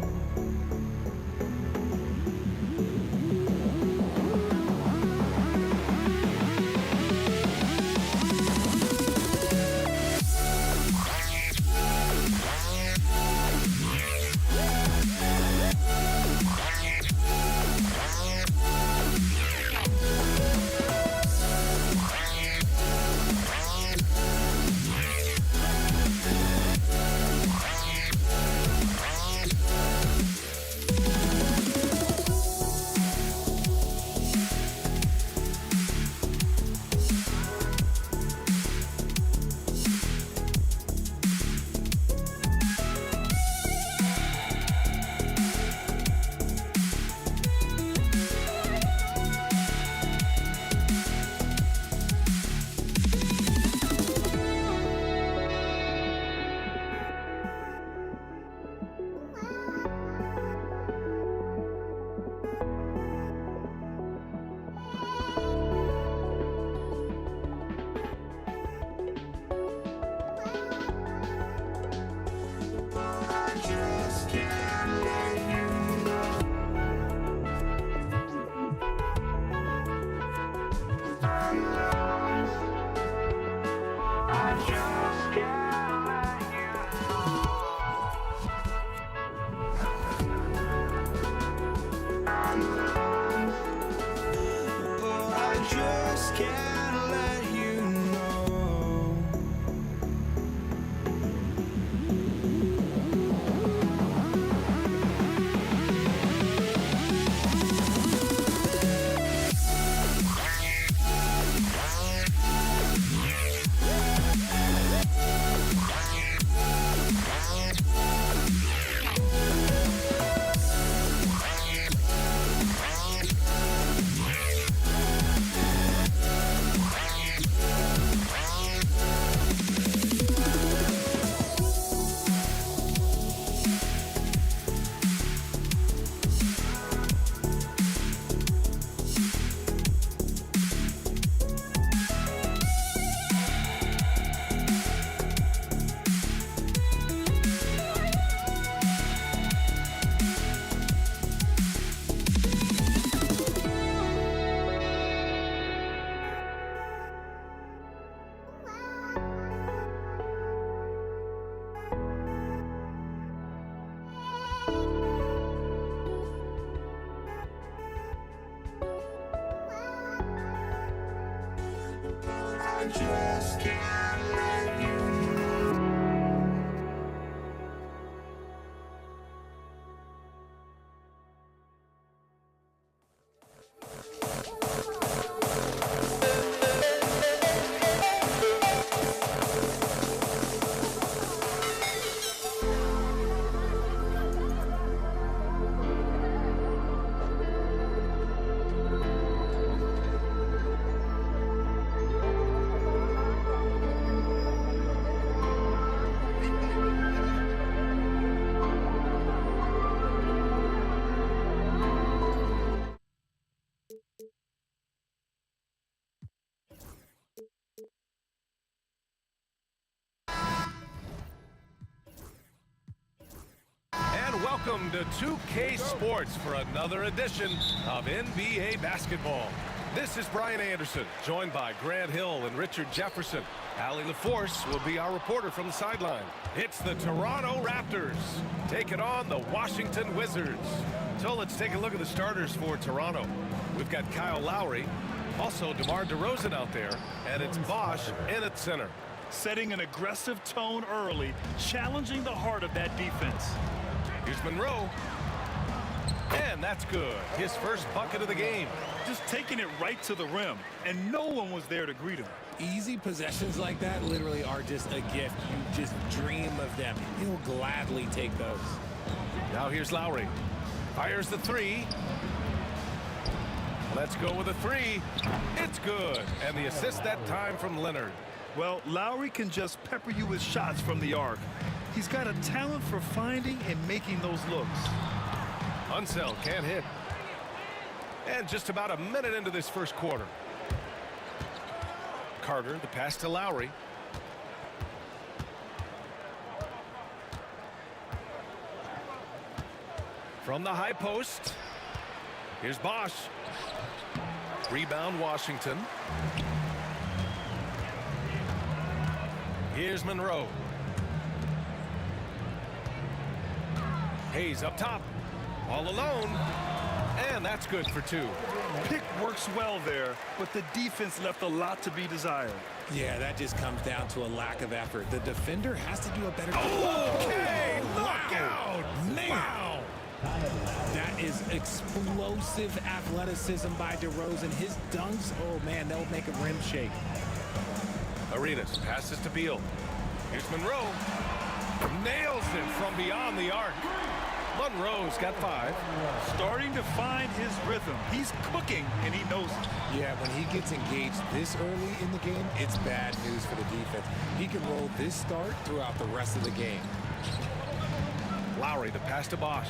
Welcome to 2K Sports for another edition of NBA basketball. This is Brian Anderson, joined by Grant Hill and Richard Jefferson. Allie LaForce will be our reporter from the sideline. It's the Toronto Raptors taking on the Washington Wizards. So let's take a look at the starters for Toronto. We've got Kyle Lowry, also DeMar DeRozan out there, and it's Bosh in at center. Setting an aggressive tone early, challenging the heart of that defense. Here's Monroe. And that's good. His first bucket of the game. Just taking it right to the rim, and no one was there to greet him. Easy possessions like that literally are just a gift. You just dream of them. He'll gladly take those. Now here's Lowry. Fires the three. Let's go with a three. It's good. And the assist that time from Leonard. Well, Lowry can just pepper you with shots from the arc. He's got a talent for finding and making those looks. Unseld can't hit. And just about a minute into this first quarter. Carter, the pass to Lowry. From the high post. Here's Bosh. Rebound Washington. Here's Monroe. Hayes up top. All alone. And that's good for two. Pick works well there, but the defense left a lot to be desired. Yeah, that just comes down to a lack of effort. The defender has to do a better job. Okay, knockout. Man. Wow. That is explosive athleticism by DeRozan. His dunks, oh man, they'll make a rim shake. Arenas passes to Beal. Here's Monroe. Nails it from beyond the arc. Monroe's got 5. Starting to find his rhythm. He's cooking, and he knows it. Yeah, when he gets engaged this early in the game, it's bad news for the defense. He can roll this start throughout the rest of the game. Lowry, the pass to Bosh.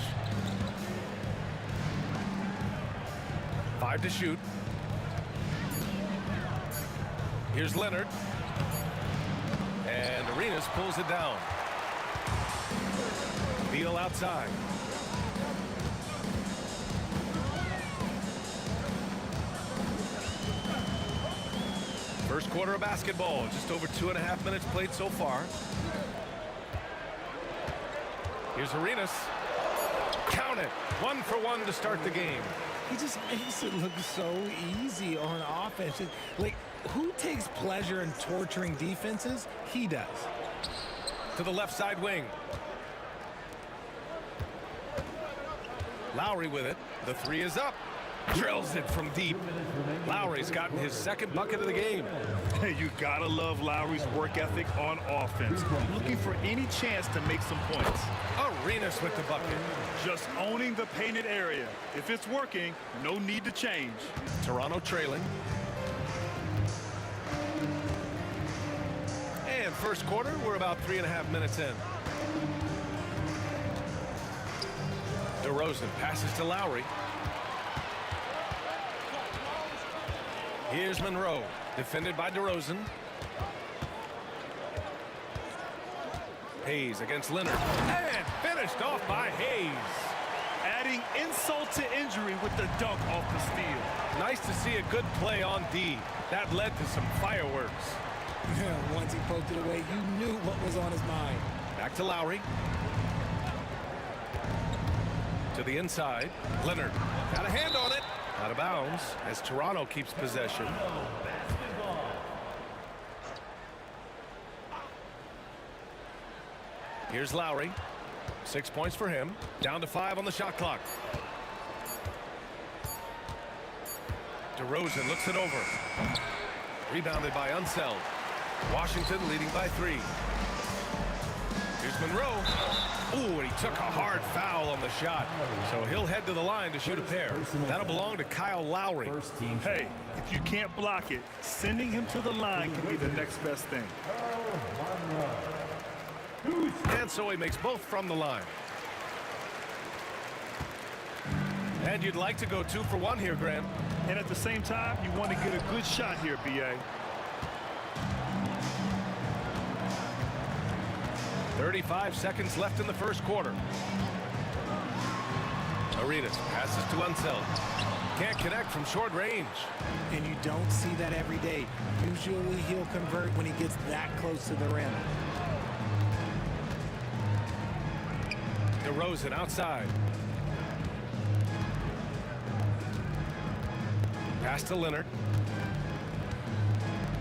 5 to shoot. Here's Leonard. And Arenas pulls it down. Beal outside. First quarter of basketball, just over 2.5 minutes played so far. Here's Arenas. Count it. 1 for 1 to start the game. He just makes it look so easy on offense. Like, who takes pleasure in torturing defenses? He does. To the left side wing. Lowry with it. The 3 is up. Drills it from deep. Lowry's gotten his second bucket of the game. Hey, you gotta love Lowry's work ethic on offense. Looking for any chance to make some points. Arenas with the bucket. Just owning the painted area. If it's working, no need to change. Toronto trailing. And first quarter, we're about 3.5 minutes in. DeRozan passes to Lowry. Here's Monroe, defended by DeRozan. Hayes against Leonard. And finished off by Hayes. Adding insult to injury with the dunk off the steal. Nice to see a good play on D. That led to some fireworks. Once he poked it away, you knew what was on his mind. Back to Lowry. To the inside. Leonard got a hand on it. Out of bounds as Toronto keeps possession. Here's Lowry. 6 points for him. Down to 5 on the shot clock. DeRozan looks it over. Rebounded by Unseld. Washington leading by 3. Here's Monroe. Ooh, and he took a hard foul on the shot. So he'll head to the line to shoot a pair. That'll belong to Kyle Lowry. Hey, if you can't block it, sending him to the line can be the next best thing. And so he makes both from the line. And you'd like to go 2 for 1 here, Graham. And at the same time, you want to get a good shot here, B.A. 35 seconds left in the first quarter. Arenas passes to Unseld. Can't connect from short range. And you don't see that every day. Usually he'll convert when he gets that close to the rim. DeRozan outside. Pass to Leonard.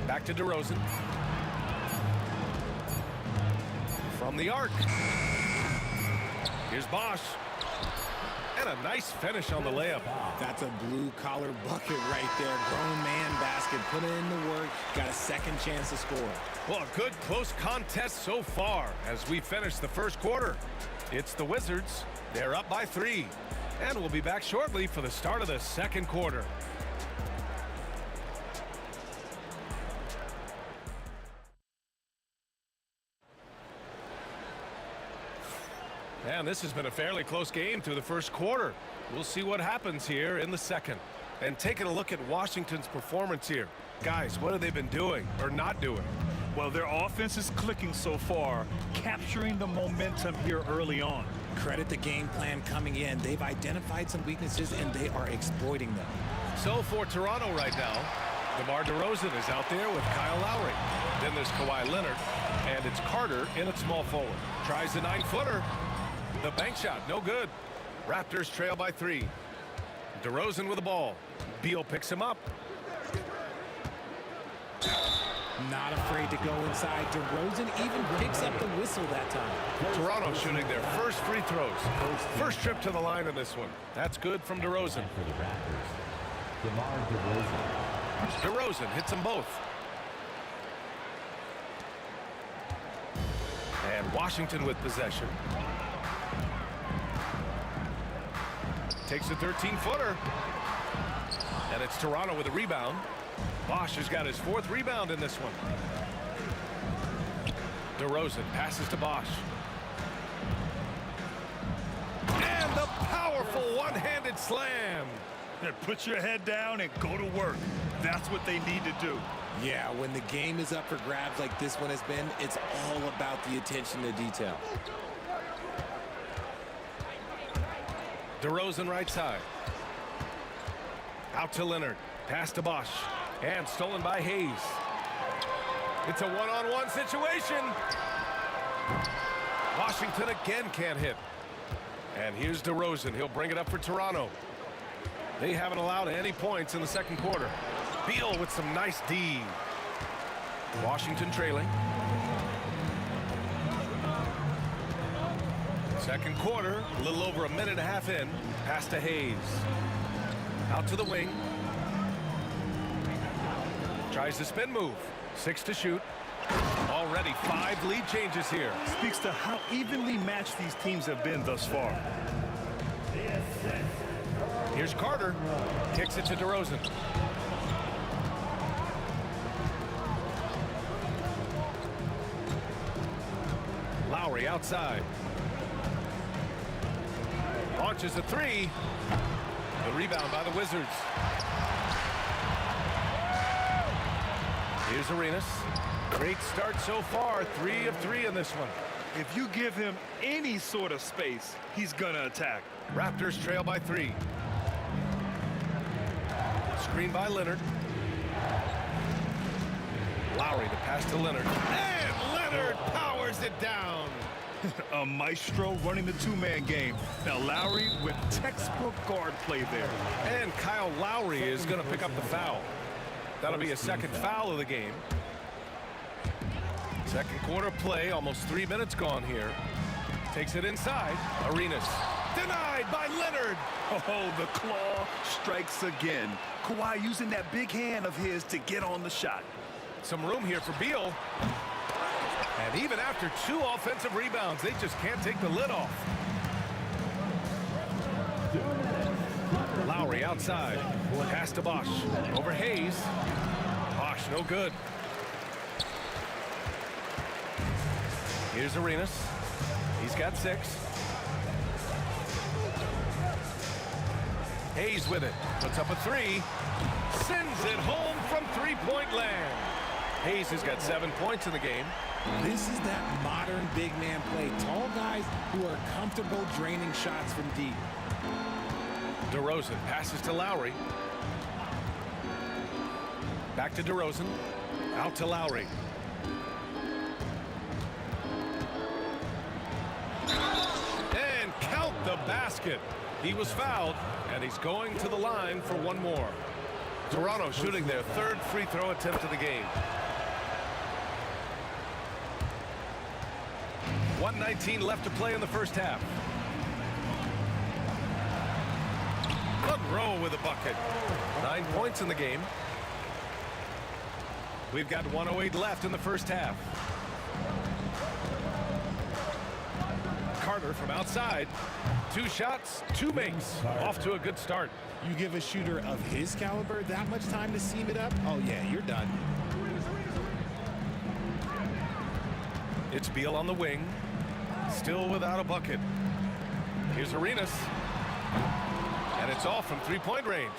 Back to DeRozan. From the arc. Here's Bosch. And a nice finish on the layup. That's a blue-collar bucket right there. Grown man basket. Put in the work. Got a second chance to score. Well, a good close contest so far as we finish the first quarter. It's the Wizards. They're up by 3. And we'll be back shortly for the start of the second quarter. And this has been a fairly close game through the first quarter. We'll see what happens here in the second. And taking a look at Washington's performance here. Guys, what have they been doing or not doing? Well, their offense is clicking so far, capturing the momentum here early on. Credit the game plan coming in. They've identified some weaknesses, and they are exploiting them. So for Toronto right now, DeMar DeRozan is out there with Kyle Lowry. Then there's Kawhi Leonard, and it's Carter in at small forward. Tries the 9-footer. The bank shot, no good. Raptors trail by 3. DeRozan with the ball. Beal picks him up. Not afraid to go inside. DeRozan even picks up the whistle that time. Toronto shooting their first free throws. First trip to the line in this one. That's good from DeRozan. For the Raptors, DeMar DeRozan. DeRozan hits them both. And Washington with possession. Takes a 13-footer. And it's Toronto with a rebound. Bosch has got his 4th rebound in this one. DeRozan passes to Bosch. And the powerful one-handed slam. Put your head down and go to work. That's what they need to do. Yeah, when the game is up for grabs like this one has been, it's all about the attention to detail. DeRozan right side. Out to Leonard. Pass to Bosch. And stolen by Hayes. It's a one-on-one situation. Washington again can't hit. And here's DeRozan. He'll bring it up for Toronto. They haven't allowed any points in the second quarter. Beal with some nice D. Washington trailing. Second quarter, a little over a minute and a half in. Pass to Hayes. Out to the wing. Tries the spin move. 6 to shoot. Already 5 lead changes here. Speaks to how evenly matched these teams have been thus far. Here's Carter. Kicks it to DeRozan. Lowry outside. Launches a 3. The rebound by the Wizards. Here's Arenas. Great start so far. 3 of 3 in this one. If you give him any sort of space, he's gonna attack. Raptors trail by 3. Screen by Leonard. Lowry to pass to Leonard. And Leonard powers it down. A maestro running the 2-man game. Now Lowry with textbook guard play there. And Kyle Lowry is going to pick up the foul. That'll be a second foul of the game. Second quarter play, almost 3 minutes gone here. Takes it inside. Arenas. Denied by Leonard. Oh, the claw strikes again. Kawhi using that big hand of his to get on the shot. Some room here for Beal. And even after 2 offensive rebounds, they just can't take the lid off. Lowry outside. Pass to Bosch. Over Hayes. Bosch, no good. Here's Arenas. He's got 6. Hayes with it. Puts up a 3. Sends it home from 3-point land. Hayes has got 7 points in the game. This is that modern big man play. Tall guys who are comfortable draining shots from deep. DeRozan passes to Lowry. Back to DeRozan. Out to Lowry. And count the basket. He was fouled, and he's going to the line for 1 more. Toronto shooting their 3rd free throw attempt of the game. 1:19 left to play in the first half. Monroe with a bucket. 9 points in the game. We've got 1:08 left in the first half. Carter from outside. 2 shots, 2 makes. Off to a good start. You give a shooter of his caliber that much time to seam it up? Oh, yeah, you're done. It's Beal on the wing. Still without a bucket. Here's Arenas. And it's off from 3-point range.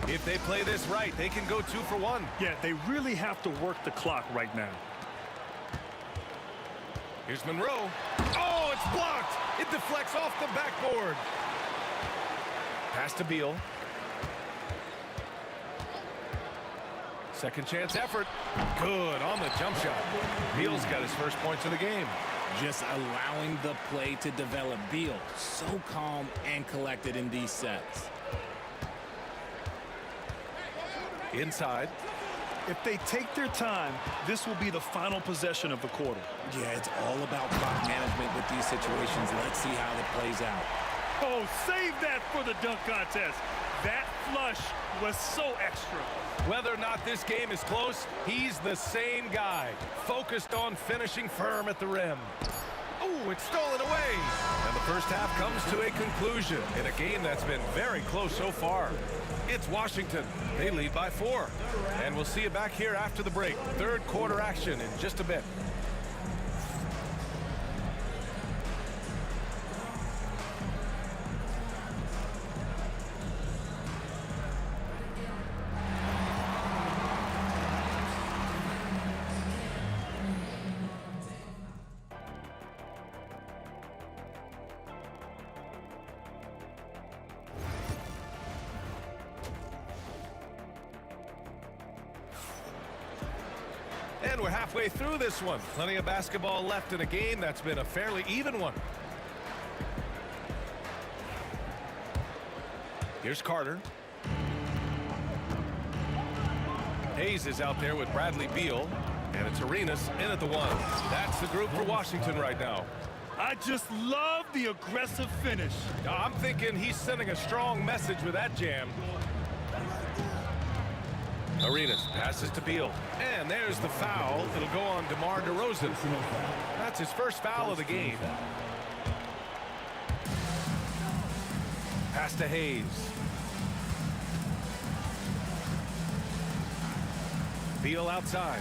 If they play this right, they can go 2 for 1. Yeah, they really have to work the clock right now. Here's Monroe. Oh, it's blocked. It deflects off the backboard. Pass to Beal. Second chance effort. Good on the jump shot. Beal's got his first points of the game. Just allowing the play to develop. Beal, so calm and collected in these sets. Inside. If they take their time, this will be the final possession of the quarter. Yeah, it's all about clock management with these situations. Let's see how it plays out. Oh, save that for the dunk contest. That flush was so extra. Whether or not this game is close, he's the same guy. Focused on finishing firm at the rim. Oh, it's stolen away. And the first half comes to a conclusion in a game that's been very close so far. It's Washington. They lead by 4. And we'll see you back here after the break. 3rd quarter action in just a bit. And we're halfway through this one. Plenty of basketball left in a game that's been a fairly even one. Here's Carter. Hayes is out there with Bradley Beal. And it's Arenas in at the 1. That's the group for Washington right now. I just love the aggressive finish. I'm thinking he's sending a strong message with that jam. Arenas passes to Beal. And there's the foul. It'll go on DeMar DeRozan. That's his first foul of the game. Pass to Hayes. Beal outside.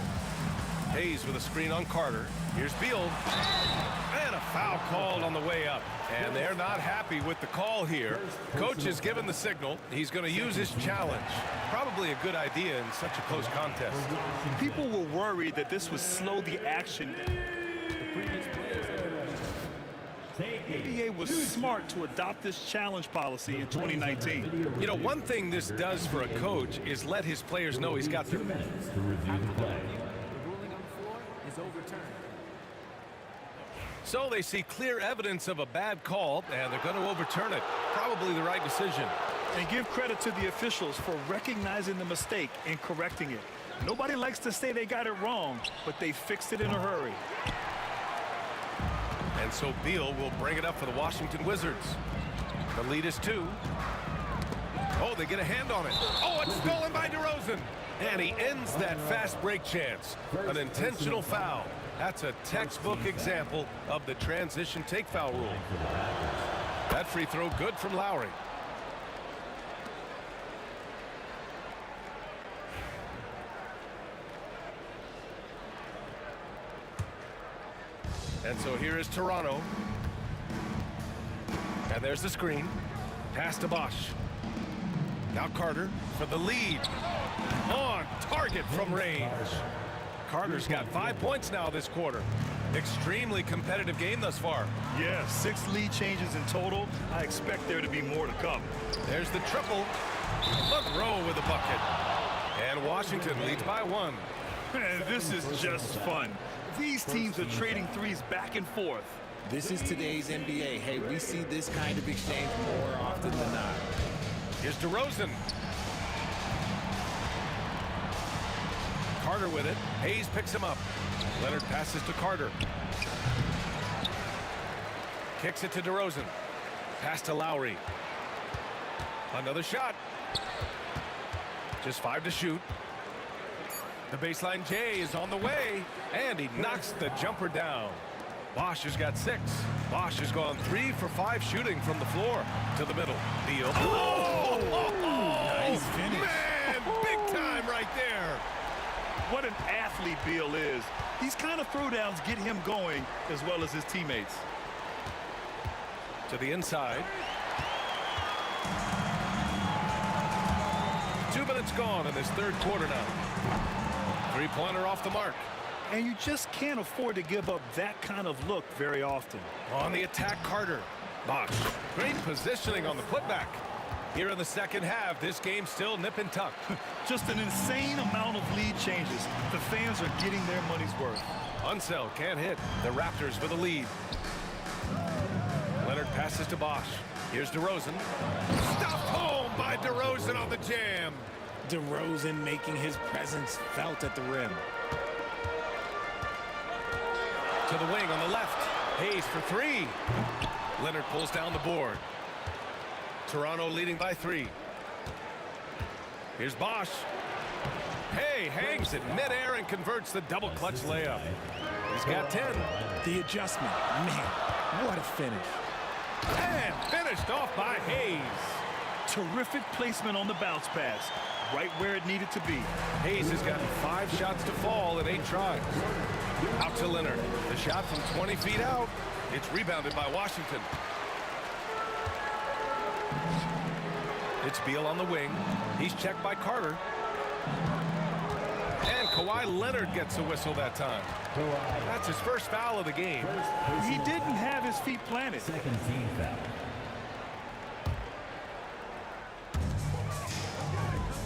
Hayes with a screen on Carter. Here's Beal. And a foul called on the way up. And they're not happy with the call here. Coach has given the signal. He's going to use his challenge. Probably a good idea in such a close contest. People were worried that this would slow the action. The NBA was smart to adopt this challenge policy in 2019. You know, one thing this does for a coach is let his players know he's got their... So they see clear evidence of a bad call, and they're going to overturn it. Probably the right decision. And give credit to the officials for recognizing the mistake and correcting it. Nobody likes to say they got it wrong, but they fixed it in a hurry. And so Beal will bring it up for the Washington Wizards. The lead is 2. Oh, they get a hand on it. Oh, it's stolen by DeRozan. And he ends that fast break chance. An intentional foul. That's a textbook example of the transition take foul rule. That free throw good from Lowry. And so here is Toronto. And there's the screen. Pass to Bosch. Now Carter for the lead. On target from range. Carter's got 5 points now this quarter. Extremely competitive game thus far. Yeah, 6 lead changes in total. I expect there to be more to come. There's the triple. Monroe with a bucket. And Washington leads by 1. Man, this is just fun. These teams are trading threes back and forth. This is today's NBA. Hey, we see this kind of exchange more often than not. Here's DeRozan. Carter with it. Hayes picks him up. Leonard passes to Carter. Kicks it to DeRozan. Pass to Lowry. Another shot. Just 5 to shoot. The baseline J is on the way, and he knocks the jumper down. Bosch has got 6. Bosch has gone 3 for 5 shooting from the floor to the middle. Beal. Nice finish. Man, big time right there. What an athlete Beal is. These kind of throwdowns get him going as well as his teammates. To the inside. 2 minutes gone in this third quarter now. Three-pointer off the mark. And you just can't afford to give up that kind of look very often. On the attack, Carter. Bosch. Great positioning on the putback. Here in the second half, this game's still nip and tuck. Just an insane amount of lead changes. The fans are getting their money's worth. Unseld can't hit. The Raptors with the lead. Leonard passes to Bosch. Here's DeRozan. Stopped home by DeRozan on the jam. DeRozan making his presence felt at the rim. To the wing on the left. Hayes for 3. Leonard pulls down the board. Toronto leading by 3. Here's Bosch. Hay hangs it midair and converts the double clutch layup. He's got 10. The adjustment. Man, what a finish. And finished off by Hayes. Terrific placement on the bounce pass. Right where it needed to be. Hayes has gotten 5 shots to fall in 8 tries. Out to Leonard. The shot from 20 feet out. It's rebounded by Washington. It's Beal on the wing. He's checked by Carter. And Kawhi Leonard gets a whistle that time. That's his first foul of the game. He didn't have his feet planted. Second team foul.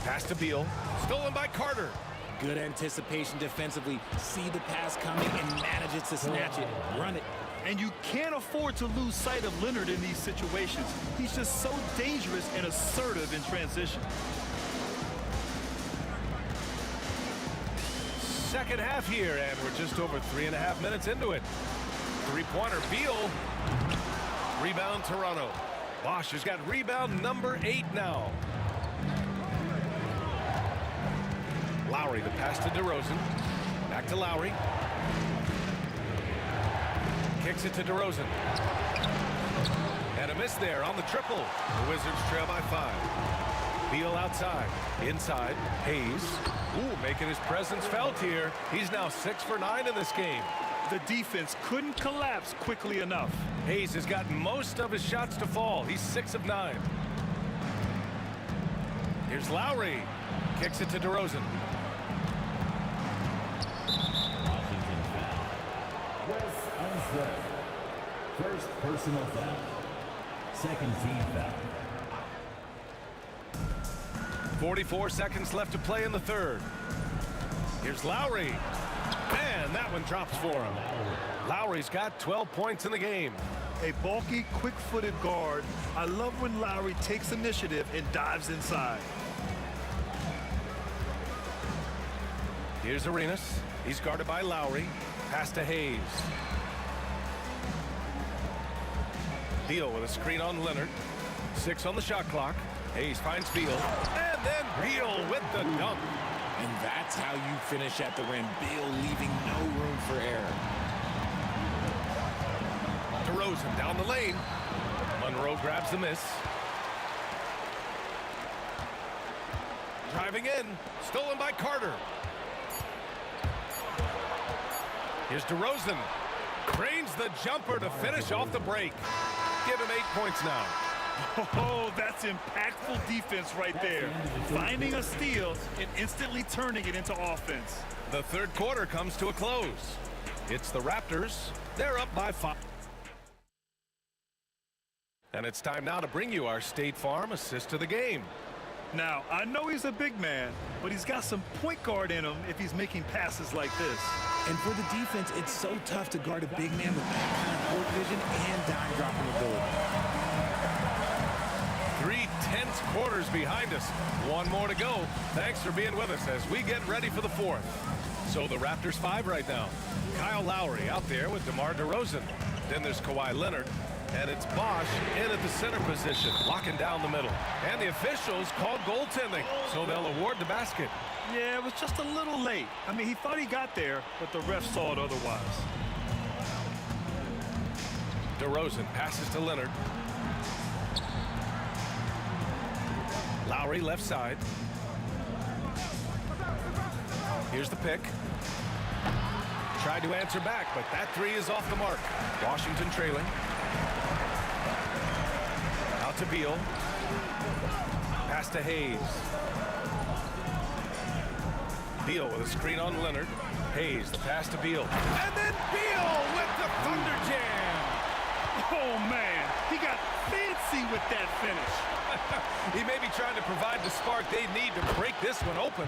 Pass to Beal. Stolen by Carter. Good anticipation defensively. See the pass coming and manages to snatch it. Run it. And you can't afford to lose sight of Leonard in these situations. He's just so dangerous and assertive in transition. Second half here, and we're just over 3.5 minutes into it. Three-pointer, Beal. Rebound, Toronto. Bosch has got rebound number 8 now. Lowry, the pass to DeRozan. Back to Lowry. Kicks it to DeRozan. And a miss there on the triple. The Wizards trail by 5. Beal outside. Inside. Hayes. Ooh, making his presence felt here. He's now 6 for 9 in this game. The defense couldn't collapse quickly enough. Hayes has gotten most of his shots to fall. He's 6 of 9. Here's Lowry. Kicks it to DeRozan. First personal foul. Second team foul. 44 seconds left to play in the third. Here's Lowry. And that one drops for him. Lowry's got 12 points in the game. A bulky, quick-footed guard. I love when Lowry takes initiative and dives inside. Here's Arenas. He's guarded by Lowry. Pass to Hayes. Beal with a screen on Leonard. 6 on the shot clock. Hayes finds Beal. And then Beal with the dunk. And that's how you finish at the rim. Beal leaving no room for error. DeRozan down the lane. Monroe grabs the miss. Driving in. Stolen by Carter. Here's DeRozan. Cranes the jumper to finish off the break. Give him 8 points now. Oh, that's impactful defense right there. Finding a steal and instantly turning it into offense. The third quarter comes to a close. It's the Raptors. They're up by 5. And it's time now to bring you our State Farm assist of the game. Now, I know he's a big man, but he's got some point guard in him if he's making passes like this. And for the defense, it's so tough to guard a big man with that kind of court vision and dime dropping ability. 3 tense quarters behind us. 1 more to go. Thanks for being with us as we get ready for the 4th. So the Raptors 5 right now. Kyle Lowry out there with DeMar DeRozan. Then there's Kawhi Leonard. And it's Bosch in at the center position, locking down the middle. And the officials called goaltending, so they'll award the basket. Yeah, it was just a little late. I mean, he thought he got there, but the ref saw it otherwise. DeRozan passes to Leonard. Lowry left side. Here's the pick. Tried to answer back, but that 3 is off the mark. Washington trailing. Out to Beal. Pass to Hayes. Beal with a screen on Leonard. Hayes, the pass to Beal. And then Beal with the thunder jam. Oh, man. He got fancy with that finish. He may be trying to provide the spark they need to break this one open.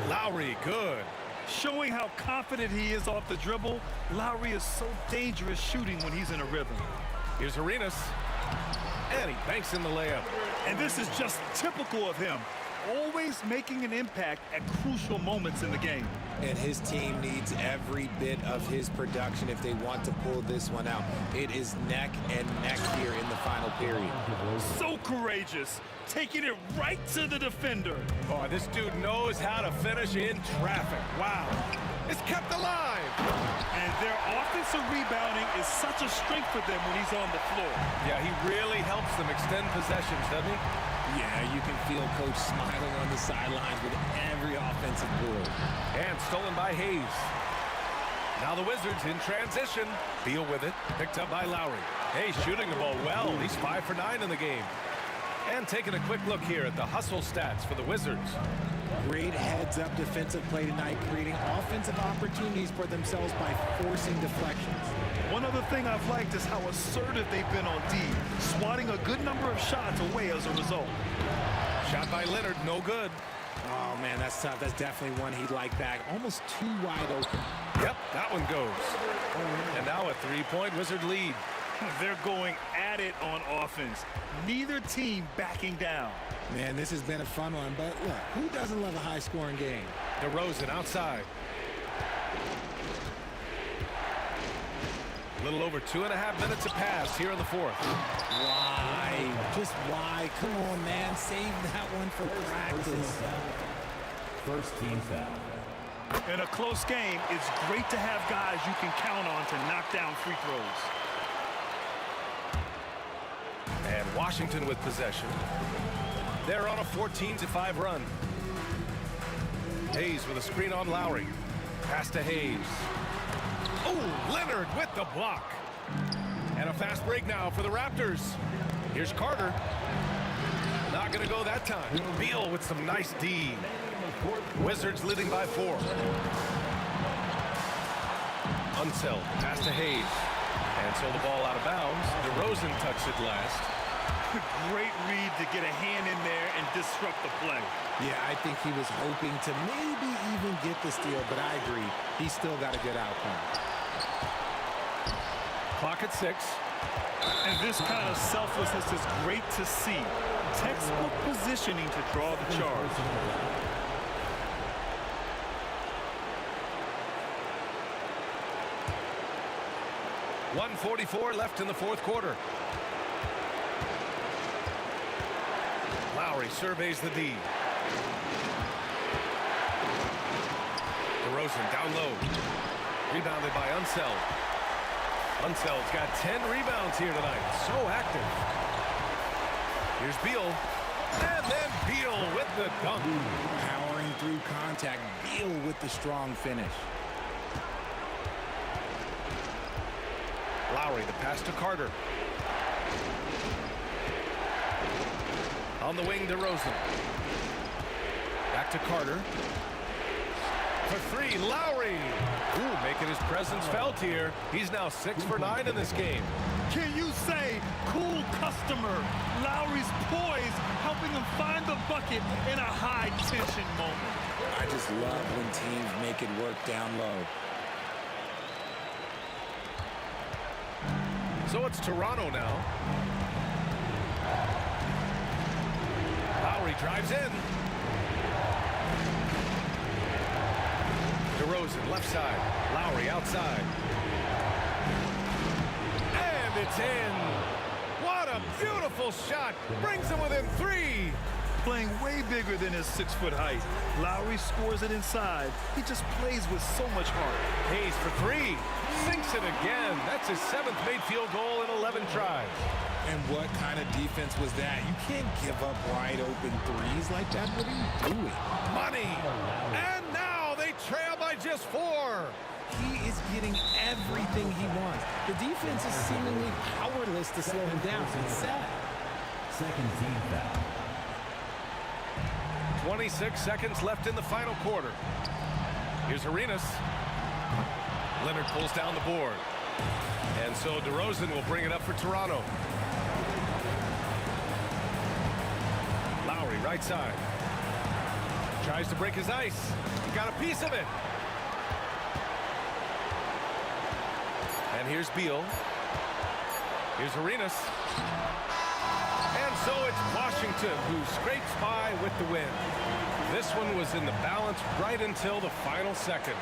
Lowry, good. Showing how confident he is off the dribble, Lowry is so dangerous shooting when he's in a rhythm. Here's Arenas. And he banks in the layup. And this is just typical of him. Always making an impact at crucial moments in the game. And his team needs every bit of his production if they want to pull this one out. It is neck and neck here in the final period. So courageous, taking it right to the defender. Oh, this dude knows how to finish in traffic. Wow. It's kept alive. And their offensive rebounding is such a strength for them when he's on the floor. Yeah, he really helps them extend possessions, doesn't he? Yeah, you can feel Coach smiling on the sidelines with every offensive board. And stolen by Hayes. Now the Wizards in transition. Beal with it. Picked up by Lowry. Hayes shooting the ball well. He's 5 for 9 in the game. And taking a quick look here at the hustle stats for the Wizards. Great heads-up defensive play tonight, creating offensive opportunities for themselves by forcing deflections. One other thing I've liked is how assertive they've been on D, swatting a good number of shots away as a result. Shot by Leonard, no good. Oh, man, that's tough. That's definitely one he'd like back. Almost too wide open. Yep, that one goes. And now a 3-point Wizard lead. They're going at it on offense. Neither team backing down. Man, this has been a fun one, but look, who doesn't love a high-scoring game? DeRozan outside. A little over 2.5 minutes have passed here in the 4th. Why? Just why? Come on, man. Save that one for practice. First team foul. In a close game, it's great to have guys you can count on to knock down free throws. And Washington with possession. They're on a 14-5 run. Hayes with a screen on Lowry. Pass to Hayes. Oh, Leonard with the block. And a fast break now for the Raptors. Here's Carter. Not going to go that time. Beal with some nice D. Wizards leading by 4. Unseld. Pass to Hayes. And so the ball out of bounds. DeRozan tucks it last. Great read to get a hand in there and disrupt the play. Yeah, I think he was hoping to maybe even get the steal, but I agree. He's still got a good outcome. Clock at 6. And this kind of selflessness is great to see. Textbook positioning to draw the charge. .144 left in the 4th quarter. Lowry surveys the D. DeRozan down low. Rebounded by Unseld. Unseld's got 10 rebounds here tonight. So active. Here's Beal. And then Beal with the dunk. Powering through contact. Beal with the strong finish. Lowry, the pass to Carter. On the wing, DeRozan. Back to Carter. For three, Lowry. Ooh, making his presence felt here. He's now 6 for 9 in this game. Can you say cool customer? Lowry's poise helping him find the bucket in a high-tension moment. I just love when teams make it work down low. So it's Toronto now. Lowry drives in. DeRozan left side. Lowry outside. And it's in. What a beautiful shot. Brings him within 3. Playing way bigger than his 6-foot height. Lowry scores it inside. He just plays with so much heart. Hayes for 3. Sinks it again. That's his 7th made field goal in 11 tries. And what kind of defense was that? You can't give up wide open threes like that. What are you doing? Money. And now they trail by just 4. He is getting everything he wants. The defense is seemingly powerless to slow him down. It's sad. Second team foul. 26 seconds left in the final quarter. Here's Arenas. Leonard pulls down the board. And so DeRozan will bring it up for Toronto. Lowry, right side. Tries to break his ice. He got a piece of it. And here's Beal. Here's Arenas. And so it's Washington who scrapes by with the win. This one was in the balance right until the final seconds.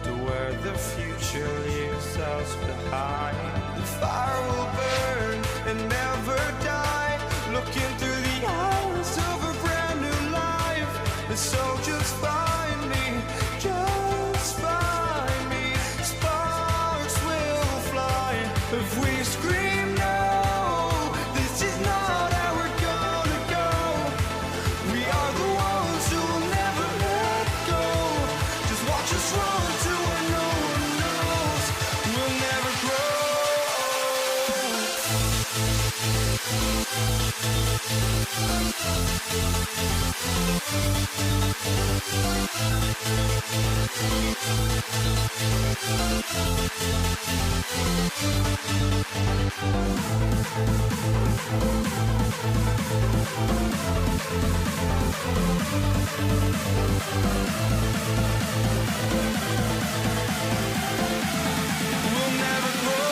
To where the future leaves us behind. The fire will burn and never die. Looking through the eyes of a brand new life. And so just find me, just find me. Sparks will fly if we scream no. This is not how we're gonna go. We are the ones who will never let go. Just watch us run to where no one knows. We'll never grow. We'll never grow.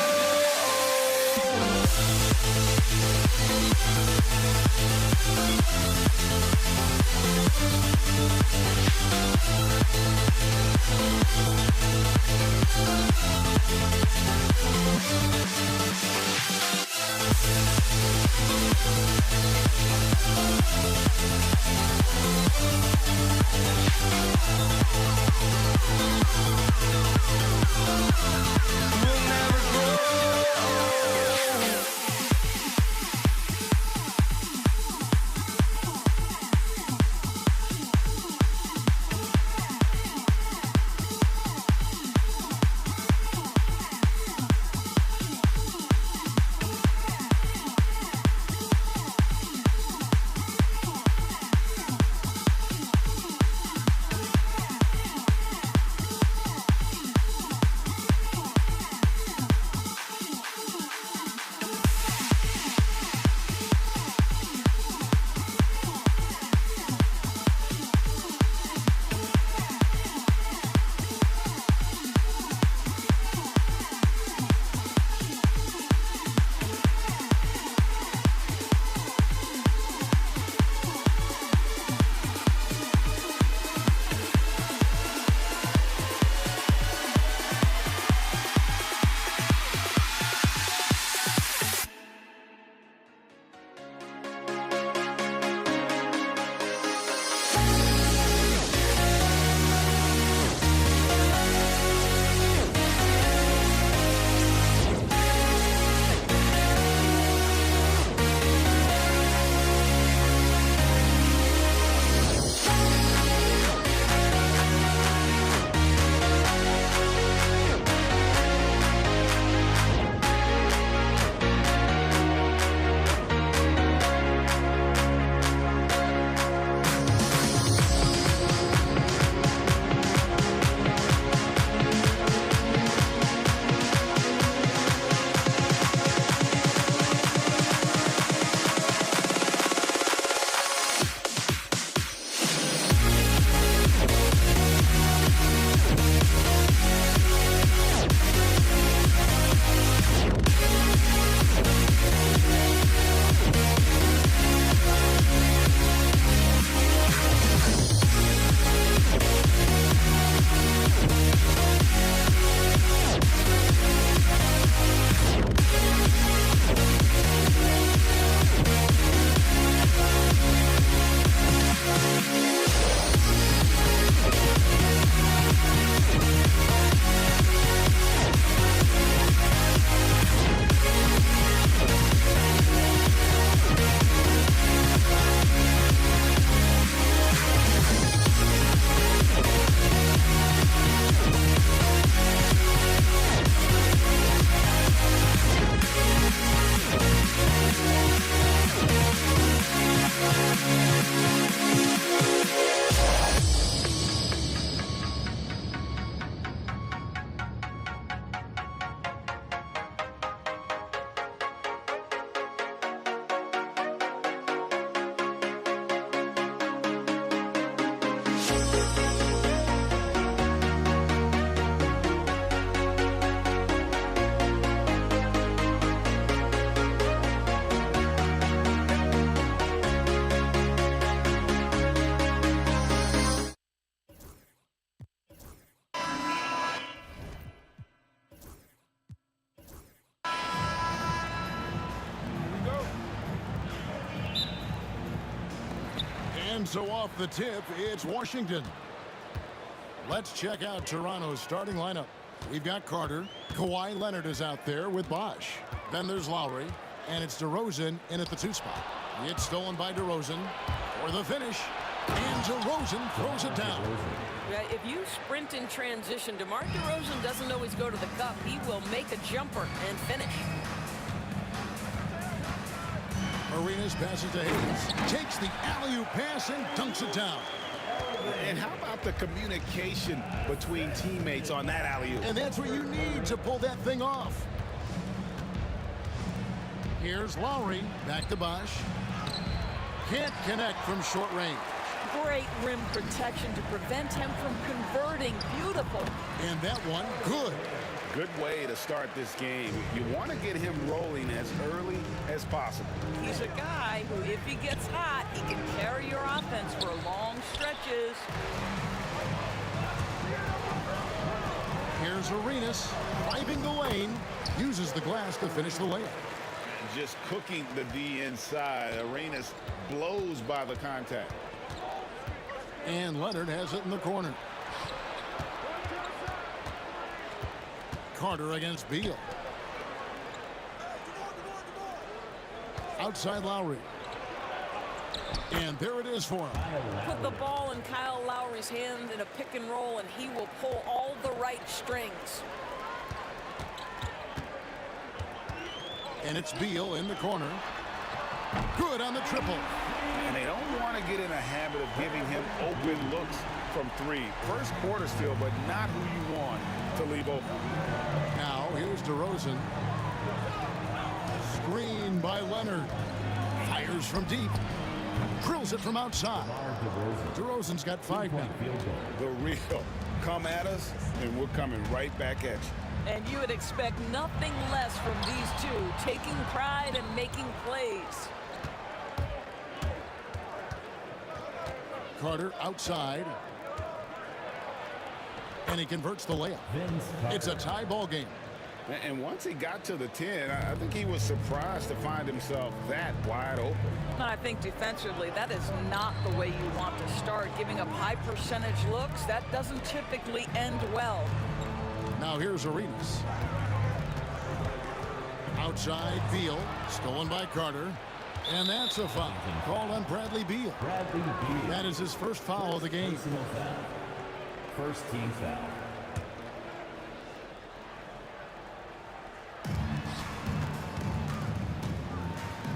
And so off the tip, it's Washington. Let's check out Toronto's starting lineup. We've got Carter. Kawhi Leonard is out there with Bosch. Then there's Lowry. And it's DeRozan in at the 2 spot. It's stolen by DeRozan for the finish. And DeRozan throws it down. Yeah, if you sprint in transition, DeMar DeRozan doesn't always go to the cup. He will make a jumper and finish. Arenas passes to Hayes. Takes the alley-oop pass and dunks it down. And how about the communication between teammates on that alley-oop? And that's what you need to pull that thing off. Here's Lowry. Back to Bosch. Can't connect from short range. Great rim protection to prevent him from converting. Beautiful. And that one, good. Good way to start this game. You want to get him rolling as early as possible. He's a guy who, if he gets hot, he can carry your offense for long stretches. Here's Arenas, driving the lane, uses the glass to finish the layup. Just cooking the D inside. Arenas blows by the contact. And Leonard has it in the corner. Carter against Beal. Outside Lowry. And there it is for him. Put the ball in Kyle Lowry's hand in a pick and roll, and he will pull all the right strings. And it's Beal in the corner. Good on the triple. And they don't want to get in a habit of giving him open looks from 3. First quarter still, but not who you want to leave open. Now here's DeRozan. Screen by Leonard. Fires from deep. Drills it from outside. DeRozan's got 5 now. The real. Come at us, and we're coming right back at you. And you would expect nothing less from these two, taking pride and making plays. Carter outside. And he converts the layup. It's a tie ball game. And once he got to the 10, I think he was surprised to find himself that wide open. I think defensively, that is not the way you want to start. Giving up high percentage looks, that doesn't typically end well. Now here's Arenas. Outside Beal, stolen by Carter. And that's a foul called on Bradley Beal. That is his first foul of the game. First team foul.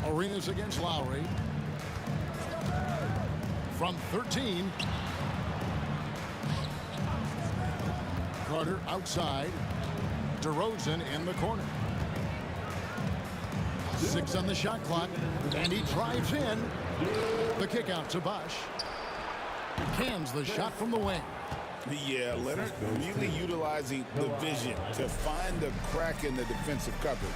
Arenas against Lowry. From 13. Carter outside. DeRozan in the corner. 6 on the shot clock. And he drives in. The kick out to Bosch. Cans the shot from the wing. Yeah, Leonard really utilizing the vision to find the crack in the defensive coverage.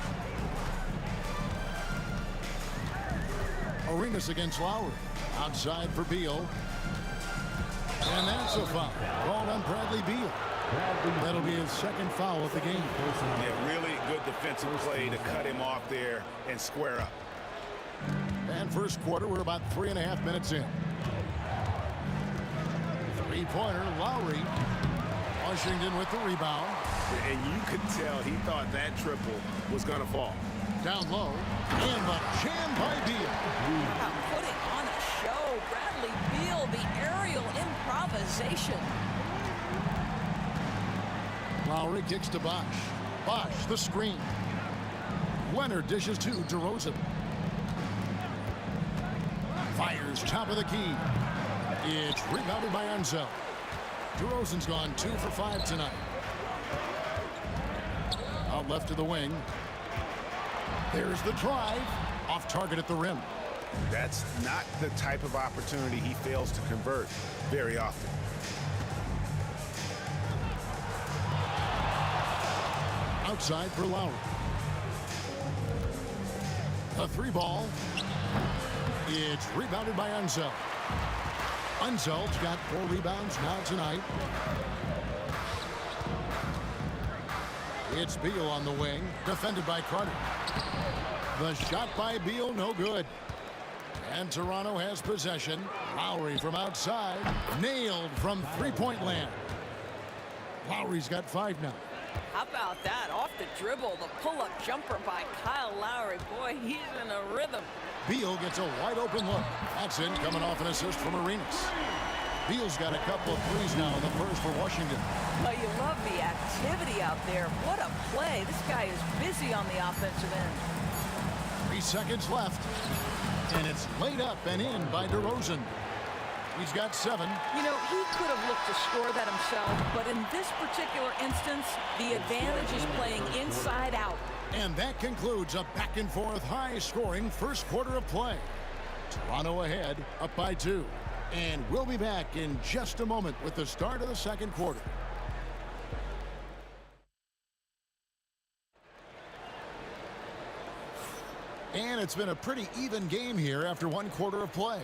Arenas against Lowry. Outside for Beal. And that's a foul called on Bradley Beal. That'll be his second foul of the game. Yeah, really good defensive play to cut him off there and square up. And first quarter, we're about 3.5 minutes in. Three-pointer, Lowry. Washington with the rebound. And you could tell he thought that triple was going to fall. Down low. And the jam by Beal. Putting on a show. Bradley Beal, the aerial improvisation. Lowry kicks to Bosch. Bosch, the screen. Leonard dishes to DeRozan. Fires top of the key. It's rebounded by Ansel. DeRozan's gone 2 for 5 tonight. Out left to the wing. There's the drive. Off target at the rim. That's not the type of opportunity he fails to convert very often. Outside for Lowry. A 3-ball. It's rebounded by Ansel. Ansel's got 4 rebounds now tonight. It's Beal on the wing, defended by Carter. The shot by Beal, no good. And Toronto has possession. Lowry from outside. Nailed from three-point land. Lowry's got 5 now. How about that? Off the dribble, the pull-up jumper by Kyle Lowry. Boy, he's in a rhythm. Beal gets a wide-open look. That's in, coming off an assist from Arenas. Beal's got a couple of threes now in the first for Washington. Well, you love the activity out there. What a play. This guy is busy on the offensive end. 3 seconds left. And it's laid up and in by DeRozan. He's got 7. You know, he could have looked to score that himself, but in this particular instance, the advantage is playing inside out. And that concludes a back-and-forth, high-scoring first quarter of play. Toronto ahead, up by 2. And we'll be back in just a moment with the start of the second quarter. And it's been a pretty even game here after 1 quarter of play.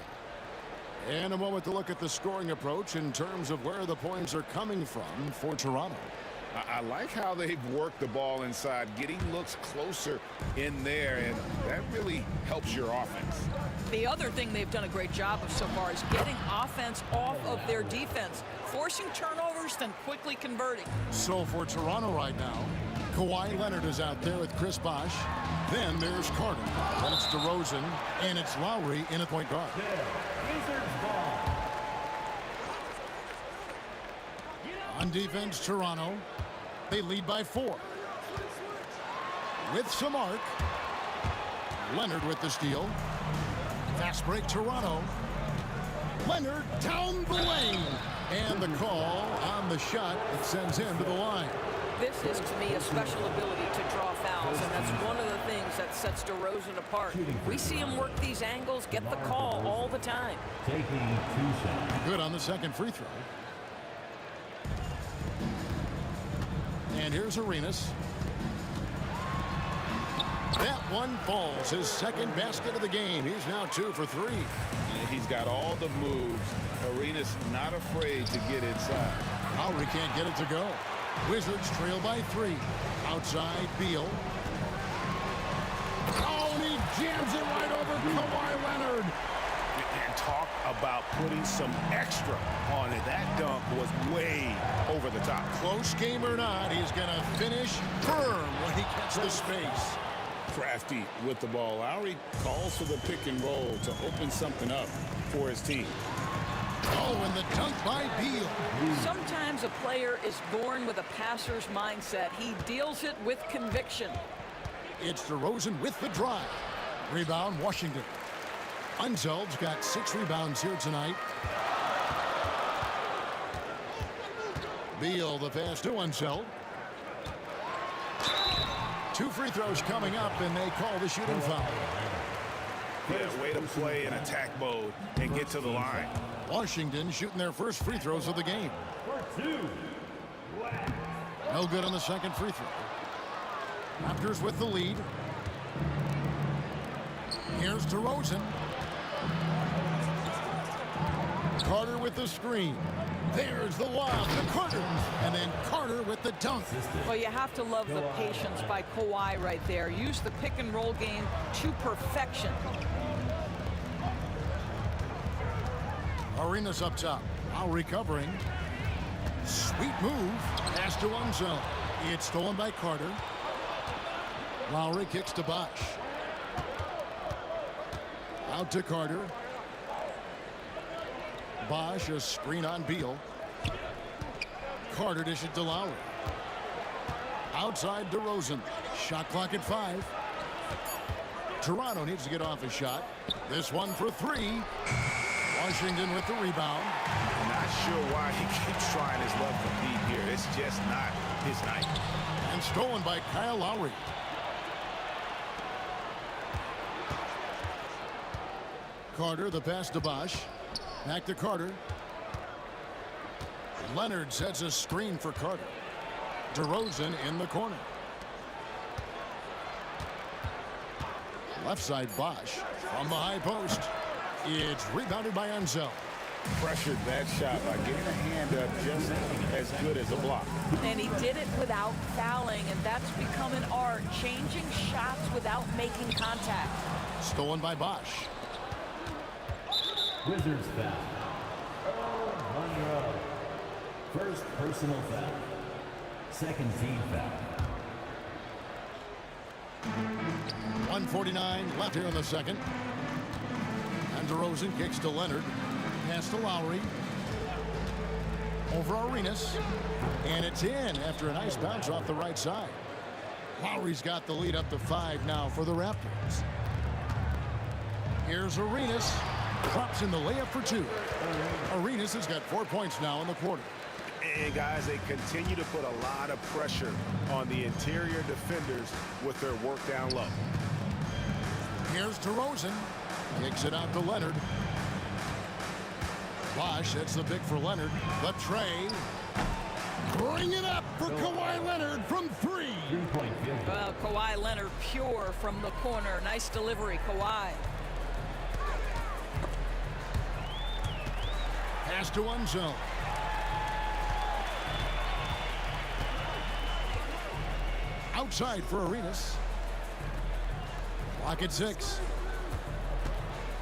And a moment to look at the scoring approach in terms of where the points are coming from for Toronto. I like how they've worked the ball inside, getting looks closer in there, and that really helps your offense. The other thing they've done a great job of so far is getting offense off of their defense, forcing turnovers, then quickly converting. So for Toronto right now, Kawhi Leonard is out there with Chris Bosh. Then there's Carter. Then it's DeRozan, and it's Lowry in at point guard. On defense, Toronto. They lead by 4. With some arc. Leonard with the steal. Fast break, Toronto. Leonard down the lane. And the call on the shot that sends him to the line. This is, to me, a special ability to draw fouls, and that's one of the things that sets DeRozan apart. We see him work these angles, get the call all the time. Good on the second free throw. And here's Arenas. That one falls. His second basket of the game. He's now 2 for 3. And he's got all the moves. Arenas not afraid to get inside. Lowry can't get it to go. Wizards trail by 3. Outside, Beal. Oh, and he jams it right over Kawhi Leonard. And talk about putting some extra on it. That dunk was way over the top. Close game or not, he's going to finish firm when he gets the space. Crafty with the ball. Lowry calls for the pick and roll to open something up for his team. Oh, and the dunk by Beal. Sometimes a player is born with a passer's mindset. He deals it with conviction. It's DeRozan with the drive. Rebound, Washington. Unzeld's got 6 rebounds here tonight. Beal, the pass to Unzeld. 2 free throws coming up, and they call the shooting foul. Yeah, way to play in attack mode and get to the line. Washington shooting their first free throws of the game. No good on the second free throw. Raptors with the lead. Here's DeRozan. Carter with the screen. There's the lob to Carter. And then Carter with the dunk. Well, you have to love the patience by Kawhi right there. Use the pick and roll game to perfection. Arenas up top. Now recovering. Sweet move. Pass to Unzeld. It's stolen by Carter. Lowry kicks to Bosh. Out to Carter. Bosh, a screen on Beal. Carter dishes to Lowry. Outside DeRozan. Shot clock at 5. Toronto needs to get off a shot. This one for 3. Washington with the rebound. Not sure why he keeps trying his luck from deep here. It's just not his night. And stolen by Kyle Lowry. Carter, the pass to Bosh. Back to Carter. Leonard sets a screen for Carter. DeRozan in the corner. Left side Bosh from the high post. It's rebounded by Unzeld. Pressured that shot by getting a hand up just as good as a block. And he did it without fouling, and that's become an art, changing shots without making contact. Stolen by Bosh. Wizards foul. Earl Monroe. First personal foul. Second team foul. 1:49 left here in the second. And DeRozan kicks to Leonard. Pass to Lowry. Over Arenas. And it's in after a nice bounce off the right side. Lowry's got the lead up to 5 now for the Raptors. Here's Arenas. Drops in the layup for 2. Arenas has got 4 points now in the quarter. And guys, they continue to put a lot of pressure on the interior defenders with their work down low. Here's DeRozan. Kicks it out to Leonard. Bosh hits the pick for Leonard. The tray. Bring it up for Kawhi Leonard from 3. Well, Kawhi Leonard pure from the corner. Nice delivery, Kawhi. Pass to Unzo. Outside for Arenas. Clock at 6.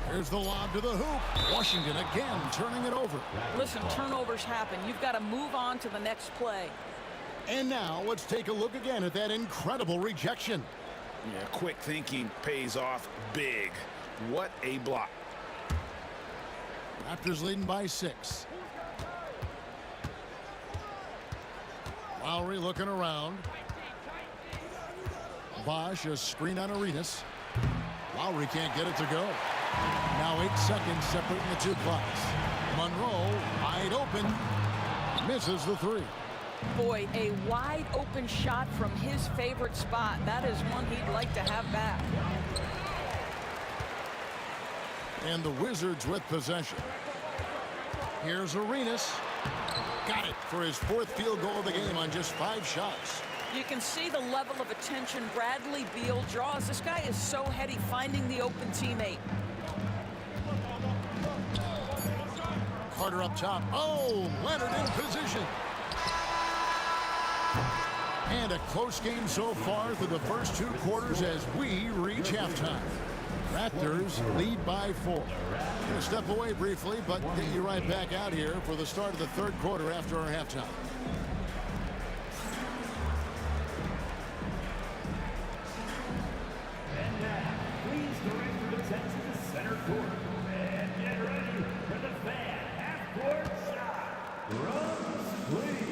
Here's the lob to the hoop. Washington again turning it over. Listen, turnovers happen. You've got to move on to the next play. And now let's take a look again at that incredible rejection. Yeah, quick thinking pays off big. What a block. Raptors leading by 6. Lowry looking around. Bosh a screen on Arenas. Lowry can't get it to go. Now 8 seconds separating the 2 clocks. Monroe wide open. Misses the 3. Boy, a wide open shot from his favorite spot. That is one he'd like to have back. And the Wizards with possession. Here's Arenas. Got it for his 4th field goal of the game on just 5 shots. You can see the level of attention Bradley Beal draws. This guy is so heady finding the open teammate. Carter up top. Oh, Leonard in position. And a close game so far through the first 2 quarters as we reach halftime. Raptors lead by 4. Gonna step away briefly, but get you right back out here for the start of the 3rd quarter after our halftime. And now, please direct your attention to center court. And get ready for the fan half-court shot. Runs, please.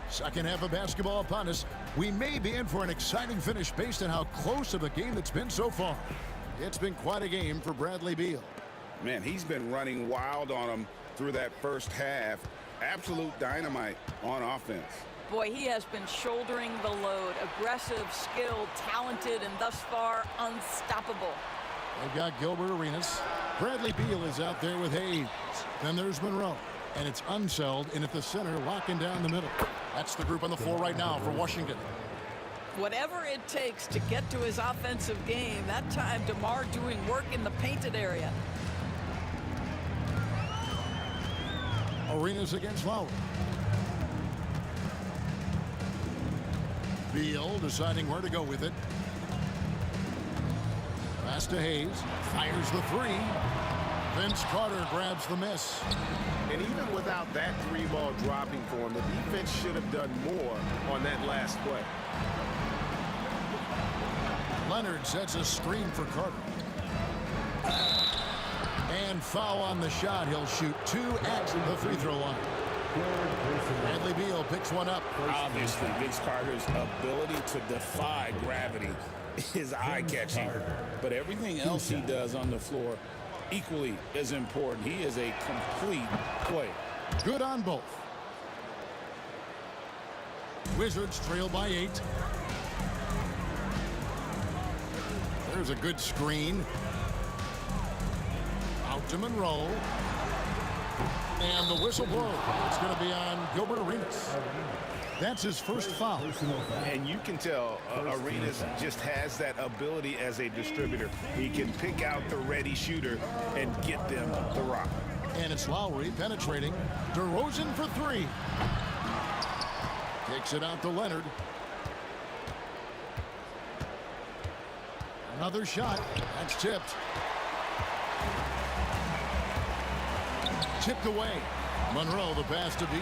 Second half of basketball upon us. We may be in for an exciting finish based on how close of a game it's been so far. It's been quite a game for Bradley Beal. Man, he's been running wild on him through that first half. Absolute dynamite on offense. Boy, he has been shouldering the load. Aggressive, skilled, talented, and thus far unstoppable. They've got Gilbert Arenas. Bradley Beal is out there with Hayes. Then there's Monroe. And it's Unseld in at the center, locking down the middle. That's the group on the floor right now for Washington. Whatever it takes to get to his offensive game. That time, DeMar doing work in the painted area. Arenas against Lowry. Beal deciding where to go with it. Pass to Hayes. Fires the 3. Vince Carter grabs the miss. And even without that 3-ball dropping for him, the defense should have done more on that last play. Leonard sets a screen for Carter. And foul on the shot. He'll shoot 2 at the free throw line. Bradley Beal picks one up. Obviously, Vince Carter's ability to defy gravity is eye-catching. But everything else he does on the floor equally as important. He is a complete player. Good on both. Wizards trail by 8. There's a good screen. Out to Monroe. And the whistle blows. It's going to be on Gilbert Arenas. That's his first foul. And you can tell Arenas just has that ability as a distributor. He can pick out the ready shooter and get them the rock. And it's Lowry penetrating. DeRozan for three. Kicks it out to Leonard. Another shot. That's tipped. Tipped away. Monroe the pass to Beal.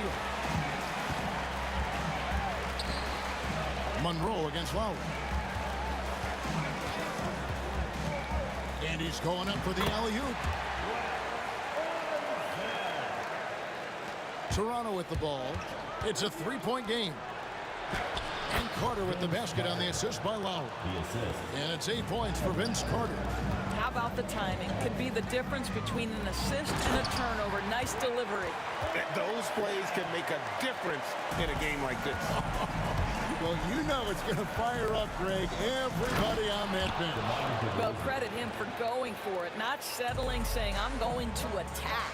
Monroe against Lowry. And he's going up for the alley-oop. Toronto with the ball. It's a three-point game. And Carter with the basket on the assist by Lowry. And it's 8 points for Vince Carter. How about the timing? Could be the difference between an assist and a turnover. Nice delivery. Those plays can make a difference in a game like this. Well, you know it's going to fire up, Greg, everybody on that bench. Well, credit him for going for it, not settling, saying, I'm going to attack.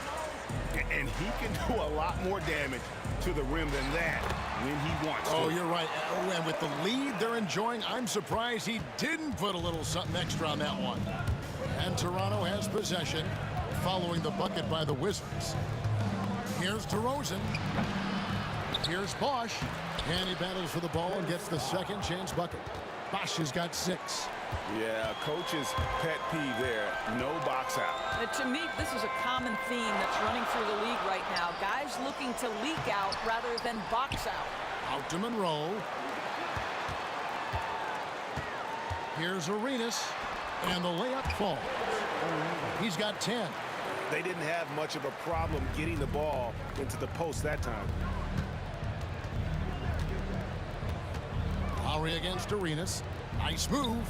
And he can do a lot more damage to the rim than that when he wants to. Oh, you're right. Oh, and with the lead they're enjoying, I'm surprised he didn't put a little something extra on that one. And Toronto has possession following the bucket by the Wizards. Here's DeRozan. Here's Bosch. And he battles for the ball and gets the second chance bucket. Bosch has got 6. Yeah, coach's pet peeve there. No box out. To me, this is a common theme that's running through the league right now. Guys looking to leak out rather than box out. Out to Monroe. Here's Arenas. And the layup falls. He's got 10. They didn't have much of a problem getting the ball into the post that time. Lowry against Arenas. Nice move.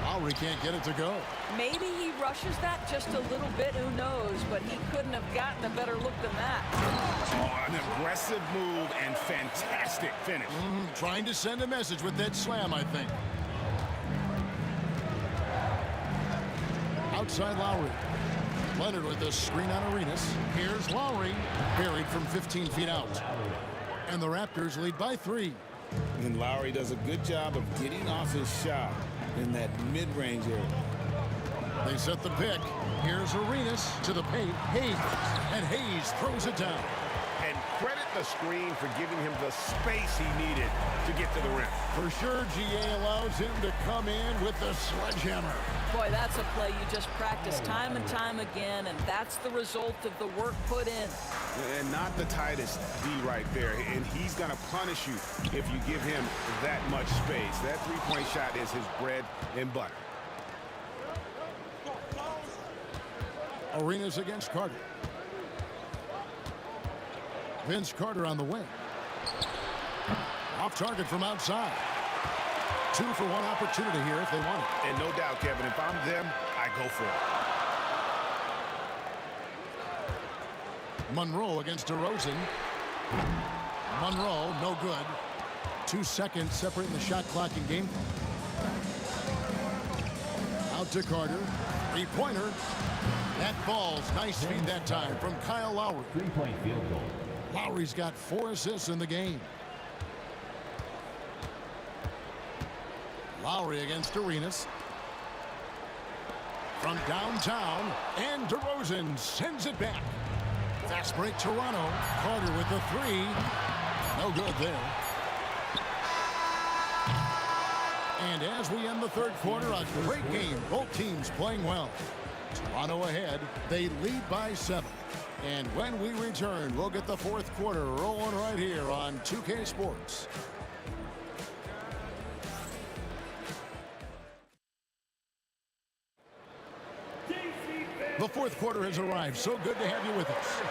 Lowry can't get it to go. Maybe he rushes that just a little bit, who knows, but he couldn't have gotten a better look than that. Oh, an aggressive move and fantastic finish. Trying to send a message with that slam, I think. Outside Lowry. Leonard with the screen on Arenas. Here's Lowry, buried from 15 feet out. And the Raptors lead by 3. And Lowry does a good job of getting off his shot in that mid-range area. They set the pick. Here's Arenas to the paint. Hayes. And Hayes throws it down. And credit the screen for giving him the space he needed to get to the rim. For sure, GA allows him to come in with the sledgehammer. Boy, that's a play you just practice time and time again, and that's the result of the work put in. And not the tightest D right there. And he's going to punish you if you give him that much space. That three-point shot is his bread and butter. Arenas against Carter. Vince Carter on the wing. Off target from outside. 2 for 1 opportunity here if they want it. And no doubt, Kevin, if I'm them, I go for it. Monroe against DeRozan. Monroe, no good. 2 seconds separating the shot clock and game clock. Out to Carter. 3-pointer. That falls. Nice feed that time from Kyle Lowry. 3-point field goal. Lowry's got 4 assists in the game. Lowry against Arenas. From downtown, and DeRozan sends it back. Fast break Toronto. Carter with the 3. No good there. And as we end the third quarter, a great game. Both teams playing well. Toronto ahead. They lead by 7. And when we return, we'll get the fourth quarter rolling right here on 2K Sports. The fourth quarter has arrived. So good to have you with us.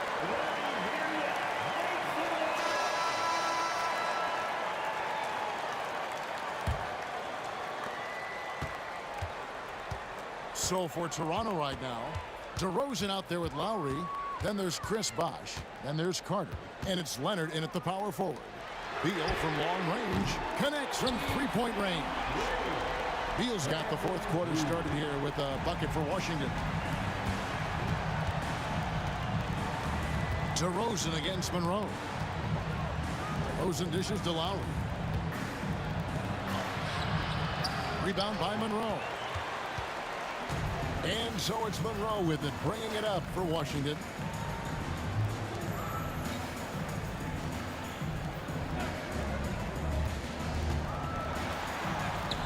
So for Toronto right now, DeRozan out there with Lowry. Then there's Chris Bosh. Then there's Carter. And it's Leonard in at the power forward. Beal from long range connects from 3-point range. Beal's got the fourth quarter started here with a bucket for Washington. DeRozan against Monroe. DeRozan dishes to Lowry. Rebound by Monroe. And so it's Monroe with it, bringing it up for Washington.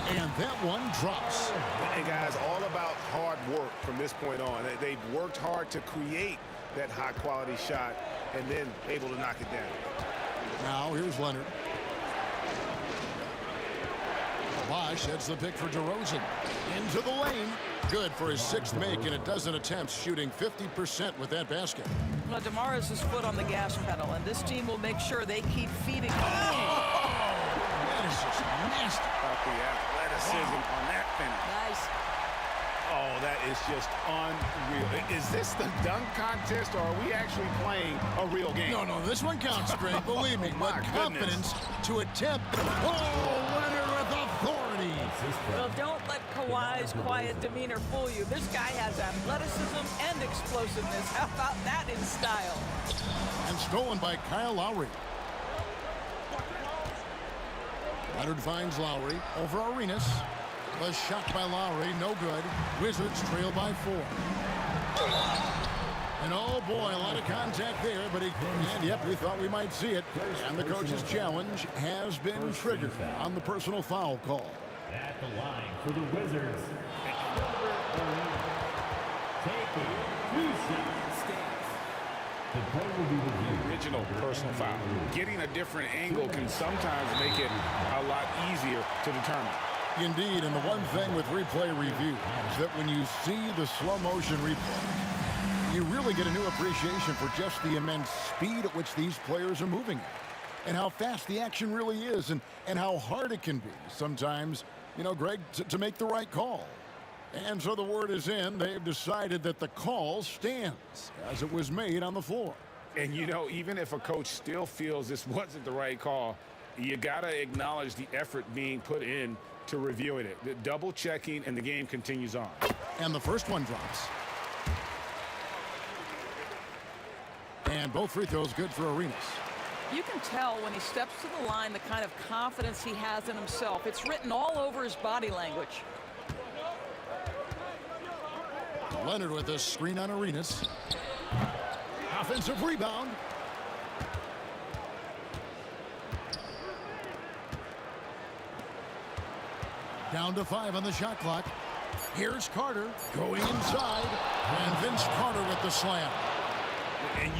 And that one drops. And guys, all about hard work from this point on. They've worked hard to create that high-quality shot and then able to knock it down. Now here's Leonard. Bosch heads the pick for DeRozan. Into the lane. Good for his 6th make in a dozen attempts, shooting 50% with that basket. Well, DeMar has his foot on the gas pedal, and this team will make sure they keep feeding. That is just nasty. About the athleticism on that finish. Nice. Oh, that is just unreal. Is this the dunk contest, or are we actually playing a real game? No, this one counts, Greg. Believe me. What confidence to attempt. Oh, Leonard with authority. Well, don't let Kawhi's quiet demeanor fool you. This guy has athleticism and explosiveness. How about that in style? And stolen by Kyle Lowry. Leonard finds Lowry over Arenas. The shot by Lowry, no good. Wizards trail by 4. And oh boy, a lot of contact there, but we thought we might see it. And the coach's challenge has been triggered on the personal foul call. At the line for the Wizards, taking 2 shots. The play will be reviewed. Original personal foul. Getting a different angle can sometimes make it a lot easier to determine. Indeed, and the one thing with replay review is that when you see the slow motion replay, you really get a new appreciation for just the immense speed at which these players are moving at, and how fast the action really is, and how hard it can be sometimes, Greg, to make the right call. And so the word is in. They've decided that the call stands as it was made on the floor. And, even if a coach still feels this wasn't the right call, you got to acknowledge the effort being put in to reviewing it. The double checking, and the game continues on. And the first one drops. And both free throws good for Arenas. You can tell when he steps to the line the kind of confidence he has in himself. It's written all over his body language. Leonard with a screen on Arenas. Offensive rebound. Down to 5 on the shot clock. Here's Carter going inside. And Vince Carter with the slam. And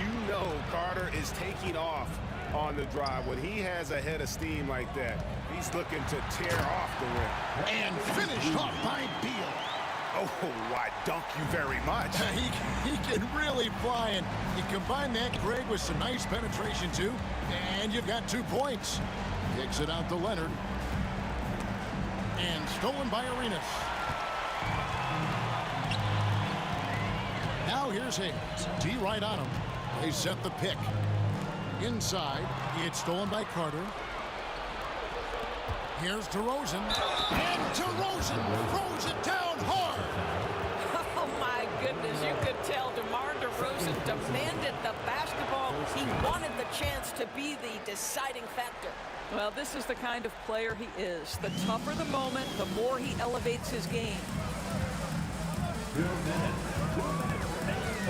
Carter is taking off on the drive. When he has a head of steam like that, he's looking to tear off the rim. And finished off by Beal. Oh, why, dunk you very much. He can really fly, and you combine that, Greg, with some nice penetration, too, and you've got 2 points. Kicks it out to Leonard. And stolen by Arenas. Now here's Hayes. D right on him. They set the pick. Inside, it's stolen by Carter. Here's DeRozan. And DeRozan throws it down hard. Oh, my goodness. You could tell DeMar DeRozan demanded the basketball. He wanted the chance to be the deciding factor. Well, this is the kind of player he is. The tougher the moment, the more he elevates his game.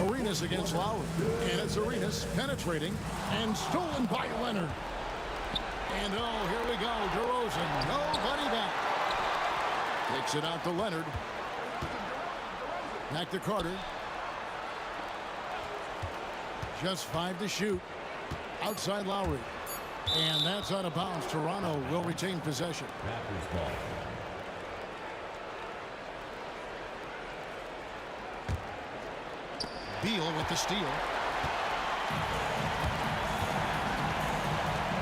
Arenas against Lowry. And it's Arenas penetrating and stolen by Leonard. And oh, here we go. DeRozan, nobody back. Takes it out to Leonard. Back to Carter. Just 5 to shoot. Outside Lowry. And that's out of bounds. Toronto will retain possession. Raptors ball. Beal with the steal.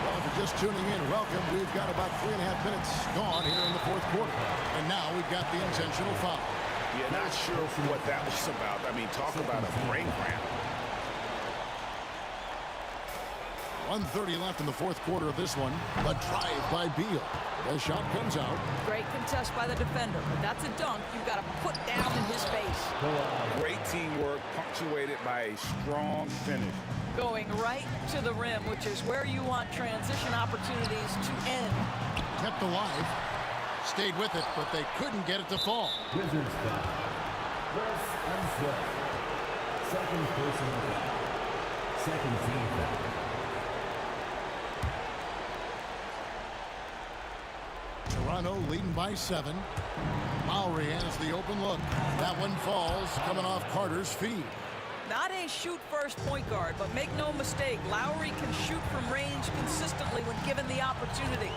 Well, if you're just tuning in, welcome. We've got about 3.5 minutes gone here in the 4th quarter. And now we've got the intentional foul. Yeah, not sure what that was about. I mean, talk about a brain cramp. 1:30 left in the 4th quarter of this one. A drive by Beal. The shot comes out. Great contest by the defender, but that's a dunk you've got to put down in his face. Great teamwork punctuated by a strong finish. Going right to the rim, which is where you want transition opportunities to end. Kept alive. Stayed with it, but they couldn't get it to fall. Wizards foul. Wes Unseld. Second personal foul. Second team foul. Toronto leading by 7. Lowry has the open look. That one falls, coming off Carter's feet. Not a shoot-first point guard, but make no mistake, Lowry can shoot from range consistently when given the opportunity.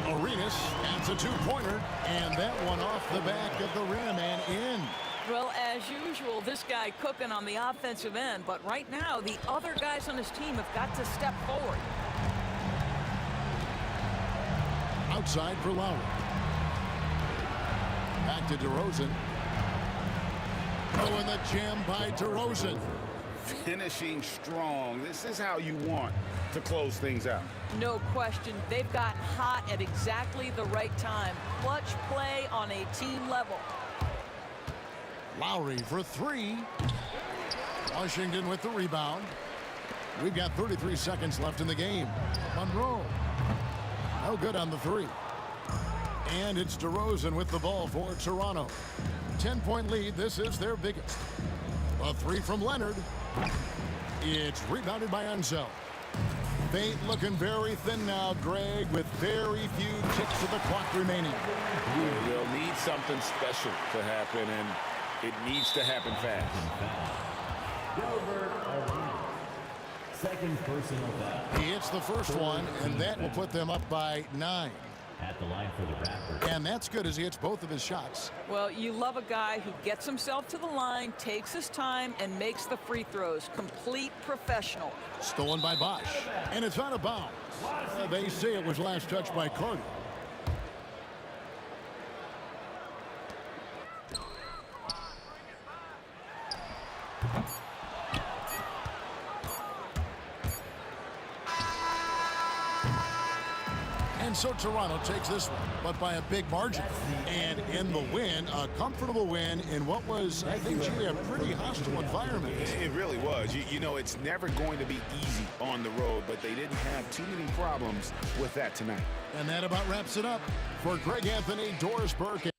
Arenas adds a two-pointer, and that one off the back of the rim and in. Well, as usual, this guy cooking on the offensive end, but right now, the other guys on his team have got to step forward. Outside for Lowry. Back to DeRozan. Oh, and the jam by DeRozan. Finishing strong. This is how you want to close things out. No question. They've got hot at exactly the right time. Clutch play on a team level. Lowry for 3. Washington with the rebound. We've got 33 seconds left in the game. Monroe. No good on the 3. And it's DeRozan with the ball for Toronto. 10-point lead. This is their biggest. A 3 from Leonard. It's rebounded by Unseld. Fate looking very thin now, Greg, with very few ticks of the clock remaining. They'll need something special to happen, and it needs to happen fast. Second personal foul. He hits the first one, and that will put them up by 9. At the line for the Raptors. And that's good as he hits both of his shots. Well, you love a guy who gets himself to the line, takes his time, and makes the free throws. Complete professional. Stolen by Bosch. And it's out of bounds. They say it was last touched by Carter. And so Toronto takes this one, but by a big margin. And in the win, a comfortable win in what was, I think, G, a pretty hostile environment. It really was. You know, it's never going to be easy on the road, but they didn't have too many problems with that tonight. And that about wraps it up for Greg Anthony, Doris Burke.